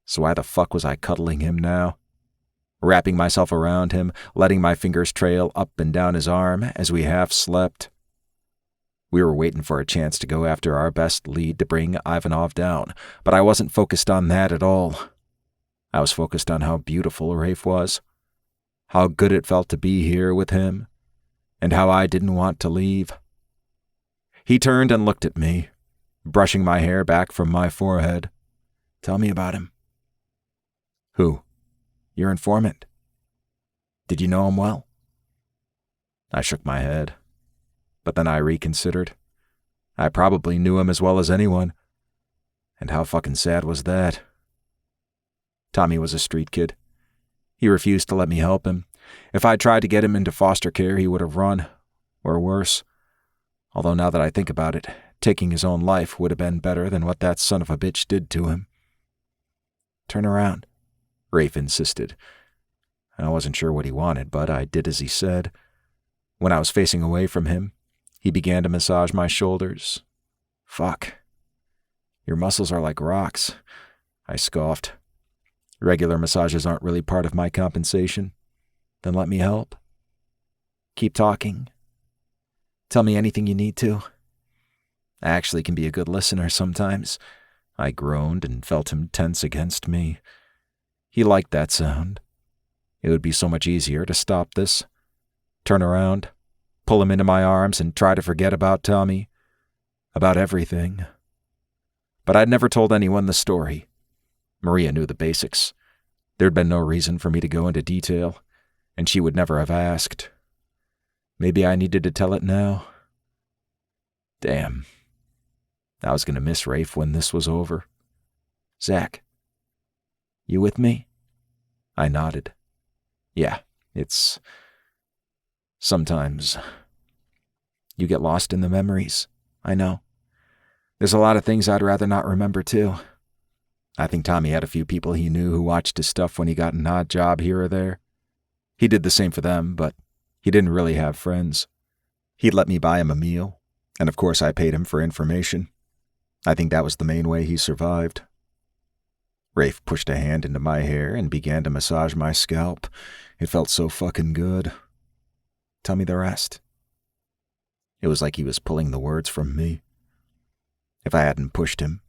So why the fuck was I cuddling him now? Wrapping myself around him, letting my fingers trail up and down his arm as we half slept. We were waiting for a chance to go after our best lead to bring Ivanov down, but I wasn't focused on that at all. I was focused on how beautiful Rafe was, how good it felt to be here with him, and how I didn't want to leave. He turned and looked at me, brushing my hair back from my forehead. Tell me about him. Who? Your informant. Did you know him well? I shook my head, but then I reconsidered. I probably knew him as well as anyone. And how fucking sad was that? Tommy was a street kid. He refused to let me help him. If I tried to get him into foster care, he would have run, or worse. Although now that I think about it, taking his own life would have been better than what that son of a bitch did to him. Turn around, Rafe insisted. I wasn't sure what he wanted, but I did as he said. When I was facing away from him, he began to massage my shoulders. Fuck. Your muscles are like rocks, I scoffed. Regular massages aren't really part of my compensation. Then let me help. Keep talking. Tell me anything you need to. I actually can be a good listener sometimes. I groaned and felt him tense against me. He liked that sound. It would be so much easier to stop this. Turn around, pull him into my arms, and try to forget about Tommy. About everything. But I'd never told anyone the story. Maria knew the basics. There'd been no reason for me to go into detail, and she would never have asked. Maybe I needed to tell it now. Damn. I was going to miss Rafe when this was over. Zach, you with me? I nodded. Yeah, it's... Sometimes... You get lost in the memories, I know. There's a lot of things I'd rather not remember, too. I think Tommy had a few people he knew who watched his stuff when he got an odd job here or there. He did the same for them, but he didn't really have friends. He'd let me buy him a meal, and of course I paid him for information. I think that was the main way he survived. Rafe pushed a hand into my hair and began to massage my scalp. It felt so fucking good. Tell me the rest. It was like he was pulling the words from me. If I hadn't pushed him,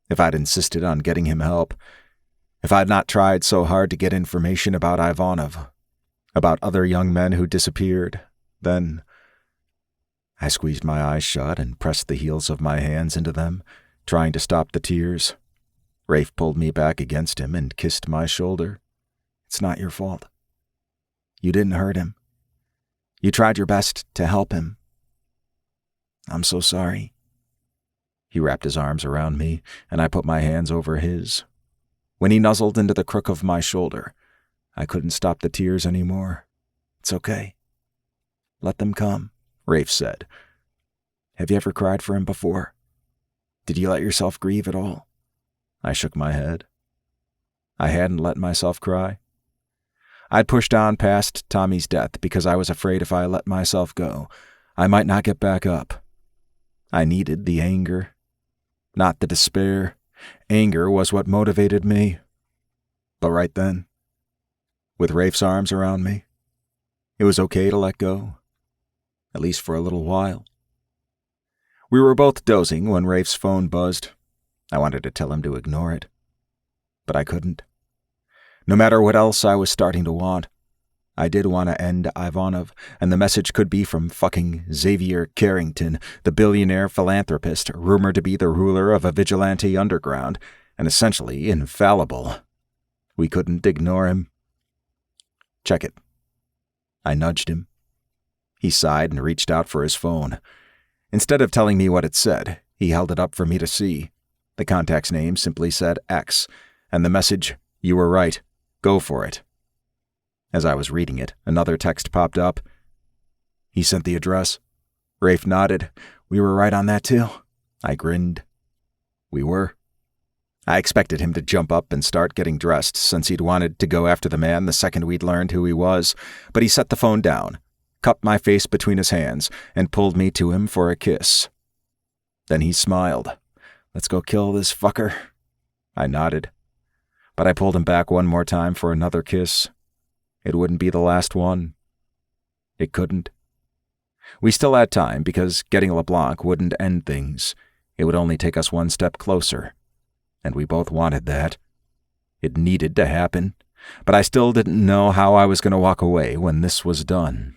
if I'd insisted on getting him help, if I'd not tried so hard to get information about Ivanov, about other young men who disappeared, then... I squeezed my eyes shut and pressed the heels of my hands into them, trying to stop the tears. Rafe pulled me back against him and kissed my shoulder. It's not your fault. You didn't hurt him. You tried your best to help him. I'm so sorry. He wrapped his arms around me, and I put my hands over his. When he nuzzled into the crook of my shoulder, I couldn't stop the tears anymore. It's okay. Let them come, Rafe said. Have you ever cried for him before? Did you let yourself grieve at all? I shook my head. I hadn't let myself cry. I'd pushed on past Tommy's death because I was afraid if I let myself go, I might not get back up. I needed the anger, not the despair. Anger was what motivated me. But right then, with Rafe's arms around me, it was okay to let go, at least for a little while. We were both dozing when Rafe's phone buzzed. I wanted to tell him to ignore it, but I couldn't. No matter what else I was starting to want, I did want to end Ivanov, and the message could be from fucking Xavier Carrington, the billionaire philanthropist rumored to be the ruler of a vigilante underground, and essentially infallible. We couldn't ignore him. Check it. I nudged him. He sighed and reached out for his phone. Instead of telling me what it said, he held it up for me to see. The contact's name simply said X, and the message, "You were right. Go for it." As I was reading it, another text popped up. He sent the address. Rafe nodded. We were right on that too. I grinned. We were. I expected him to jump up and start getting dressed, since he'd wanted to go after the man the second we'd learned who he was, but he set the phone down, cupped my face between his hands, and pulled me to him for a kiss. Then he smiled. Let's go kill this fucker. I nodded, but I pulled him back one more time for another kiss. It wouldn't be the last one. It couldn't. We still had time because getting LeBlanc wouldn't end things. It would only take us one step closer. And we both wanted that. It needed to happen, but I still didn't know how I was going to walk away when this was done.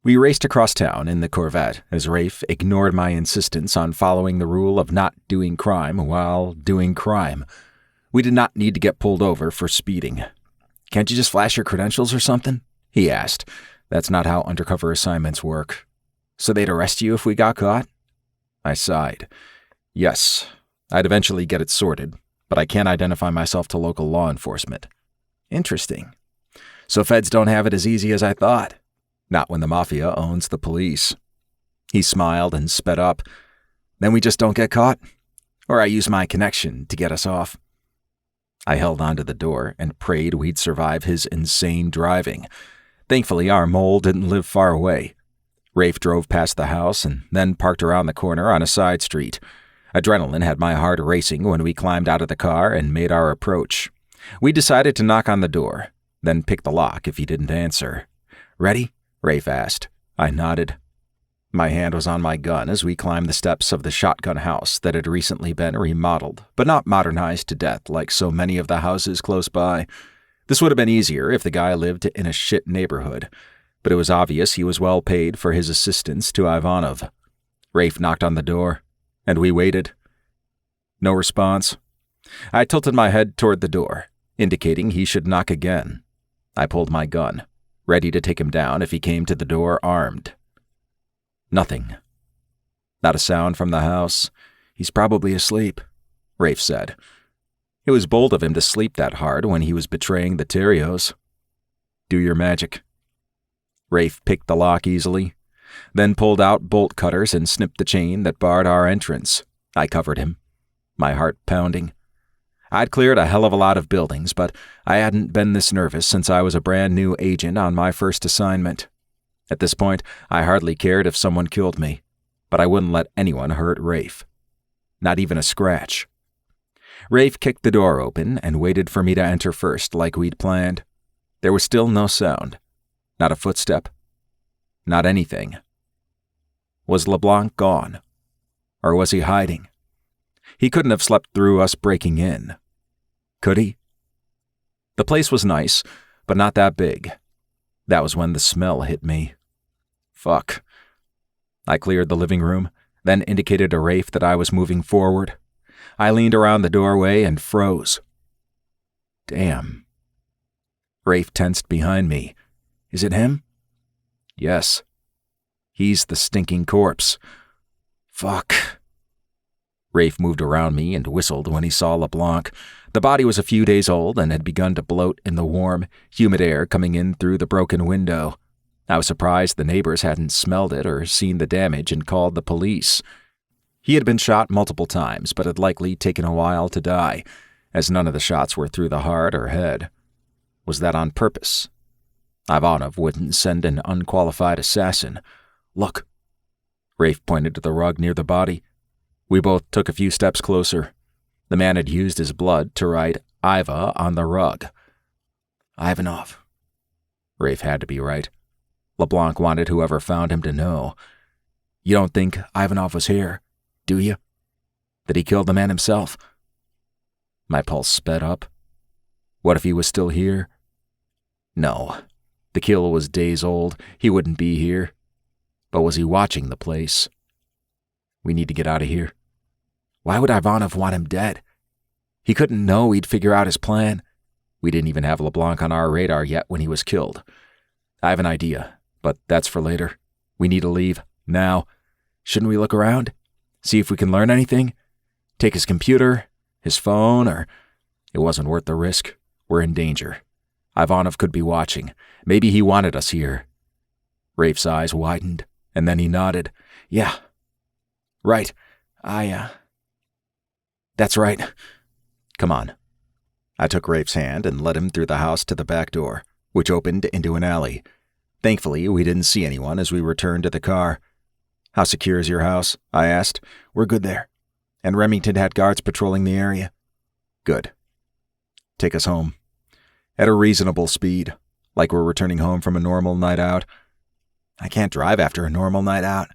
We raced across town in the Corvette as Rafe ignored my insistence on following the rule of not doing crime while doing crime. We did not need to get pulled over for speeding. Can't you just flash your credentials or something? He asked. That's not how undercover assignments work. So they'd arrest you if we got caught? I sighed. Yes, I'd eventually get it sorted, but I can't identify myself to local law enforcement. Interesting. So feds don't have it as easy as I thought. Not when the mafia owns the police. He smiled and sped up. Then we just don't get caught? Or I use my connection to get us off. I held onto the door and prayed we'd survive his insane driving. Thankfully, our mole didn't live far away. Rafe drove past the house and then parked around the corner on a side street. Adrenaline had my heart racing when we climbed out of the car and made our approach. We decided to knock on the door, then pick the lock if he didn't answer. Ready? Rafe asked. I nodded. My hand was on my gun as we climbed the steps of the shotgun house that had recently been remodeled, but not modernized to death like so many of the houses close by. This would have been easier if the guy lived in a shit neighborhood, but it was obvious he was well paid for his assistance to Ivanov. Rafe knocked on the door, and we waited. No response. I tilted my head toward the door, indicating he should knock again. I pulled my gun, ready to take him down if he came to the door armed. Nothing. Not a sound from the house. He's probably asleep, Rafe said. It was bold of him to sleep that hard when he was betraying the Terrios. Do your magic. Rafe picked the lock easily, then pulled out bolt cutters and snipped the chain that barred our entrance. I covered him, my heart pounding. I'd cleared a hell of a lot of buildings, but I hadn't been this nervous since I was a brand new agent on my first assignment. At this point, I hardly cared if someone killed me, but I wouldn't let anyone hurt Rafe. Not even a scratch. Rafe kicked the door open and waited for me to enter first like we'd planned. There was still no sound. Not a footstep. Not anything. Was LeBlanc gone? Or was he hiding? He couldn't have slept through us breaking in. Could he? The place was nice, but not that big. That was when the smell hit me. Fuck. I cleared the living room, then indicated to Rafe that I was moving forward. I leaned around the doorway and froze. Damn. Rafe tensed behind me. Is it him? Yes. He's the stinking corpse. Fuck. Rafe moved around me and whistled when he saw LeBlanc. The body was a few days old and had begun to bloat in the warm, humid air coming in through the broken window. I was surprised the neighbors hadn't smelled it or seen the damage and called the police. He had been shot multiple times, but had likely taken a while to die, as none of the shots were through the heart or head. Was that on purpose? Ivanov wouldn't send an unqualified assassin. Look. Rafe pointed to the rug near the body. We both took a few steps closer. The man had used his blood to write Iva on the rug. Ivanov. Rafe had to be right. LeBlanc wanted whoever found him to know. You don't think Ivanov was here, do you? That he killed the man himself? My pulse sped up. What if he was still here? No. The kill was days old. He wouldn't be here. But was he watching the place? We need to get out of here. Why would Ivanov want him dead? He couldn't know he'd figure out his plan. We didn't even have LeBlanc on our radar yet when he was killed. I have an idea, but that's for later. We need to leave, now. Shouldn't we look around? See if we can learn anything? Take his computer, his phone, or... It wasn't worth the risk. We're in danger. Ivanov could be watching. Maybe he wanted us here. Rafe's eyes widened, and then he nodded. Yeah. Right. That's right. Come on. I took Rafe's hand and led him through the house to the back door, which opened into an alley. Thankfully, we didn't see anyone as we returned to the car. How secure is your house? I asked. We're good there. And Remington had guards patrolling the area. Good. Take us home. At a reasonable speed, like we're returning home from a normal night out. I can't drive after a normal night out.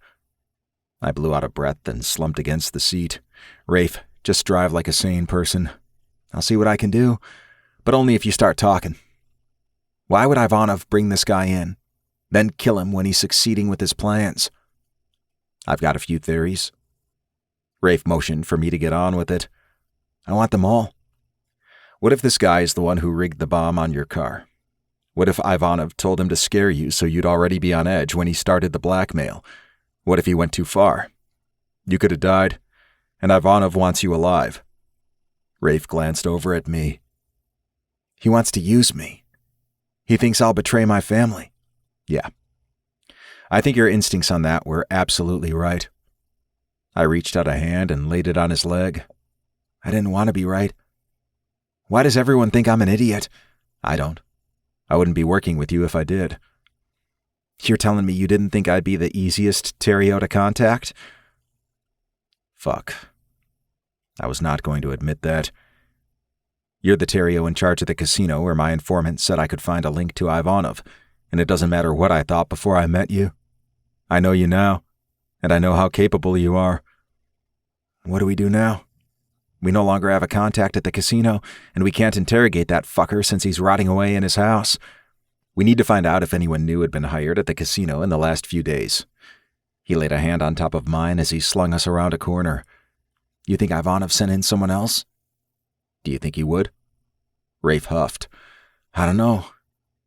I blew out a breath and slumped against the seat. Rafe, just drive like a sane person. I'll see what I can do, but only if you start talking. Why would Ivanov bring this guy in, then kill him when he's succeeding with his plans? I've got a few theories. Rafe motioned for me to get on with it. I want them all. What if this guy is the one who rigged the bomb on your car? What if Ivanov told him to scare you so you'd already be on edge when he started the blackmail? What if he went too far? You could have died, and Ivanov wants you alive. Rafe glanced over at me. He wants to use me. He thinks I'll betray my family. Yeah. I think your instincts on that were absolutely right. I reached out a hand and laid it on his leg. I didn't want to be right. Why does everyone think I'm an idiot? I don't. I wouldn't be working with you if I did. You're telling me you didn't think I'd be the easiest Terrio to contact? Fuck. I was not going to admit that. You're the Terrio in charge of the casino where my informant said I could find a link to Ivanov, and it doesn't matter what I thought before I met you. I know you now, and I know how capable you are. What do we do now? We no longer have a contact at the casino, and we can't interrogate that fucker since he's rotting away in his house. We need to find out if anyone new had been hired at the casino in the last few days. He laid a hand on top of mine as he slung us around a corner. You think Ivanov sent in someone else? Do you think he would? Rafe huffed. I don't know.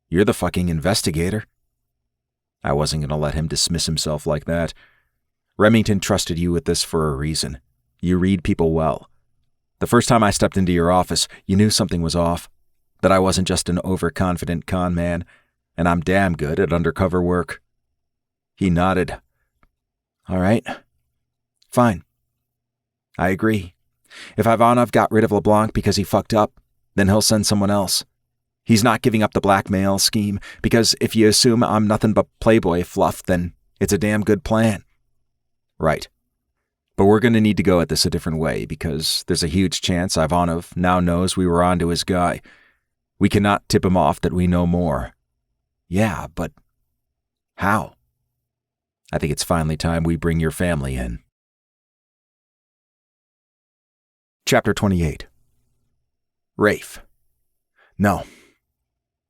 You're the fucking investigator. I wasn't going to let him dismiss himself like that. Remington trusted you with this for a reason. You read people well. The first time I stepped into your office, you knew something was off, that I wasn't just an overconfident con man, and I'm damn good at undercover work. He nodded. All right. Fine. I agree. If Ivanov got rid of LeBlanc because he fucked up, then he'll send someone else. He's not giving up the blackmail scheme, because if you assume I'm nothing but Playboy fluff, then it's a damn good plan. Right. But we're going to need to go at this a different way because there's a huge chance Ivanov now knows we were onto his guy. We cannot tip him off that we know more. Yeah, but how? I think it's finally time we bring your family in. Chapter 28. Rafe. No.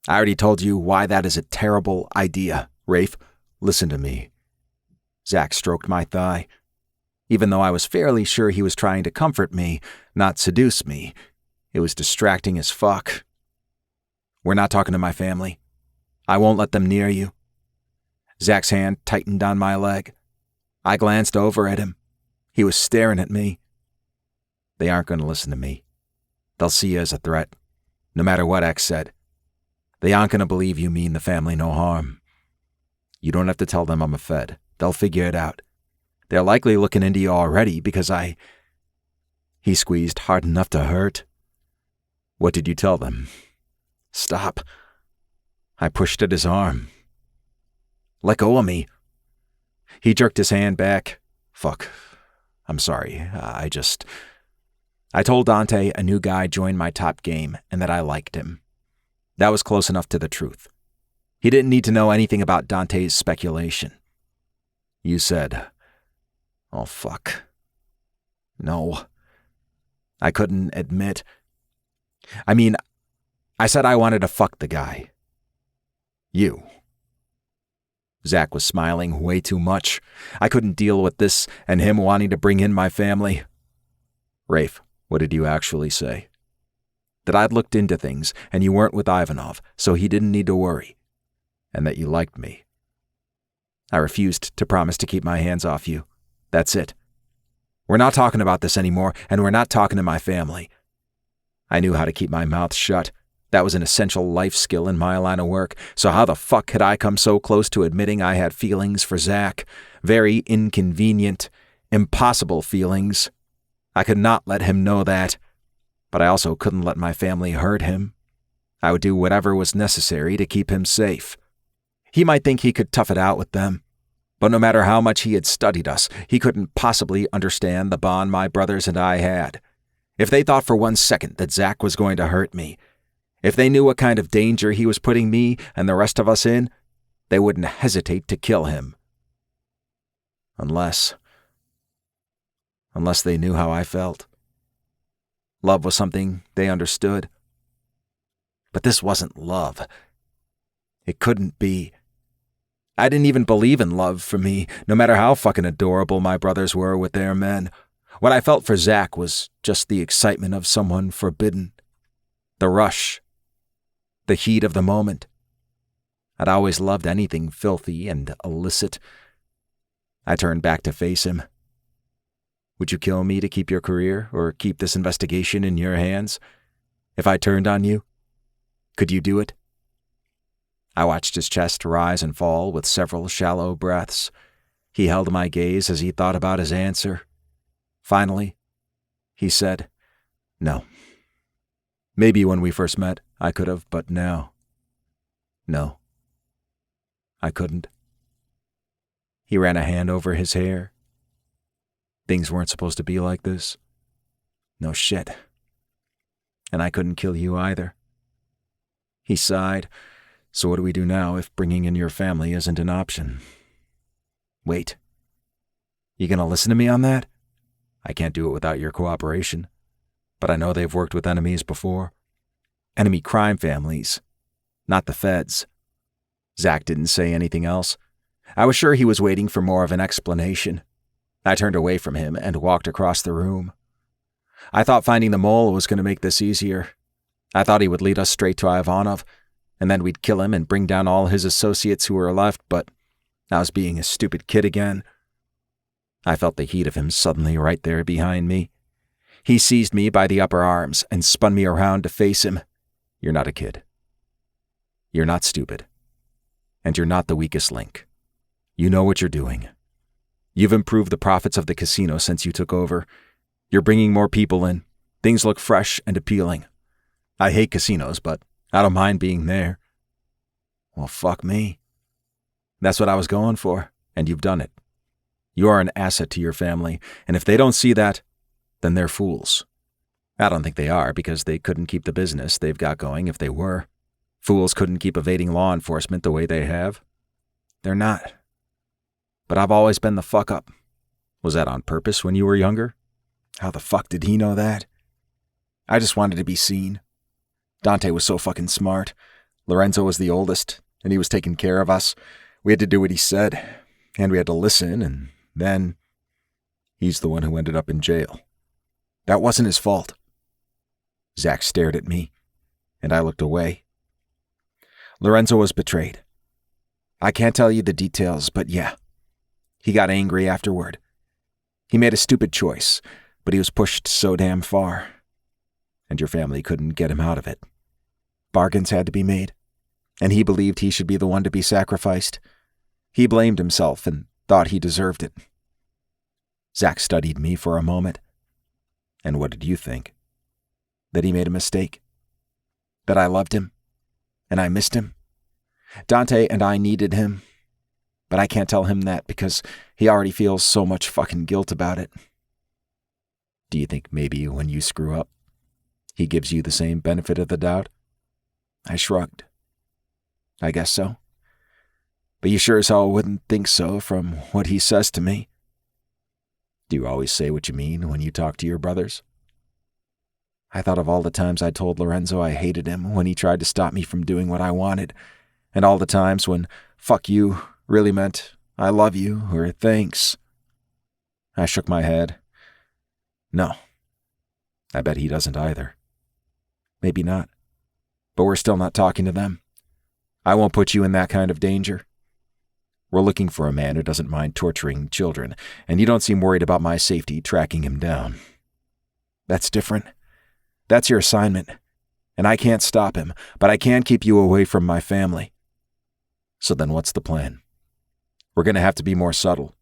I already told you why that is a terrible idea. Rafe, listen to me. Zach stroked my thigh. Even though I was fairly sure he was trying to comfort me, not seduce me, it was distracting as fuck. We're not talking to my family. I won't let them near you. Zach's hand tightened on my leg. I glanced over at him. He was staring at me. They aren't going to listen to me. They'll see you as a threat, no matter what X said. They aren't going to believe you mean the family no harm. You don't have to tell them I'm a Fed. They'll figure it out. They're likely looking into you already because He squeezed hard enough to hurt. What did you tell them? Stop. I pushed at his arm. Let go of me. He jerked his hand back. Fuck. I'm sorry. I told Dante a new guy joined my top game and that I liked him. That was close enough to the truth. He didn't need to know anything about Dante's speculation. You said, oh fuck. No. I couldn't admit. I said I wanted to fuck the guy. You. Zach was smiling way too much. I couldn't deal with this and him wanting to bring in my family. Rafe, what did you actually say? That I'd looked into things and you weren't with Ivanov, so he didn't need to worry. And that you liked me. I refused to promise to keep my hands off you. That's it. We're not talking about this anymore, and we're not talking to my family. I knew how to keep my mouth shut. That was an essential life skill in my line of work, so how the fuck had I come so close to admitting I had feelings for Zach? Very inconvenient, impossible feelings. I could not let him know that, but I also couldn't let my family hurt him. I would do whatever was necessary to keep him safe. He might think he could tough it out with them, but no matter how much he had studied us, he couldn't possibly understand the bond my brothers and I had. If they thought for 1 second that Zach was going to hurt me, if they knew what kind of danger he was putting me and the rest of us in, they wouldn't hesitate to kill him. Unless they knew how I felt. Love was something they understood. But this wasn't love. It couldn't be. I didn't even believe in love for me, no matter how fucking adorable my brothers were with their men. What I felt for Zach was just the excitement of someone forbidden. The rush. The heat of the moment. I'd always loved anything filthy and illicit. I turned back to face him. Would you kill me to keep your career, or keep this investigation in your hands? If I turned on you, could you do it? I watched his chest rise and fall with several shallow breaths. He held my gaze as he thought about his answer. Finally, he said, no. Maybe when we first met, I could have, but now. No. I couldn't. He ran a hand over his hair. Things weren't supposed to be like this. No shit. And I couldn't kill you either. He sighed. So what do we do now if bringing in your family isn't an option? Wait. You gonna listen to me on that? I can't do it without your cooperation. But I know they've worked with enemies before. Enemy crime families. Not the feds. Zach didn't say anything else. I was sure he was waiting for more of an explanation. I turned away from him and walked across the room. I thought finding the mole was going to make this easier. I thought he would lead us straight to Ivanov, and then we'd kill him and bring down all his associates who were left, but I was being a stupid kid again. I felt the heat of him suddenly right there behind me. He seized me by the upper arms and spun me around to face him. You're not a kid. You're not stupid. And you're not the weakest link. You know what you're doing. You've improved the profits of the casino since you took over. You're bringing more people in. Things look fresh and appealing. I hate casinos, but I don't mind being there. Well, fuck me. That's what I was going for, and you've done it. You are an asset to your family, and if they don't see that, then they're fools. I don't think they are, because they couldn't keep the business they've got going if they were. Fools couldn't keep evading law enforcement the way they have. They're not. But I've always been the fuck up. Was that on purpose when you were younger? How the fuck did he know that? I just wanted to be seen. Dante was so fucking smart. Lorenzo was the oldest, and he was taking care of us. We had to do what he said, and we had to listen, and then he's the one who ended up in jail. That wasn't his fault. Zach stared at me, and I looked away. Lorenzo was betrayed. I can't tell you the details, but yeah. He got angry afterward. He made a stupid choice, but he was pushed so damn far. And your family couldn't get him out of it. Bargains had to be made, and he believed he should be the one to be sacrificed. He blamed himself and thought he deserved it. Zach studied me for a moment. And what did you think? That he made a mistake? That I loved him? And I missed him? Dante and I needed him, but I can't tell him that because he already feels so much fucking guilt about it. Do you think maybe when you screw up, he gives you the same benefit of the doubt? I shrugged. I guess so. But you sure as hell wouldn't think so from what he says to me. Do you always say what you mean when you talk to your brothers? I thought of all the times I told Lorenzo I hated him when he tried to stop me from doing what I wanted, and all the times when fuck you really meant I love you or thanks. I shook my head. No. I bet he doesn't either. Maybe not. But we're still not talking to them. I won't put you in that kind of danger. We're looking for a man who doesn't mind torturing children, and you don't seem worried about my safety tracking him down. That's different. That's your assignment, and I can't stop him, but I can keep you away from my family. So then what's the plan? We're going to have to be more subtle.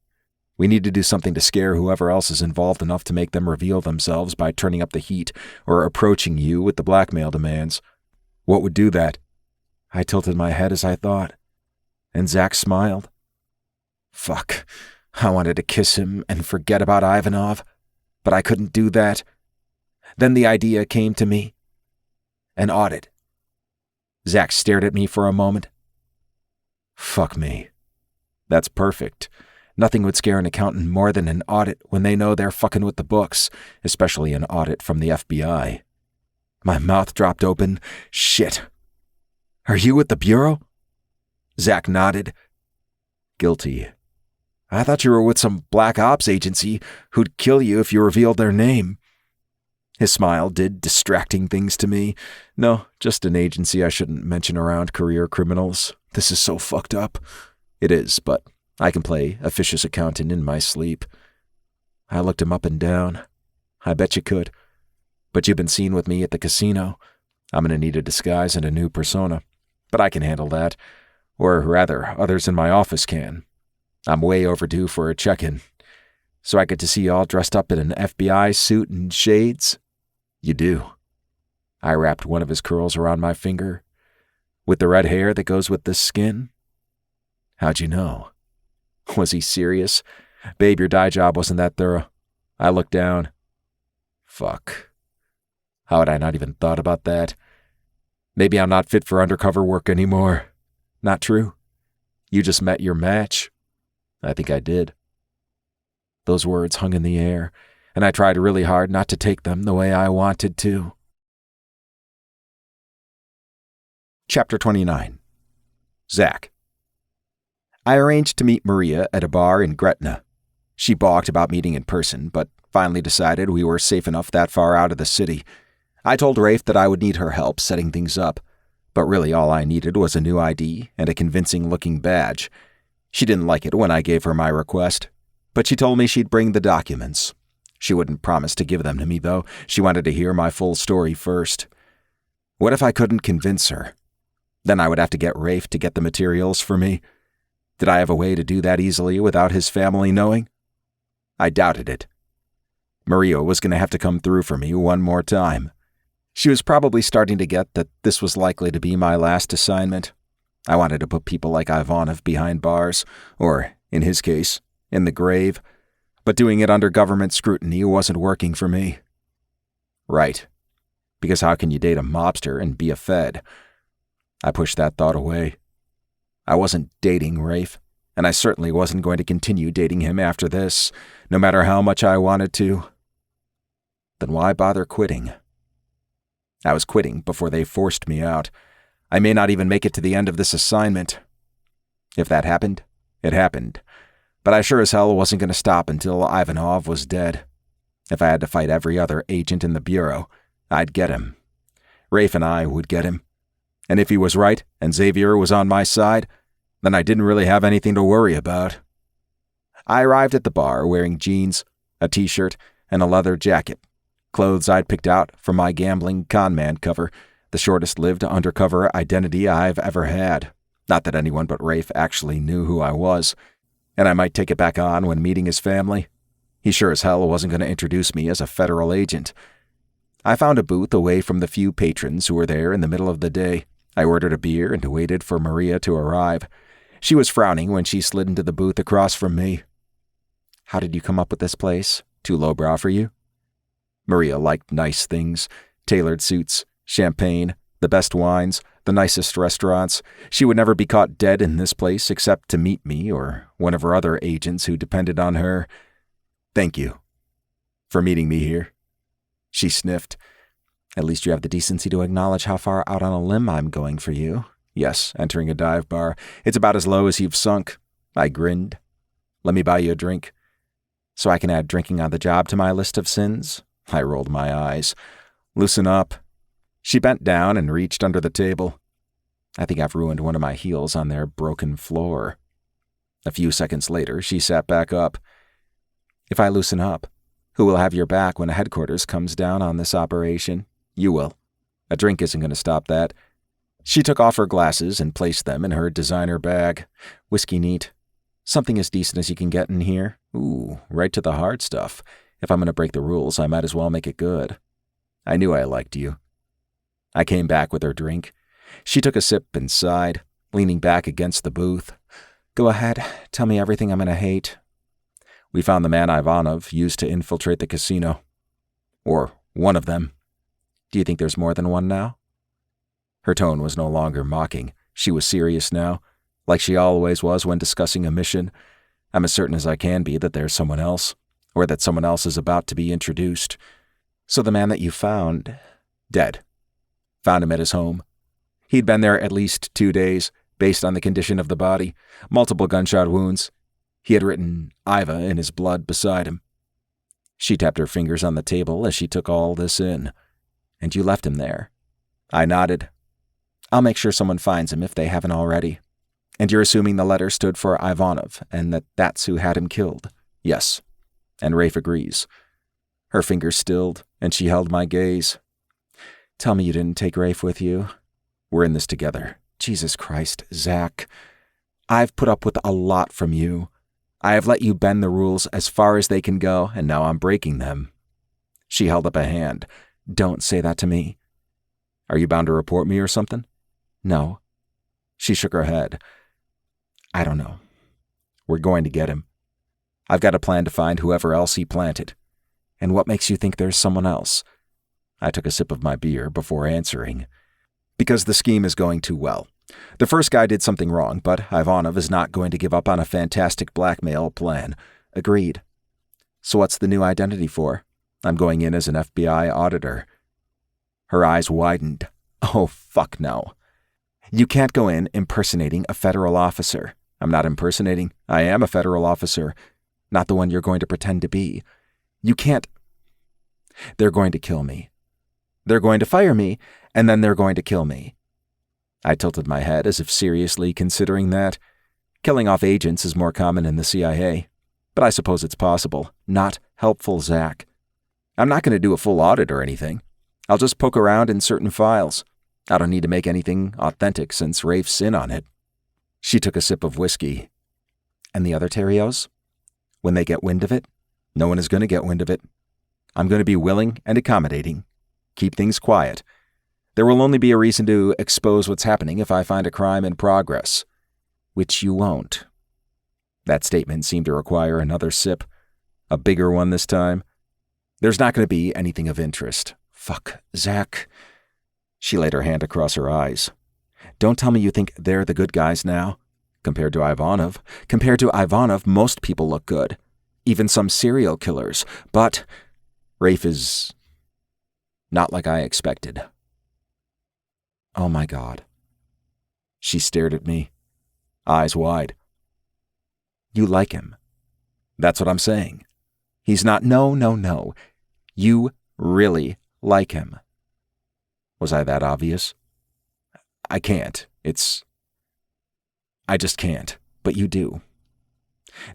We need to do something to scare whoever else is involved enough to make them reveal themselves by turning up the heat or approaching you with the blackmail demands. What would do that? I tilted my head as I thought, and Zach smiled. Fuck. I wanted to kiss him and forget about Ivanov, but I couldn't do that. Then the idea came to me. An audit. Zach stared at me for a moment. Fuck me. That's perfect. Nothing would scare an accountant more than an audit when they know they're fucking with the books, especially an audit from the FBI. My mouth dropped open. Shit. Are you with the Bureau? Zach nodded. Guilty. I thought you were with some black ops agency who'd kill you if you revealed their name. His smile did distracting things to me. No, just an agency I shouldn't mention around career criminals. This is so fucked up. It is, but I can play officious accountant in my sleep. I looked him up and down. I bet you could. But you've been seen with me at the casino. I'm going to need a disguise and a new persona. But I can handle that. Or rather, others in my office can. I'm way overdue for a check-in. So I get to see you all dressed up in an FBI suit and shades? You do. I wrapped one of his curls around my finger. With the red hair that goes with this skin? How'd you know? Was he serious? Babe, your dye job wasn't that thorough. I looked down. Fuck. How had I not even thought about that? Maybe I'm not fit for undercover work anymore. Not true. You just met your match. I think I did. Those words hung in the air, and I tried really hard not to take them the way I wanted to. Chapter 29. Zach. I arranged to meet Maria at a bar in Gretna. She balked about meeting in person, but finally decided we were safe enough that far out of the city. I told Rafe that I would need her help setting things up, but really all I needed was a new ID and a convincing-looking badge. She didn't like it when I gave her my request, but she told me she'd bring the documents. She wouldn't promise to give them to me, though. She wanted to hear my full story first. What if I couldn't convince her? Then I would have to get Rafe to get the materials for me. Did I have a way to do that easily without his family knowing? I doubted it. Maria was going to have to come through for me one more time. She was probably starting to get that this was likely to be my last assignment. I wanted to put people like Ivanov behind bars, or, in his case, in the grave, but doing it under government scrutiny wasn't working for me. Right. Because how can you date a mobster and be a Fed? I pushed that thought away. I wasn't dating Rafe, and I certainly wasn't going to continue dating him after this, no matter how much I wanted to. Then why bother quitting? I was quitting before they forced me out. I may not even make it to the end of this assignment. If that happened, it happened. But I sure as hell wasn't going to stop until Ivanov was dead. If I had to fight every other agent in the Bureau, I'd get him. Rafe and I would get him. And if he was right and Xavier was on my side, then I didn't really have anything to worry about. I arrived at the bar wearing jeans, a t-shirt, and a leather jacket, clothes I'd picked out for my gambling conman cover, the shortest-lived undercover identity I've ever had. Not that anyone but Rafe actually knew who I was, and I might take it back on when meeting his family. He sure as hell wasn't going to introduce me as a federal agent. I found a booth away from the few patrons who were there in the middle of the day. I ordered a beer and waited for Maria to arrive. She was frowning when she slid into the booth across from me. "How did you come up with this place? Too lowbrow for you?" Maria liked nice things, tailored suits, champagne, the best wines, the nicest restaurants. She would never be caught dead in this place except to meet me or one of her other agents who depended on her. "Thank you for meeting me here." She sniffed. "At least you have the decency to acknowledge how far out on a limb I'm going for you." "Yes, entering a dive bar. It's about as low as you've sunk." I grinned. "Let me buy you a drink." "So I can add drinking on the job to my list of sins?" I rolled my eyes. "Loosen up." She bent down and reached under the table. "I think I've ruined one of my heels on their broken floor." A few seconds later, she sat back up. "If I loosen up, who will have your back when headquarters comes down on this operation?" "You will. A drink isn't going to stop that." She took off her glasses and placed them in her designer bag. "Whiskey neat. Something as decent as you can get in here. Ooh, right to the hard stuff. If I'm going to break the rules, I might as well make it good." "I knew I liked you." I came back with her drink. She took a sip and sighed, leaning back against the booth. "Go ahead, tell me everything I'm going to hate." "We found the man Ivanov used to infiltrate the casino. Or one of them." "Do you think there's more than one now?" Her tone was no longer mocking. She was serious now, like she always was when discussing a mission. "I'm as certain as I can be that there's someone else, or that someone else is about to be introduced." "So the man that you found..." "Dead. Found him at his home. He'd been there at least 2 days, based on the condition of the body. Multiple gunshot wounds. He had written Iva in his blood beside him." She tapped her fingers on the table as she took all this in. "And you left him there?" I nodded. "I'll make sure someone finds him if they haven't already." "And you're assuming the letter stood for Ivanov, and that that's who had him killed?" "Yes. And Rafe agrees." Her fingers stilled, and she held my gaze. "Tell me you didn't take Rafe with you." "We're in this together." "Jesus Christ, Zach. I've put up with a lot from you. I have let you bend the rules as far as they can go, and now I'm breaking them." She held up a hand. "Don't say that to me." "Are you bound to report me or something?" "No." She shook her head. "I don't know. We're going to get him. I've got a plan to find whoever else he planted." "And what makes you think there's someone else?" I took a sip of my beer before answering. "Because the scheme is going too well. The first guy did something wrong, but Ivanov is not going to give up on a fantastic blackmail plan." "Agreed. So what's the new identity for?" "I'm going in as an FBI auditor." Her eyes widened. "Oh, fuck no. You can't go in impersonating a federal officer." "I'm not impersonating. I am a federal officer. Not the one you're going to pretend to be. You can't." "They're going to kill me. They're going to fire me, and then they're going to kill me." I tilted my head as if seriously considering that. Killing off agents is more common in the CIA, but I suppose it's possible. Not helpful, Zach. I'm not going to do a full audit or anything. I'll just poke around in certain files. I don't need to make anything authentic since Rafe's in on it. She took a sip of whiskey. "And the other Terrios? When they get wind of it?" "No one is going to get wind of it. I'm going to be willing and accommodating. Keep things quiet. There will only be a reason to expose what's happening if I find a crime in progress." "Which you won't." That statement seemed to require another sip. A bigger one this time. There's not going to be anything of interest. Fuck, Zach. She laid her hand across her eyes. Don't tell me you think they're the good guys now. Compared to Ivanov, most people look good. Even some serial killers. But Rafe is not like I expected. Oh my God. She stared at me, eyes wide. You like him. That's what I'm saying. He's not. No. You really like him. Was I that obvious? I can't. I just can't. But you do.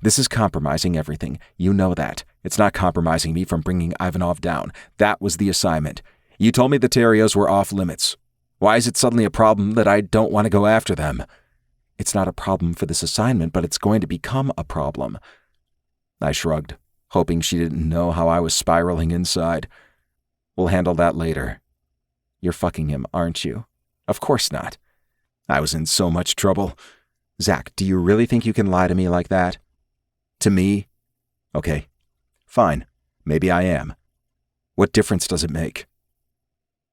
This is compromising everything. You know that. It's not compromising me from bringing Ivanov down. That was the assignment. You told me the Terrios were off limits. Why is it suddenly a problem that I don't want to go after them? It's not a problem for this assignment, but it's going to become a problem. I shrugged, hoping she didn't know how I was spiraling inside. We'll handle that later. You're fucking him, aren't you? Of course not. I was in so much trouble. Zach, do you really think you can lie to me like that? To me? Okay, fine. Maybe I am. What difference does it make?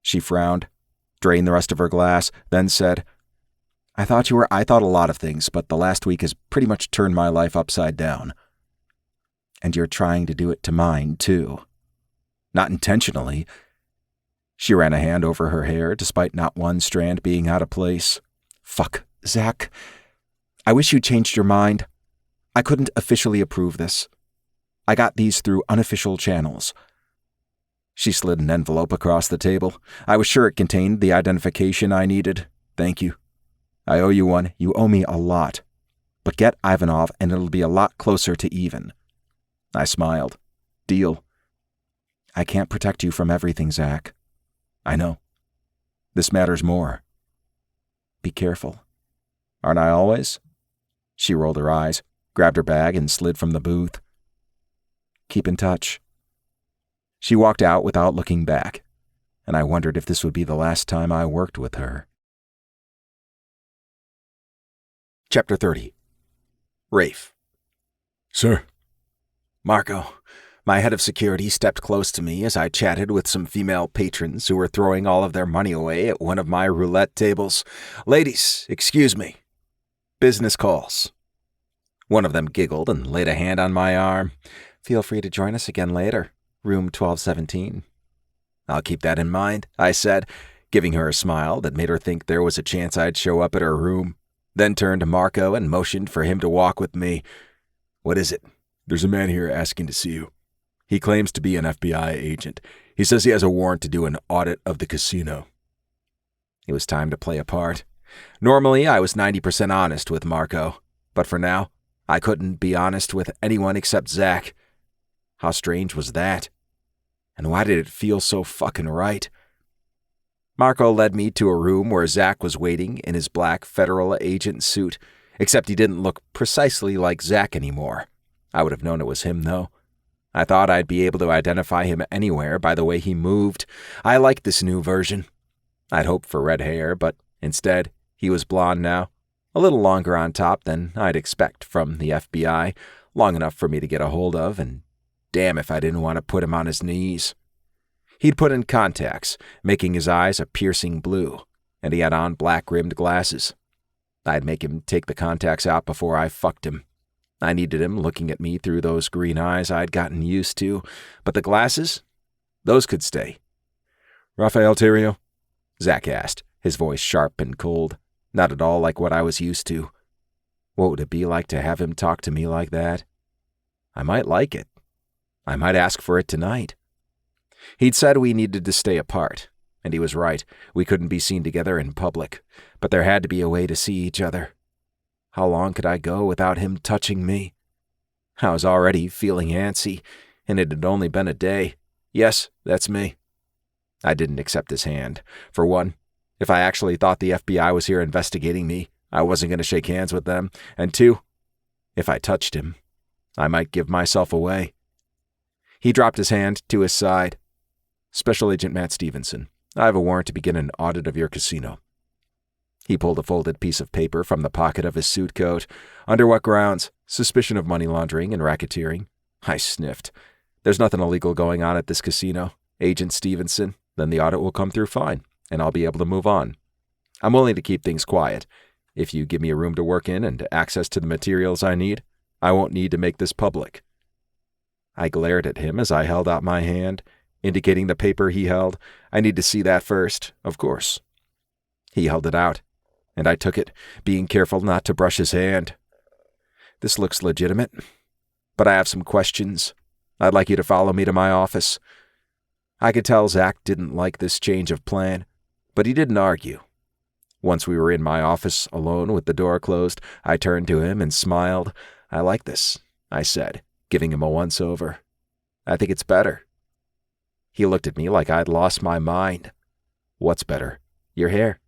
She frowned, drained the rest of her glass, then said, I thought a lot of things, but the last week has pretty much turned my life upside down. And you're trying to do it to mine, too. Not intentionally. She ran a hand over her hair, despite not one strand being out of place. Fuck, Zach. I wish you'd changed your mind. I couldn't officially approve this. I got these through unofficial channels. She slid an envelope across the table. I was sure it contained the identification I needed. Thank you. I owe you one. You owe me a lot. But get Ivanov and it'll be a lot closer to even. I smiled. Deal. I can't protect you from everything, Zach. I know. This matters more. Be careful. Aren't I always? She rolled her eyes, grabbed her bag, and slid from the booth. Keep in touch. She walked out without looking back, and I wondered if this would be the last time I worked with her. Chapter 30. Rafe. Sir. Marco, my head of security, stepped close to me as I chatted with some female patrons who were throwing all of their money away at one of my roulette tables. Ladies, excuse me. Business calls. One of them giggled and laid a hand on my arm. Feel free to join us again later. Room 1217. I'll keep that in mind, I said, giving her a smile that made her think there was a chance I'd show up at her room, then turned to Marco and motioned for him to walk with me. What is it? There's a man here asking to see you. He claims to be an FBI agent. He says he has a warrant to do an audit of the casino. It was time to play a part. Normally, I was 90% honest with Marco, but for now, I couldn't be honest with anyone except Zach. How strange was that? And why did it feel so fucking right? Marco led me to a room where Zach was waiting in his black federal agent suit, except he didn't look precisely like Zach anymore. I would have known it was him, though. I thought I'd be able to identify him anywhere by the way he moved. I liked this new version. I'd hoped for red hair, but instead, he was blonde now, a little longer on top than I'd expect from the FBI, long enough for me to get a hold of, and damn if I didn't want to put him on his knees. He'd put in contacts, making his eyes a piercing blue, and he had on black-rimmed glasses. I'd make him take the contacts out before I fucked him. I needed him looking at me through those green eyes I'd gotten used to, but the glasses? Those could stay. Rafael Terrio? Zach asked, his voice sharp and cold, not at all like what I was used to. What would it be like to have him talk to me like that? I might like it. I might ask for it tonight. He'd said we needed to stay apart, and he was right. We couldn't be seen together in public, but there had to be a way to see each other. How long could I go without him touching me? I was already feeling antsy, and it had only been a day. Yes, that's me. I didn't accept his hand. For one, if I actually thought the FBI was here investigating me, I wasn't going to shake hands with them. And two, if I touched him, I might give myself away. He dropped his hand to his side. Special Agent Matt Stevenson, I have a warrant to begin an audit of your casino. He pulled a folded piece of paper from the pocket of his suit coat. Under what grounds? Suspicion of money laundering and racketeering. I sniffed. There's nothing illegal going on at this casino, Agent Stevenson. Then the audit will come through fine, and I'll be able to move on. I'm willing to keep things quiet. If you give me a room to work in and access to the materials I need, I won't need to make this public. I glared at him as I held out my hand, indicating the paper he held. I need to see that first, of course. He held it out, and I took it, being careful not to brush his hand. This looks legitimate, but I have some questions. I'd like you to follow me to my office. I could tell Zach didn't like this change of plan, but he didn't argue. Once we were in my office, alone with the door closed, I turned to him and smiled. I like this, I said, giving him a once-over. I think it's better. He looked at me like I'd lost my mind. What's better? Your hair.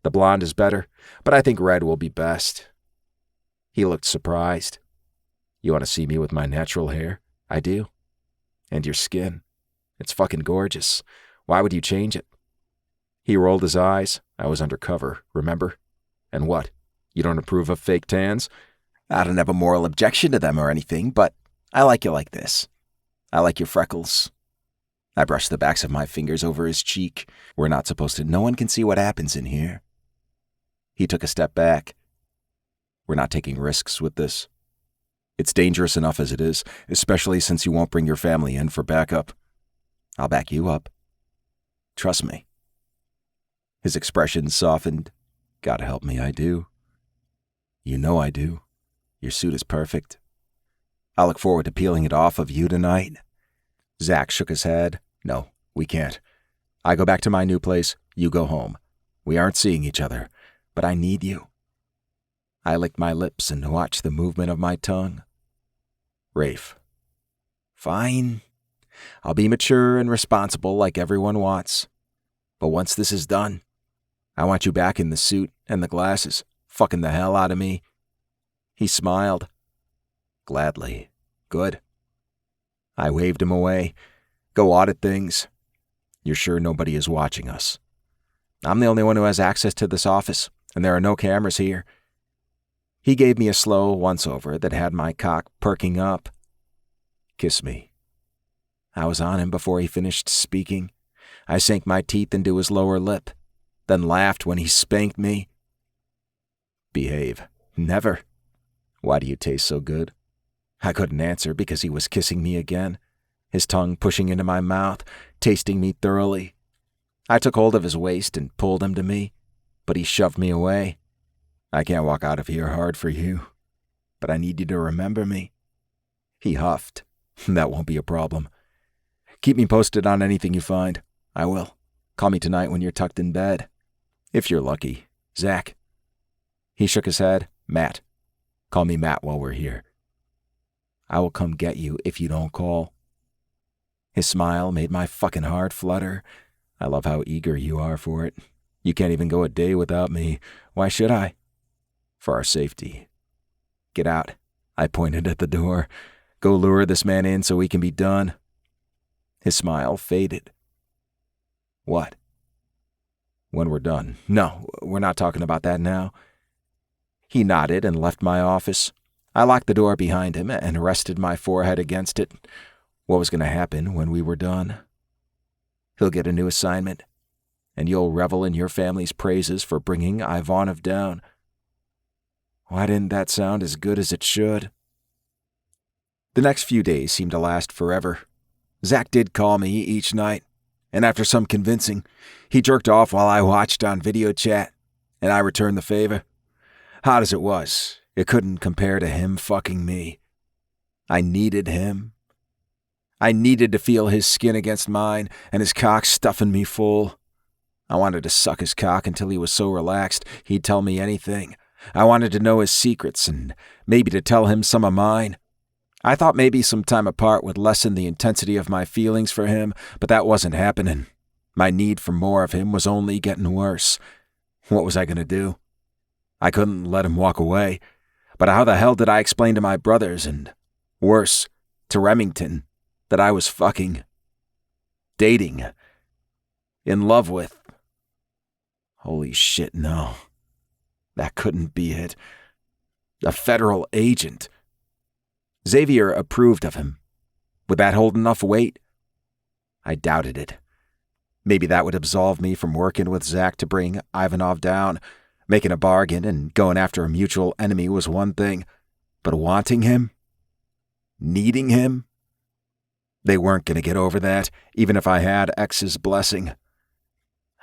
The blonde is better, but I think red will be best. He looked surprised. You want to see me with my natural hair? I do. And your skin. It's fucking gorgeous. Why would you change it? He rolled his eyes. I was undercover, remember? And what? You don't approve of fake tans? I don't have a moral objection to them or anything, but I like you like this. I like your freckles. I brushed the backs of my fingers over his cheek. We're not supposed to. No one can see what happens in here. He took a step back. We're not taking risks with this. It's dangerous enough as it is, especially since you won't bring your family in for backup. I'll back you up. Trust me. His expression softened. God help me, I do. You know I do. Your suit is perfect. I look forward to peeling it off of you tonight. Zach shook his head. No, we can't. I go back to my new place, you go home. We aren't seeing each other, but I need you. I licked my lips and watched the movement of my tongue. Rafe. Fine. I'll be mature and responsible like everyone wants. But once this is done, I want you back in the suit and the glasses, fucking the hell out of me. He smiled. Gladly. Good. I waved him away. Go audit things. You're sure nobody is watching us? I'm the only one who has access to this office, and there are no cameras here. He gave me a slow once-over that had my cock perking up. Kiss me. I was on him before he finished speaking. I sank my teeth into his lower lip, then laughed when he spanked me. Behave. Never. Why do you taste so good? I couldn't answer because he was kissing me again, his tongue pushing into my mouth, tasting me thoroughly. I took hold of his waist and pulled him to me, but he shoved me away. I can't walk out of here hard for you, but I need you to remember me. He huffed. That won't be a problem. Keep me posted on anything you find. I will. Call me tonight when you're tucked in bed. If you're lucky. Zach. He shook his head. Matt. Call me Matt while we're here. I will come get you if you don't call. His smile made my fucking heart flutter. I love how eager you are for it. You can't even go a day without me. Why should I? For our safety. Get out. I pointed at the door. Go lure this man in so we can be done. His smile faded. What? When we're done. No, we're not talking about that now. He nodded and left my office. I locked the door behind him and rested my forehead against it. What was going to happen when we were done? He'll get a new assignment, and you'll revel in your family's praises for bringing Ivanov down. Why didn't that sound as good as it should? The next few days seemed to last forever. Zach did call me each night, and after some convincing, he jerked off while I watched on video chat, and I returned the favor. Hot as it was, it couldn't compare to him fucking me. I needed him. I needed to feel his skin against mine and his cock stuffing me full. I wanted to suck his cock until he was so relaxed he'd tell me anything. I wanted to know his secrets and maybe to tell him some of mine. I thought maybe some time apart would lessen the intensity of my feelings for him, but that wasn't happening. My need for more of him was only getting worse. What was I going to do? I couldn't let him walk away. But how the hell did I explain to my brothers and, worse, to Remington, that I was fucking, dating, in love with? Holy shit, no. That couldn't be it. A federal agent. Xavier approved of him. Would that hold enough weight? I doubted it. Maybe that would absolve me from working with Zach to bring Ivanov down. Making a bargain and going after a mutual enemy was one thing, but wanting him? Needing him? They weren't going to get over that, even if I had X's blessing.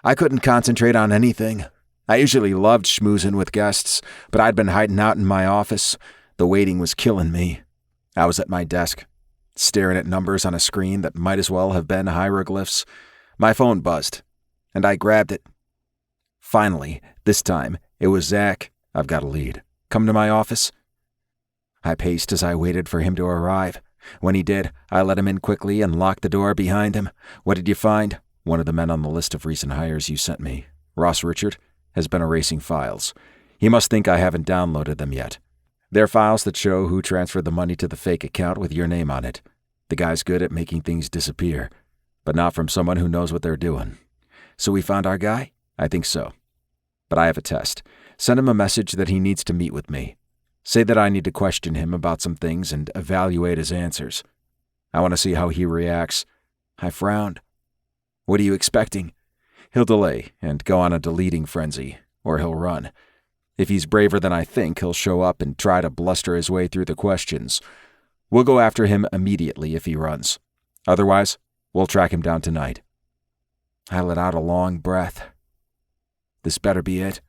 I couldn't concentrate on anything. I usually loved schmoozing with guests, but I'd been hiding out in my office. The waiting was killing me. I was at my desk, staring at numbers on a screen that might as well have been hieroglyphs. My phone buzzed, and I grabbed it. Finally, this time, it was Zach. I've got a lead. Come to my office. I paced as I waited for him to arrive. When he did, I let him in quickly and locked the door behind him. What did you find? One of the men on the list of recent hires you sent me, Ross Richard, has been erasing files. He must think I haven't downloaded them yet. They're files that show who transferred the money to the fake account with your name on it. The guy's good at making things disappear, but not from someone who knows what they're doing. So we found our guy? I think so. But I have a test. Send him a message that he needs to meet with me. Say that I need to question him about some things and evaluate his answers. I want to see how he reacts. I frowned. What are you expecting? He'll delay and go on a deleting frenzy, or he'll run. If he's braver than I think, he'll show up and try to bluster his way through the questions. We'll go after him immediately if he runs. Otherwise, we'll track him down tonight. I let out a long breath. This better be it.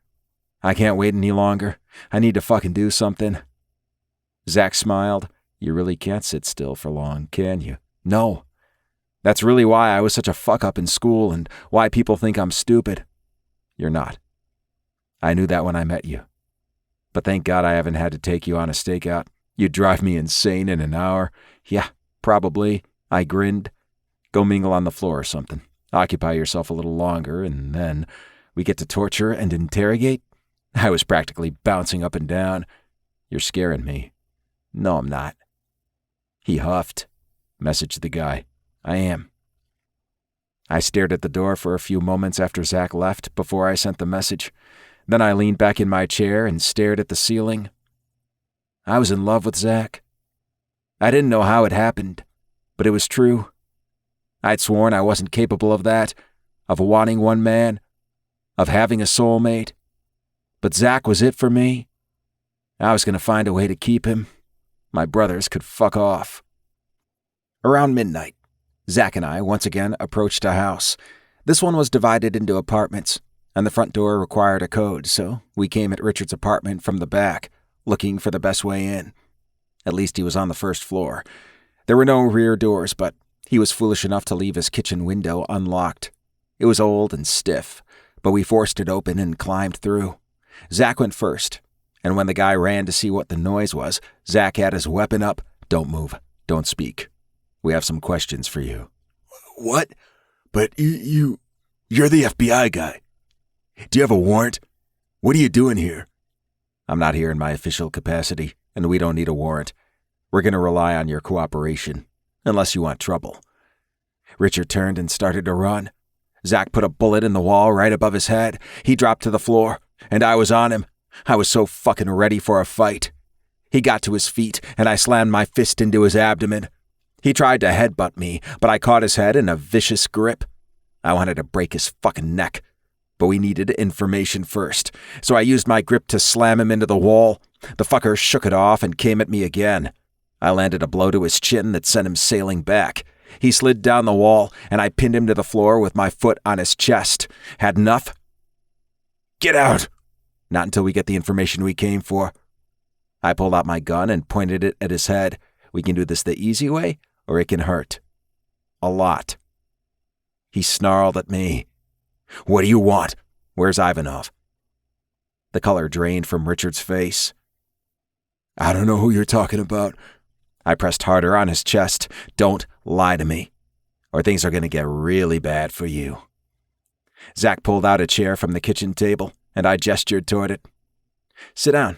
I can't wait any longer. I need to fucking do something. Zach smiled. You really can't sit still for long, can you? No. That's really why I was such a fuck-up in school and why people think I'm stupid. You're not. I knew that when I met you. But thank God I haven't had to take you on a stakeout. You'd drive me insane in an hour. Yeah, probably. I grinned. Go mingle on the floor or something. Occupy yourself a little longer, and then we get to torture and interrogate? I was practically bouncing up and down. You're scaring me. No, I'm not. He huffed. Messaged the guy. I am. I stared at the door for a few moments after Zach left before I sent the message. Then I leaned back in my chair and stared at the ceiling. I was in love with Zach. I didn't know how it happened, but it was true. I'd sworn I wasn't capable of that, of wanting one man, of having a soulmate. But Zach was it for me. I was going to find a way to keep him. My brothers could fuck off. Around midnight, Zach and I once again approached a house. This one was divided into apartments, and the front door required a code, so we came at Richard's apartment from the back, looking for the best way in. At least he was on the first floor. There were no rear doors, but he was foolish enough to leave his kitchen window unlocked. It was old and stiff, but we forced it open and climbed through. Zach went first, and when the guy ran to see what the noise was, Zach had his weapon up. Don't move. Don't speak. We have some questions for you. What? But you're the FBI guy. Do you have a warrant? What are you doing here? I'm not here in my official capacity, and we don't need a warrant. We're going to rely on your cooperation, unless you want trouble. Richard turned and started to run. Zach put a bullet in the wall right above his head. He dropped to the floor, and I was on him. I was so fucking ready for a fight. He got to his feet, and I slammed my fist into his abdomen. He tried to headbutt me, but I caught his head in a vicious grip. I wanted to break his fucking neck, but we needed information first, so I used my grip to slam him into the wall. The fucker shook it off and came at me again. I landed a blow to his chin that sent him sailing back. He slid down the wall, and I pinned him to the floor with my foot on his chest. Had enough? Get out! Not until we get the information we came for. I pulled out my gun and pointed it at his head. We can do this the easy way, or it can hurt. A lot. He snarled at me. What do you want? Where's Ivanov? The color drained from Richard's face. I don't know who you're talking about. I pressed harder on his chest. Don't lie to me, or things are going to get really bad for you. Zach pulled out a chair from the kitchen table, and I gestured toward it. Sit down.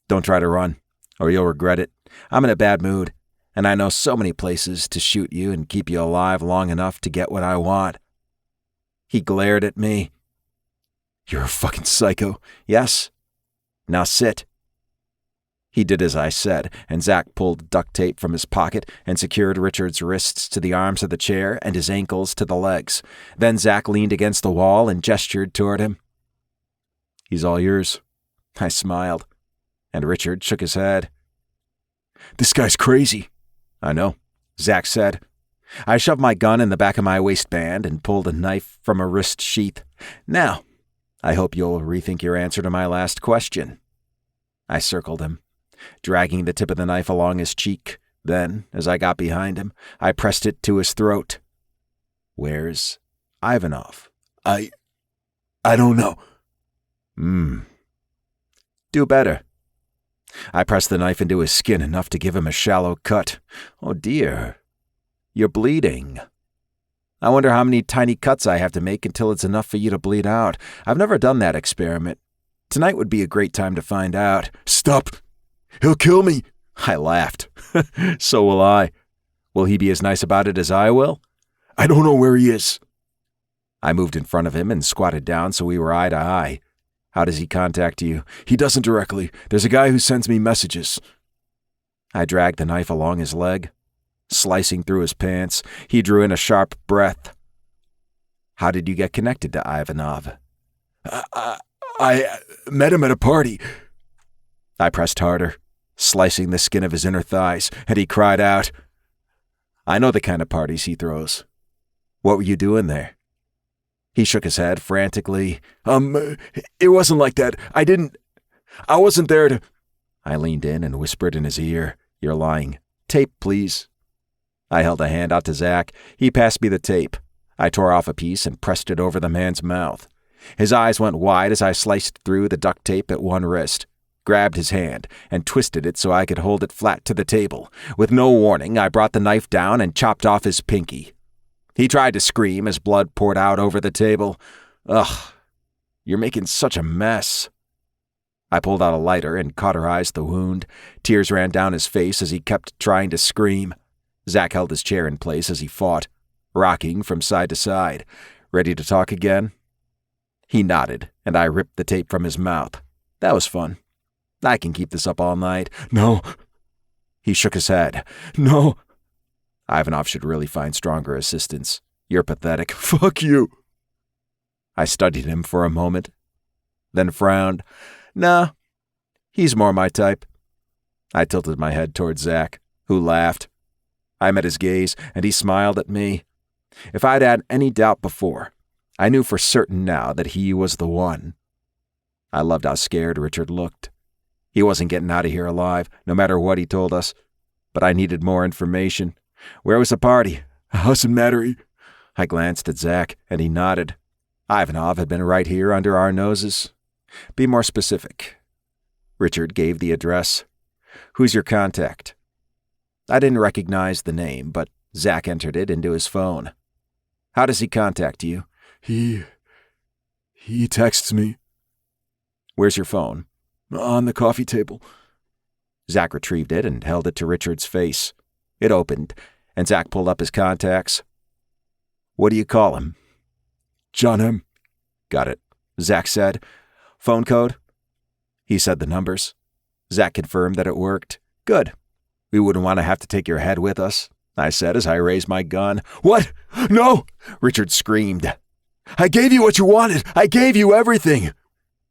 Don't try to run, or you'll regret it. I'm in a bad mood, and I know so many places to shoot you and keep you alive long enough to get what I want. He glared at me. You're a fucking psycho. Yes. Now sit. He did as I said, and Zach pulled duct tape from his pocket and secured Richard's wrists to the arms of the chair and his ankles to the legs. Then Zach leaned against the wall and gestured toward him. "He's all yours." I smiled, and Richard shook his head. "This guy's crazy." "I know," Zach said. I shoved my gun in the back of my waistband and pulled a knife from a wrist sheath. "Now, I hope you'll rethink your answer to my last question." I circled him, dragging the tip of the knife along his cheek. Then, as I got behind him, I pressed it to his throat. "Where's Ivanov?" I don't know." Do better." I pressed the knife into his skin enough to give him a shallow cut. "Oh dear, you're bleeding. I wonder how many tiny cuts I have to make until it's enough for you to bleed out. I've never done that experiment. Tonight would be a great time to find out." "Stop! He'll kill me." I laughed. "So will I. Will he be as nice about it as I will?" "I don't know where he is." I moved in front of him and squatted down so we were eye to eye. "How does he contact you?" "He doesn't directly. There's a guy who sends me messages." I dragged the knife along his leg, slicing through his pants. He drew in a sharp breath. "How did you get connected to Ivanov?" I met him at a party." I pressed harder, slicing the skin of his inner thighs, and he cried out. I know the kind of parties he throws. What were you doing there? He shook his head frantically. It wasn't like that. I wasn't there to..." I leaned in and whispered in his ear, "You're lying. Tape, please." I held a hand out to Zach. He passed me the tape. I tore off a piece and pressed it over the man's mouth. His eyes went wide as I sliced through the duct tape at one wrist, grabbed his hand, and twisted it so I could hold it flat to the table. With no warning, I brought the knife down and chopped off his pinky. He tried to scream as blood poured out over the table. "Ugh, you're making such a mess." I pulled out a lighter and cauterized the wound. Tears ran down his face as he kept trying to scream. Zach held his chair in place as he fought, rocking from side to side. "Ready to talk again?" He nodded, and I ripped the tape from his mouth. That was fun. I can keep this up all night. "No." He shook his head. "No." Ivanov should really find stronger assistance. You're pathetic. "Fuck you." I studied him for a moment, then frowned. "Nah, he's more my type." I tilted my head towards Zach, who laughed. I met his gaze, and he smiled at me. If I'd had any doubt before, I knew for certain now that he was the one. I loved how scared Richard looked. He wasn't getting out of here alive, no matter what he told us. But I needed more information. Where was the party? "House in Mattery." I glanced at Zach, and he nodded. Ivanov had been right here under our noses. Be more specific. Richard gave the address. Who's your contact? I didn't recognize the name, but Zach entered it into his phone. How does he contact you? He texts me. Where's your phone? On the coffee table. Zach retrieved it and held it to Richard's face. It opened, and Zach pulled up his contacts. What do you call him? John M. Got it, Zach said. Phone code? He said the numbers. Zach confirmed that it worked. Good. We wouldn't want to have to take your head with us, I said as I raised my gun. What? No! Richard screamed. I gave you what you wanted. I gave you everything.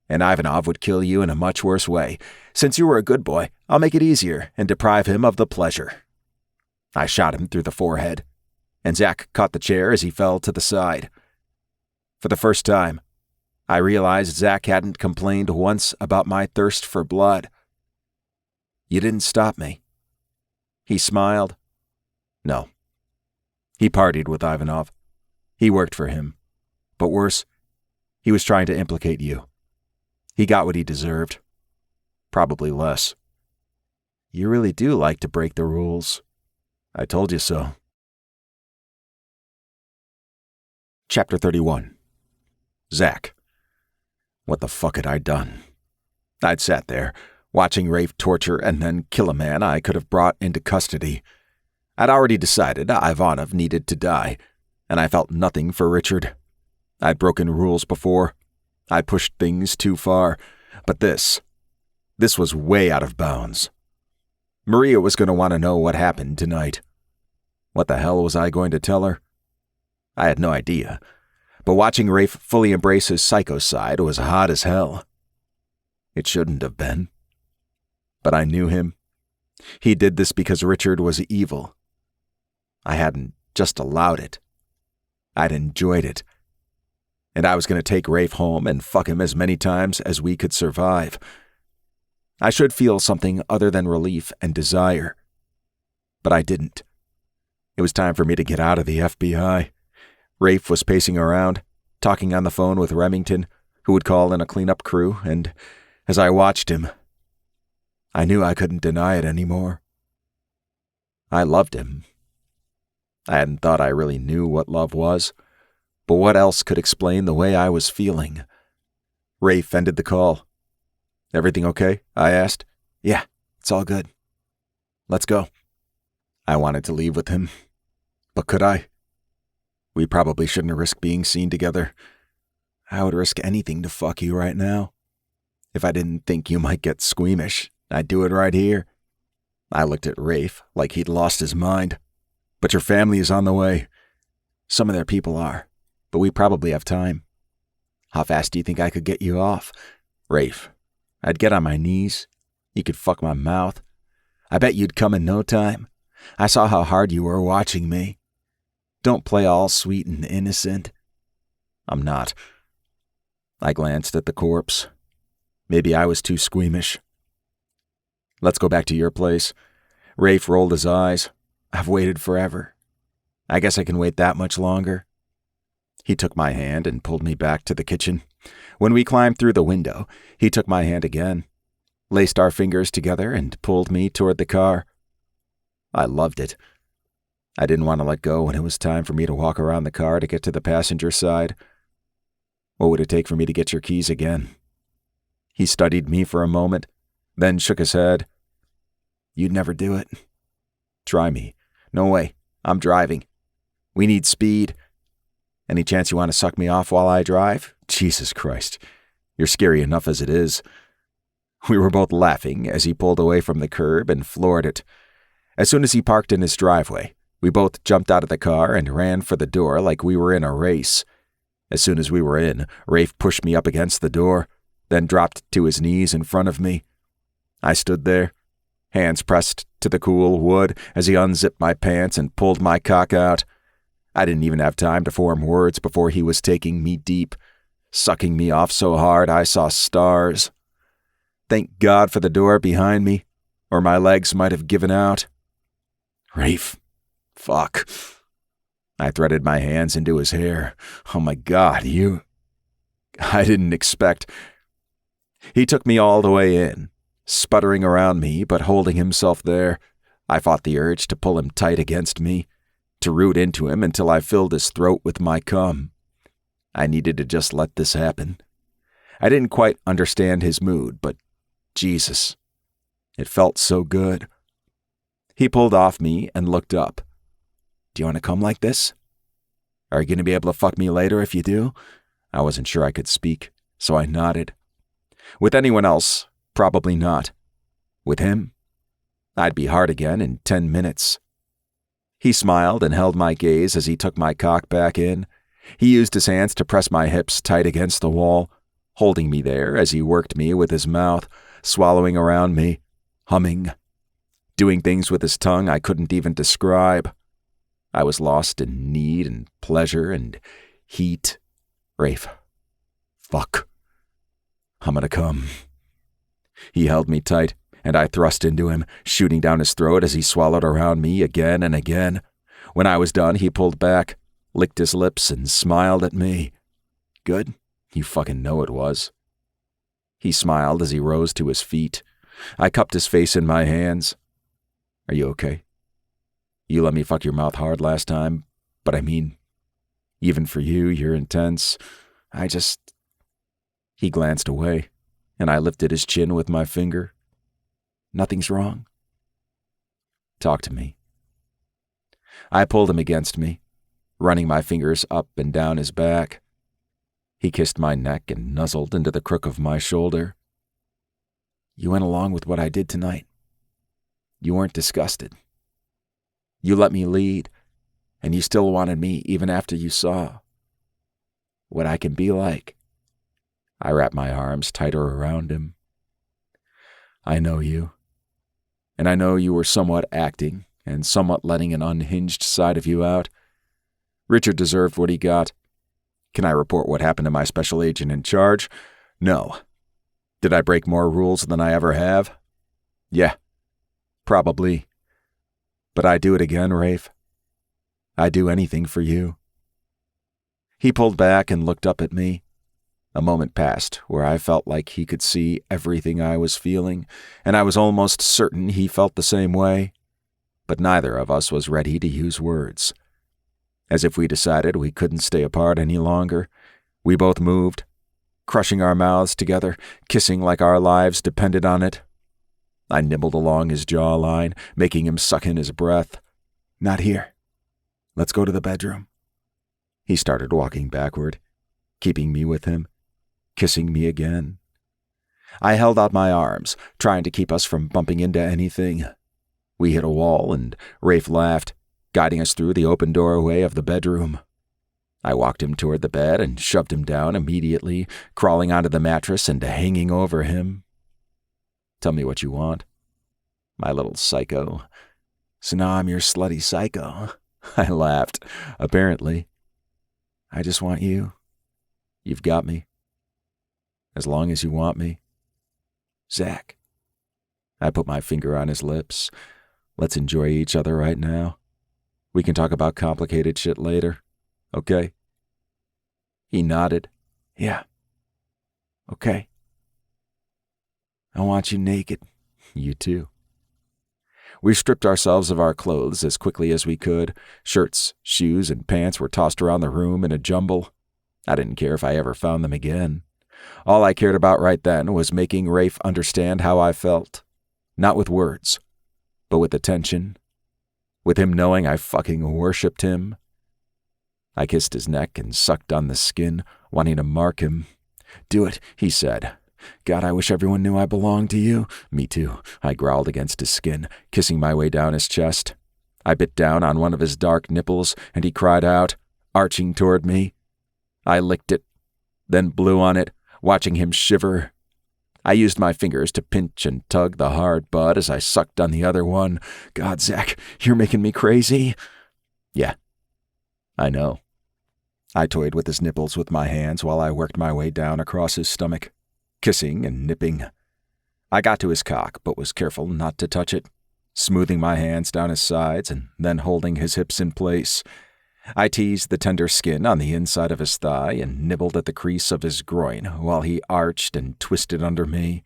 And Ivanov would kill you in a much worse way. Since you were a good boy, I'll make it easier and deprive him of the pleasure. I shot him through the forehead, and Zach caught the chair as he fell to the side. For the first time, I realized Zach hadn't complained once about my thirst for blood. You didn't stop me. He smiled. No. He partied with Ivanov. He worked for him. But worse, he was trying to implicate you. He got what he deserved. Probably less. You really do like to break the rules. I told you so. Chapter 31. Zach. What the fuck had I done? I'd sat there, watching Rafe torture and then kill a man I could have brought into custody. I'd already decided Ivanov needed to die, and I felt nothing for Richard. I'd broken rules before. I pushed things too far. But this This was way out of bounds. Maria was going to want to know what happened tonight. What the hell was I going to tell her? I had no idea, but watching Rafe fully embrace his psycho side was hot as hell. It shouldn't have been. But I knew him. He did this because Richard was evil. I hadn't just allowed it. I'd enjoyed it. And I was going to take Rafe home and fuck him as many times as we could survive. I should feel something other than relief and desire. But I didn't. It was time for me to get out of the FBI. Rafe was pacing around, talking on the phone with Remington, who would call in a cleanup crew, and as I watched him, I knew I couldn't deny it anymore. I loved him. I hadn't thought I really knew what love was, but what else could explain the way I was feeling? Rafe ended the call. "Everything okay?" I asked. "Yeah, it's all good. Let's go." I wanted to leave with him, but could I? We probably shouldn't risk being seen together. I would risk anything to fuck you right now. If I didn't think you might get squeamish, I'd do it right here. I looked at Rafe like he'd lost his mind. "But your family is on the way." "Some of their people are, but we probably have time." "How fast do you think I could get you off?" "Rafe, I'd get on my knees. You could fuck my mouth. I bet you'd come in no time. I saw how hard you were watching me. Don't play all sweet and innocent." "I'm not." I glanced at the corpse. Maybe I was too squeamish. "Let's go back to your place." Rafe rolled his eyes. "I've waited forever. I guess I can wait that much longer." He took my hand and pulled me back to the kitchen. When we climbed through the window, he took my hand again, laced our fingers together, and pulled me toward the car. I loved it. I didn't want to let go when it was time for me to walk around the car to get to the passenger side. "What would it take for me to get your keys again?" He studied me for a moment, then shook his head. "You'd never do it." "Try me." "No way. I'm driving. We need speed." "Any chance you want to suck me off while I drive?" "Jesus Christ. You're scary enough as it is." We were both laughing as he pulled away from the curb and floored it. As soon as he parked in his driveway, we both jumped out of the car and ran for the door like we were in a race. As soon as we were in, Rafe pushed me up against the door, then dropped to his knees in front of me. I stood there, hands pressed to the cool wood as he unzipped my pants and pulled my cock out. I didn't even have time to form words before he was taking me deep, sucking me off so hard I saw stars. Thank God for the door behind me, or my legs might have given out. "Rafe, fuck." I threaded my hands into his hair. "Oh my God, you..." I didn't expect... He took me all the way in, sputtering around me but holding himself there. I fought the urge to pull him tight against me, to root into him until I filled his throat with my cum. I needed to just let this happen. I didn't quite understand his mood, but Jesus, it felt so good. He pulled off me and looked up. "Do you want to come like this? Are you going to be able to fuck me later if you do?" I wasn't sure I could speak, so I nodded. With anyone else, probably not. With him, I'd be hard again in 10 minutes. He smiled and held my gaze as he took my cock back in. He used his hands to press my hips tight against the wall, holding me there as he worked me with his mouth, swallowing around me, humming, doing things with his tongue I couldn't even describe. I was lost in need and pleasure and heat. "Rafe, fuck. I'm gonna come." He held me tight, and I thrust into him, shooting down his throat as he swallowed around me again and again. When I was done, he pulled back, licked his lips, and smiled at me. "Good? You fucking know it was." He smiled as he rose to his feet. I cupped his face in my hands. "Are you okay? You let me fuck your mouth hard last time, but I mean, even for you, you're intense. He glanced away, and I lifted his chin with my finger. "Nothing's wrong?" "Talk to me." I pulled him against me, running my fingers up and down his back. He kissed my neck and nuzzled into the crook of my shoulder. You went along with what I did tonight. You weren't disgusted. You let me lead, and you still wanted me even after you saw what I can be like. I wrapped my arms tighter around him. I know you, and I know you were somewhat acting and somewhat letting an unhinged side of you out. Richard deserved what he got. Can I report what happened to my special agent in charge? No. Did I break more rules than I ever have? Yeah, probably. But I'd do it again, Rafe. I'd do anything for you. He pulled back and looked up at me. A moment passed where I felt like he could see everything I was feeling, and I was almost certain he felt the same way. But neither of us was ready to use words. As if we decided we couldn't stay apart any longer, we both moved, crushing our mouths together, kissing like our lives depended on it. I nibbled along his jawline, making him suck in his breath. Not here. Let's go to the bedroom. He started walking backward, keeping me with him, kissing me again. I held out my arms, trying to keep us from bumping into anything. We hit a wall, and Rafe laughed, guiding us through the open doorway of the bedroom. I walked him toward the bed and shoved him down immediately, crawling onto the mattress and hanging over him. Tell me what you want, my little psycho. So now I'm your slutty psycho. I laughed, apparently. I just want you. You've got me. As long as you want me. Zach. I put my finger on his lips. Let's enjoy each other right now. We can talk about complicated shit later, okay? He nodded. Yeah. Okay. I want you naked. You too. We stripped ourselves of our clothes as quickly as we could. Shirts, shoes, and pants were tossed around the room in a jumble. I didn't care if I ever found them again. All I cared about right then was making Rafe understand how I felt. Not with words, but with attention. With him knowing I fucking worshipped him. I kissed his neck and sucked on the skin, wanting to mark him. Do it, he said. God, I wish everyone knew I belonged to you. Me too, I growled against his skin, kissing my way down his chest. I bit down on one of his dark nipples, and he cried out, arching toward me. I licked it, then blew on it, watching him shiver. I used my fingers to pinch and tug the hard bud as I sucked on the other one. God, Zach, you're making me crazy. Yeah, I know. I toyed with his nipples with my hands while I worked my way down across his stomach, kissing and nipping. I got to his cock, but was careful not to touch it, smoothing my hands down his sides and then holding his hips in place. I teased the tender skin on the inside of his thigh and nibbled at the crease of his groin while he arched and twisted under me.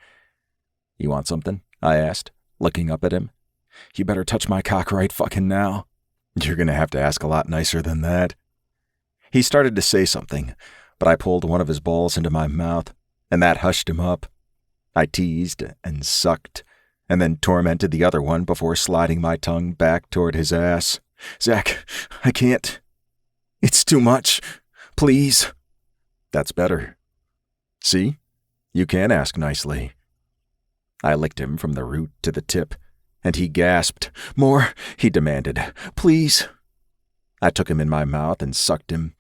You want something? I asked, looking up at him. You better touch my cock right fucking now. You're gonna have to ask a lot nicer than that. He started to say something, but I pulled one of his balls into my mouth, and that hushed him up. I teased and sucked, and then tormented the other one before sliding my tongue back toward his ass. Zach, I can't. It's too much. Please. That's better. See? You can ask nicely. I licked him from the root to the tip, and he gasped. More, he demanded. Please. I took him in my mouth and sucked him,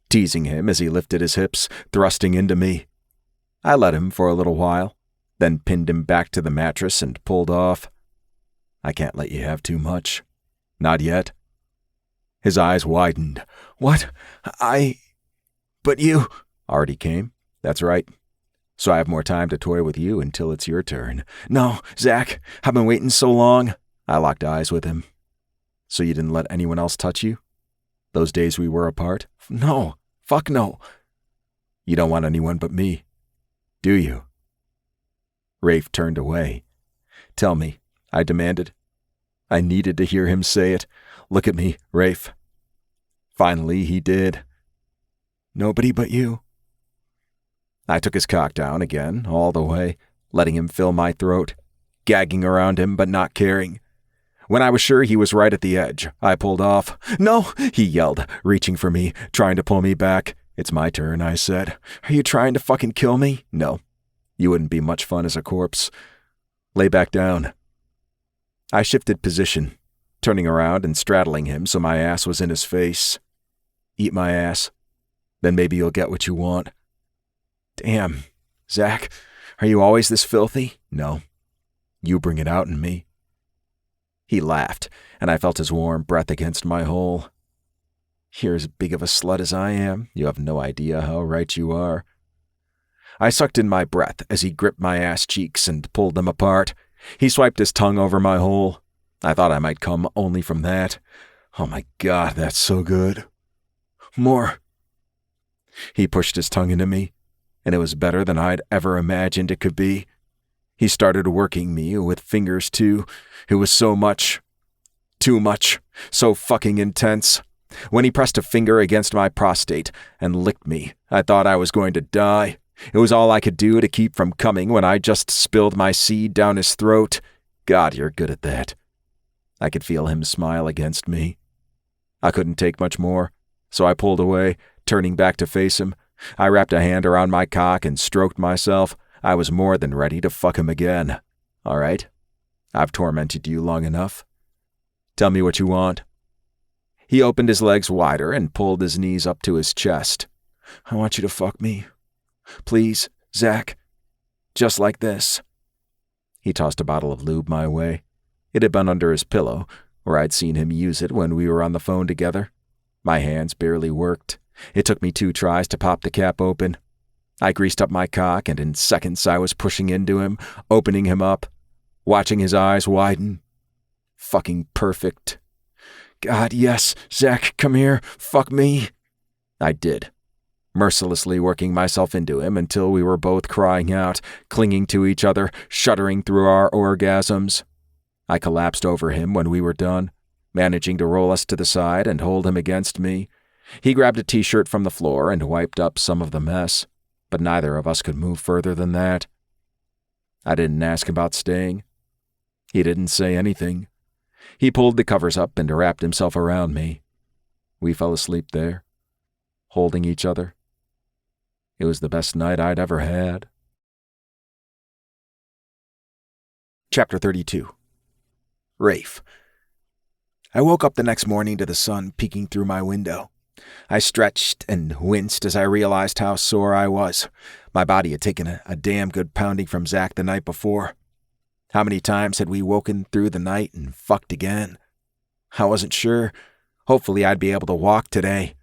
teasing him as he lifted his hips, thrusting into me. I let him for a little while, then pinned him back to the mattress and pulled off. I can't let you have too much. Not yet. His eyes widened. What? But you... Already came? That's right. So I have more time to toy with you until it's your turn. No, Zach, I've been waiting so long. I locked eyes with him. So you didn't let anyone else touch you? Those days we were apart? No. Fuck no. You don't want anyone but me, do you? Rafe turned away. Tell me, I demanded. I needed to hear him say it. Look at me, Rafe. Finally, he did. Nobody but you. I took his cock down again, all the way, letting him fill my throat, gagging around him but not caring. When I was sure he was right at the edge, I pulled off. No, he yelled, reaching for me, trying to pull me back. It's my turn, I said. Are you trying to fucking kill me? No. You wouldn't be much fun as a corpse. Lay back down. I shifted position, turning around and straddling him so my ass was in his face. Eat my ass. Then maybe you'll get what you want. Damn, Zach, are you always this filthy? No. You bring it out in me. He laughed, and I felt his warm breath against my hole. You're as big of a slut as I am. You have no idea how right you are. I sucked in my breath as he gripped my ass cheeks and pulled them apart. He swiped his tongue over my hole. I thought I might come only from that. Oh my God, that's so good. More. He pushed his tongue into me, and it was better than I'd ever imagined it could be. He started working me with fingers too. It was so much. Too much. So fucking intense. When he pressed a finger against my prostate and licked me, I thought I was going to die. It was all I could do to keep from coming when I just spilled my seed down his throat. God, you're good at that. I could feel him smile against me. I couldn't take much more, so I pulled away, turning back to face him. I wrapped a hand around my cock and stroked myself. I was more than ready to fuck him again. All right, I've tormented you long enough. Tell me what you want. He opened his legs wider and pulled his knees up to his chest. I want you to fuck me. Please, Zach. Just like this. He tossed a bottle of lube my way. It had been under his pillow, where I'd seen him use it when we were on the phone together. My hands barely worked. It took me 2 tries to pop the cap open. I greased up my cock, and in seconds I was pushing into him, opening him up, watching his eyes widen. Fucking perfect. God, yes, Zach, come here, fuck me. I did, mercilessly working myself into him until we were both crying out, clinging to each other, shuddering through our orgasms. I collapsed over him when we were done, managing to roll us to the side and hold him against me. He grabbed a t-shirt from the floor and wiped up some of the mess, but neither of us could move further than that. I didn't ask about staying. He didn't say anything. He pulled the covers up and wrapped himself around me. We fell asleep there, holding each other. It was the best night I'd ever had. Chapter 32. Rafe. I woke up the next morning to the sun peeking through my window. I stretched and winced as I realized how sore I was. My body had taken a damn good pounding from Zach the night before. How many times had we woken through the night and fucked again? I wasn't sure. Hopefully I'd be able to walk today.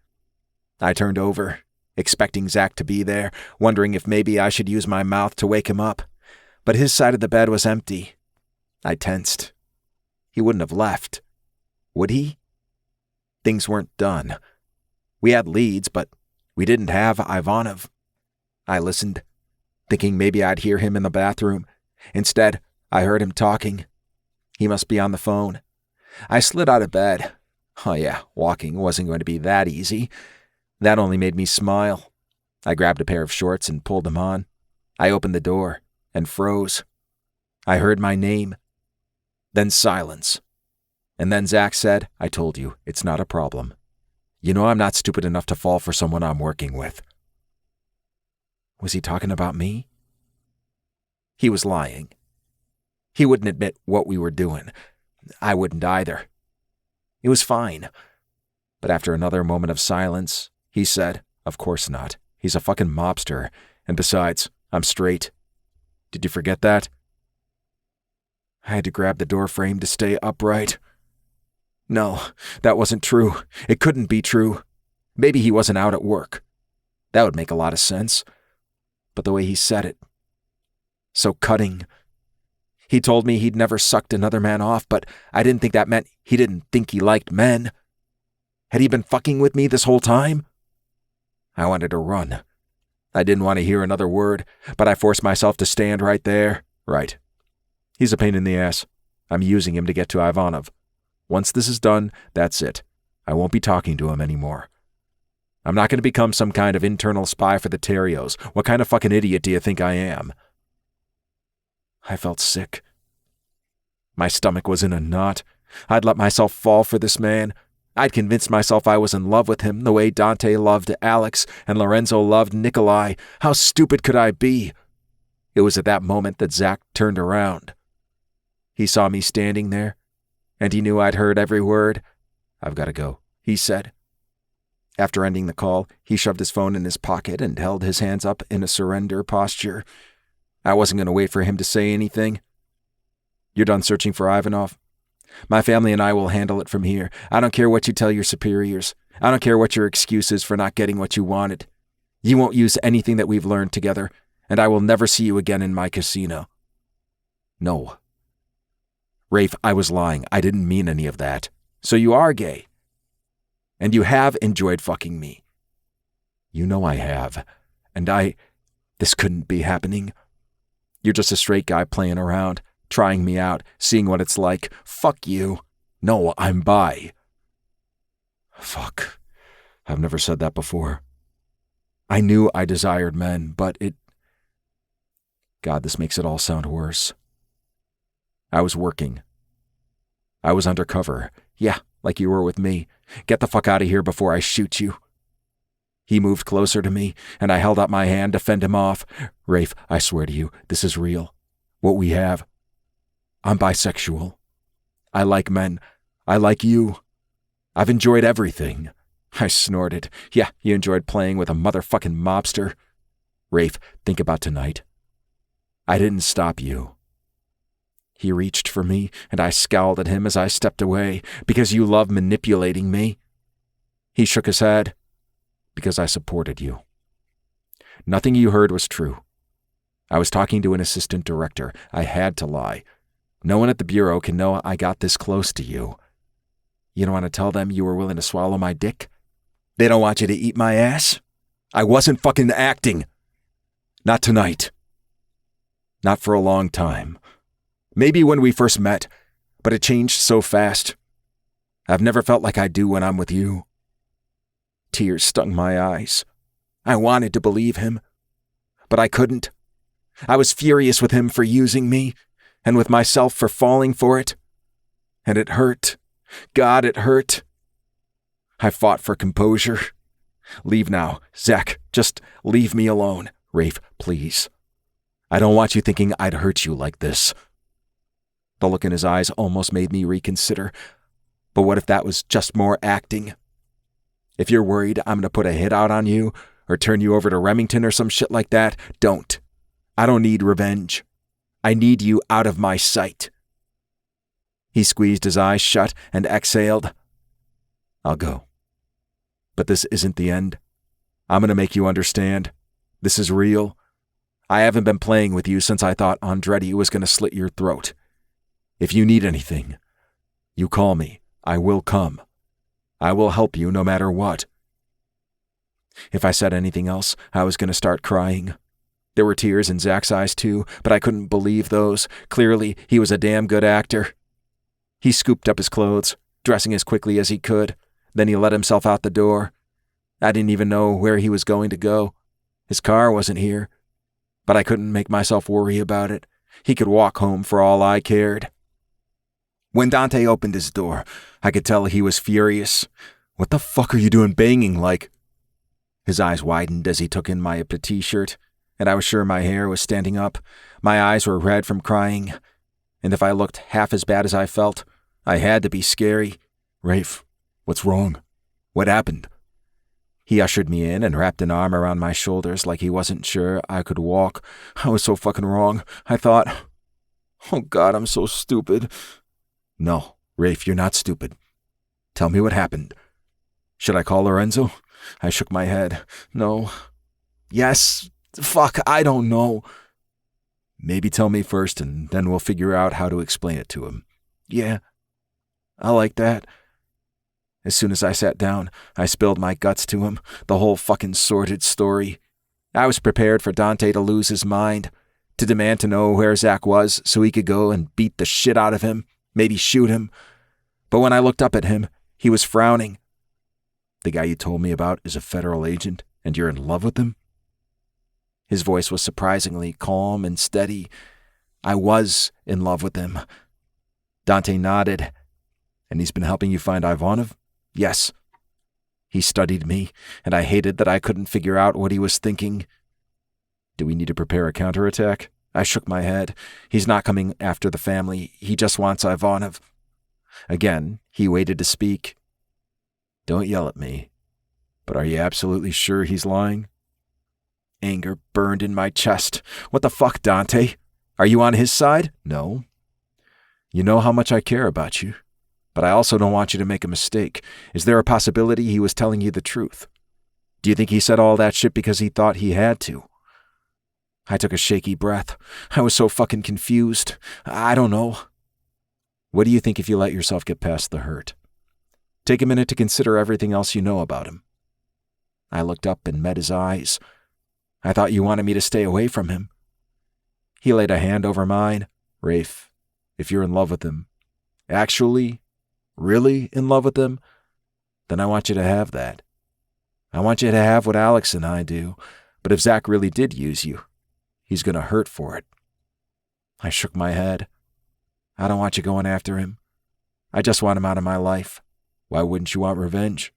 I turned over, expecting Zach to be there, wondering if maybe I should use my mouth to wake him up. But his side of the bed was empty. I tensed. He wouldn't have left. Would he? Things weren't done. We had leads, but we didn't have Ivanov. I listened, thinking maybe I'd hear him in the bathroom. Instead, I heard him talking. He must be on the phone. I slid out of bed. Oh yeah, walking wasn't going to be that easy. That only made me smile. I grabbed a pair of shorts and pulled them on. I opened the door and froze. I heard my name. Then silence. And then Zach said, I told you, it's not a problem. You know I'm not stupid enough to fall for someone I'm working with. Was he talking about me? He was lying. He wouldn't admit what we were doing. I wouldn't either. It was fine. But after another moment of silence, he said, of course not. He's a fucking mobster. And besides, I'm straight. Did you forget that? I had to grab the door frame to stay upright. No, that wasn't true. It couldn't be true. Maybe he wasn't out at work. That would make a lot of sense. But the way he said it, so cutting. He told me he'd never sucked another man off, but I didn't think that meant he didn't think he liked men. Had he been fucking with me this whole time? I wanted to run. I didn't want to hear another word, but I forced myself to stand right there. Right. He's a pain in the ass. I'm using him to get to Ivanov. Once this is done, that's it. I won't be talking to him anymore. I'm not going to become some kind of internal spy for the Terrios. What kind of fucking idiot do you think I am? I felt sick. My stomach was in a knot. I'd let myself fall for this man. I'd convinced myself I was in love with him the way Dante loved Alex and Lorenzo loved Nikolai. How stupid could I be? It was at that moment that Zach turned around. He saw me standing there, and he knew I'd heard every word. "I've got to go," he said. After ending the call, he shoved his phone in his pocket and held his hands up in a surrender posture. I wasn't going to wait for him to say anything. "You're done searching for Ivanov? My family and I will handle it from here. I don't care what you tell your superiors. I don't care what your excuse is for not getting what you wanted. You won't use anything that we've learned together, and I will never see you again in my casino." "No." "Rafe, I was lying. I didn't mean any of that. So you are gay. And you have enjoyed fucking me." "You know I have. And this couldn't be happening. You're just a straight guy playing around, trying me out, seeing what it's like. Fuck you. No, I'm bi." Fuck. I've never said that before. I knew I desired men, but God, this makes it all sound worse. I was working. I was undercover. Yeah, like you were with me. Get the fuck out of here before I shoot you. He moved closer to me, and I held out my hand to fend him off. "Rafe, I swear to you, this is real. What we have. I'm bisexual. I like men. I like you. I've enjoyed everything." I snorted. "Yeah, you enjoyed playing with a motherfucking mobster. Rafe, think about tonight. I didn't stop you." He reached for me, and I scowled at him as I stepped away. "Because you love manipulating me." He shook his head. "Because I supported you. Nothing you heard was true. I was talking to an assistant director. I had to lie. No one at the bureau can know I got this close to you. You don't want to tell them you were willing to swallow my dick? They don't want you to eat my ass? I wasn't fucking acting. Not tonight. Not for a long time. Maybe when we first met, but it changed so fast. I've never felt like I do when I'm with you." Tears stung my eyes. I wanted to believe him, but I couldn't. I was furious with him for using me, and with myself for falling for it. And it hurt. God, it hurt. I fought for composure. "Leave now. Zach, just leave me alone. Rafe, please. I don't want you thinking I'd hurt you like this." The look in his eyes almost made me reconsider. But what if that was just more acting? If you're worried I'm going to put a hit out on you or turn you over to Remington or some shit like that, don't. I don't need revenge. I need you out of my sight. He squeezed his eyes shut and exhaled. "I'll go. But this isn't the end. I'm going to make you understand. This is real. I haven't been playing with you since I thought Andretti was going to slit your throat. If you need anything, you call me. I will come. I will help you no matter what." If I said anything else, I was going to start crying. There were tears in Zach's eyes too, but I couldn't believe those. Clearly, he was a damn good actor. He scooped up his clothes, dressing as quickly as he could. Then he let himself out the door. I didn't even know where he was going to go. His car wasn't here. But I couldn't make myself worry about it. He could walk home for all I cared. When Dante opened his door, I could tell he was furious. "What the fuck are you doing banging like?" His eyes widened as he took in my petit shirt, and I was sure my hair was standing up. My eyes were red from crying, and if I looked half as bad as I felt, I had to be scary. "Rafe, what's wrong? What happened?" He ushered me in and wrapped an arm around my shoulders like he wasn't sure I could walk. I was so fucking wrong. I thought, "Oh God, I'm so stupid." "No, Rafe, you're not stupid. Tell me what happened. Should I call Lorenzo?" I shook my head. "No." "Yes. Fuck, I don't know." "Maybe tell me first and then we'll figure out how to explain it to him." "Yeah, I like that." As soon as I sat down, I spilled my guts to him, the whole fucking sordid story. I was prepared for Dante to lose his mind, to demand to know where Zach was so he could go and beat the shit out of him, maybe shoot him. But when I looked up at him, he was frowning. "The guy you told me about is a federal agent, and you're in love with him?" His voice was surprisingly calm and steady. I was in love with him. Dante nodded. "And he's been helping you find Ivanov?" "Yes." He studied me, and I hated that I couldn't figure out what he was thinking. "Do we need to prepare a counterattack?" I shook my head. He's not coming after the family. He just wants Ivanov. Again, he waited to speak. Don't yell at me. But are you absolutely sure he's lying? Anger burned in my chest. What the fuck, Dante? Are you on his side? No. You know how much I care about you. But I also don't want you to make a mistake. Is there a possibility he was telling you the truth? Do you think he said all that shit because he thought he had to? I took a shaky breath. I was so fucking confused. I don't know. What do you think if you let yourself get past the hurt? Take a minute to consider everything else you know about him. I looked up and met his eyes. I thought you wanted me to stay away from him. He laid a hand over mine. Rafe, if you're in love with him, actually, really in love with him, then I want you to have that. I want you to have what Alex and I do, but if Zach really did use you, he's going to hurt for it. I shook my head. I don't want you going after him. I just want him out of my life. Why wouldn't you want revenge?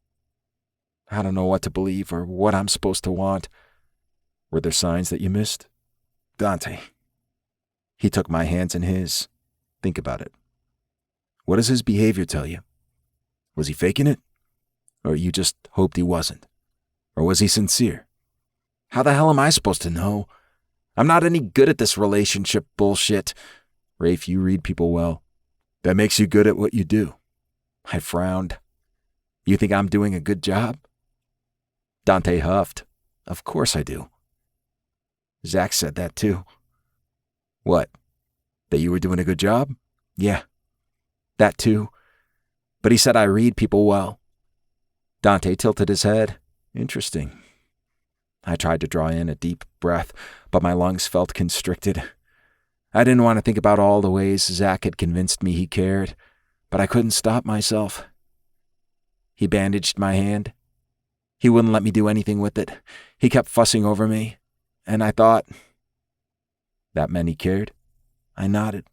I don't know what to believe or what I'm supposed to want. Were there signs that you missed? Dante. He took my hands in his. Think about it. What does his behavior tell you? Was he faking it? Or you just hoped he wasn't? Or was he sincere? How the hell am I supposed to know? I'm not any good at this relationship bullshit. Rafe, you read people well. That makes you good at what you do. I frowned. You think I'm doing a good job? Dante huffed. Of course I do. Zach said that too. What? That you were doing a good job? Yeah. That too. But he said I read people well. Dante tilted his head. Interesting. I tried to draw in a deep breath, but my lungs felt constricted. I didn't want to think about all the ways Zach had convinced me he cared, but I couldn't stop myself. He bandaged my hand. He wouldn't let me do anything with it. He kept fussing over me, and I thought, that meant he cared? I nodded.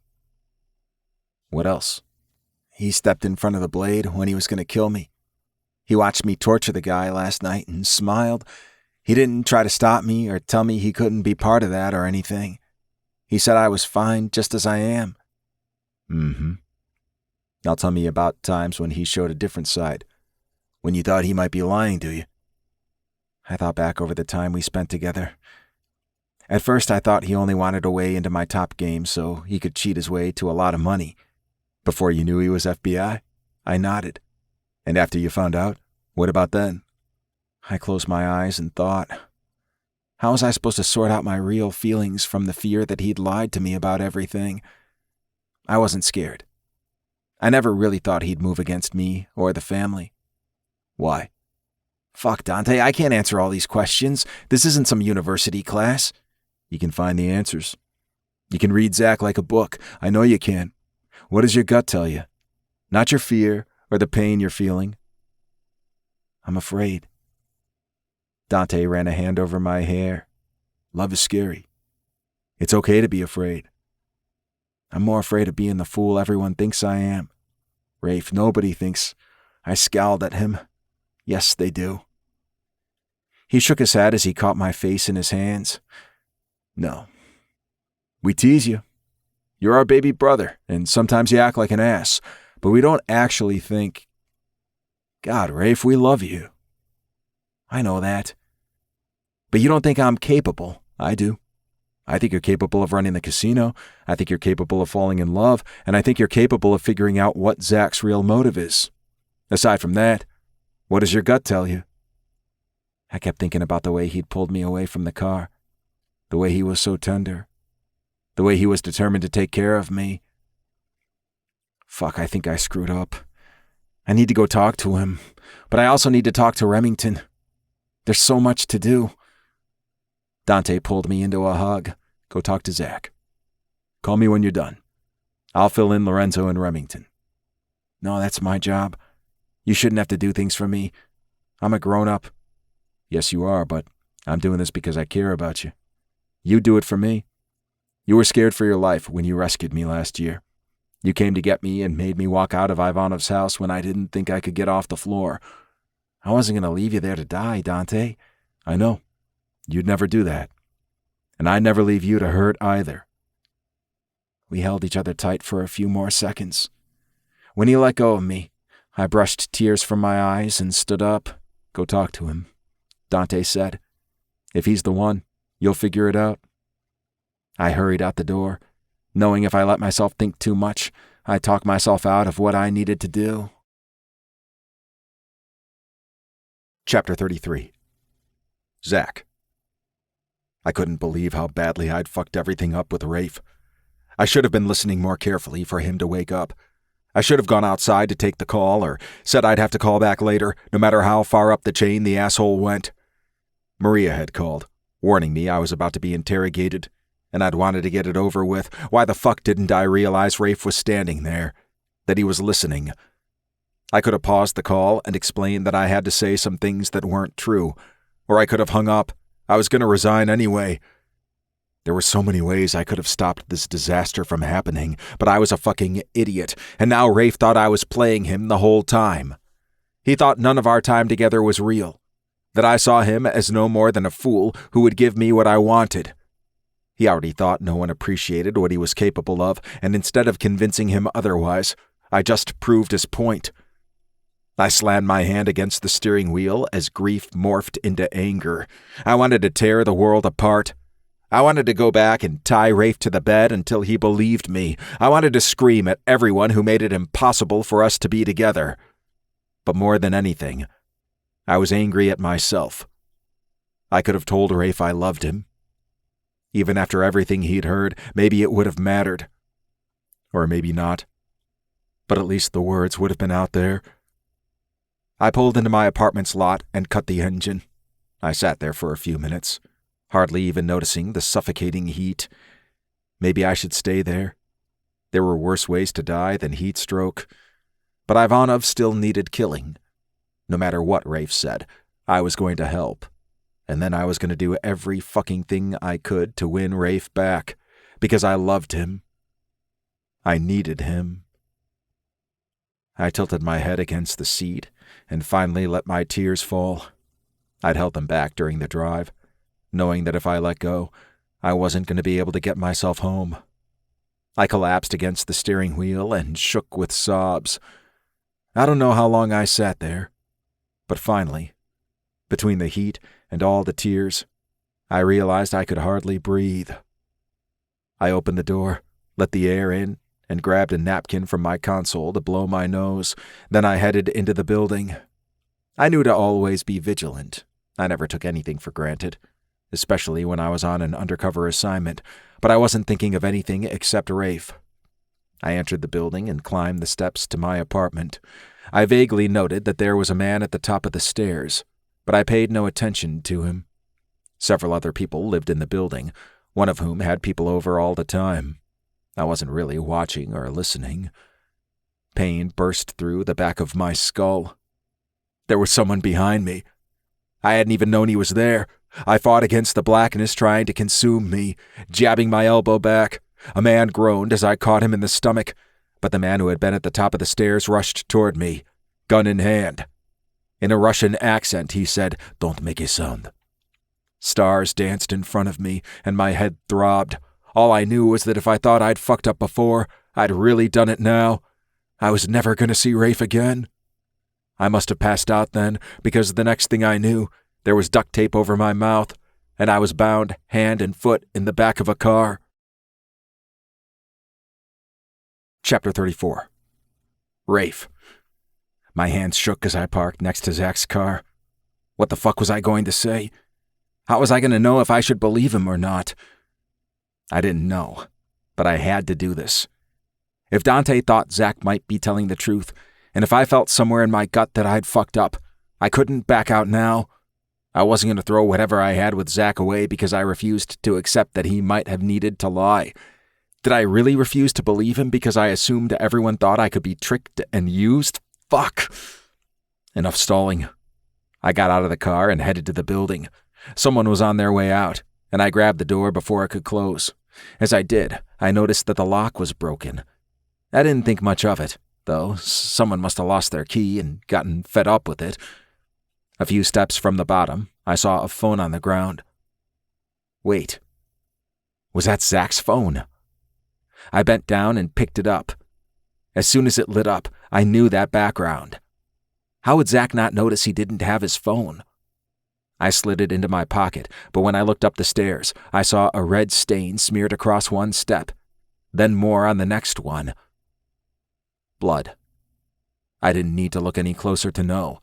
What else? He stepped in front of the blade when he was going to kill me. He watched me torture the guy last night and smiled. He didn't try to stop me or tell me he couldn't be part of that or anything. He said I was fine just as I am. Now tell me about times when he showed a different side. When you thought he might be lying to you. I thought back over the time we spent together. At first I thought he only wanted a way into my top game so he could cheat his way to a lot of money. Before you knew he was FBI? I nodded. And after you found out, what about then? I closed my eyes and thought, how was I supposed to sort out my real feelings from the fear that he'd lied to me about everything? I wasn't scared. I never really thought he'd move against me or the family. Why? Fuck, Dante, I can't answer all these questions. This isn't some university class. You can find the answers. You can read Zach like a book. I know you can. What does your gut tell you? Not your fear or the pain you're feeling. I'm afraid. Dante ran a hand over my hair. Love is scary. It's okay to be afraid. I'm more afraid of being the fool everyone thinks I am. Rafe, nobody thinks. I scowled at him. Yes, they do. He shook his head as he caught my face in his hands. No. We tease you. You're our baby brother, and sometimes you act like an ass, but we don't actually think. God, Rafe, we love you. I know that. But you don't think I'm capable. I do. I think you're capable of running the casino. I think you're capable of falling in love, and I think you're capable of figuring out what Zach's real motive is. Aside from that, what does your gut tell you? I kept thinking about the way he'd pulled me away from the car, the way he was so tender, the way he was determined to take care of me. Fuck, I think I screwed up. I need to go talk to him, but I also need to talk to Remington. There's so much to do. Dante pulled me into a hug. Go talk to Zach. Call me when you're done. I'll fill in Lorenzo and Remington. No, that's my job. You shouldn't have to do things for me. I'm a grown-up. Yes, you are, but I'm doing this because I care about you. You do it for me. You were scared for your life when you rescued me last year. You came to get me and made me walk out of Ivanov's house when I didn't think I could get off the floor. I wasn't going to leave you there to die, Dante. I know. You'd never do that. And I'd never leave you to hurt either. We held each other tight for a few more seconds. When he let go of me, I brushed tears from my eyes and stood up. Go talk to him, Dante said. If he's the one, you'll figure it out. I hurried out the door, knowing if I let myself think too much, I'd talk myself out of what I needed to do. Chapter 33. Zach. I couldn't believe how badly I'd fucked everything up with Rafe. I should have been listening more carefully for him to wake up. I should have gone outside to take the call or said I'd have to call back later, no matter how far up the chain the asshole went. Maria had called, warning me I was about to be interrogated, and I'd wanted to get it over with. Why the fuck didn't I realize Rafe was standing there, that he was listening? I could have paused the call and explained that I had to say some things that weren't true, or I could have hung up. I was going to resign anyway. There were so many ways I could have stopped this disaster from happening, but I was a fucking idiot, and now Rafe thought I was playing him the whole time. He thought none of our time together was real, that I saw him as no more than a fool who would give me what I wanted. He already thought no one appreciated what he was capable of, and instead of convincing him otherwise, I just proved his point. I slammed my hand against the steering wheel as grief morphed into anger. I wanted to tear the world apart. I wanted to go back and tie Rafe to the bed until he believed me. I wanted to scream at everyone who made it impossible for us to be together. But more than anything, I was angry at myself. I could have told Rafe I loved him. Even after everything he'd heard, maybe it would have mattered. Or maybe not. But at least the words would have been out there. I pulled into my apartment's lot and cut the engine. I sat there for a few minutes, hardly even noticing the suffocating heat. Maybe I should stay there. There were worse ways to die than heat stroke. But Ivanov still needed killing. No matter what Rafe said, I was going to help. And then I was going to do every fucking thing I could to win Rafe back, because I loved him. I needed him. I tilted my head against the seat and finally let my tears fall. I'd held them back during the drive, knowing that if I let go, I wasn't going to be able to get myself home. I collapsed against the steering wheel and shook with sobs. I don't know how long I sat there, but finally, between the heat and all the tears, I realized I could hardly breathe. I opened the door, let the air in, and grabbed a napkin from my console to blow my nose. Then I headed into the building. I knew to always be vigilant. I never took anything for granted, especially when I was on an undercover assignment, but I wasn't thinking of anything except Rafe. I entered the building and climbed the steps to my apartment. I vaguely noted that there was a man at the top of the stairs, but I paid no attention to him. Several other people lived in the building, one of whom had people over all the time. I wasn't really watching or listening. Pain burst through the back of my skull. There was someone behind me. I hadn't even known he was there. I fought against the blackness trying to consume me, jabbing my elbow back. A man groaned as I caught him in the stomach, but the man who had been at the top of the stairs rushed toward me, gun in hand. In a Russian accent, he said, "Don't make a sound." Stars danced in front of me, and my head throbbed. All I knew was that if I thought I'd fucked up before, I'd really done it now. I was never going to see Rafe again. I must have passed out then, because the next thing I knew, there was duct tape over my mouth, and I was bound hand and foot in the back of a car. Chapter 34. Rafe. My hands shook as I parked next to Zach's car. What the fuck was I going to say? How was I going to know if I should believe him or not? I didn't know, but I had to do this. If Dante thought Zach might be telling the truth, and if I felt somewhere in my gut that I'd fucked up, I couldn't back out now. I wasn't going to throw whatever I had with Zach away because I refused to accept that he might have needed to lie. Did I really refuse to believe him because I assumed everyone thought I could be tricked and used? Fuck! Enough stalling. I got out of the car and headed to the building. Someone was on their way out, and I grabbed the door before it could close. As I did, I noticed that the lock was broken. I didn't think much of it, though. Someone must have lost their key and gotten fed up with it. A few steps from the bottom, I saw a phone on the ground. Wait. Was that Zach's phone? I bent down and picked it up. As soon as it lit up, I knew that background. How would Zach not notice he didn't have his phone? I slid it into my pocket, but when I looked up the stairs, I saw a red stain smeared across one step, then more on the next one. Blood. I didn't need to look any closer to know.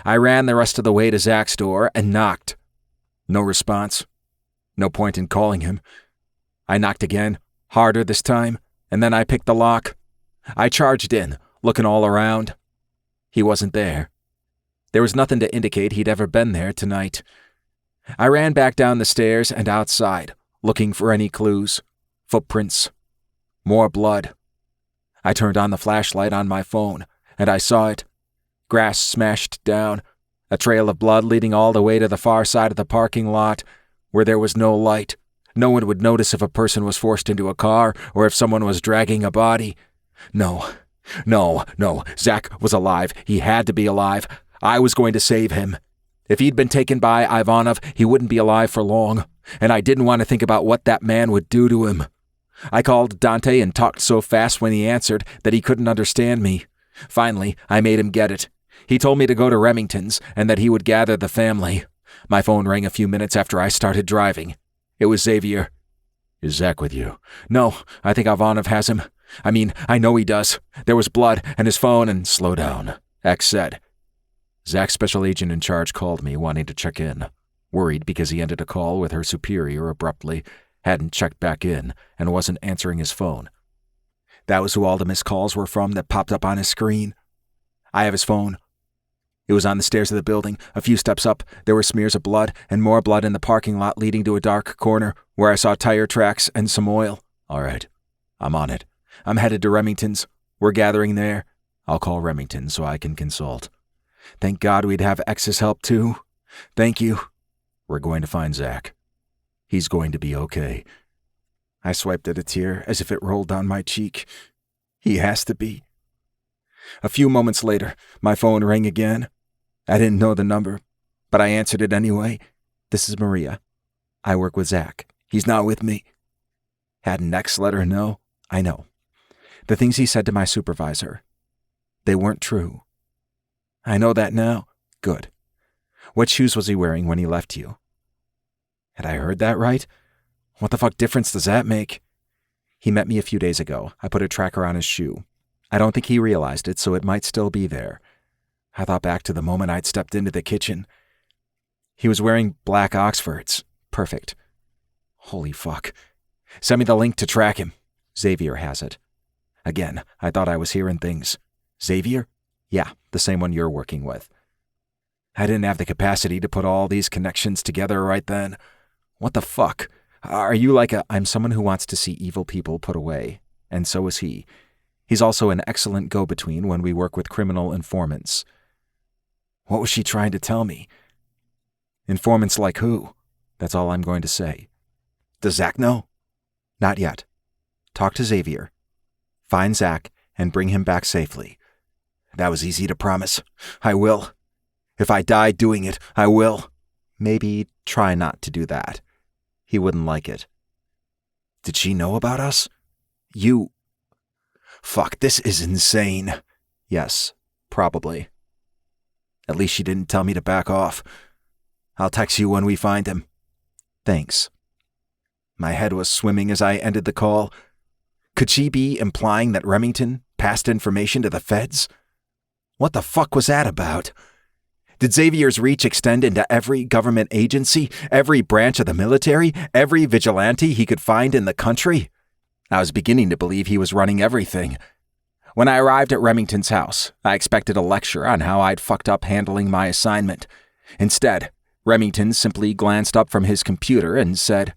I ran the rest of the way to Zach's door and knocked. No response. No point in calling him. I knocked again, harder this time, and then I picked the lock. I charged in, looking all around. He wasn't there. There was nothing to indicate he'd ever been there tonight. I ran back down the stairs and outside, looking for any clues. Footprints. More blood. I turned on the flashlight on my phone, and I saw it. Grass smashed down, a trail of blood leading all the way to the far side of the parking lot, where there was no light. No one would notice if a person was forced into a car or if someone was dragging a body. No. Zach was alive. He had to be alive. I was going to save him. If he'd been taken by Ivanov, he wouldn't be alive for long, and I didn't want to think about what that man would do to him. I called Dante and talked so fast when he answered that he couldn't understand me. Finally, I made him get it. He told me to go to Remington's and that he would gather the family. My phone rang a few minutes after I started driving. It was Xavier. Is Zach with you? No, I think Ivanov has him. I know he does. There was blood and his phone and... Slow down, X said. Zach's special agent in charge called me, wanting to check in. Worried because he ended a call with her superior abruptly, hadn't checked back in, and wasn't answering his phone. That was who all the missed calls were from that popped up on his screen. I have his phone. It was on the stairs of the building. A few steps up, there were smears of blood and more blood in the parking lot leading to a dark corner where I saw tire tracks and some oil. All right, I'm on it. I'm headed to Remington's. We're gathering there. I'll call Remington so I can consult. Thank God we'd have X's help too. Thank you. We're going to find Zach. He's going to be okay. I swiped at a tear as if it rolled down my cheek. He has to be. A few moments later, my phone rang again. I didn't know the number, but I answered it anyway. This is Maria. I work with Zach. He's not with me. Hadn't X let her know? I know. The things he said to my supervisor, they weren't true. I know that now. Good. What shoes was he wearing when he left you? Had I heard that right? What the fuck difference does that make? He met me a few days ago. I put a tracker on his shoe. I don't think he realized it, so it might still be there. I thought back to the moment I'd stepped into the kitchen. He was wearing black Oxfords. Perfect. Holy fuck. Send me the link to track him. Xavier has it. Again, I thought I was hearing things. Xavier? Yeah, the same one you're working with. I didn't have the capacity to put all these connections together right then. What the fuck? Are you like I'm someone who wants to see evil people put away, and so is he. He's also an excellent go-between when we work with criminal informants. What was she trying to tell me? Informants like who? That's all I'm going to say. Does Zach know? Not yet. Talk to Xavier. Find Zach and bring him back safely. That was easy to promise. I will. If I die doing it, I will. Maybe try not to do that. He wouldn't like it. Did she know about us? You... Fuck, this is insane. Yes, probably. At least she didn't tell me to back off. I'll text you when we find him. Thanks. My head was swimming as I ended the call. Could she be implying that Remington passed information to the feds? What the fuck was that about? Did Xavier's reach extend into every government agency, every branch of the military, every vigilante he could find in the country? I was beginning to believe he was running everything. When I arrived at Remington's house, I expected a lecture on how I'd fucked up handling my assignment. Instead, Remington simply glanced up from his computer and said,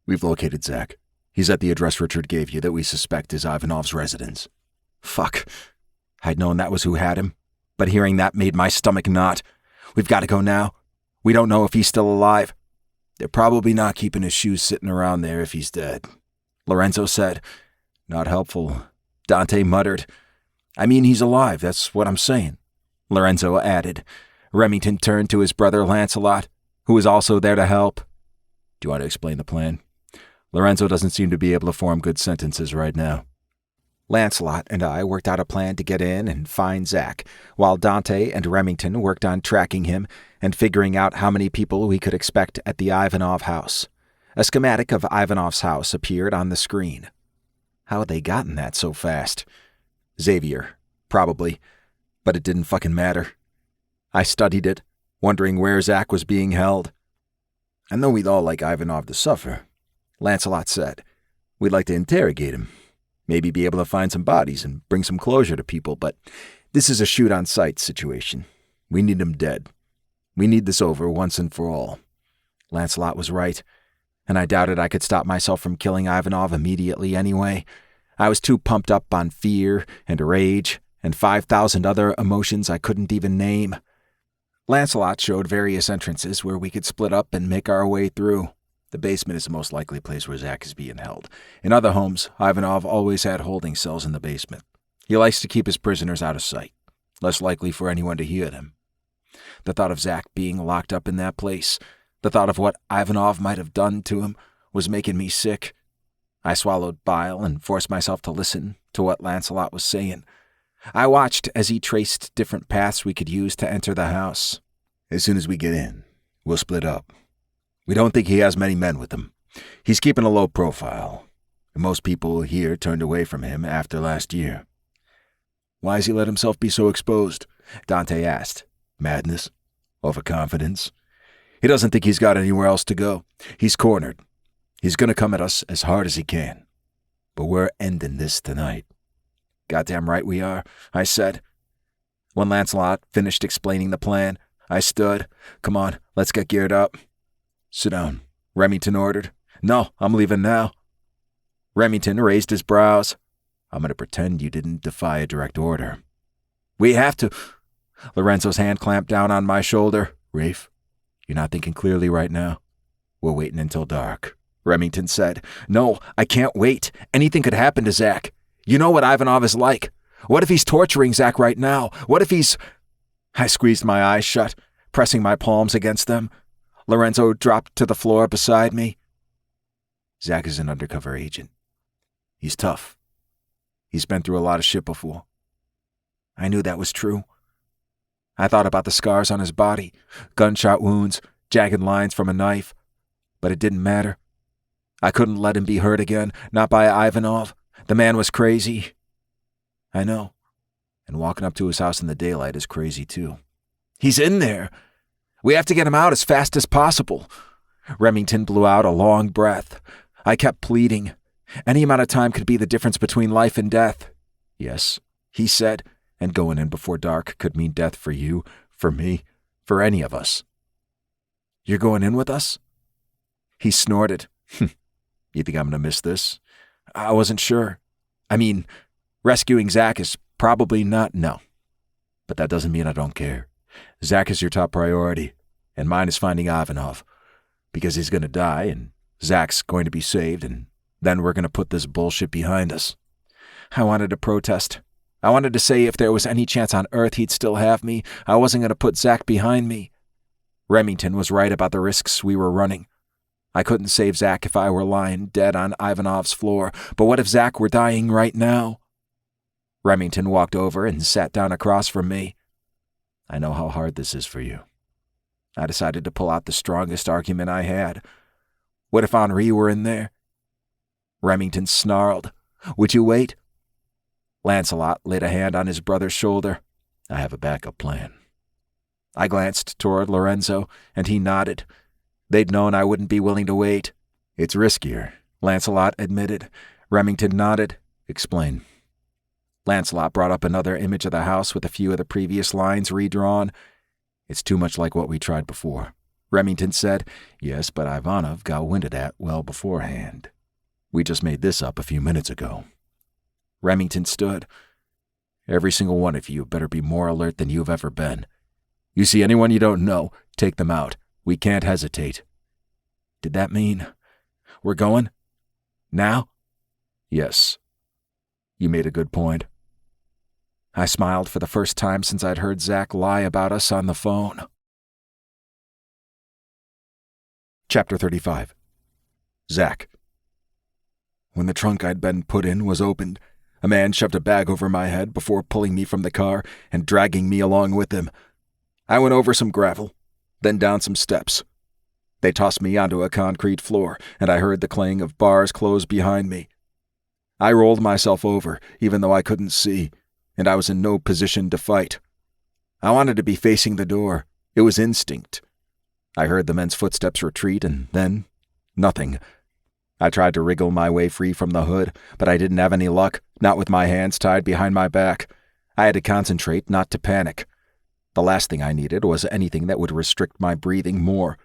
"We've located Zach. He's at the address Richard gave you that we suspect is Ivanov's residence." Fuck. I'd known that was who had him, but hearing that made my stomach knot. We've got to go now. We don't know if he's still alive. They're probably not keeping his shoes sitting around there if he's dead, Lorenzo said. Not helpful. Dante muttered. I mean, he's alive, that's what I'm saying, Lorenzo added. Remington turned to his brother Lancelot, who was also there to help. Do you want to explain the plan? Lorenzo doesn't seem to be able to form good sentences right now. Lancelot and I worked out a plan to get in and find Zach, while Dante and Remington worked on tracking him and figuring out how many people we could expect at the Ivanov house. A schematic of Ivanov's house appeared on the screen. How had they gotten that so fast? Xavier, probably, but it didn't fucking matter. I studied it, wondering where Zach was being held. I know we'd all like Ivanov to suffer, Lancelot said. We'd like to interrogate him. Maybe be able to find some bodies and bring some closure to people, but this is a shoot-on-sight situation. We need him dead. We need this over once and for all. Lancelot was right, and I doubted I could stop myself from killing Ivanov immediately anyway. I was too pumped up on fear and rage and 5,000 other emotions I couldn't even name. Lancelot showed various entrances where we could split up and make our way through. The basement is the most likely place where Zach is being held. In other homes, Ivanov always had holding cells in the basement. He likes to keep his prisoners out of sight, less likely for anyone to hear them. The thought of Zach being locked up in that place, the thought of what Ivanov might have done to him, was making me sick. I swallowed bile and forced myself to listen to what Lancelot was saying. I watched as he traced different paths we could use to enter the house. As soon as we get in, we'll split up. We don't think he has many men with him. He's keeping a low profile. And most people here turned away from him after last year. Why has he let himself be so exposed? Dante asked. Madness? Overconfidence? He doesn't think he's got anywhere else to go. He's cornered. He's going to come at us as hard as he can. But we're ending this tonight. Goddamn right we are, I said. When Lancelot finished explaining the plan, I stood. Come on, let's get geared up. Sit down, Remington ordered. No, I'm leaving now. Remington raised his brows. I'm going to pretend you didn't defy a direct order. We have to. Lorenzo's hand clamped down on my shoulder. Rafe, you're not thinking clearly right now. We're waiting until dark, Remington said. No, I can't wait. Anything could happen to Zach. You know what Ivanov is like. What if he's torturing Zach right now? What if he's... I squeezed my eyes shut, pressing my palms against them. Lorenzo dropped to the floor beside me. Zach is an undercover agent. He's tough. He's been through a lot of shit before. I knew that was true. I thought about the scars on his body, gunshot wounds, jagged lines from a knife. But it didn't matter. I couldn't let him be hurt again, not by Ivanov. The man was crazy. I know. And walking up to his house in the daylight is crazy too. He's in there. We have to get him out as fast as possible. Remington blew out a long breath. I kept pleading. Any amount of time could be the difference between life and death. Yes, he said, and going in before dark could mean death for you, for me, for any of us. You're going in with us? He snorted. You think I'm going to miss this? I wasn't sure. I mean, rescuing Zach is probably not... No. But that doesn't mean I don't care. Zach is your top priority, and mine is finding Ivanov. Because he's going to die, and Zach's going to be saved, and then we're going to put this bullshit behind us. I wanted to protest. I wanted to say if there was any chance on earth he'd still have me, I wasn't going to put Zach behind me. Remington was right about the risks we were running. I couldn't save Zach if I were lying dead on Ivanov's floor, but what if Zach were dying right now? Remington walked over and sat down across from me. I know how hard this is for you. I decided to pull out the strongest argument I had. What if Henri were in there? Remington snarled. Would you wait? Lancelot laid a hand on his brother's shoulder. I have a backup plan. I glanced toward Lorenzo, and he nodded. They'd known I wouldn't be willing to wait. It's riskier, Lancelot admitted. Remington nodded. Explain. Lancelot brought up another image of the house with a few of the previous lines redrawn. It's too much like what we tried before, Remington said. Yes, but Ivanov got wind of that well beforehand. We just made this up a few minutes ago. Remington stood. Every single one of you better be more alert than you've ever been. You see anyone you don't know, take them out. We can't hesitate. Did that mean we're going? Now? Yes. You made a good point. I smiled for the first time since I'd heard Zach lie about us on the phone. Chapter 35. Zach. When the trunk I'd been put in was opened, a man shoved a bag over my head before pulling me from the car and dragging me along with him. I went over some gravel, then down some steps. They tossed me onto a concrete floor, and I heard the clang of bars close behind me. I rolled myself over, even though I couldn't see, and I was in no position to fight. I wanted to be facing the door. It was instinct. I heard the men's footsteps retreat, and then nothing. I tried to wriggle my way free from the hood, but I didn't have any luck, not with my hands tied behind my back. I had to concentrate not to panic. The last thing I needed was anything that would restrict my breathing more.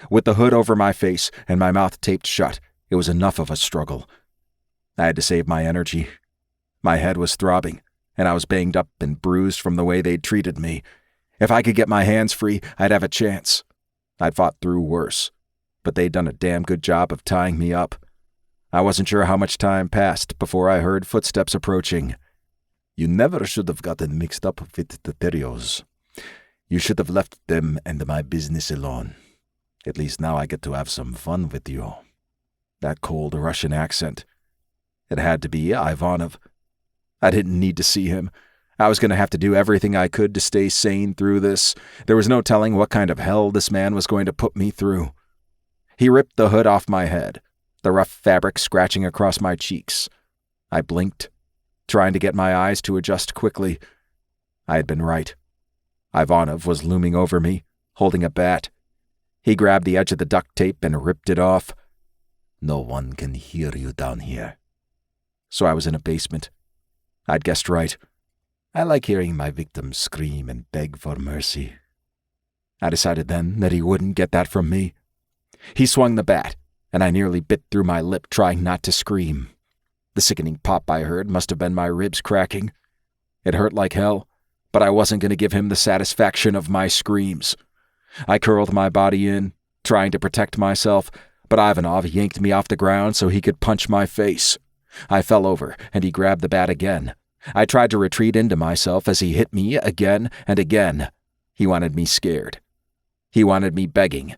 With the hood over my face and my mouth taped shut, it was enough of a struggle. I had to save my energy. My head was throbbing, and I was banged up and bruised from the way they'd treated me. If I could get my hands free, I'd have a chance. I'd fought through worse, but they'd done a damn good job of tying me up. I wasn't sure how much time passed before I heard footsteps approaching. You never should have gotten mixed up with the Terios. You should have left them and my business alone. At least now I get to have some fun with you. That cold Russian accent. It had to be Ivanov. I didn't need to see him. I was going to have to do everything I could to stay sane through this. There was no telling what kind of hell this man was going to put me through. He ripped the hood off my head, the rough fabric scratching across my cheeks. I blinked, trying to get my eyes to adjust quickly. I had been right. Ivanov was looming over me, holding a bat. He grabbed the edge of the duct tape and ripped it off. No one can hear you down here. So I was in a basement. I'd guessed right. I like hearing my victims scream and beg for mercy. I decided then that he wouldn't get that from me. He swung the bat, and I nearly bit through my lip trying not to scream. The sickening pop I heard must have been my ribs cracking. It hurt like hell, but I wasn't going to give him the satisfaction of my screams. I curled my body in, trying to protect myself, but Ivanov yanked me off the ground so he could punch my face. I fell over, and he grabbed the bat again. I tried to retreat into myself as he hit me again and again. He wanted me scared. He wanted me begging,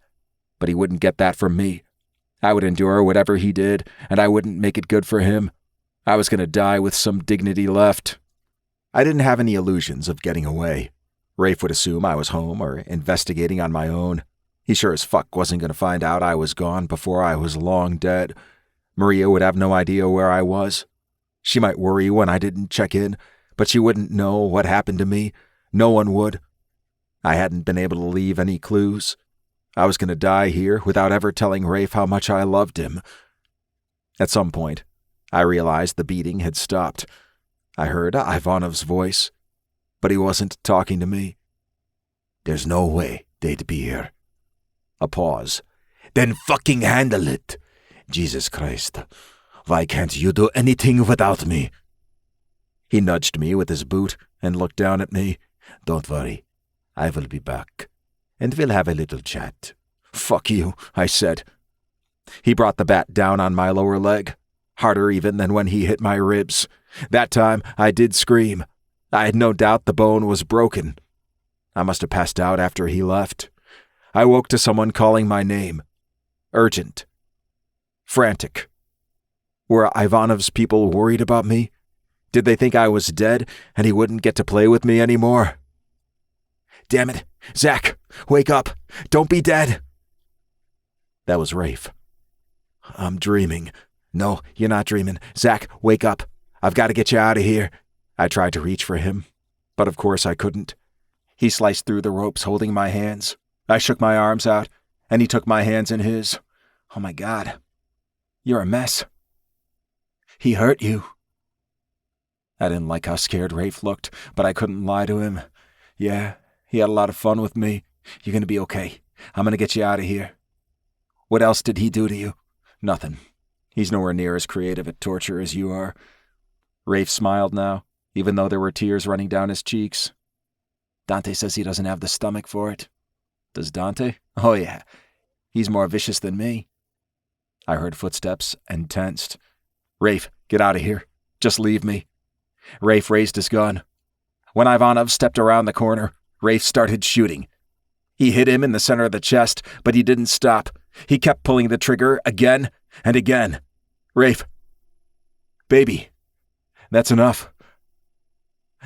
but he wouldn't get that from me. I would endure whatever he did, and I wouldn't make it good for him. I was going to die with some dignity left. I didn't have any illusions of getting away. Rafe would assume I was home or investigating on my own. He sure as fuck wasn't going to find out I was gone before I was long dead. Maria would have no idea where I was. She might worry when I didn't check in, but she wouldn't know what happened to me. No one would. I hadn't been able to leave any clues. I was going to die here without ever telling Rafe how much I loved him. At some point, I realized the beating had stopped. I heard Ivanov's voice, but he wasn't talking to me. There's no way they'd be here. A pause. Then fucking handle it. Jesus Christ. Why can't you do anything without me? He nudged me with his boot and looked down at me. Don't worry. I will be back, and we'll have a little chat. Fuck you, I said. He brought the bat down on my lower leg, harder even than when he hit my ribs. That time, I did scream. I had no doubt the bone was broken. I must have passed out after he left. I woke to someone calling my name. Urgent. Frantic. Were Ivanov's people worried about me? Did they think I was dead and he wouldn't get to play with me anymore? Damn it, Zach, wake up. Don't be dead. That was Rafe. I'm dreaming. No, you're not dreaming. Zach, wake up. I've got to get you out of here. I tried to reach for him, but of course I couldn't. He sliced through the ropes holding my hands. I shook my arms out, and he took my hands in his. Oh my God. You're a mess. He hurt you. I didn't like how scared Rafe looked, but I couldn't lie to him. Yeah, he had a lot of fun with me. You're going to be okay. I'm going to get you out of here. What else did he do to you? Nothing. He's nowhere near as creative at torture as you are. Rafe smiled now, even though there were tears running down his cheeks. Dante says he doesn't have the stomach for it. Does Dante? Oh yeah. He's more vicious than me. I heard footsteps and tensed. Rafe, get out of here. Just leave me. Rafe raised his gun. When Ivanov stepped around the corner, Rafe started shooting. He hit him in the center of the chest, but he didn't stop. He kept pulling the trigger again and again. Rafe, Baby, that's enough.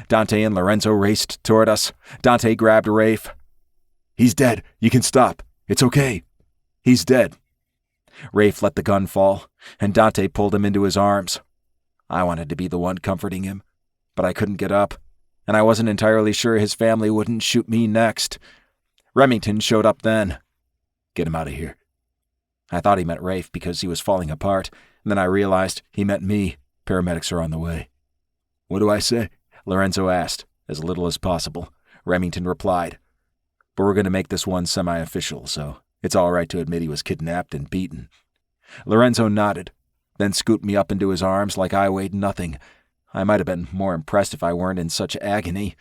Dante and Lorenzo raced toward us. Dante grabbed Rafe. He's dead. You can stop. It's okay. He's dead. Rafe let the gun fall, and Dante pulled him into his arms. I wanted to be the one comforting him, but I couldn't get up, and I wasn't entirely sure his family wouldn't shoot me next. Remington showed up then. Get him out of here. I thought he meant Rafe because he was falling apart, and then I realized he meant me. Paramedics are on the way. What do I say? Lorenzo asked. As little as possible. Remington replied. But we're going to make this one semi-official, so it's all right to admit he was kidnapped and beaten. Lorenzo nodded, then scooped me up into his arms like I weighed nothing. I might have been more impressed if I weren't in such agony.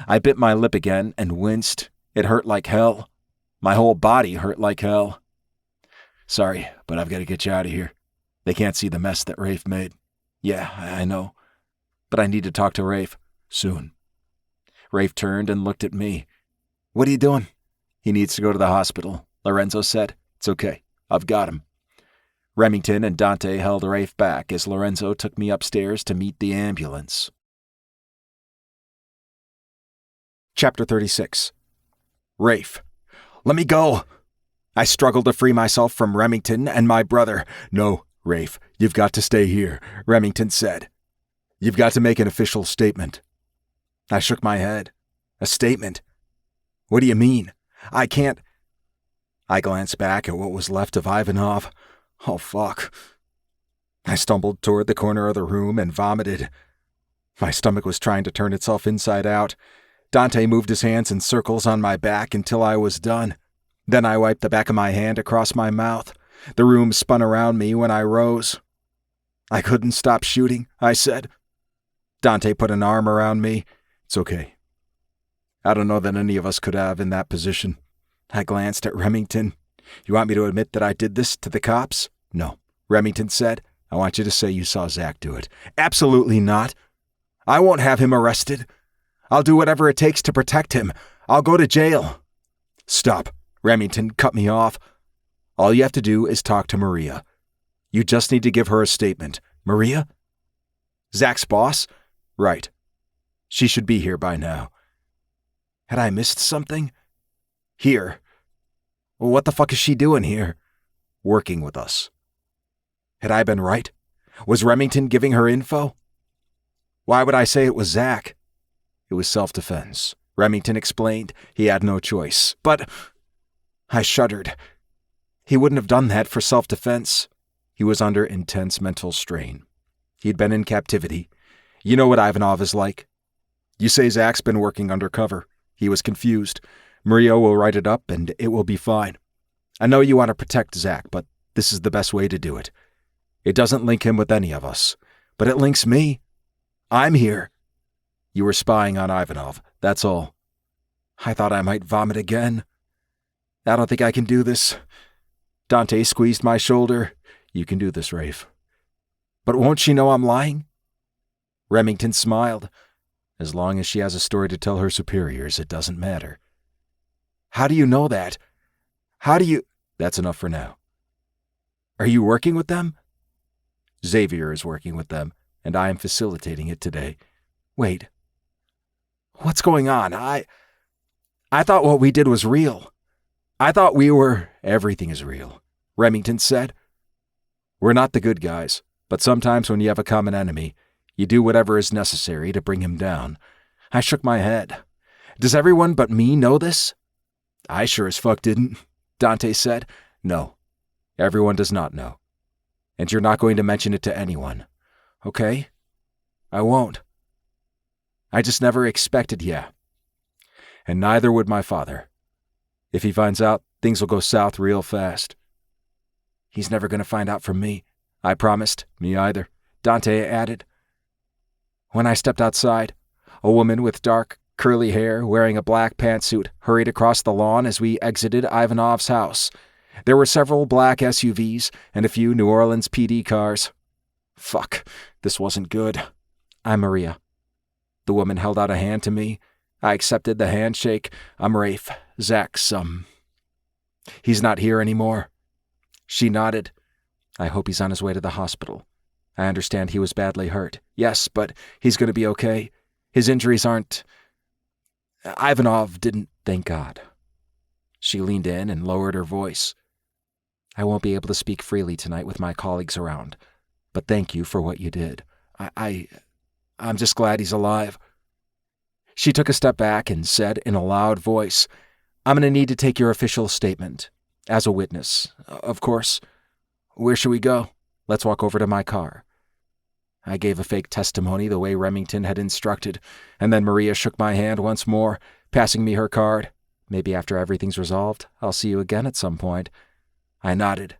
I bit my lip again and winced. It hurt like hell. My whole body hurt like hell. Sorry, but I've got to get you out of here. They can't see the mess that Rafe made. Yeah, I know. But I need to talk to Rafe. Soon. Rafe turned and looked at me. What are you doing? He needs to go to the hospital, Lorenzo said. It's okay. I've got him. Remington and Dante held Rafe back as Lorenzo took me upstairs to meet the ambulance. Chapter 36. Rafe. Let me go! I struggled to free myself from Remington and my brother. No, Rafe, you've got to stay here, Remington said. You've got to make an official statement. I shook my head. A statement? What do you mean? I can't. I glanced back at what was left of Ivanov. Oh, fuck. I stumbled toward the corner of the room and vomited. My stomach was trying to turn itself inside out. Dante moved his hands in circles on my back until I was done. Then I wiped the back of my hand across my mouth. The room spun around me when I rose. I couldn't stop shooting, I said. Dante put an arm around me. It's okay. I don't know that any of us could have in that position. I glanced at Remington. You want me to admit that I did this to the cops? No, Remington said. I want you to say you saw Zach do it. Absolutely not. I won't have him arrested. I'll do whatever it takes to protect him. I'll go to jail. Stop. Remington cut me off. All you have to do is talk to Maria. You just need to give her a statement. Maria? Zach's boss? Right. She should be here by now. Had I missed something? Here. Well, what the fuck is she doing here? Working with us. Had I been right? Was Remington giving her info? Why would I say it was Zach? It was self-defense. Remington explained. He had no choice. But I shuddered. He wouldn't have done that for self-defense. He was under intense mental strain. He'd been in captivity. You know what Ivanov is like. You say Zach's been working undercover. He was confused. Maria will write it up and it will be fine. I know you want to protect Zach, but this is the best way to do it. It doesn't link him with any of us, but it links me. I'm here. You were spying on Ivanov, that's all. I thought I might vomit again. I don't think I can do this. Dante squeezed my shoulder. You can do this, Rafe. But won't she know I'm lying? Remington smiled. As long as she has a story to tell her superiors, it doesn't matter. How do you know that? How do you... That's enough for now. Are you working with them? Xavier is working with them, and I am facilitating it today. Wait. What's going on? I thought what we did was real. I thought we were... Everything is real, Remington said. We're not the good guys, but sometimes when you have a common enemy, you do whatever is necessary to bring him down. I shook my head. Does everyone but me know this? I sure as fuck didn't, Dante said. No, everyone does not know. And you're not going to mention it to anyone, okay? I won't. I just never expected, yeah. And neither would my father. If he finds out, things will go south real fast. He's never going to find out from me, I promised. Me either, Dante added. When I stepped outside, a woman with dark, curly hair wearing a black pantsuit hurried across the lawn as we exited Ivanov's house. There were several black SUVs and a few New Orleans PD cars. Fuck, this wasn't good. I'm Maria. The woman held out a hand to me. I accepted the handshake. I'm Rafe, Zach's He's not here anymore. She nodded. I hope he's on his way to the hospital. I understand he was badly hurt. Yes, but he's going to be okay. His injuries aren't... Ivanov didn't, thank God. She leaned in and lowered her voice. I won't be able to speak freely tonight with my colleagues around, but thank you for what you did. I'm just glad he's alive. She took a step back and said in a loud voice, I'm going to need to take your official statement. As a witness, of course. Where should we go? Let's walk over to my car. I gave a fake testimony the way Remington had instructed, and then Maria shook my hand once more, passing me her card. Maybe after everything's resolved, I'll see you again at some point. I nodded.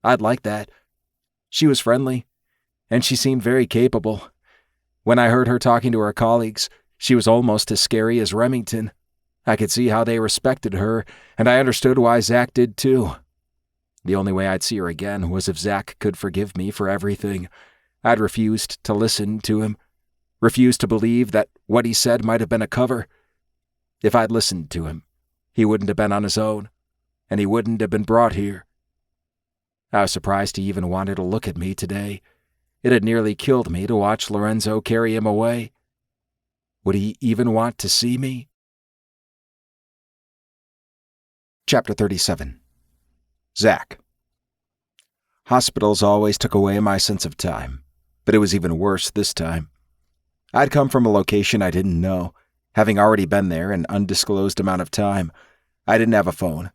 I'd like that. She was friendly, and she seemed very capable. When I heard her talking to her colleagues, she was almost as scary as Remington. I could see how they respected her, and I understood why Zach did too. The only way I'd see her again was if Zach could forgive me for everything. I'd refused to listen to him, refused to believe that what he said might have been a cover. If I'd listened to him, he wouldn't have been on his own, and he wouldn't have been brought here. I was surprised he even wanted to look at me today. It had nearly killed me to watch Lorenzo carry him away. Would he even want to see me? Chapter 37. Zach. Hospitals always took away my sense of time, but it was even worse this time. I'd come from a location I didn't know, having already been there an undisclosed amount of time. I didn't have a phone.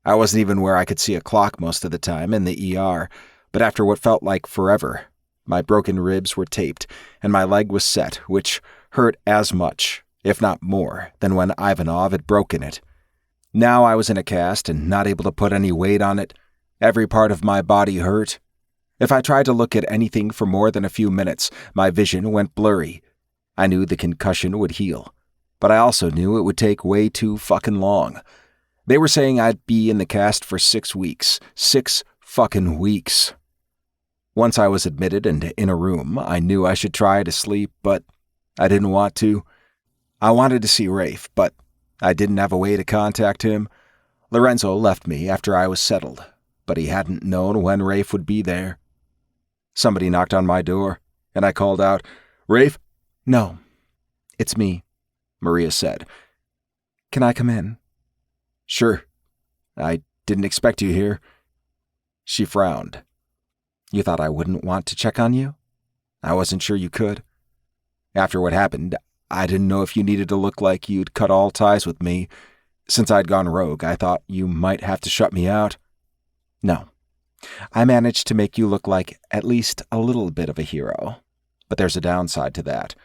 I wasn't even where I could see a clock most of the time in the ER, but after what felt like forever, my broken ribs were taped and my leg was set, which hurt as much, if not more, than when Ivanov had broken it. Now I was in a cast and not able to put any weight on it. Every part of my body hurt. If I tried to look at anything for more than a few minutes, my vision went blurry. I knew the concussion would heal, but I also knew it would take way too fucking long. They were saying I'd be in the cast for 6 weeks. 6 fucking weeks. Once I was admitted and in a room, I knew I should try to sleep, but I didn't want to. I wanted to see Rafe, but I didn't have a way to contact him. Lorenzo left me after I was settled, but he hadn't known when Rafe would be there. Somebody knocked on my door, and I called out, Rafe? No, it's me, Maria said. Can I come in? Sure. I didn't expect you here. She frowned. You thought I wouldn't want to check on you? I wasn't sure you could. After what happened, I didn't know if you needed to look like you'd cut all ties with me. Since I'd gone rogue, I thought you might have to shut me out. No. I managed to make you look like at least a little bit of a hero. But there's a downside to that.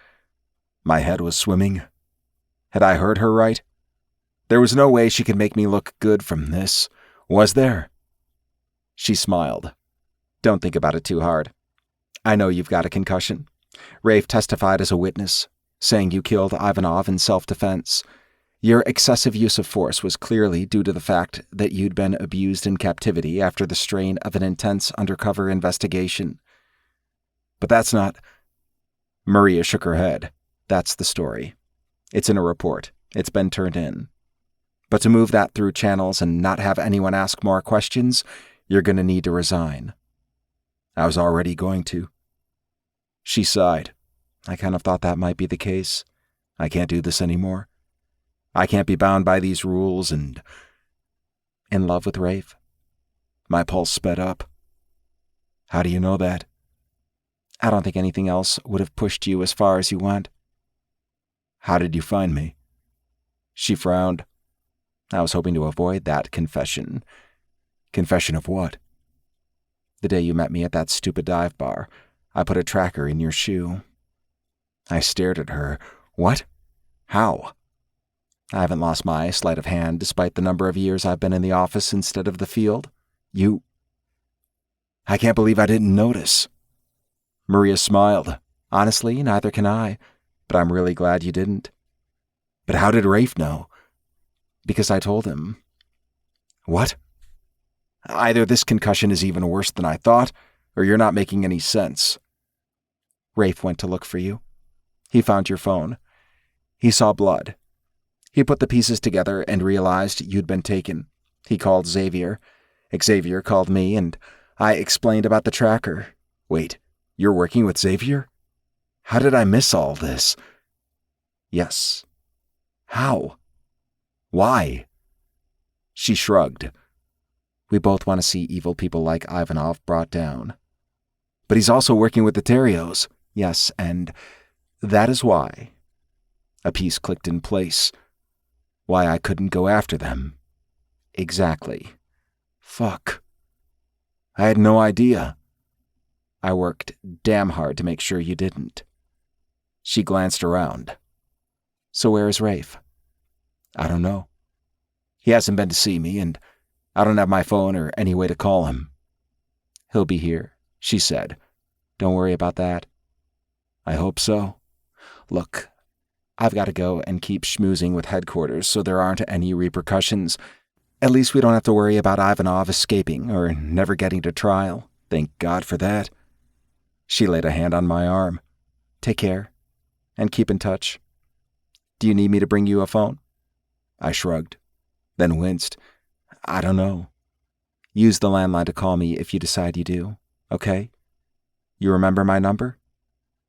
My head was swimming. Had I heard her right? There was no way she could make me look good from this, was there? She smiled. Don't think about it too hard. I know you've got a concussion. Rafe testified as a witness, saying you killed Ivanov in self-defense. Your excessive use of force was clearly due to the fact that you'd been abused in captivity after the strain of an intense undercover investigation. But that's not... Maria shook her head. That's the story. It's in a report. It's been turned in. But to move that through channels and not have anyone ask more questions, you're going to need to resign. I was already going to. She sighed. I kind of thought that might be the case. I can't do this anymore. I can't be bound by these rules and... In love with Rafe? My pulse sped up. How do you know that? I don't think anything else would have pushed you as far as you went. How did you find me? She frowned. I was hoping to avoid that confession. Confession of what? The day you met me at that stupid dive bar, I put a tracker in your shoe. I stared at her. What? How? I haven't lost my sleight of hand despite the number of years I've been in the office instead of the field. You... I can't believe I didn't notice. Maria smiled. Honestly, neither can I, but I'm really glad you didn't. But how did Rafe know? Because I told him. What? Either this concussion is even worse than I thought, or you're not making any sense. Rafe went to look for you. He found your phone. He saw blood. He put the pieces together and realized you'd been taken. He called Xavier. Xavier called me, and I explained about the tracker. Wait, You're working with Xavier? How did I miss all this? Yes. How? Why? She shrugged. We both want to see evil people like Ivanov brought down. But he's also working with the Terrios. Yes, and that is why. A piece clicked in place. Why I couldn't go after them. Exactly. Fuck. I had no idea. I worked damn hard to make sure you didn't. She glanced around. So where is Rafe? I don't know. He hasn't been to see me, and I don't have my phone or any way to call him. He'll be here, she said. Don't worry about that. I hope so. Look, I've got to go and keep schmoozing with headquarters so there aren't any repercussions. At least we don't have to worry about Ivanov escaping or never getting to trial. Thank God for that. She laid a hand on my arm. Take care, and keep in touch. Do you need me to bring you a phone? I shrugged, then winced. I don't know. Use the landline to call me if you decide you do, okay? You remember my number?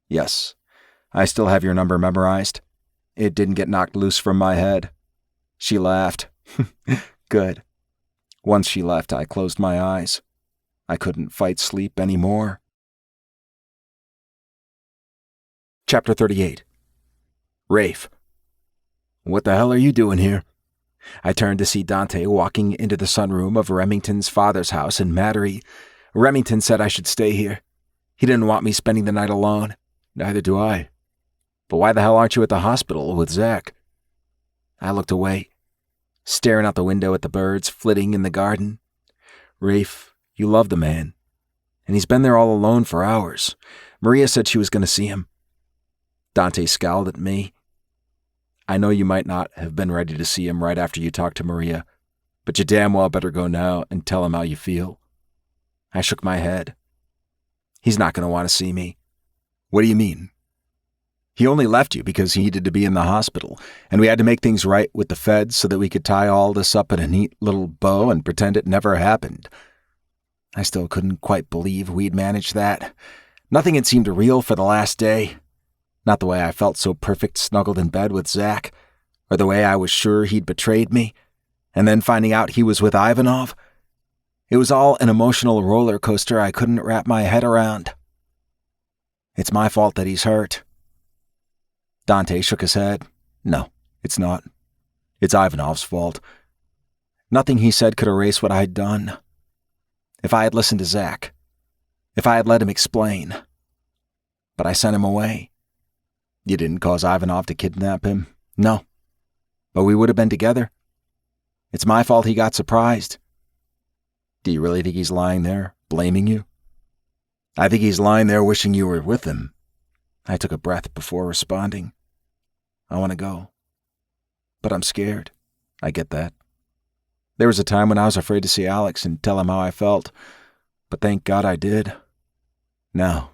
Yes. I still have your number memorized. It didn't get knocked loose from my head. She laughed. Good. Once she left, I closed my eyes. I couldn't fight sleep anymore. Chapter 38. Rafe. What the hell are you doing here? I turned to see Dante walking into the sunroom of Remington's father's house in Mattery. Remington said I should stay here. He didn't want me spending the night alone. Neither do I. But why the hell aren't you at the hospital with Zach? I looked away, staring out the window at the birds flitting in the garden. Rafe, you love the man, and he's been there all alone for hours. Maria said she was going to see him. Dante scowled at me. I know you might not have been ready to see him right after you talked to Maria, but you damn well better go now and tell him how you feel. I shook my head. He's not going to want to see me. What do you mean? He only left you because he needed to be in the hospital, and we had to make things right with the feds so that we could tie all this up in a neat little bow and pretend it never happened. I still couldn't quite believe we'd managed that. Nothing had seemed real for the last day. Not the way I felt so perfect snuggled in bed with Zach, or the way I was sure he'd betrayed me, and then finding out he was with Ivanov. It was all an emotional roller coaster I couldn't wrap my head around. It's my fault that he's hurt. Dante shook his head. No, it's not. It's Ivanov's fault. Nothing he said could erase what I'd done. If I had listened to Zach, if I had let him explain. But I sent him away. You didn't cause Ivanov to kidnap him? No. But we would have been together. It's my fault he got surprised. Do you really think he's lying there, blaming you? I think he's lying there wishing you were with him. I took a breath before responding. I want to go. But I'm scared. I get that. There was a time when I was afraid to see Alex and tell him how I felt, but thank God I did. Now,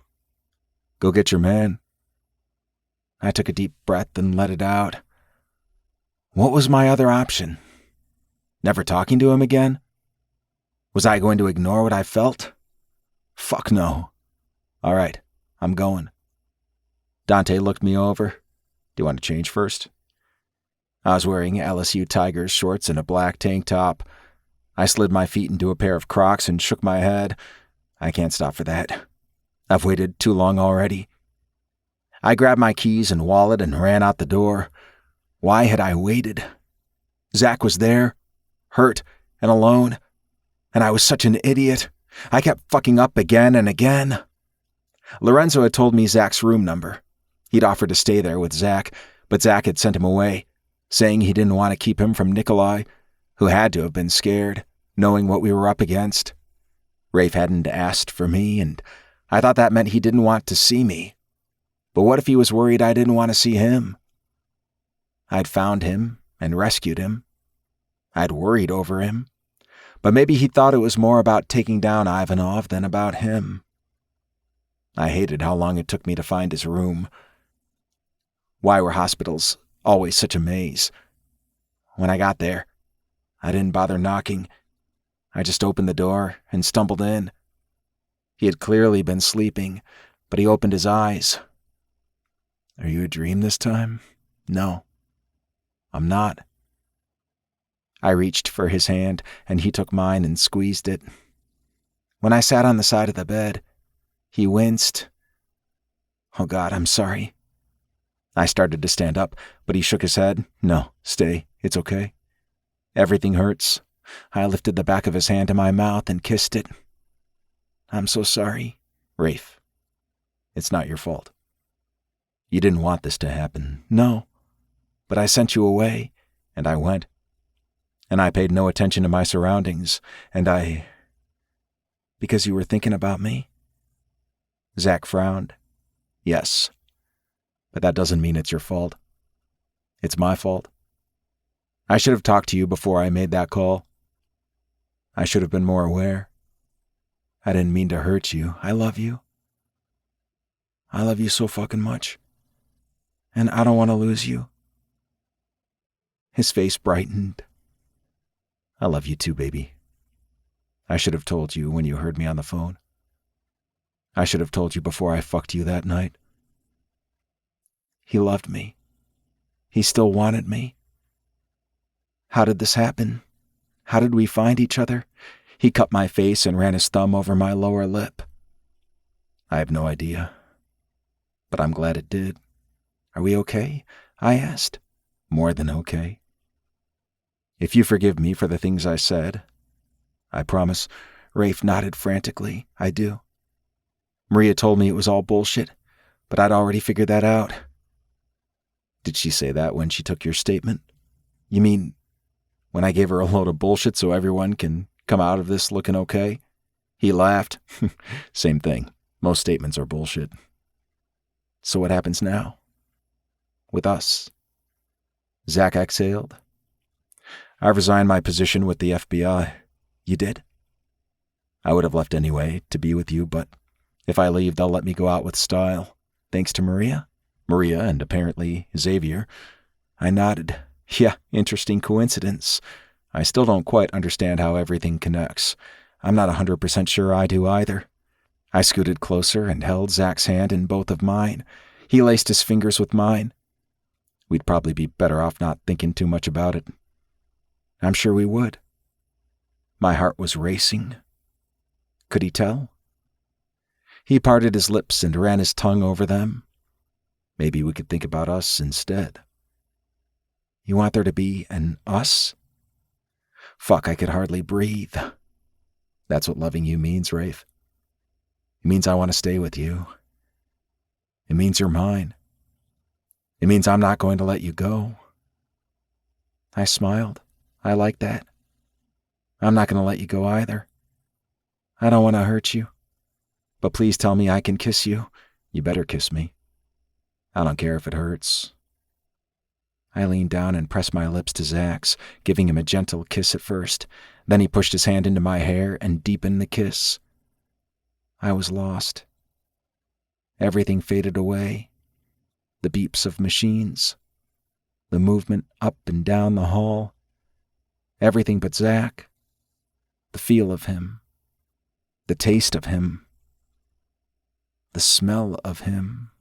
go get your man. I took a deep breath and let it out. What was my other option? Never talking to him again? Was I going to ignore what I felt? Fuck no. All right, I'm going. Dante looked me over. Do you want to change first? I was wearing LSU Tigers shorts and a black tank top. I slid my feet into a pair of Crocs and shook my head. I can't stop for that. I've waited too long already. I grabbed my keys and wallet and ran out the door. Why had I waited? Zach was there, hurt and alone, and I was such an idiot. I kept fucking up again and again. Lorenzo had told me Zach's room number. He'd offered to stay there with Zach, but Zach had sent him away, saying he didn't want to keep him from Nikolai, who had to have been scared, knowing what we were up against. Rafe hadn't asked for me, and I thought that meant he didn't want to see me. But what if he was worried I didn't want to see him? I'd found him and rescued him. I'd worried over him. But maybe he thought it was more about taking down Ivanov than about him. I hated how long it took me to find his room. Why were hospitals always such a maze? When I got there, I didn't bother knocking. I just opened the door and stumbled in. He had clearly been sleeping, but he opened his eyes. Are you a dream this time? No, I'm not. I reached for his hand, and he took mine and squeezed it. When I sat on the side of the bed, he winced. Oh God, I'm sorry. I started to stand up, but he shook his head. No, stay, it's okay. Everything hurts. I lifted the back of his hand to my mouth and kissed it. I'm so sorry, Rafe. It's not your fault. You didn't want this to happen. No, but I sent you away, and I went. And I paid no attention to my surroundings, and because you were thinking about me? Zach frowned. Yes, but that doesn't mean it's your fault. It's my fault. I should have talked to you before I made that call. I should have been more aware. I didn't mean to hurt you. I love you. I love you so fucking much. And I don't want to lose you. His face brightened. I love you too, baby. I should have told you when you heard me on the phone. I should have told you before I fucked you that night. He loved me. He still wanted me. How did this happen? How did we find each other? He cut my face and ran his thumb over my lower lip. I have no idea, but I'm glad it did. Are we okay? I asked. More than okay. If you forgive me for the things I said, I promise. Rafe nodded frantically. I do. Maria told me it was all bullshit, but I'd already figured that out. Did she say that when she took your statement? You mean when I gave her a load of bullshit so everyone can come out of this looking okay? He laughed. Same thing. Most statements are bullshit. So what happens now? With us? Zach exhaled. I resigned my position with the FBI. You did? I would have left anyway to be with you, but if I leave, they'll let me go out with style. Thanks to Maria? Maria and apparently Xavier. I nodded. Yeah, interesting coincidence. I still don't quite understand how everything connects. I'm not 100% sure I do either. I scooted closer and held Zach's hand in both of mine. He laced his fingers with mine. We'd probably be better off not thinking too much about it. I'm sure we would. My heart was racing. Could he tell? He parted his lips and ran his tongue over them. Maybe we could think about us instead. You want there to be an us? Fuck, I could hardly breathe. That's what loving you means, Rafe. It means I want to stay with you. It means you're mine. It means I'm not going to let you go. I smiled. I like that. I'm not going to let you go either. I don't want to hurt you. But please tell me I can kiss you. You better kiss me. I don't care if it hurts. I leaned down and pressed my lips to Zach's, giving him a gentle kiss at first. Then he pushed his hand into my hair and deepened the kiss. I was lost. Everything faded away. The beeps of machines. The movement up and down the hall. Everything but Zach. The feel of him. The taste of him. The smell of him.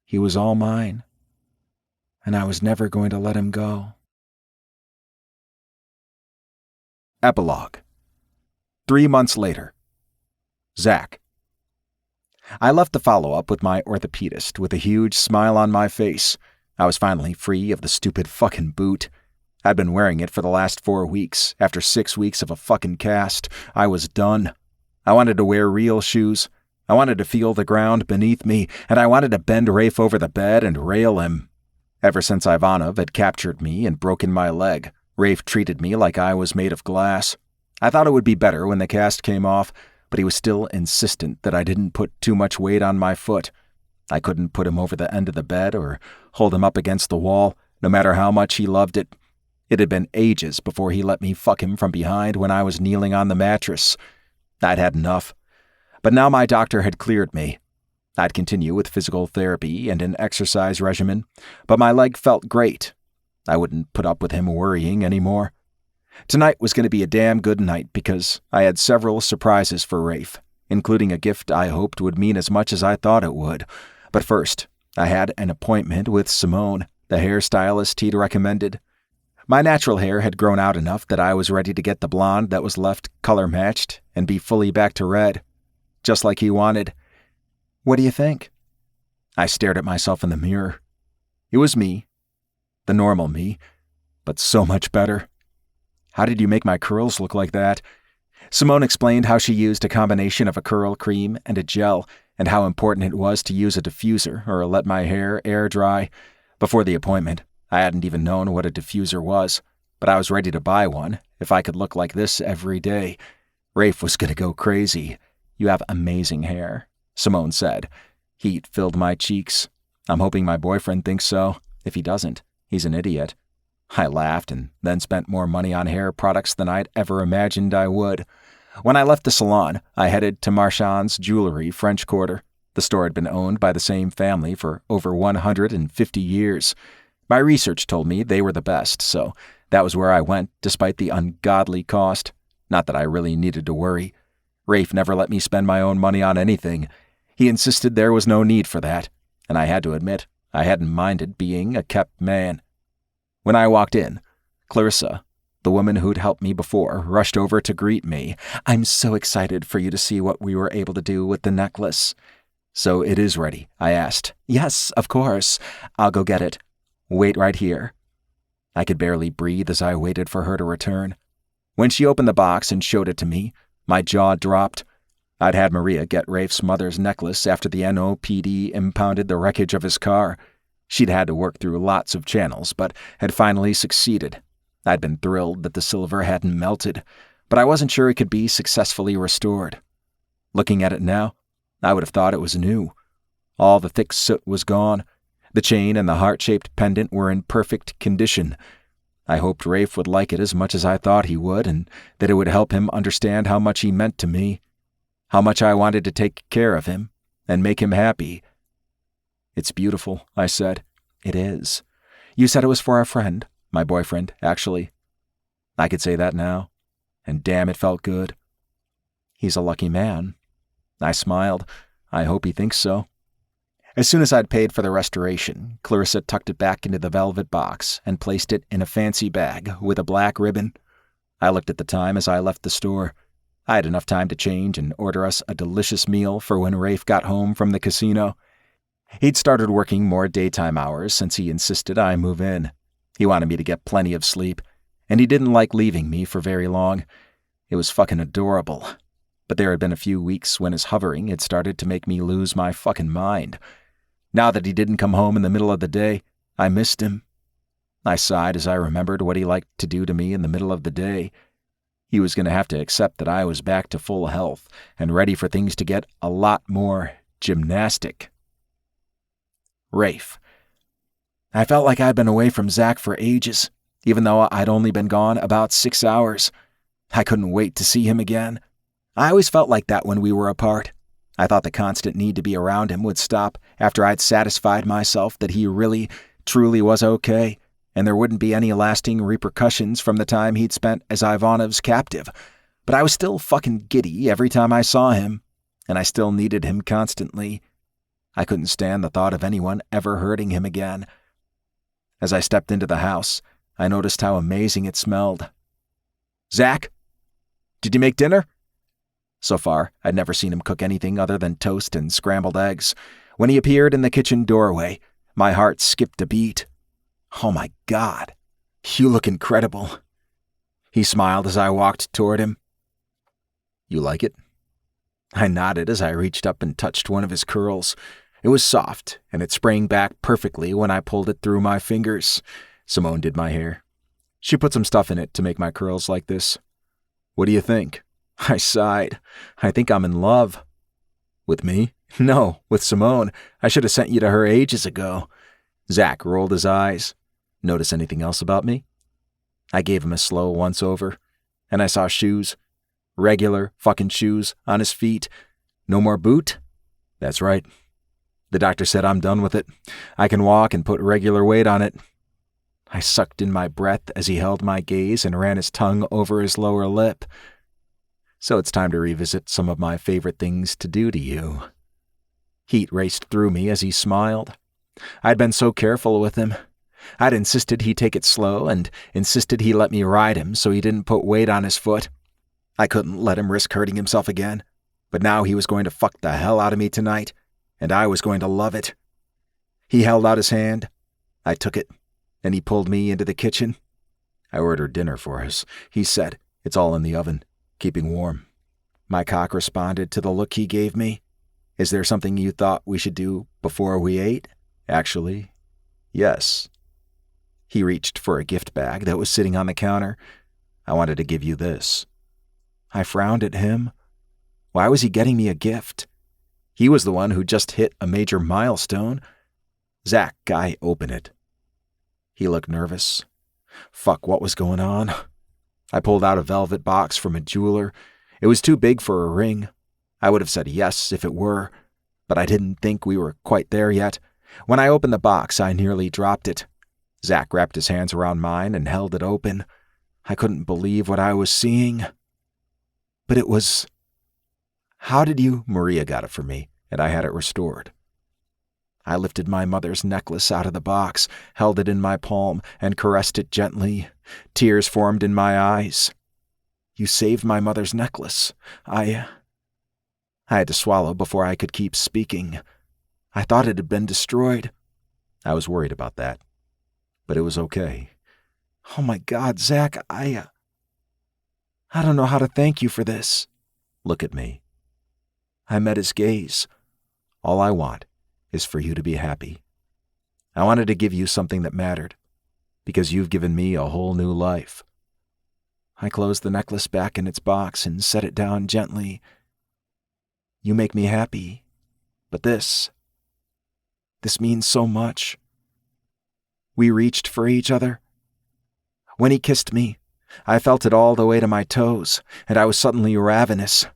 He was all mine, and I was never going to let him go. Epilogue. 3 months later. Zach. I left the follow-up with my orthopedist with a huge smile on my face. I was finally free of the stupid fucking boot. I'd been wearing it for the last 4 weeks. After 6 weeks of a fucking cast, I was done. I wanted to wear real shoes. I wanted to feel the ground beneath me, and I wanted to bend Rafe over the bed and rail him. Ever since Ivanov had captured me and broken my leg, Rafe treated me like I was made of glass. I thought it would be better when the cast came off, but he was still insistent that I didn't put too much weight on my foot. I couldn't put him over the end of the bed or hold him up against the wall, no matter how much he loved it. It had been ages before he let me fuck him from behind when I was kneeling on the mattress. I'd had enough. But now my doctor had cleared me. I'd continue with physical therapy and an exercise regimen, but my leg felt great. I wouldn't put up with him worrying anymore. Tonight was going to be a damn good night because I had several surprises for Rafe. including a gift I hoped would mean as much as I thought it would. But first, I had an appointment with Simone, the hairstylist he'd recommended. My natural hair had grown out enough that I was ready to get the blonde that was left color-matched and be fully back to red, just like he wanted. What do you think? I stared at myself in the mirror. It was me, the normal me, but so much better. How did you make my curls look like that? Simone explained how she used a combination of a curl cream and a gel, and how important it was to use a diffuser or let my hair air dry. Before the appointment, I hadn't even known what a diffuser was, but I was ready to buy one if I could look like this every day. Rafe was going to go crazy. You have amazing hair, Simone said. Heat filled my cheeks. I'm hoping my boyfriend thinks so. If he doesn't, he's an idiot. I laughed and then spent more money on hair products than I'd ever imagined I would. When I left the salon, I headed to Marchand's Jewelry French Quarter. The store had been owned by the same family for over 150 years. My research told me they were the best, so that was where I went, despite the ungodly cost. Not that I really needed to worry. Rafe never let me spend my own money on anything. He insisted there was no need for that, and I had to admit I hadn't minded being a kept man. When I walked in, Clarissa, the woman who'd helped me before, rushed over to greet me. I'm so excited for you to see what we were able to do with the necklace. So it is ready, I asked. Yes, of course. I'll go get it. Wait right here. I could barely breathe as I waited for her to return. When she opened the box and showed it to me, my jaw dropped. I'd had Maria get Rafe's mother's necklace after the NOPD impounded the wreckage of his car. She'd had to work through lots of channels, but had finally succeeded. I'd been thrilled that the silver hadn't melted, but I wasn't sure it could be successfully restored. Looking at it now, I would have thought it was new. All the thick soot was gone. The chain and the heart-shaped pendant were in perfect condition. I hoped Rafe would like it as much as I thought he would, and that it would help him understand how much he meant to me, how much I wanted to take care of him and make him happy. It's beautiful, I said. It is. You said it was for our friend, my boyfriend, actually. I could say that now, and damn, it felt good. He's a lucky man. I smiled. I hope he thinks so. As soon as I'd paid for the restoration, Clarissa tucked it back into the velvet box and placed it in a fancy bag with a black ribbon. I looked at the time as I left the store. I had enough time to change and order us a delicious meal for when Rafe got home from the casino. He'd started working more daytime hours since he insisted I move in. He wanted me to get plenty of sleep, and he didn't like leaving me for very long. It was fucking adorable. But there had been a few weeks when his hovering had started to make me lose my fucking mind. Now that he didn't come home in the middle of the day, I missed him. I sighed as I remembered what he liked to do to me in the middle of the day. He was going to have to accept that I was back to full health and ready for things to get a lot more gymnastic. Rafe. I felt like I'd been away from Zach for ages, even though I'd only been gone about 6 hours. I couldn't wait to see him again. I always felt like that when we were apart. I thought the constant need to be around him would stop after I'd satisfied myself that he really, truly was okay, and there wouldn't be any lasting repercussions from the time he'd spent as Ivanov's captive. But I was still fucking giddy every time I saw him, and I still needed him constantly. I couldn't stand the thought of anyone ever hurting him again. As I stepped into the house, I noticed how amazing it smelled. Zach? Did you make dinner? So far, I'd never seen him cook anything other than toast and scrambled eggs. When he appeared in the kitchen doorway, my heart skipped a beat. Oh my God, you look incredible. He smiled as I walked toward him. You like it? I nodded as I reached up and touched one of his curls. It was soft, and it sprang back perfectly when I pulled it through my fingers. Simone did my hair. She put some stuff in it to make my curls like this. What do you think? I sighed. I think I'm in love. With me? No, with Simone. I should have sent you to her ages ago. Zach rolled his eyes. Notice anything else about me? I gave him a slow once-over, and I saw shoes. Regular fucking shoes on his feet. No more boot? That's right. The doctor said I'm done with it. I can walk and put regular weight on it. I sucked in my breath as he held my gaze and ran his tongue over his lower lip. So it's time to revisit some of my favorite things to do to you. Heat raced through me as he smiled. I'd been so careful with him. I'd insisted he take it slow and insisted he let me ride him so he didn't put weight on his foot. I couldn't let him risk hurting himself again, but now he was going to fuck the hell out of me tonight, and I was going to love it. He held out his hand. I took it, and he pulled me into the kitchen. I ordered dinner for us. He said, "It's all in the oven, keeping warm." My cock responded to the look he gave me. "Is there something you thought we should do before we ate?" "Actually, yes." He reached for a gift bag that was sitting on the counter. "I wanted to give you this." I frowned at him. Why was he getting me a gift? He was the one who just hit a major milestone. "Zach, I open it." He looked nervous. Fuck, what was going on? I pulled out a velvet box from a jeweler. It was too big for a ring. I would have said yes if it were, but I didn't think we were quite there yet. When I opened the box, I nearly dropped it. Zach wrapped his hands around mine and held it open. I couldn't believe what I was seeing. But it was... How did you... Maria got it for me, and I had it restored. I lifted my mother's necklace out of the box, held it in my palm, and caressed it gently. Tears formed in my eyes. "You saved my mother's necklace. I had to swallow before I could keep speaking. I thought it had been destroyed. I was worried about that. But it was okay. Oh my God, Zach, I don't know how to thank you for this." "Look at me." I met his gaze. "All I want is for you to be happy. I wanted to give you something that mattered, because you've given me a whole new life." I closed the necklace back in its box and set it down gently. "You make me happy, but this means so much." We reached for each other. When he kissed me, I felt it all the way to my toes, and I was suddenly ravenous.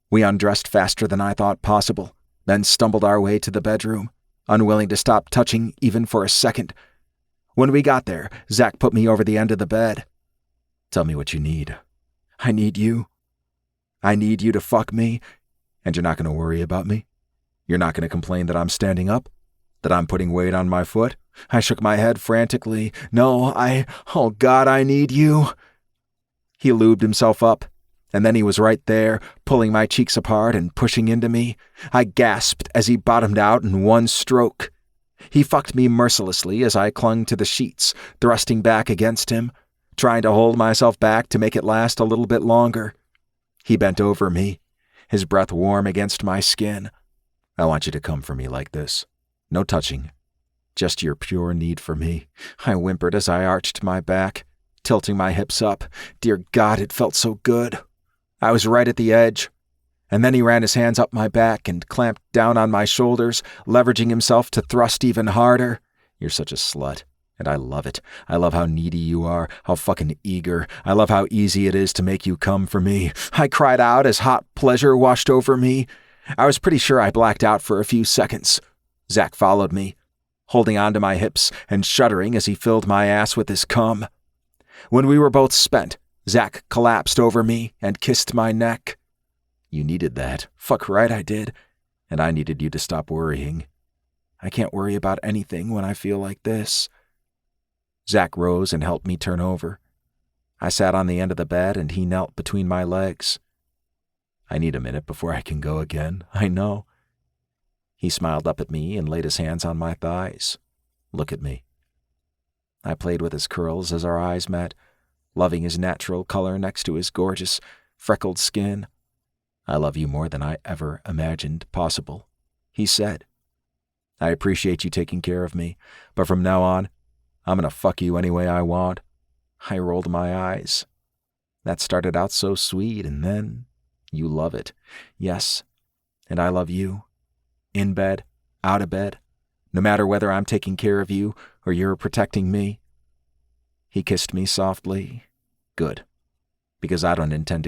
We undressed faster than I thought possible, then stumbled our way to the bedroom, unwilling to stop touching even for a second. When we got there, Zach put me over the end of the bed. "Tell me what you need." "I need you. I need you to fuck me, and you're not going to worry about me? You're not going to complain that I'm standing up? That I'm putting weight on my foot?" I shook my head frantically. "No, oh God, I need you." He lubed himself up, and then he was right there, pulling my cheeks apart and pushing into me. I gasped as he bottomed out in one stroke. He fucked me mercilessly as I clung to the sheets, thrusting back against him, trying to hold myself back to make it last a little bit longer. He bent over me, his breath warm against my skin. "I want you to come for me like this. No touching. Just your pure need for me," I whimpered as I arched my back, tilting my hips up. Dear God, it felt so good. I was right at the edge. And then he ran his hands up my back and clamped down on my shoulders, leveraging himself to thrust even harder. "You're such a slut, and I love it. I love how needy you are, how fucking eager. I love how easy it is to make you come for me." I cried out as hot pleasure washed over me. I was pretty sure I blacked out for a few seconds. Zach followed me, holding onto my hips and shuddering as he filled my ass with his cum. When we were both spent, Zach collapsed over me and kissed my neck. "You needed that. Fuck right I did. And I needed you to stop worrying. I can't worry about anything when I feel like this." Zach rose and helped me turn over. I sat on the end of the bed and he knelt between my legs. "I need a minute before I can go again, I know." He smiled up at me and laid his hands on my thighs. "Look at me." I played with his curls as our eyes met, loving his natural color next to his gorgeous, freckled skin. "I love you more than I ever imagined possible," he said. "I appreciate you taking care of me, but from now on, I'm gonna fuck you any way I want." I rolled my eyes. "That started out so sweet, and then you love it." "Yes, and I love you. In bed, out of bed, no matter whether I'm taking care of you or you're protecting me." He kissed me softly. "Good, because I don't intend to go